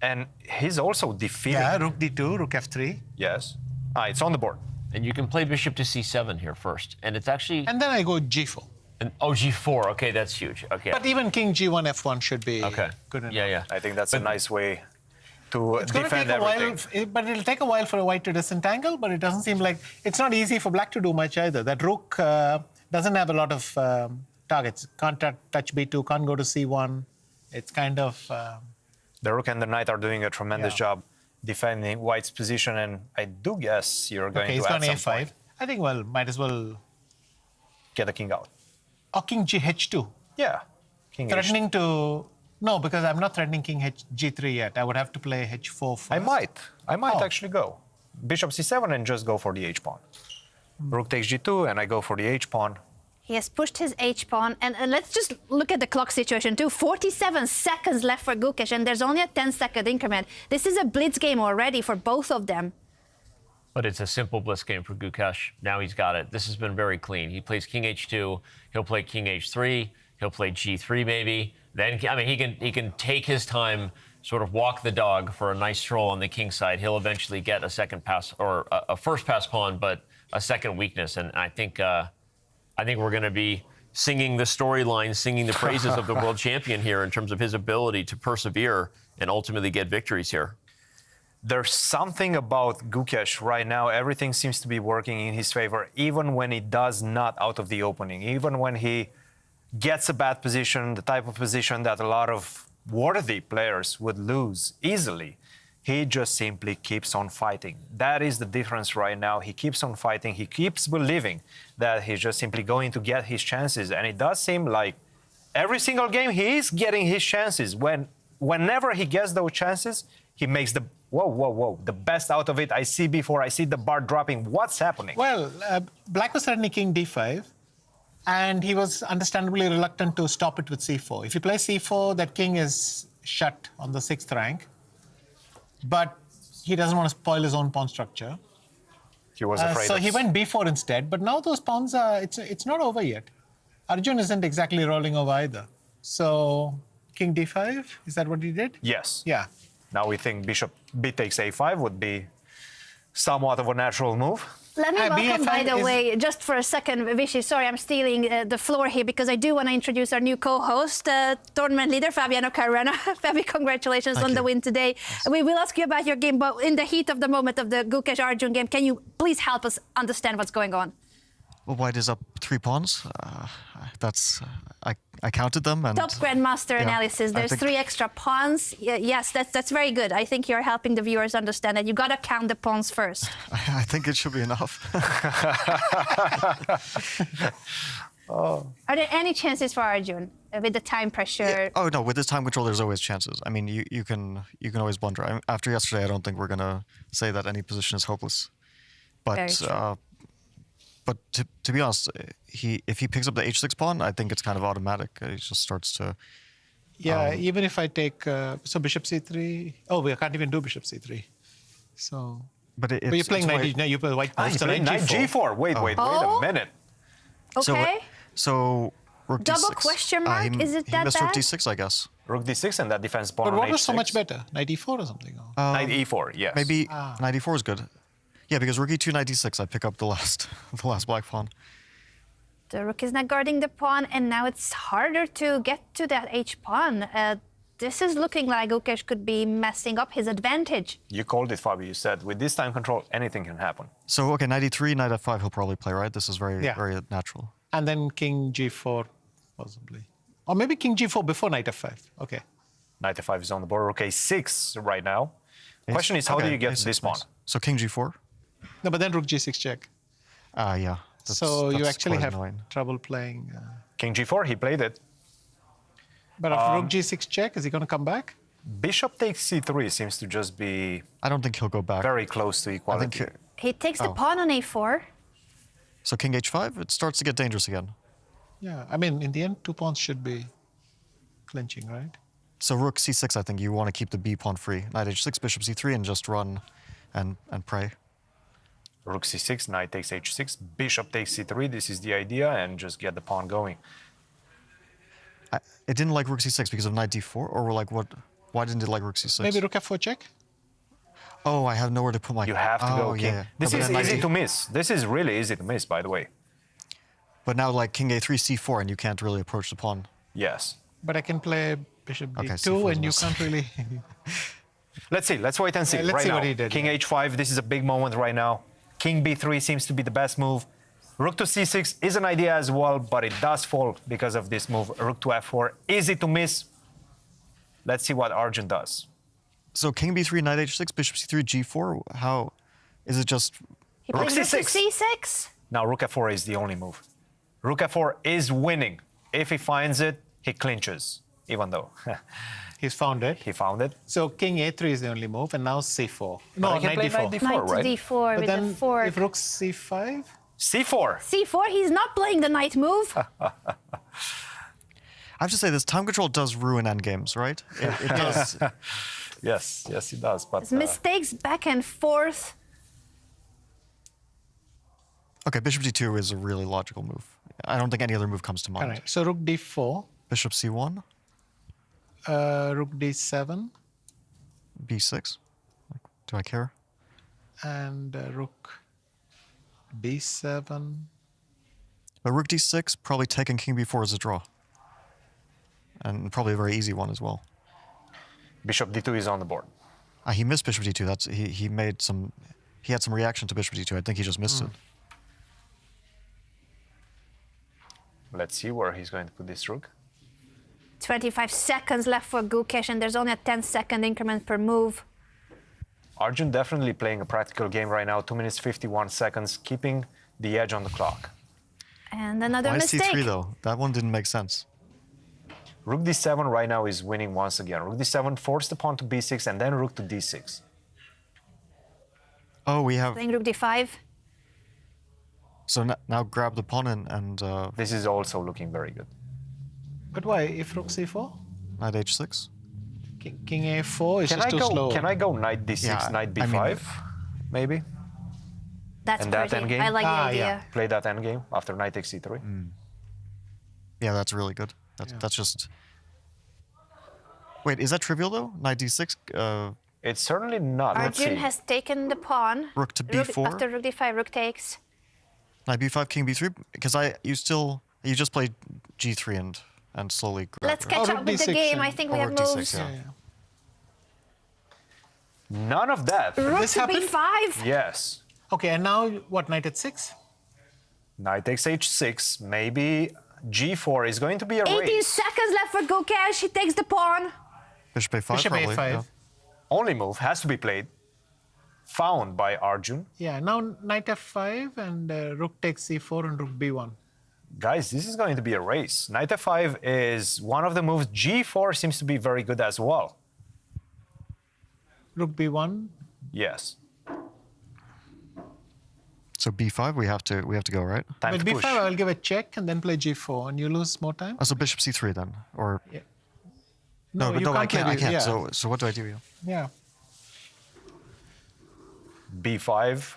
Speaker 2: And he's also defeating.
Speaker 5: Yeah, rook d2, rook f3.
Speaker 2: Yes. It's on the board.
Speaker 3: And you can play bishop to c7 here first. And it's actually...
Speaker 5: And then I go g4.
Speaker 3: g4. Okay, that's huge. Okay.
Speaker 5: But even king g1, f1 should be good enough.
Speaker 3: Yeah.
Speaker 2: I think that's a nice way to
Speaker 5: It's going to
Speaker 2: defend
Speaker 5: take a
Speaker 2: everything.
Speaker 5: while, but it'll take a while for a white to disentangle, but it doesn't seem like... It's not easy for black to do much either. That rook doesn't have a lot of targets. Can't touch b2, can't go to c1. It's kind of...
Speaker 2: The rook and the knight are doing a tremendous job defending white's position, and I do guess you're going
Speaker 5: he's
Speaker 2: to
Speaker 5: gone
Speaker 2: at some
Speaker 5: a5.
Speaker 2: point
Speaker 5: I think, well, might as well...
Speaker 2: get the king out.
Speaker 5: Or king H2.
Speaker 2: Yeah. King
Speaker 5: Threatening to... No, because I'm not threatening king G3 yet. I would have to play H4 first.
Speaker 2: I might actually go. Bishop C7 and just go for the H-pawn. Rook takes G2 and I go for the H-pawn.
Speaker 1: He has pushed his H-pawn, and let's just look at the clock situation too. 47 seconds left for Gukesh, and there's only a 10-second increment. This is a blitz game already for both of them.
Speaker 3: But it's a simple blitz game for Gukesh. Now he's got it. This has been very clean. He plays king H2, he'll play king H3, he'll play G3 maybe. Then, I mean, he can take his time, sort of walk the dog for a nice stroll on the king side. He'll eventually get a second pass, or a first pass pawn, but a second weakness. And I think we're going to be singing the storyline, singing the praises of the world champion here in terms of his ability to persevere and ultimately get victories here.
Speaker 2: There's something about Gukesh right now. Everything seems to be working in his favor, even when he does not out of the opening, even when he gets a bad position, the type of position that a lot of worthy players would lose easily. He just simply keeps on fighting. That is the difference right now. He keeps on fighting. He keeps believing that he's just simply going to get his chances. And it does seem like every single game he is getting his chances. Whenever he gets those chances, he makes the the best out of it. I see the bar dropping. What's happening?
Speaker 5: Well, Black was threatening king D5, and he was understandably reluctant to stop it with C4. If you play C4, that king is shut on the 6th rank. But he doesn't want to spoil his own pawn structure.
Speaker 2: He was afraid.
Speaker 5: So he went B4 instead. But now those pawns are, it's not over yet. Arjun isn't exactly rolling over either. So king D5, is that what he did?
Speaker 2: Yes.
Speaker 5: Yeah.
Speaker 2: Now we think bishop B takes A5 would be somewhat of a natural move.
Speaker 1: Let me welcome, by the way, just for a second, Vishy, sorry, I'm stealing the floor here because I do want to introduce our new co-host, tournament leader, Fabiano Caruana. Fabi, congratulations on the win today. We will ask you about your game, but in the heat of the moment of the Gukesh-Arjun game, can you please help us understand what's going on?
Speaker 19: Well, white is up 3 pawns. I counted them. And
Speaker 1: top grandmaster analysis. There's 3 extra pawns. Yes, that's very good. I think you're helping the viewers understand that you got to count the pawns first.
Speaker 19: I think it should be enough.
Speaker 1: Are there any chances for Arjun with the time pressure?
Speaker 19: Yeah. Oh no, with this time control, there's always chances. I mean, you can always blunder. After yesterday, I don't think we're gonna say that any position is hopeless. But but to be honest, if he picks up the H6 pawn, I think it's kind of automatic. He just starts to.
Speaker 5: Yeah, even if I take so bishop C3. Oh, we can't even do bishop C3. So.
Speaker 19: But
Speaker 5: you're playing knight. You play white.
Speaker 2: He's playing knight G4. Wait a minute.
Speaker 1: Okay.
Speaker 19: So rook
Speaker 1: double
Speaker 19: D6.
Speaker 1: question mark. Is it that
Speaker 19: he missed
Speaker 1: bad?
Speaker 19: rook D6, I guess.
Speaker 2: Rook D6 and that defense pawn.
Speaker 5: But what
Speaker 2: on
Speaker 5: was so
Speaker 2: H6.
Speaker 5: much better? Knight E4 or something?
Speaker 2: Knight E4. Yes.
Speaker 19: Maybe knight E4 is good. Yeah, because rook E2, knight D6, I pick up the last black pawn.
Speaker 1: The rook is not guarding the pawn, and now it's harder to get to that H pawn. This is looking like Gukesh could be messing up his advantage.
Speaker 2: You called it, Fabi. You said with this time control, anything can happen.
Speaker 19: So, okay, knight E3, knight F5 he'll probably play, right? This is very natural.
Speaker 5: And then king G4, possibly. Or maybe king G4 before knight F5. Okay.
Speaker 2: Knight F5 is on the board. Rook A6 right now. Question is, how do you get
Speaker 19: A6,
Speaker 2: this pawn?
Speaker 19: nice. So king G4?
Speaker 5: No, but then rook G6 check.
Speaker 19: Yeah.
Speaker 5: So you actually have
Speaker 19: annoying.
Speaker 5: trouble playing.
Speaker 2: King G4, he played it.
Speaker 5: But after rook G6 check, is he going to come back?
Speaker 2: Bishop takes C3 seems to just be...
Speaker 19: I don't think he'll go back.
Speaker 2: Very close to equality.
Speaker 1: He takes the pawn on A4.
Speaker 19: So king H5, it starts to get dangerous again.
Speaker 5: Yeah, I mean, in the end, 2 pawns should be clinching, right?
Speaker 19: So rook C6, I think you want to keep the B pawn free. Knight H6, bishop C3, and just run and pray.
Speaker 2: Rook C6, knight takes H6, bishop takes C3. This is the idea, and just get the pawn going.
Speaker 19: It didn't like rook C6 because of knight D4, or like what? Why didn't it like rook C6?
Speaker 5: Maybe rook F4 check?
Speaker 19: Oh, I have nowhere to put my...
Speaker 2: You have to go king.
Speaker 19: Yeah.
Speaker 2: This is easy to miss. This is really easy to miss, by the way.
Speaker 19: But now like king A3, C4, and you can't really approach the pawn.
Speaker 2: Yes.
Speaker 5: But I can play bishop D2,
Speaker 19: C4
Speaker 5: and you can't really...
Speaker 2: Let's see. Let's wait and see.
Speaker 5: Let's see what he did.
Speaker 2: King H5, this is a big moment right now. King B3 seems to be the best move. Rook to C6 is an idea as well, but it does fall because of this move. Rook to F4, easy to miss. Let's see what Arjun does.
Speaker 19: So king B3, knight H6, bishop C3, G4. How is it just?
Speaker 1: He plays rook to C6.
Speaker 2: Now rook F4 is the only move. Rook f4 is winning. If he finds it, he clinches, even though
Speaker 5: He's found it.
Speaker 2: he found it.
Speaker 5: So king a3 is the only move, and now c4.
Speaker 2: But
Speaker 5: No,
Speaker 2: he can
Speaker 5: knight
Speaker 2: play
Speaker 5: d4.
Speaker 2: knight d4,
Speaker 1: Knight to
Speaker 2: right?
Speaker 1: d4
Speaker 5: But
Speaker 1: with
Speaker 5: then
Speaker 1: the fork.
Speaker 5: if rook c5,
Speaker 2: c4.
Speaker 1: c4, he's not playing the knight move.
Speaker 19: I have to say, this time control does ruin endgames, right? It does.
Speaker 2: Yes, yes, he does. But
Speaker 1: It's mistakes back and forth.
Speaker 19: Okay, bishop d2 is a really logical move. I don't think any other move comes to mind.
Speaker 5: all right. So rook d4,
Speaker 19: Bishop c1,
Speaker 5: rook d7,
Speaker 19: b6. Do I care?
Speaker 5: and rook b7.
Speaker 19: But rook d6, probably taking king b4 is a draw. And probably a very easy one as well.
Speaker 2: bishop d2 is on the board.
Speaker 19: He missed bishop d2. That's he made some. He had some reaction to bishop d2. I think he just missed it.
Speaker 2: Let's see where he's going to put this rook.
Speaker 1: 25 seconds left for Gukesh, and there's only a 10-second increment per move.
Speaker 2: Arjun definitely playing a practical game right now. 2 minutes 51 seconds, keeping the edge on the clock.
Speaker 1: And another
Speaker 19: Why
Speaker 1: mistake.
Speaker 19: c3 though? That one didn't make sense.
Speaker 2: Rook d7 right now is winning once again. Rook d7 forced the pawn to b6 and then rook to d6.
Speaker 19: Oh, we have.
Speaker 1: Playing rook d5.
Speaker 19: So now grab the pawn and
Speaker 2: This is also looking very good.
Speaker 5: But why? If rook c4?
Speaker 19: knight h6.
Speaker 5: King a4 is just too slow.
Speaker 2: Can I go knight d6,
Speaker 19: Yeah,
Speaker 2: knight
Speaker 19: I
Speaker 2: b5,
Speaker 19: mean-
Speaker 2: maybe?
Speaker 1: That's
Speaker 2: And that
Speaker 1: pretty.
Speaker 2: endgame?
Speaker 1: I like the
Speaker 5: Ah,
Speaker 1: idea.
Speaker 5: yeah.
Speaker 2: Play that endgame after knight takes c3.
Speaker 19: Yeah, that's really good. That's just. Wait, is that trivial though? Knight d6.
Speaker 2: It's certainly not. Let's see.
Speaker 1: Arjun has taken the pawn.
Speaker 19: Rook to b4.
Speaker 1: After rook d5, rook takes.
Speaker 19: Knight b5, king b3. Because you just played g3 and slowly. Grab,
Speaker 1: Let's
Speaker 19: right?
Speaker 1: catch
Speaker 5: rook
Speaker 1: up with the
Speaker 5: d6
Speaker 1: game.
Speaker 5: and-
Speaker 1: I think we
Speaker 19: Oh,
Speaker 1: have
Speaker 19: rook d6,
Speaker 1: moves.
Speaker 19: yeah.
Speaker 2: None of that.
Speaker 1: Rook
Speaker 5: This
Speaker 1: to
Speaker 5: happened?
Speaker 1: b5.
Speaker 2: Yes.
Speaker 5: Okay, and now what? Knight at 6?
Speaker 2: Knight takes h6. Maybe g4 is going to be a
Speaker 1: 18
Speaker 2: race.
Speaker 1: seconds left for Gukesh. He takes the pawn.
Speaker 19: Bishop a5.
Speaker 5: Bishop
Speaker 19: probably,
Speaker 5: a5.
Speaker 19: yeah.
Speaker 2: Only move has to be played. Found by Arjun.
Speaker 5: Yeah, now knight f5 and rook takes c4 and rook b1.
Speaker 2: Guys, this is going to be a race. Knight f5 is one of the moves. g4 seems to be very good as well.
Speaker 5: Rook b1.
Speaker 2: Yes.
Speaker 19: So b5, we have to go, right?
Speaker 2: Time
Speaker 5: But
Speaker 2: to
Speaker 5: b5,
Speaker 2: push.
Speaker 5: I will give a check and then play g4, and you lose more time.
Speaker 19: Oh, so bishop c3 then, or
Speaker 5: Yeah.
Speaker 19: no, but
Speaker 5: you
Speaker 19: no, I
Speaker 5: play
Speaker 19: can't. I
Speaker 5: b-
Speaker 19: can't.
Speaker 5: Yeah.
Speaker 19: So what do I do here?
Speaker 5: yeah.
Speaker 2: b5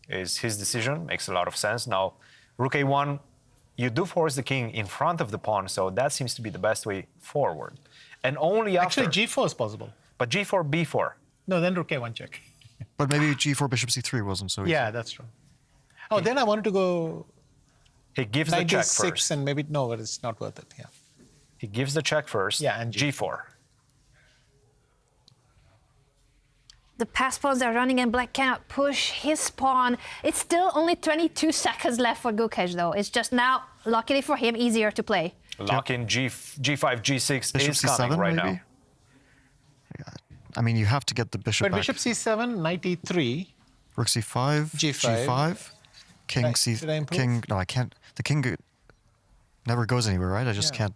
Speaker 2: is his decision. Makes a lot of sense. Now, rook a1, you do force the king in front of the pawn, so that seems to be the best way forward. And only after.
Speaker 5: Actually, g4 is possible.
Speaker 2: But g4, b4.
Speaker 5: No, then rook a1 check.
Speaker 19: But maybe g4 bishop c3 wasn't so easy.
Speaker 5: Yeah, that's true. Oh, then I wanted to go
Speaker 2: He gives the
Speaker 5: knight
Speaker 2: check
Speaker 5: d6
Speaker 2: first.
Speaker 5: and maybe no, but it's not worth it. Yeah.
Speaker 2: He gives the check first.
Speaker 5: Yeah, and
Speaker 2: g4.
Speaker 1: The pass pawns are running and black cannot push his pawn. It's still only 22 seconds left for Gukesh, though. It's just now, luckily for him, easier to play.
Speaker 2: Lock in g5, g6
Speaker 19: Bishop
Speaker 2: is coming
Speaker 19: c7
Speaker 2: right
Speaker 19: maybe.
Speaker 2: now.
Speaker 19: I mean, you have to get the bishop
Speaker 5: But
Speaker 19: back.
Speaker 5: bishop c7, knight e3.
Speaker 19: Rook c5,
Speaker 5: G5.
Speaker 19: g5, king
Speaker 5: Right,
Speaker 19: c.
Speaker 5: did I improve?
Speaker 19: King. No, I can't. The king never goes anywhere, right? I just
Speaker 5: Yeah.
Speaker 19: can't.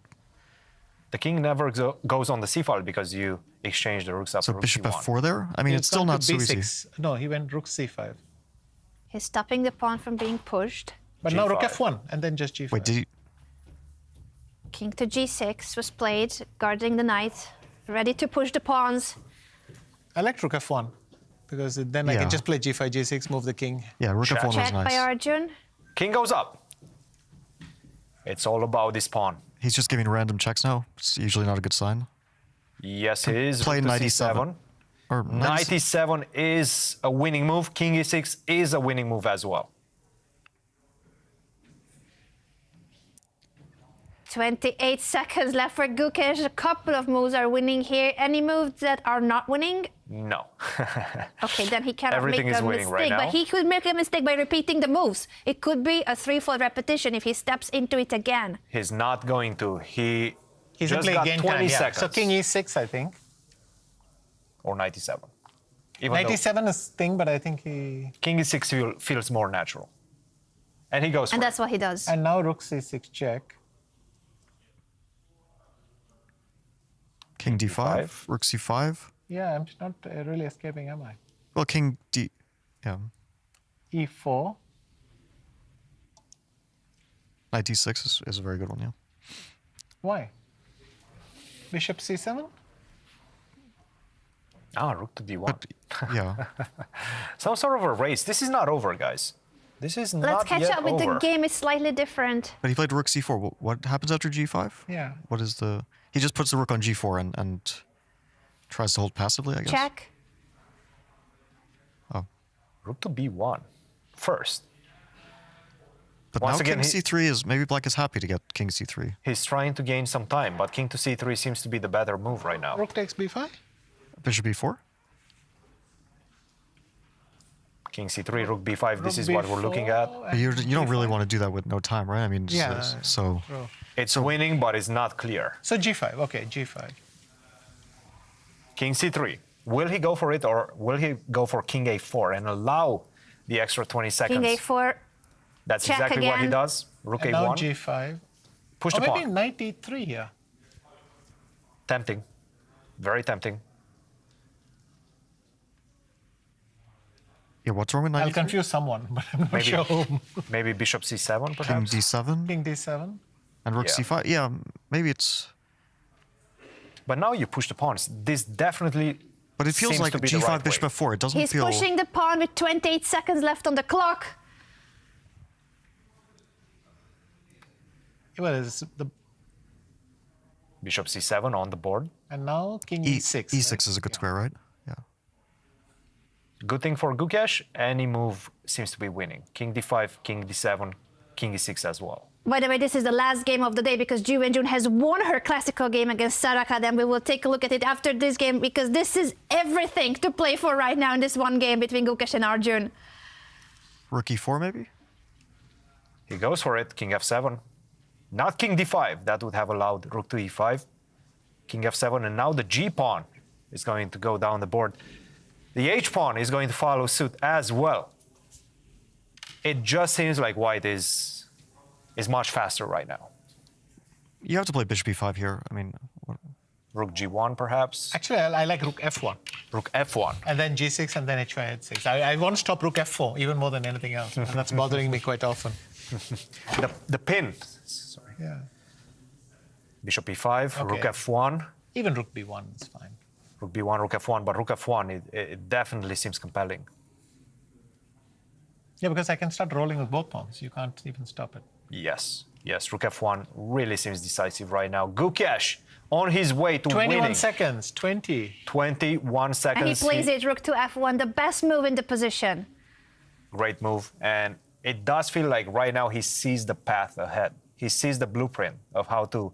Speaker 2: The king never goes on the c file because you exchange the rooks up
Speaker 19: So
Speaker 2: rook
Speaker 19: bishop
Speaker 2: c1.
Speaker 19: f4 there. I mean,
Speaker 5: He's
Speaker 19: it's still
Speaker 5: gone
Speaker 19: not
Speaker 5: to
Speaker 19: so
Speaker 5: b6.
Speaker 19: easy.
Speaker 5: No, he went rook c5.
Speaker 1: He's stopping the pawn from being pushed.
Speaker 5: But now rook
Speaker 2: G5.
Speaker 5: f1 and then just g5.
Speaker 19: Wait, did you?
Speaker 1: King to g6 was played, guarding the knight, ready to push the pawns.
Speaker 5: I like rook f1 because then I
Speaker 19: Yeah.
Speaker 5: can just play g5, g6, move the king.
Speaker 19: Yeah, rook f1 was
Speaker 1: Check by
Speaker 19: nice.
Speaker 1: Arjun.
Speaker 2: King goes up. It's all about this pawn.
Speaker 19: He's just giving random checks now. It's usually not a good sign.
Speaker 2: Yes, it is.
Speaker 19: Play
Speaker 2: Rook to
Speaker 19: knight
Speaker 2: c7.
Speaker 19: e7. Or
Speaker 2: Knight e7 is a winning move. King e6 is a winning move as well.
Speaker 1: 28 seconds left for Gukesh. A couple of moves are winning here. Any moves that are not winning?
Speaker 2: No.
Speaker 1: Okay, then he cannot
Speaker 2: Everything
Speaker 1: make
Speaker 2: is
Speaker 1: a
Speaker 2: winning
Speaker 1: mistake.
Speaker 2: right now.
Speaker 1: But he could make a mistake by repeating the moves. It could be a threefold repetition if he steps into it again.
Speaker 2: He's not going to. He's
Speaker 5: He's
Speaker 2: just
Speaker 5: playing
Speaker 2: got
Speaker 5: game
Speaker 2: 20
Speaker 5: time. Yeah.
Speaker 2: seconds.
Speaker 5: So king e6, I think.
Speaker 2: Or knight e7. Even
Speaker 5: Knight
Speaker 2: though
Speaker 5: e7 is thing, but I think he.
Speaker 2: King e6 feels more natural. And he goes for
Speaker 1: And
Speaker 2: it.
Speaker 1: that's what he does.
Speaker 5: And now rook c6 check.
Speaker 19: King d5, rook c5.
Speaker 5: Yeah, I'm not really escaping, am I?
Speaker 19: Well, king d... Yeah.
Speaker 5: e4.
Speaker 19: Knight d6 is a very good one, yeah.
Speaker 5: Why? Bishop c7?
Speaker 2: Ah, rook to d1.
Speaker 19: Yeah.
Speaker 2: Some sort of a race. This is not over, guys. This is
Speaker 1: Let's
Speaker 2: not
Speaker 1: catch
Speaker 2: yet
Speaker 1: up with
Speaker 2: over.
Speaker 1: the game. It's slightly different.
Speaker 19: But he played rook c4. What happens after g5?
Speaker 5: Yeah.
Speaker 19: What is the... He just puts the rook on g4 and tries to hold passively, I guess.
Speaker 1: Check.
Speaker 19: Oh.
Speaker 2: Rook to b1 first.
Speaker 19: But
Speaker 2: Once
Speaker 19: now
Speaker 2: again,
Speaker 19: king c3 is... Maybe black is happy to get king c3.
Speaker 2: He's trying to gain some time, but king to c3 seems to be the better move right now.
Speaker 5: Rook takes b5?
Speaker 19: Bishop b4?
Speaker 2: King c3, rook b5, this is what we're looking at.
Speaker 19: But you don't really want to do that with no time, right? I mean,
Speaker 5: Yeah.
Speaker 19: so...
Speaker 2: It's winning, but it's not clear.
Speaker 5: So g5, okay, g5.
Speaker 2: King c3. Will he go for it, or will he go for king a4 and allow the extra 20 seconds?
Speaker 1: King a4.
Speaker 2: That's
Speaker 1: check
Speaker 2: exactly what he
Speaker 1: again.
Speaker 2: does. Rook
Speaker 5: And
Speaker 2: a1.
Speaker 5: now g5.
Speaker 2: Push
Speaker 5: Or
Speaker 2: the
Speaker 5: maybe
Speaker 2: pawn.
Speaker 5: knight e3 here.
Speaker 2: Tempting. Very tempting.
Speaker 19: Yeah, what's wrong with knight
Speaker 5: I'll
Speaker 19: e3?
Speaker 5: confuse someone, but I'm not
Speaker 2: Maybe,
Speaker 5: sure whom.
Speaker 2: maybe bishop c7,
Speaker 19: King
Speaker 2: perhaps?
Speaker 19: d7
Speaker 5: King d7.
Speaker 19: and rook
Speaker 2: Yeah.
Speaker 19: c5. Yeah, maybe it's...
Speaker 2: But now you push the pawns. This definitely
Speaker 19: But it feels
Speaker 2: seems
Speaker 19: like
Speaker 2: to be
Speaker 19: g5
Speaker 2: the right
Speaker 19: bishop
Speaker 2: way.
Speaker 19: f4. It doesn't
Speaker 1: He's
Speaker 19: feel...
Speaker 1: pushing the pawn with 28 seconds left on the clock.
Speaker 5: Well, it's the,
Speaker 2: Bishop c7 on the board.
Speaker 5: and now king e6.
Speaker 19: e6
Speaker 5: right?
Speaker 19: is a good square, right? Yeah.
Speaker 2: Good thing for Gukesh, any move seems to be winning. King d5, king d7, king e6 as well.
Speaker 1: By the way, this is the last game of the day because Ju Wenjun has won her classical game against Sarah-Kadem. We will take a look at it after this game because this is everything to play for right now in this one game between Gukesh and Arjun.
Speaker 19: Rook e4, maybe?
Speaker 2: He goes for it, king f7. Not king d5, that would have allowed rook to e5. King f7, and now the g-pawn is going to go down the board. The h-pawn is going to follow suit as well. It just seems like white is much faster right now.
Speaker 19: You have to play bishop e5 here. I mean...
Speaker 2: Rook g1, perhaps?
Speaker 5: Actually, I like rook f1.
Speaker 2: Rook f1.
Speaker 5: And then g6 and then h5, h6. I want to stop rook f4 even more than anything else. And that's bothering me quite often.
Speaker 2: The pin. Sorry.
Speaker 5: Yeah.
Speaker 2: Bishop e5, rook
Speaker 5: Okay.
Speaker 2: f1.
Speaker 5: Even rook b1 is fine.
Speaker 2: Rook b1, rook f1, but rook f1, it definitely seems compelling.
Speaker 5: Yeah, because I can start rolling with both pawns. You can't even stop it.
Speaker 2: Yes, yes, rook f1 really seems decisive right now. Gukesh on his way to
Speaker 5: 21
Speaker 2: winning.
Speaker 5: seconds, 20.
Speaker 2: 21 seconds.
Speaker 1: And he plays it rook to f1, the best move in the position.
Speaker 2: Great move, and it does feel like right now he sees the path ahead. He sees the blueprint of how to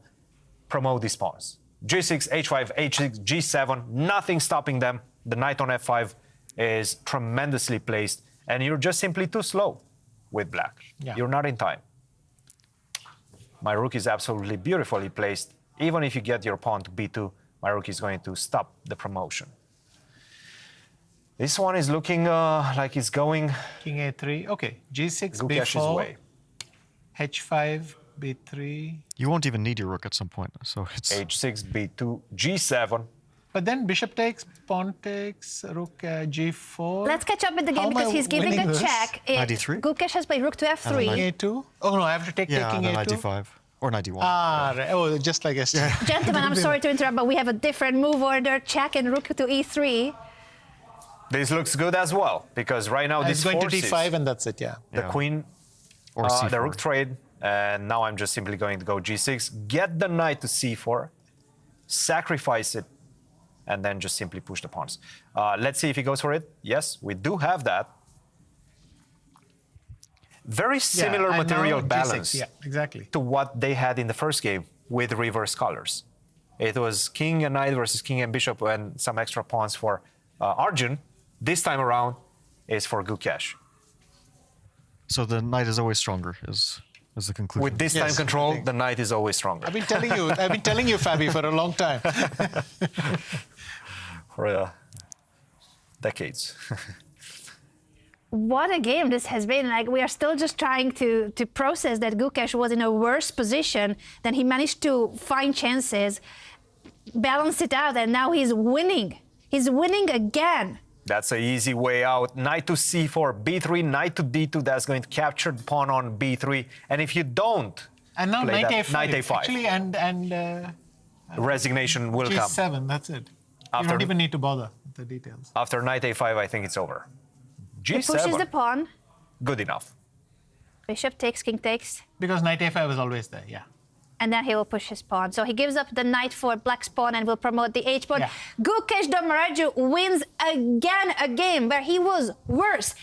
Speaker 2: promote these pawns. g6, h5, h6, g7, nothing stopping them. The knight on f5 is tremendously placed, and you're just simply too slow with black.
Speaker 5: Yeah.
Speaker 2: You're not in time. My rook is absolutely beautifully placed. Even if you get your pawn to b2, my rook is going to stop the promotion. This one is looking like it's going
Speaker 5: King a3. Okay, g6,
Speaker 2: Gukesh's
Speaker 5: b4,
Speaker 2: way.
Speaker 5: h5, b3.
Speaker 19: You won't even need your rook at some point, so it's...
Speaker 2: h6, b2, g7.
Speaker 5: But then bishop takes, pawn takes, rook g4.
Speaker 1: Let's catch up with the
Speaker 5: How
Speaker 1: game
Speaker 5: am I
Speaker 1: because he's giving
Speaker 5: winning
Speaker 1: a
Speaker 5: this?
Speaker 1: check.
Speaker 19: Knight d3?
Speaker 1: Gukesh has played rook to f3.
Speaker 5: King a2. Oh no, I have to take
Speaker 19: Yeah,
Speaker 5: king
Speaker 19: and then
Speaker 5: a2.
Speaker 19: knight d5. Or knight d1.
Speaker 5: Ah, right. Oh, just like yesterday.
Speaker 1: Gentlemen, I'm sorry to interrupt, but we have a different move order. Check and rook to e3.
Speaker 2: This looks good as well, because right now
Speaker 5: It's
Speaker 2: this
Speaker 5: going to
Speaker 2: forces
Speaker 5: d5 and that's it, yeah.
Speaker 2: the
Speaker 19: Yeah.
Speaker 2: queen,
Speaker 19: Or
Speaker 2: the
Speaker 19: c4.
Speaker 2: rook trade, and now I'm just simply going to go g6, get the knight to c4, sacrifice it, and then just simply push the pawns. Let's see if he goes for it. Yes, we do have that. Very similar
Speaker 5: and
Speaker 2: material
Speaker 5: now G6,
Speaker 2: balance
Speaker 5: yeah, exactly.
Speaker 2: to what they had in the first game with reverse colors. It was king and knight versus king and bishop and some extra pawns for Arjun. This time around is for Gukesh.
Speaker 19: So the knight is always stronger, is the conclusion.
Speaker 2: With this
Speaker 5: Yes,
Speaker 2: time
Speaker 5: I
Speaker 2: control,
Speaker 5: think.
Speaker 2: the knight is always stronger.
Speaker 5: I've been telling you, Fabi, for a long time.
Speaker 2: For decades.
Speaker 1: What a game this has been. Like, we are still just trying to process that Gukesh was in a worse position, then he managed to find chances, balance it out, and now he's winning. He's winning again.
Speaker 2: That's an easy way out. Knight to c4, b3, knight to d2. That's going to capture the pawn on b3. And if you don't
Speaker 5: and now
Speaker 2: play
Speaker 5: knight
Speaker 2: that,
Speaker 5: a5.
Speaker 2: knight a5.
Speaker 5: Actually, and
Speaker 2: resignation will come.
Speaker 5: g7, that's it. You don't even need to bother with the details.
Speaker 2: After knight a5, I think it's over.
Speaker 1: He
Speaker 2: g7.
Speaker 1: pushes the pawn.
Speaker 2: Good enough.
Speaker 1: Bishop takes, king takes.
Speaker 5: Because knight a5 is always there, yeah.
Speaker 1: And then he will push his pawn. So he gives up the knight for black's pawn and will promote the h-pawn.
Speaker 5: Yeah.
Speaker 1: Gukesh-Domraju wins again a game where he was worse.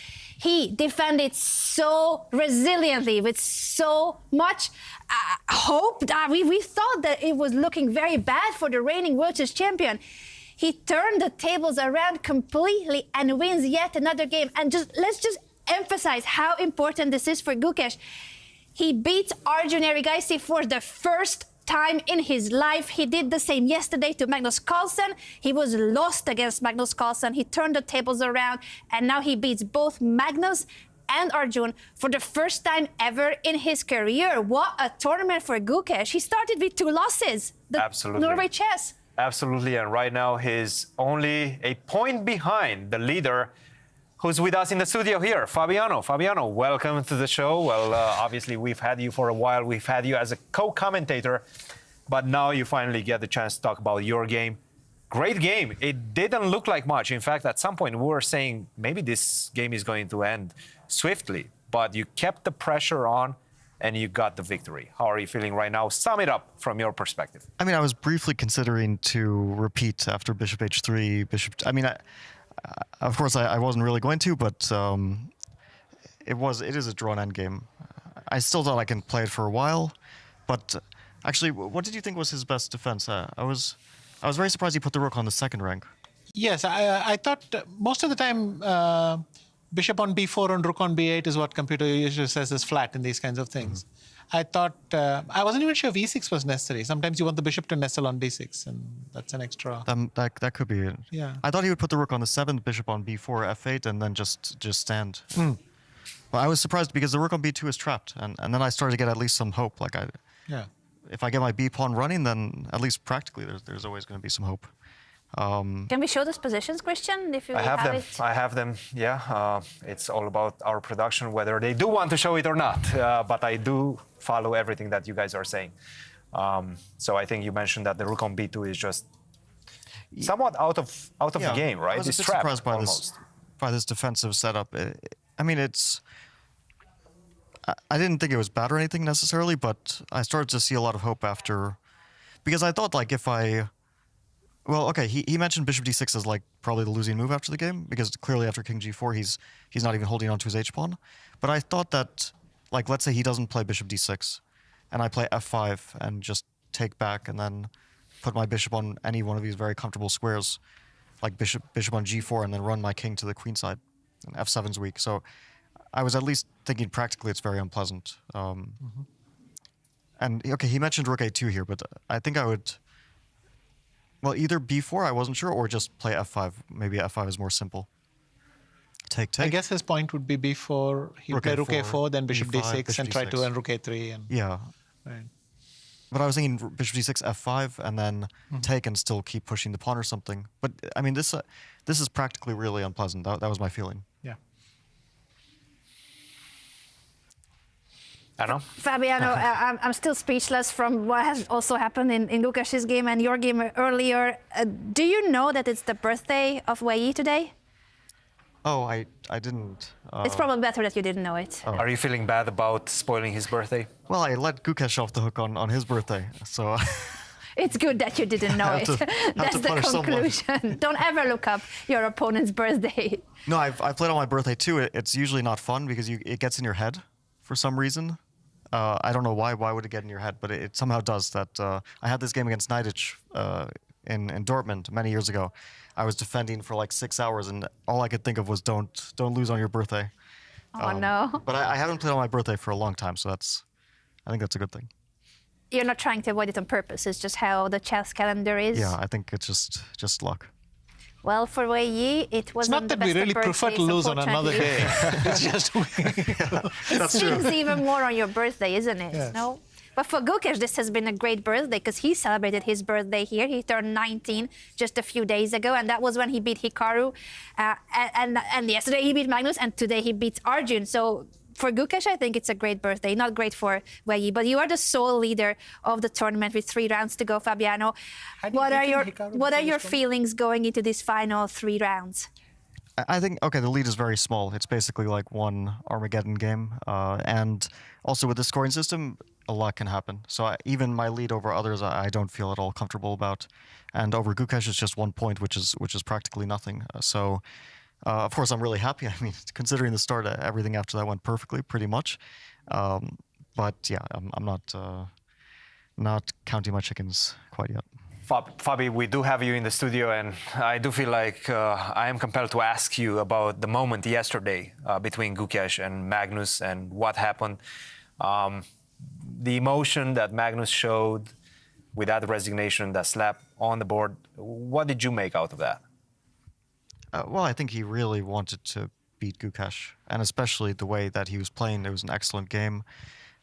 Speaker 1: He defended so resiliently with so much hope. We thought that it was looking very bad for the reigning world chess champion. He turned the tables around completely and wins yet another game. And let's just emphasize how important this is for Gukesh. He beat Arjun Erigaisi for the first time in his life. He did the same yesterday to Magnus Carlsen. He was lost against Magnus Carlsen. He turned the tables around, and now he beats both Magnus and Arjun for the first time ever in his career. What a tournament for Gukesh. He started with 2 losses.
Speaker 2: Absolutely.
Speaker 1: Norway chess.
Speaker 2: Absolutely, and right now he's only a point behind the leader, who's with us in the studio here, Fabiano. Fabiano, welcome to the show. Well, obviously, we've had you for a while. We've had you as a co-commentator, but now you finally get the chance to talk about your game. Great game. It didn't look like much. In fact, at some point, we were saying maybe this game is going to end swiftly, but you kept the pressure on and you got the victory. How are you feeling right now? Sum it up from your perspective.
Speaker 19: I mean, I was briefly considering to repeat after bishop h3, bishop... Of course, I wasn't really going to, but it is a drawn endgame. I still thought I can play it for a while, but actually, what did you think was his best defense? I was very surprised he put the rook on the second rank.
Speaker 5: Yes, I thought most of the time bishop on b4 and rook on b8 is what computer usually says is flat in these kinds of things. I thought, I wasn't even sure if e6 was necessary. Sometimes you want the bishop to nestle on d6, and that's an extra.
Speaker 19: That could be it.
Speaker 5: Yeah.
Speaker 19: I thought he would put the rook on the 7th, bishop on b4, f8, and then just stand. But I was surprised because the rook on b2 is trapped, and then I started to get at least some hope. Like if I get my b pawn running, then at least practically there's always going to be some hope.
Speaker 1: Can we show those positions, Christian? If you
Speaker 2: I have them. Yeah, it's all about our production, whether they do want to show it or not. But I do follow everything that you guys are saying. So I think you mentioned that the rook on b2 is just somewhat out of the game, right?
Speaker 19: I was a bit surprised by this defensive setup. I mean, I didn't think it was bad or anything necessarily, but I started to see a lot of hope after, because I thought like if I. Well, okay, he mentioned bishop d6 as like probably the losing move after the game, because clearly after king g4 he's not even holding on to his h-pawn. But I thought that, like, let's say he doesn't play bishop d6, and I play f5 and just take back and then put my bishop on any one of these very comfortable squares, like bishop on g4, and then run my king to the queen side. And f7's weak, so I was at least thinking practically it's very unpleasant. And okay, he mentioned rook a2 here, but I think I would. Well, either b4, I wasn't sure, or just play f5. Maybe f5 is more simple. Take.
Speaker 5: I guess his point would be b4, he would play rook a4, then bishop d6, and try to win rook a3. And,
Speaker 19: yeah.
Speaker 5: Right.
Speaker 19: But I was thinking bishop d6, f5, and then take and still keep pushing the pawn or something. But, I mean, this is practically really unpleasant. That was my feeling.
Speaker 5: Yeah.
Speaker 2: I know.
Speaker 1: Fabiano, I'm still speechless from what has also happened in Gukesh's game and your game earlier. Do you know that it's the birthday of Wei Yi today?
Speaker 19: Oh, I didn't.
Speaker 1: It's probably better that you didn't know it.
Speaker 2: Oh. Are you feeling bad about spoiling his birthday?
Speaker 19: Well, I let Gukesh off the hook on his birthday, so...
Speaker 1: It's good that you didn't know it. That's the conclusion. Don't ever look up your opponent's birthday.
Speaker 19: No, I've played on my birthday too. It's usually not fun because it gets in your head for some reason. I don't know why. Why would it get in your head? But it somehow does. That I had this game against Neidich in Dortmund many years ago. I was defending for like 6 hours, and all I could think of was don't lose on your birthday.
Speaker 1: Oh no!
Speaker 19: But I haven't played on my birthday for a long time, so I think that's a good thing.
Speaker 1: You're not trying to avoid it on purpose. It's just how the chess calendar is.
Speaker 19: Yeah, I think it's just luck.
Speaker 1: Well, for Wei Yi, it was
Speaker 5: It's not that we really prefer to lose on another day. It's just
Speaker 1: it stings even more on your birthday, isn't it?
Speaker 5: Yes.
Speaker 1: No? But for Gukesh, this has been a great birthday because he celebrated his birthday here. He turned 19 just a few days ago, and that was when he beat Hikaru. And yesterday he beat Magnus, and today he beats Arjun. So for Gukesh, I think it's a great birthday. Not great for Wei Yi, but you are the sole leader of the tournament with 3 rounds to go, Fabiano. What are your feelings going into these final 3 rounds?
Speaker 19: I think, okay, the lead is very small. It's basically like one Armageddon game. And also with the scoring system, a lot can happen. So even my lead over others, I don't feel at all comfortable about. And over Gukesh, it's just 1 point, which is practically nothing. Of course, I'm really happy. I mean, considering the start, everything after that went perfectly, pretty much. But yeah, I'm not counting my chickens quite yet.
Speaker 2: Fabi, we do have you in the studio, and I do feel like I am compelled to ask you about the moment yesterday between Gukesh and Magnus and what happened. The emotion that Magnus showed with that resignation, that slap on the board, what did you make out of that?
Speaker 19: Well, I think he really wanted to beat Gukesh, and especially the way that he was playing. It was an excellent game.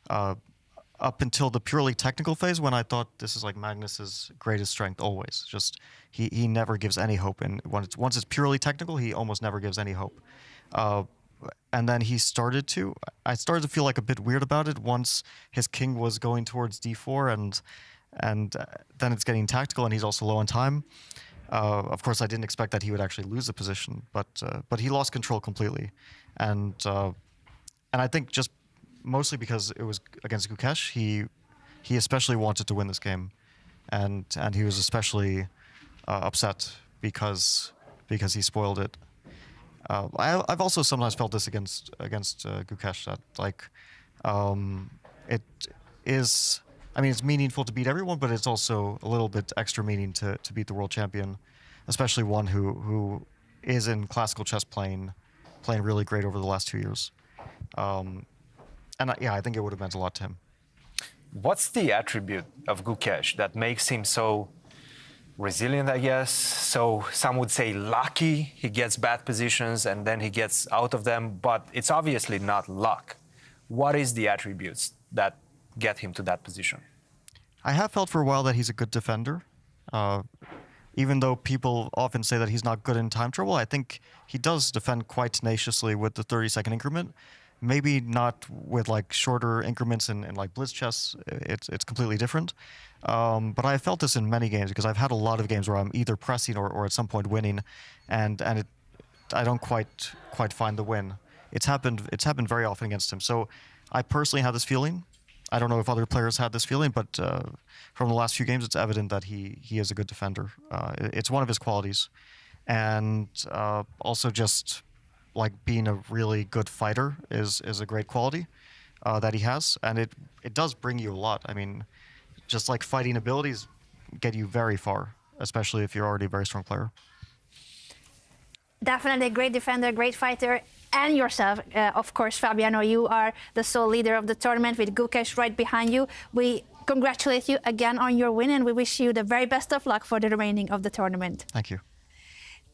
Speaker 19: Up until the purely technical phase, when I thought this is like Magnus's greatest strength always. Just he never gives any hope, and once it's purely technical, he almost never gives any hope. And then I started to feel like a bit weird about it once his king was going towards d4, and then it's getting tactical, and he's also low on time. Of course, I didn't expect that he would actually lose the position, but he lost control completely, and I think just mostly because it was against Gukesh, he especially wanted to win this game, and he was especially upset because he spoiled it. I've also sometimes felt this against Gukesh, that like it is. I mean, it's meaningful to beat everyone, but it's also a little bit extra meaning to beat the world champion, especially one who is in classical chess playing really great over the last 2 years. And yeah, I think it would have meant a lot to him.
Speaker 2: What's the attribute of Gukesh that makes him so resilient, I guess? So some would say lucky. He gets bad positions and then he gets out of them, but it's obviously not luck. What is the attributes that get him to that position?
Speaker 19: I have felt for a while that he's a good defender. Even though people often say that he's not good in time trouble, I think he does defend quite tenaciously with the 30-second increment. Maybe not with like shorter increments in like blitz chess. It's completely different. But I felt this in many games because I've had a lot of games where I'm either pressing or at some point winning, and I don't quite find the win. It's happened very often against him. So I personally had this feeling. I don't know if other players had this feeling, but from the last few games, it's evident that he is a good defender. It's one of his qualities, and also just like being a really good fighter is a great quality that he has, and it does bring you a lot. I mean, just like fighting abilities get you very far, especially if you're already a very strong player.
Speaker 1: Definitely a great defender, great fighter. And yourself, of course, Fabiano, you are the sole leader of the tournament with Gukesh right behind you. We congratulate you again on your win, and we wish you the very best of luck for the remaining of the tournament.
Speaker 19: Thank you.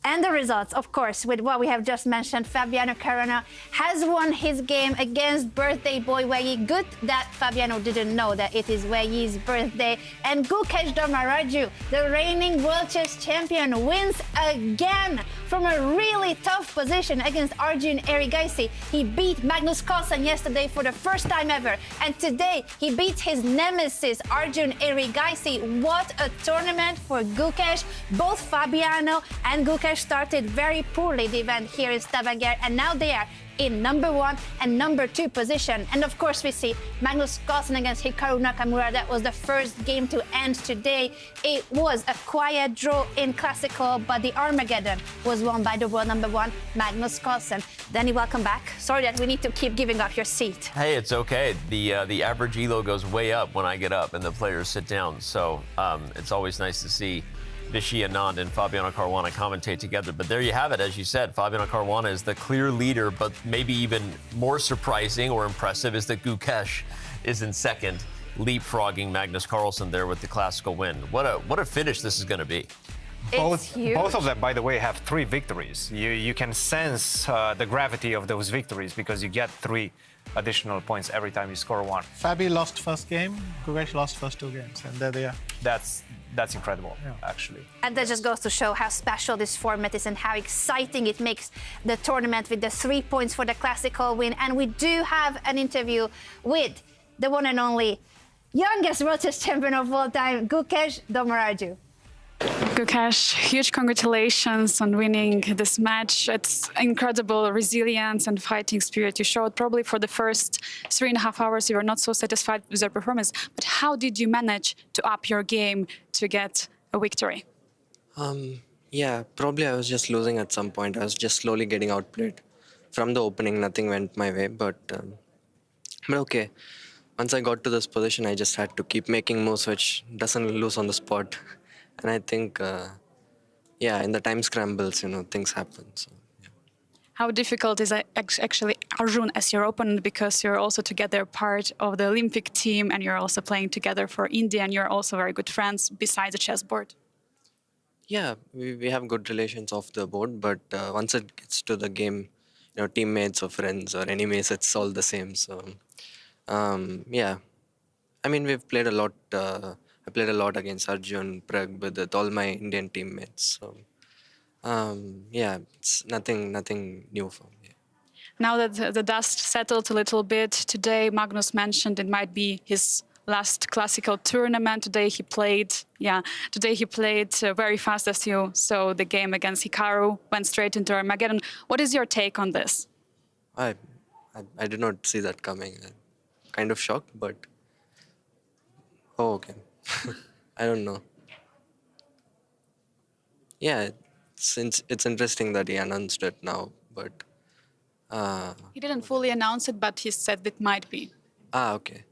Speaker 1: And the results, of course, with what we have just mentioned, Fabiano-Caruana has won his game against birthday boy Wei Yi. Good that Fabiano didn't know that it is Wei Yi's birthday. And Gukesh-Carlsen, the reigning world chess champion, wins again from a really tough position against Arjun Erigaisi. He beat Magnus Carlsen yesterday for the first time ever. And today he beats his nemesis, Arjun Erigaisi. What a tournament for Gukesh. Both Fabiano and Gukesh started very poorly the event here in Stavanger, and now they are in number 1 and number 2 position. And of course we see Magnus Carlsen against Carlsen-Nakamura. That was the first game to end today. It was a quiet draw in classical, but the Armageddon was won by the world number 1, Magnus Carlsen. Danny, welcome back. Sorry that we need to keep giving up your seat.
Speaker 3: Hey, it's okay. The average elo goes way up when I get up and the players sit down. So it's always nice to see Vishy Anand and Fabiano-Caruana commentate together. But there you have it. As you said, Fabiano-Caruana is the clear leader, but maybe even more surprising or impressive is that Gukesh is in second, leapfrogging Magnus Carlsen there with the classical win. What a finish this is going to be.
Speaker 2: Both of them, by the way, have 3 victories. You can sense the gravity of those victories because you get 3 additional points every time you score 1.
Speaker 5: Fabi lost first game, Gukesh lost first 2 games, and there they are.
Speaker 2: That's incredible, actually.
Speaker 1: And that just goes to show how special this format is and how exciting it makes the tournament with the 3 points for the classical win. And we do have an interview with the one and only youngest world chess champion of all time, Gukesh-Carlsen.
Speaker 6: Gukesh, huge congratulations on winning this match. It's incredible resilience and fighting spirit you showed. Probably for the first 3.5 hours you were not so satisfied with your performance, but how did you manage to up your game to get a victory?
Speaker 18: Yeah, probably I was just losing at some point. I was just slowly getting outplayed. From the opening, nothing went my way, but okay. Once I got to this position, I just had to keep making moves which doesn't lose on the spot. And I think, yeah, in the time scrambles, things happen. So, yeah.
Speaker 6: How difficult is actually Arjun as your opponent, because you're also together part of the Olympic team and you're also playing together for India and you're also very good friends besides the chessboard?
Speaker 18: Yeah, we have good relations off the board, but once it gets to the game, teammates or friends or enemies, it's all the same. So, yeah, I mean, we've played a lot. I played a lot against Arjun, Prag, with all my Indian teammates. So, yeah, it's nothing new for me.
Speaker 6: Now that the dust settled a little bit, today Magnus mentioned it might be his last classical tournament. Today he played very fast, as you saw the game against Hikaru, went straight into Armageddon. What is your take on this?
Speaker 18: I did not see that coming. I'm kind of shocked, but okay. I don't know. Yeah, it's interesting that he announced it now, but
Speaker 6: He didn't fully announce it, but he said it might be.
Speaker 18: Okay.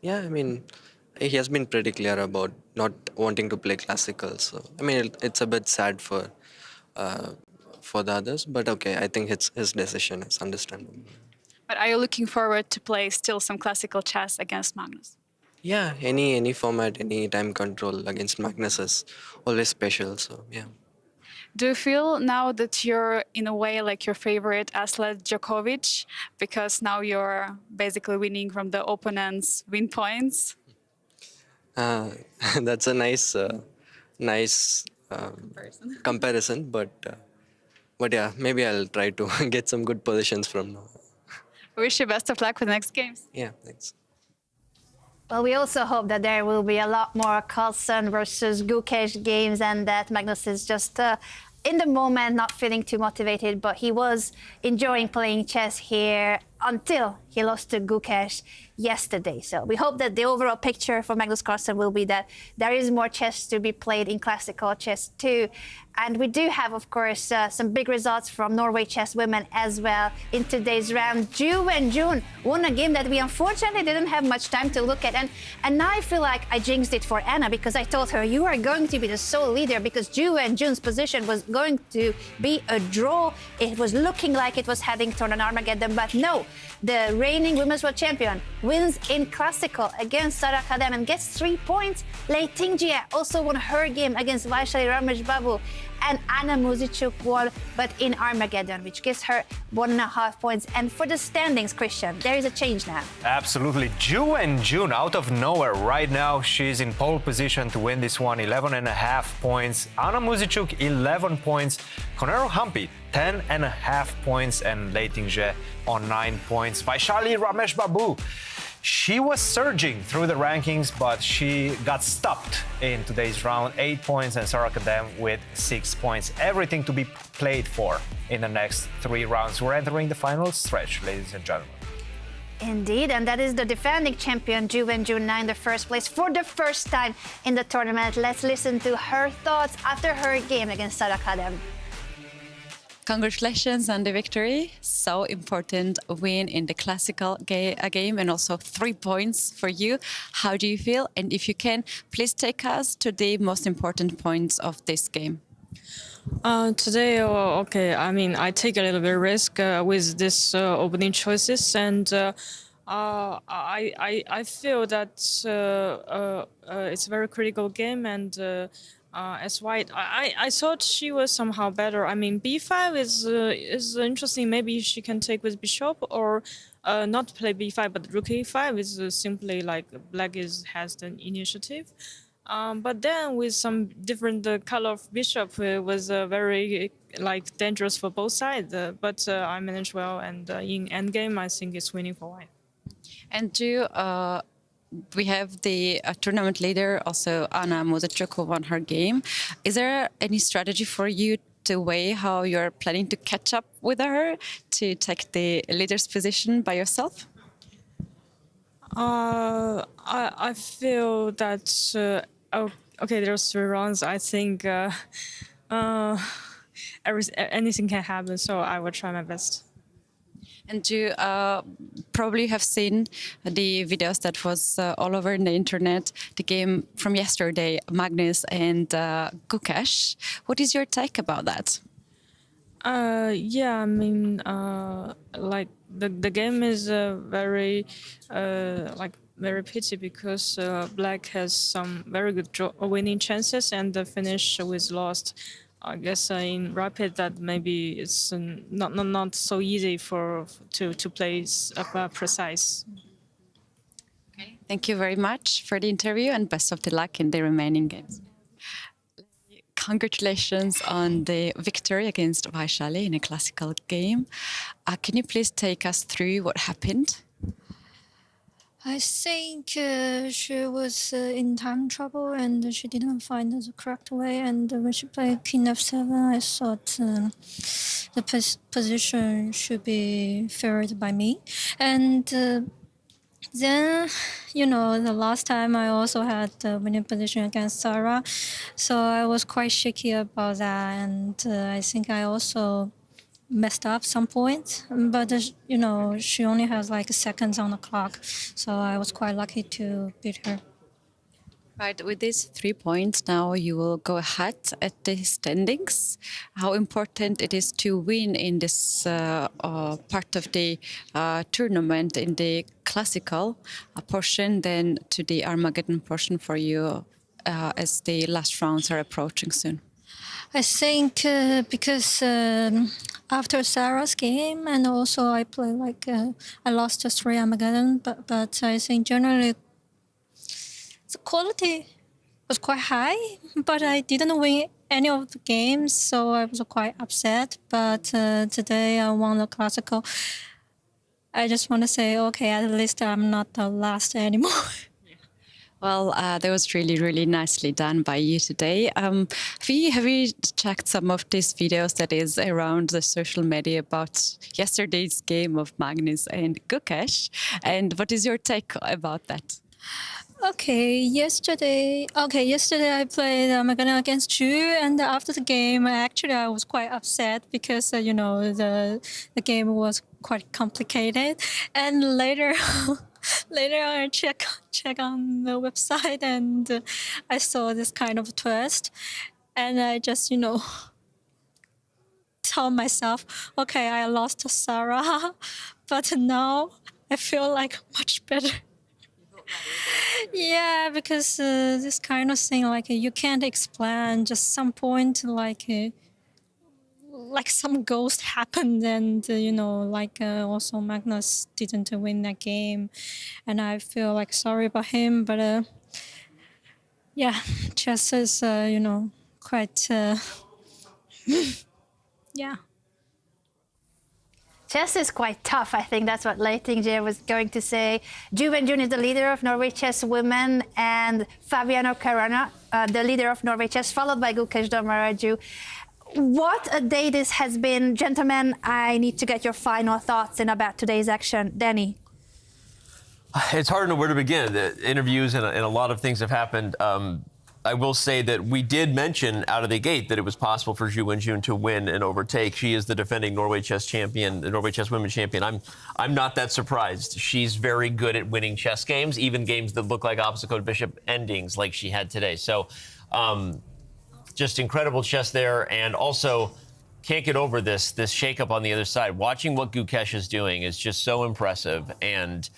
Speaker 18: Yeah, I mean, he has been pretty clear about not wanting to play classical. So, I mean, it's a bit sad for the others, but okay, I think his decision is understandable.
Speaker 6: But are you looking forward to play still some classical chess against Magnus?
Speaker 18: Yeah, any format, any time control against Magnus is always special. So, yeah.
Speaker 6: Do you feel now that you're, in a way, like your favorite athlete, Djokovic, because now you're basically winning from the opponent's win points?
Speaker 18: That's a nice comparison, but yeah, maybe I'll try to get some good positions from now.
Speaker 6: I wish you best of luck for the next games.
Speaker 18: Yeah, thanks.
Speaker 1: Well, we also hope that there will be a lot more Carlsen versus Gukesh games and that Magnus is just in the moment not feeling too motivated, but he was enjoying playing chess here until he lost to Gukesh yesterday. So we hope that the overall picture for Magnus Carlsen will be that there is more chess to be played in classical chess too. And we do have, of course, some big results from Norway chess women as well in today's round. Wenjun won a game that we unfortunately didn't have much time to look at. And now I feel like I jinxed it for Anna because I told her, you are going to be the sole leader because Wenjun's position was going to be a draw. It was looking like it was heading toward an Armageddon, but no. The reigning women's world champion wins in classical against Rensch and gets 3 points. Leing also won her game against Rameshbabu. And Koneru-Muzychuk won, but in Armageddon, which gives her 1.5 points. And for the standings, Christian, there is a change now.
Speaker 2: Absolutely. Wenjun out of nowhere right now. She's in pole position to win this one, 11.5 points. Koneru-Muzychuk, 11 points. Humpy, 10.5 points. And Leing on 9 points. Vishy Rameshbabu. She was surging through the rankings, but she got stopped in today's round. 8 points, and Rensch with 6 points. Everything to be played for in the next 3 rounds. We're entering the final stretch, ladies and gentlemen.
Speaker 1: Indeed, and that is the defending champion, Wenjun, now in the first place for the first time in the tournament. Let's listen to her thoughts after her game against Rensch.
Speaker 13: Congratulations on the victory. So important win in the classical game and also 3 points for you. How do you feel? And if you can, please take us to the most important points of this game.
Speaker 20: Today, okay, I mean, I take a little bit of risk with this opening choices, and I feel that it's a very critical game, and as white. I thought she was somehow better. I mean, b5 is interesting. Maybe she can take with bishop or not play b5, but rook a5 is simply like black has the initiative. But then with some different color of bishop, it was very like dangerous for both sides. But I managed well, and in endgame, I think it's winning for white.
Speaker 13: And we have the tournament leader, also Anna-Muzychuk, who won her game. Is there any strategy for you to weigh how you're planning to catch up with her to take the leader's position by yourself?
Speaker 20: I feel that okay, there's 3 rounds. I think anything can happen, so I will try my best.
Speaker 13: And you probably have seen the videos that was all over in the internet, the game from yesterday, Magnus and Gukesh. What is your take about that?
Speaker 20: Yeah, I mean, like the game is very very pity because black has some very good winning chances and the finish was lost. I guess in rapid that maybe it's not so easy to play precise.
Speaker 13: Okay. Thank you very much for the interview and best of the luck in the remaining games. Congratulations on the victory against Vaishali in a classical game. Can you please take us through what happened?
Speaker 21: I think she was in time trouble and she didn't find the correct way. And when she played King f7, I thought the position should be favored by me. And then, you know, the last time I also had the winning position against Sarah. So I was quite shaky about that. And I think I also messed up some points, but you know, she only has like seconds on the clock, so I was quite lucky to beat her.
Speaker 13: Right, with these 3 points now you will go ahead at the standings. How important it is to win in this part of the tournament, in the classical portion, then to the Armageddon portion for you as the last rounds are approaching soon?
Speaker 21: I think because after Sarah's game, and also I play like I lost 3 Armageddon, but I think generally the quality was quite high, but I didn't win any of the games, so I was quite upset. But today I won the classical. I just want to say, okay, at least I'm not the last anymore.
Speaker 13: Well, that was really, really nicely done by you today. Have you checked some of these videos that is around the social media about yesterday's game of Magnus and Gukesh? And what is your take about that?
Speaker 21: Okay, yesterday I played Armageddon against you, and after the game, actually I was quite upset because you know the game was quite complicated, and later I check on the website and I saw this kind of twist, and I just tell myself, okay, I lost to Sarah, but now I feel like much better. Yeah, because this kind of thing, like you can't explain. Just some point, like some ghost happened, and also Magnus didn't win that game, and I feel like sorry about him. But yeah, chess is quite yeah.
Speaker 1: Chess is quite tough. I think that's what Leing was going to say. Wenjun is the leader of Norway Chess Women, and Viswanathan, the leader of Norway Chess, followed by Gukesh-Carlsen. What a day this has been. Gentlemen, I need to get your final thoughts in about today's action. Danny.
Speaker 3: It's hard to know where to begin. The interviews and a lot of things have happened. I will say that we did mention out of the gate that it was possible for Wenjun to win and overtake. She is the defending Norway chess champion, the Norway chess women's champion. I'm not that surprised. She's very good at winning chess games, even games that look like opposite code bishop endings like she had today. So just incredible chess there, and also can't get over this shakeup on the other side. Watching what Gukesh is doing is just so impressive, and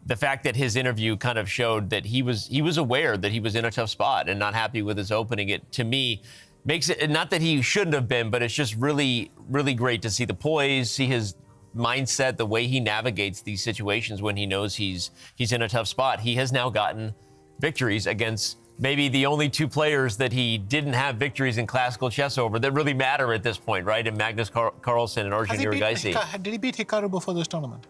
Speaker 3: the fact that his interview kind of showed that he was aware that he was in a tough spot and not happy with his opening, it to me makes it, not that he shouldn't have been, but it's just really, really great to see the poise, see his mindset, the way he navigates these situations when he knows he's in a tough spot. He has now gotten victories against maybe the only two players that he didn't have victories in classical chess over that really matter at this point, right? In Magnus Carlsen and Arjun Erigaisi.
Speaker 5: Did he beat Hikaru before this tournament?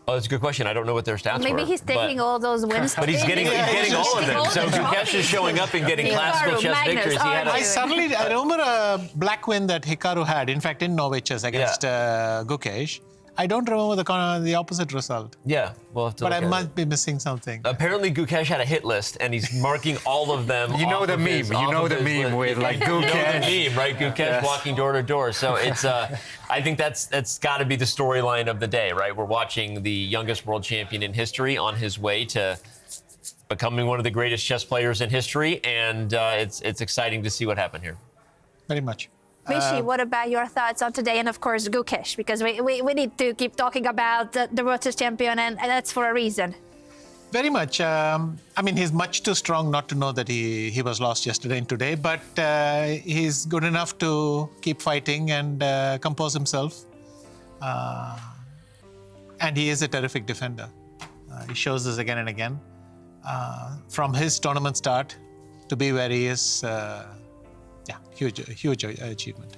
Speaker 3: Oh, that's a good question. I don't know what their stats were.
Speaker 1: Maybe he's taking all those wins.
Speaker 3: But he's getting all of them. So Gukesh is showing up and getting classical chess victories.
Speaker 5: I remember a black win that Hikaru had, in fact, in Norway chess against Gukesh. I don't remember the opposite result.
Speaker 3: Yeah, we'll have to
Speaker 5: But I must be missing something.
Speaker 3: Apparently, Gukesh had a hit list, and he's marking all of them.
Speaker 2: You know the meme. You know the meme with like Gukesh.
Speaker 3: You know the meme, right? Gukesh walking door to door. So it's, I think that's got to be the storyline of the day, right? We're watching the youngest world champion in history on his way to becoming one of the greatest chess players in history, and it's exciting to see what happened here.
Speaker 5: Very much.
Speaker 1: Vishy, what about your thoughts on today? And of course, Gukesh, because we need to keep talking about the world chess champion, and that's for a reason.
Speaker 5: Very much. I mean, he's much too strong not to know that he was lost yesterday and today, but he's good enough to keep fighting and compose himself. And he is a terrific defender. He shows this again and again. From his tournament start to be where he is, huge achievement.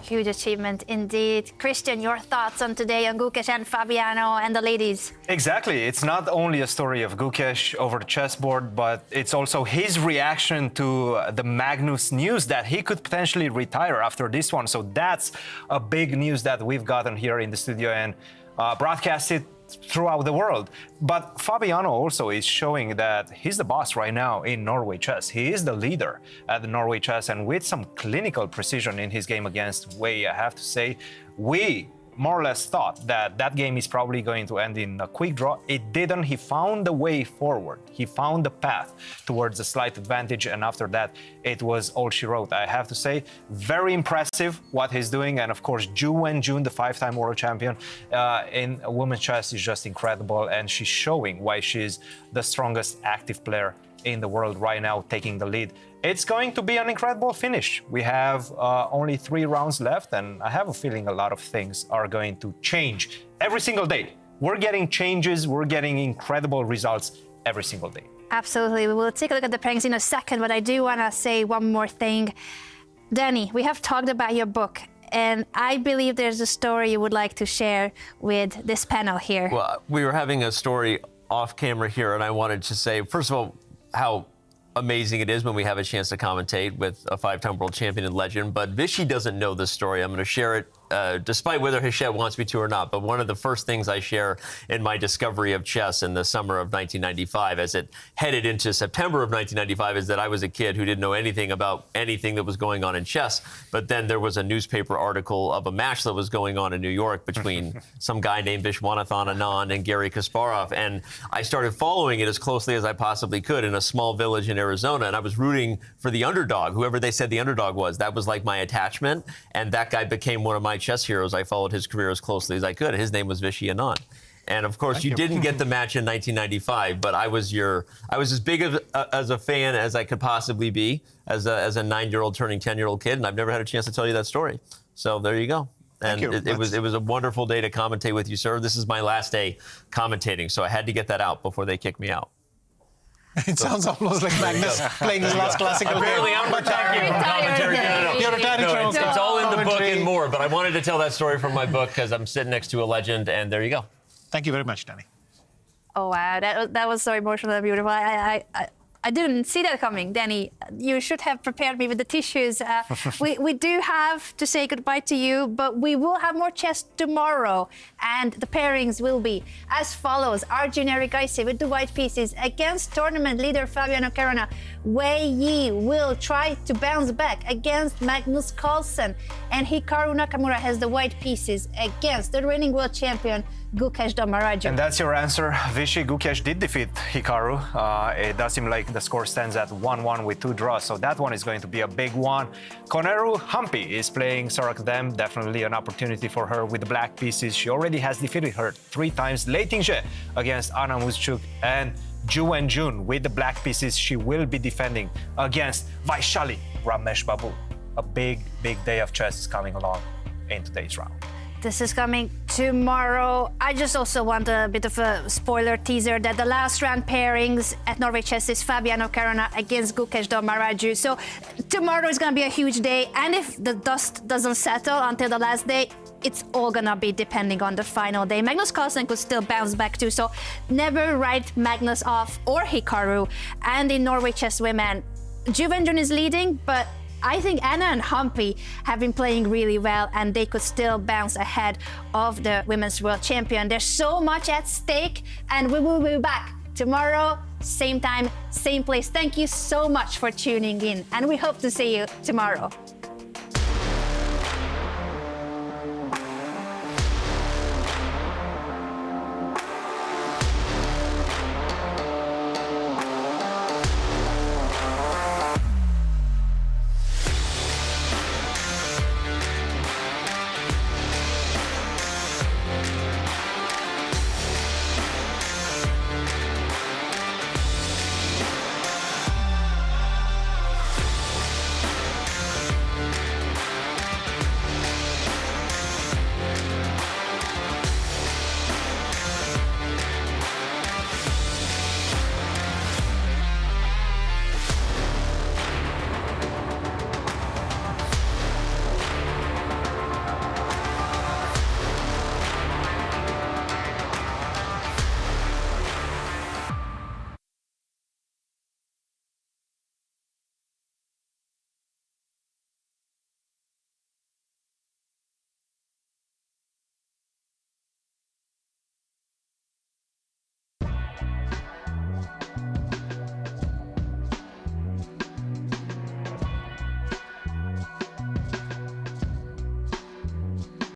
Speaker 1: Huge achievement indeed. Christian, your thoughts on today on Gukesh and Fabiano and the ladies?
Speaker 2: Exactly. It's not only a story of Gukesh over the chessboard, but it's also his reaction to the Magnus news that he could potentially retire after this one. So that's a big news that we've gotten here in the studio and broadcasted throughout the world. But Fabiano also is showing that he's the boss right now in Norway chess. He is the leader at the Norway chess, and with some clinical precision in his game against Wei, I have to say, we more or less thought that that game is probably going to end in a quick draw. It didn't. He found the way forward. He found the path towards a slight advantage, and after that, it was all she wrote. I have to say, very impressive what he's doing, and of course, Wenjun, the five-time world champion in women's chess, is just incredible, and she's showing why she's the strongest active player in the world right now, taking the lead. It's going to be an incredible finish. We have only 3 rounds left, and I have a feeling a lot of things are going to change every single day. We're getting changes, we're getting incredible results every single day.
Speaker 1: Absolutely. We will take a look at the pairings in a second, but I do want to say one more thing. Danny, we have talked about your book, and I believe there's a story you would like to share with this panel here.
Speaker 3: Well, we were having a story off camera here, and I wanted to say, first of all, how amazing it is when we have a chance to commentate with a 5-time world champion and legend. But Vishy doesn't know this story. I'm going to share it despite whether Hachette wants me to or not. But one of the first things I share in my discovery of chess in the summer of 1995, as it headed into September of 1995, is that I was a kid who didn't know anything about anything that was going on in chess. But then there was a newspaper article of a match that was going on in New York between some guy named Viswanathan Anand and Garry Kasparov. And I started following it as closely as I possibly could in a small village in Arizona. And I was rooting for the underdog, whoever they said the underdog was. That was like my attachment. And that guy became one of my chess heroes. I followed his career as closely as I could. His name was Vishy Anand. And of course, you didn't get the match in 1995, but I was as big as a fan as I could possibly be as a 9-year-old turning 10-year-old kid, and I've never had a chance to tell you that story. So there you go. And it was a wonderful day to commentate with you, sir. This is my last day commentating, so I had to get that out before they kicked me out.
Speaker 5: It sounds almost like Magnus playing his last classical game.
Speaker 3: Apparently, I'm retiring from commentary. No.
Speaker 5: You're retiring from
Speaker 3: it's all in the book and more, but I wanted to tell that story from my book because I'm sitting next to a legend, and there you go.
Speaker 5: Thank you very much, Danny.
Speaker 1: Oh, wow. That was so emotional and beautiful. I didn't see that coming, Danny. You should have prepared me with the tissues. We do have to say goodbye to you, but we will have more chess tomorrow. And the pairings will be as follows. Arjun Erigaisi with the white pieces against tournament leader Fabiano-Caruana. Wei Yi will try to bounce back against Magnus Carlsen. And Carlsen-Nakamura has the white pieces against the reigning world champion Gukesh-Armageddon.
Speaker 2: And that's your answer. Vishy. Gukesh did defeat Hikaru. It does seem like the score stands at 1-1 with 2 draws, so that one is going to be a big one. Koneru-Humpy is playing Sarah-Khadem, definitely an opportunity for her with the black pieces. She already has defeated her 3 times. Leing against Gukesh-Muzychuk, and Wenjun with the black pieces. She will be defending against Vishy Rameshbabu. A big day of chess is coming along in today's round.
Speaker 1: This is coming tomorrow. I just also want a bit of a spoiler teaser that the last round pairings at Norway Chess is Viswanathan against Gukesh-Carlsen. So tomorrow is going to be a huge day. And if the dust doesn't settle until the last day, it's all going to be depending on the final day. Magnus Carlsen could still bounce back too. So never write Magnus off or Hikaru. And in Norway Chess Women, Wenjun is leading, but I think Anna and Humpy have been playing really well, and they could still bounce ahead of the women's world champion. There's so much at stake, and we will be back tomorrow, same time, same place. Thank you so much for tuning in, and we hope to see you tomorrow.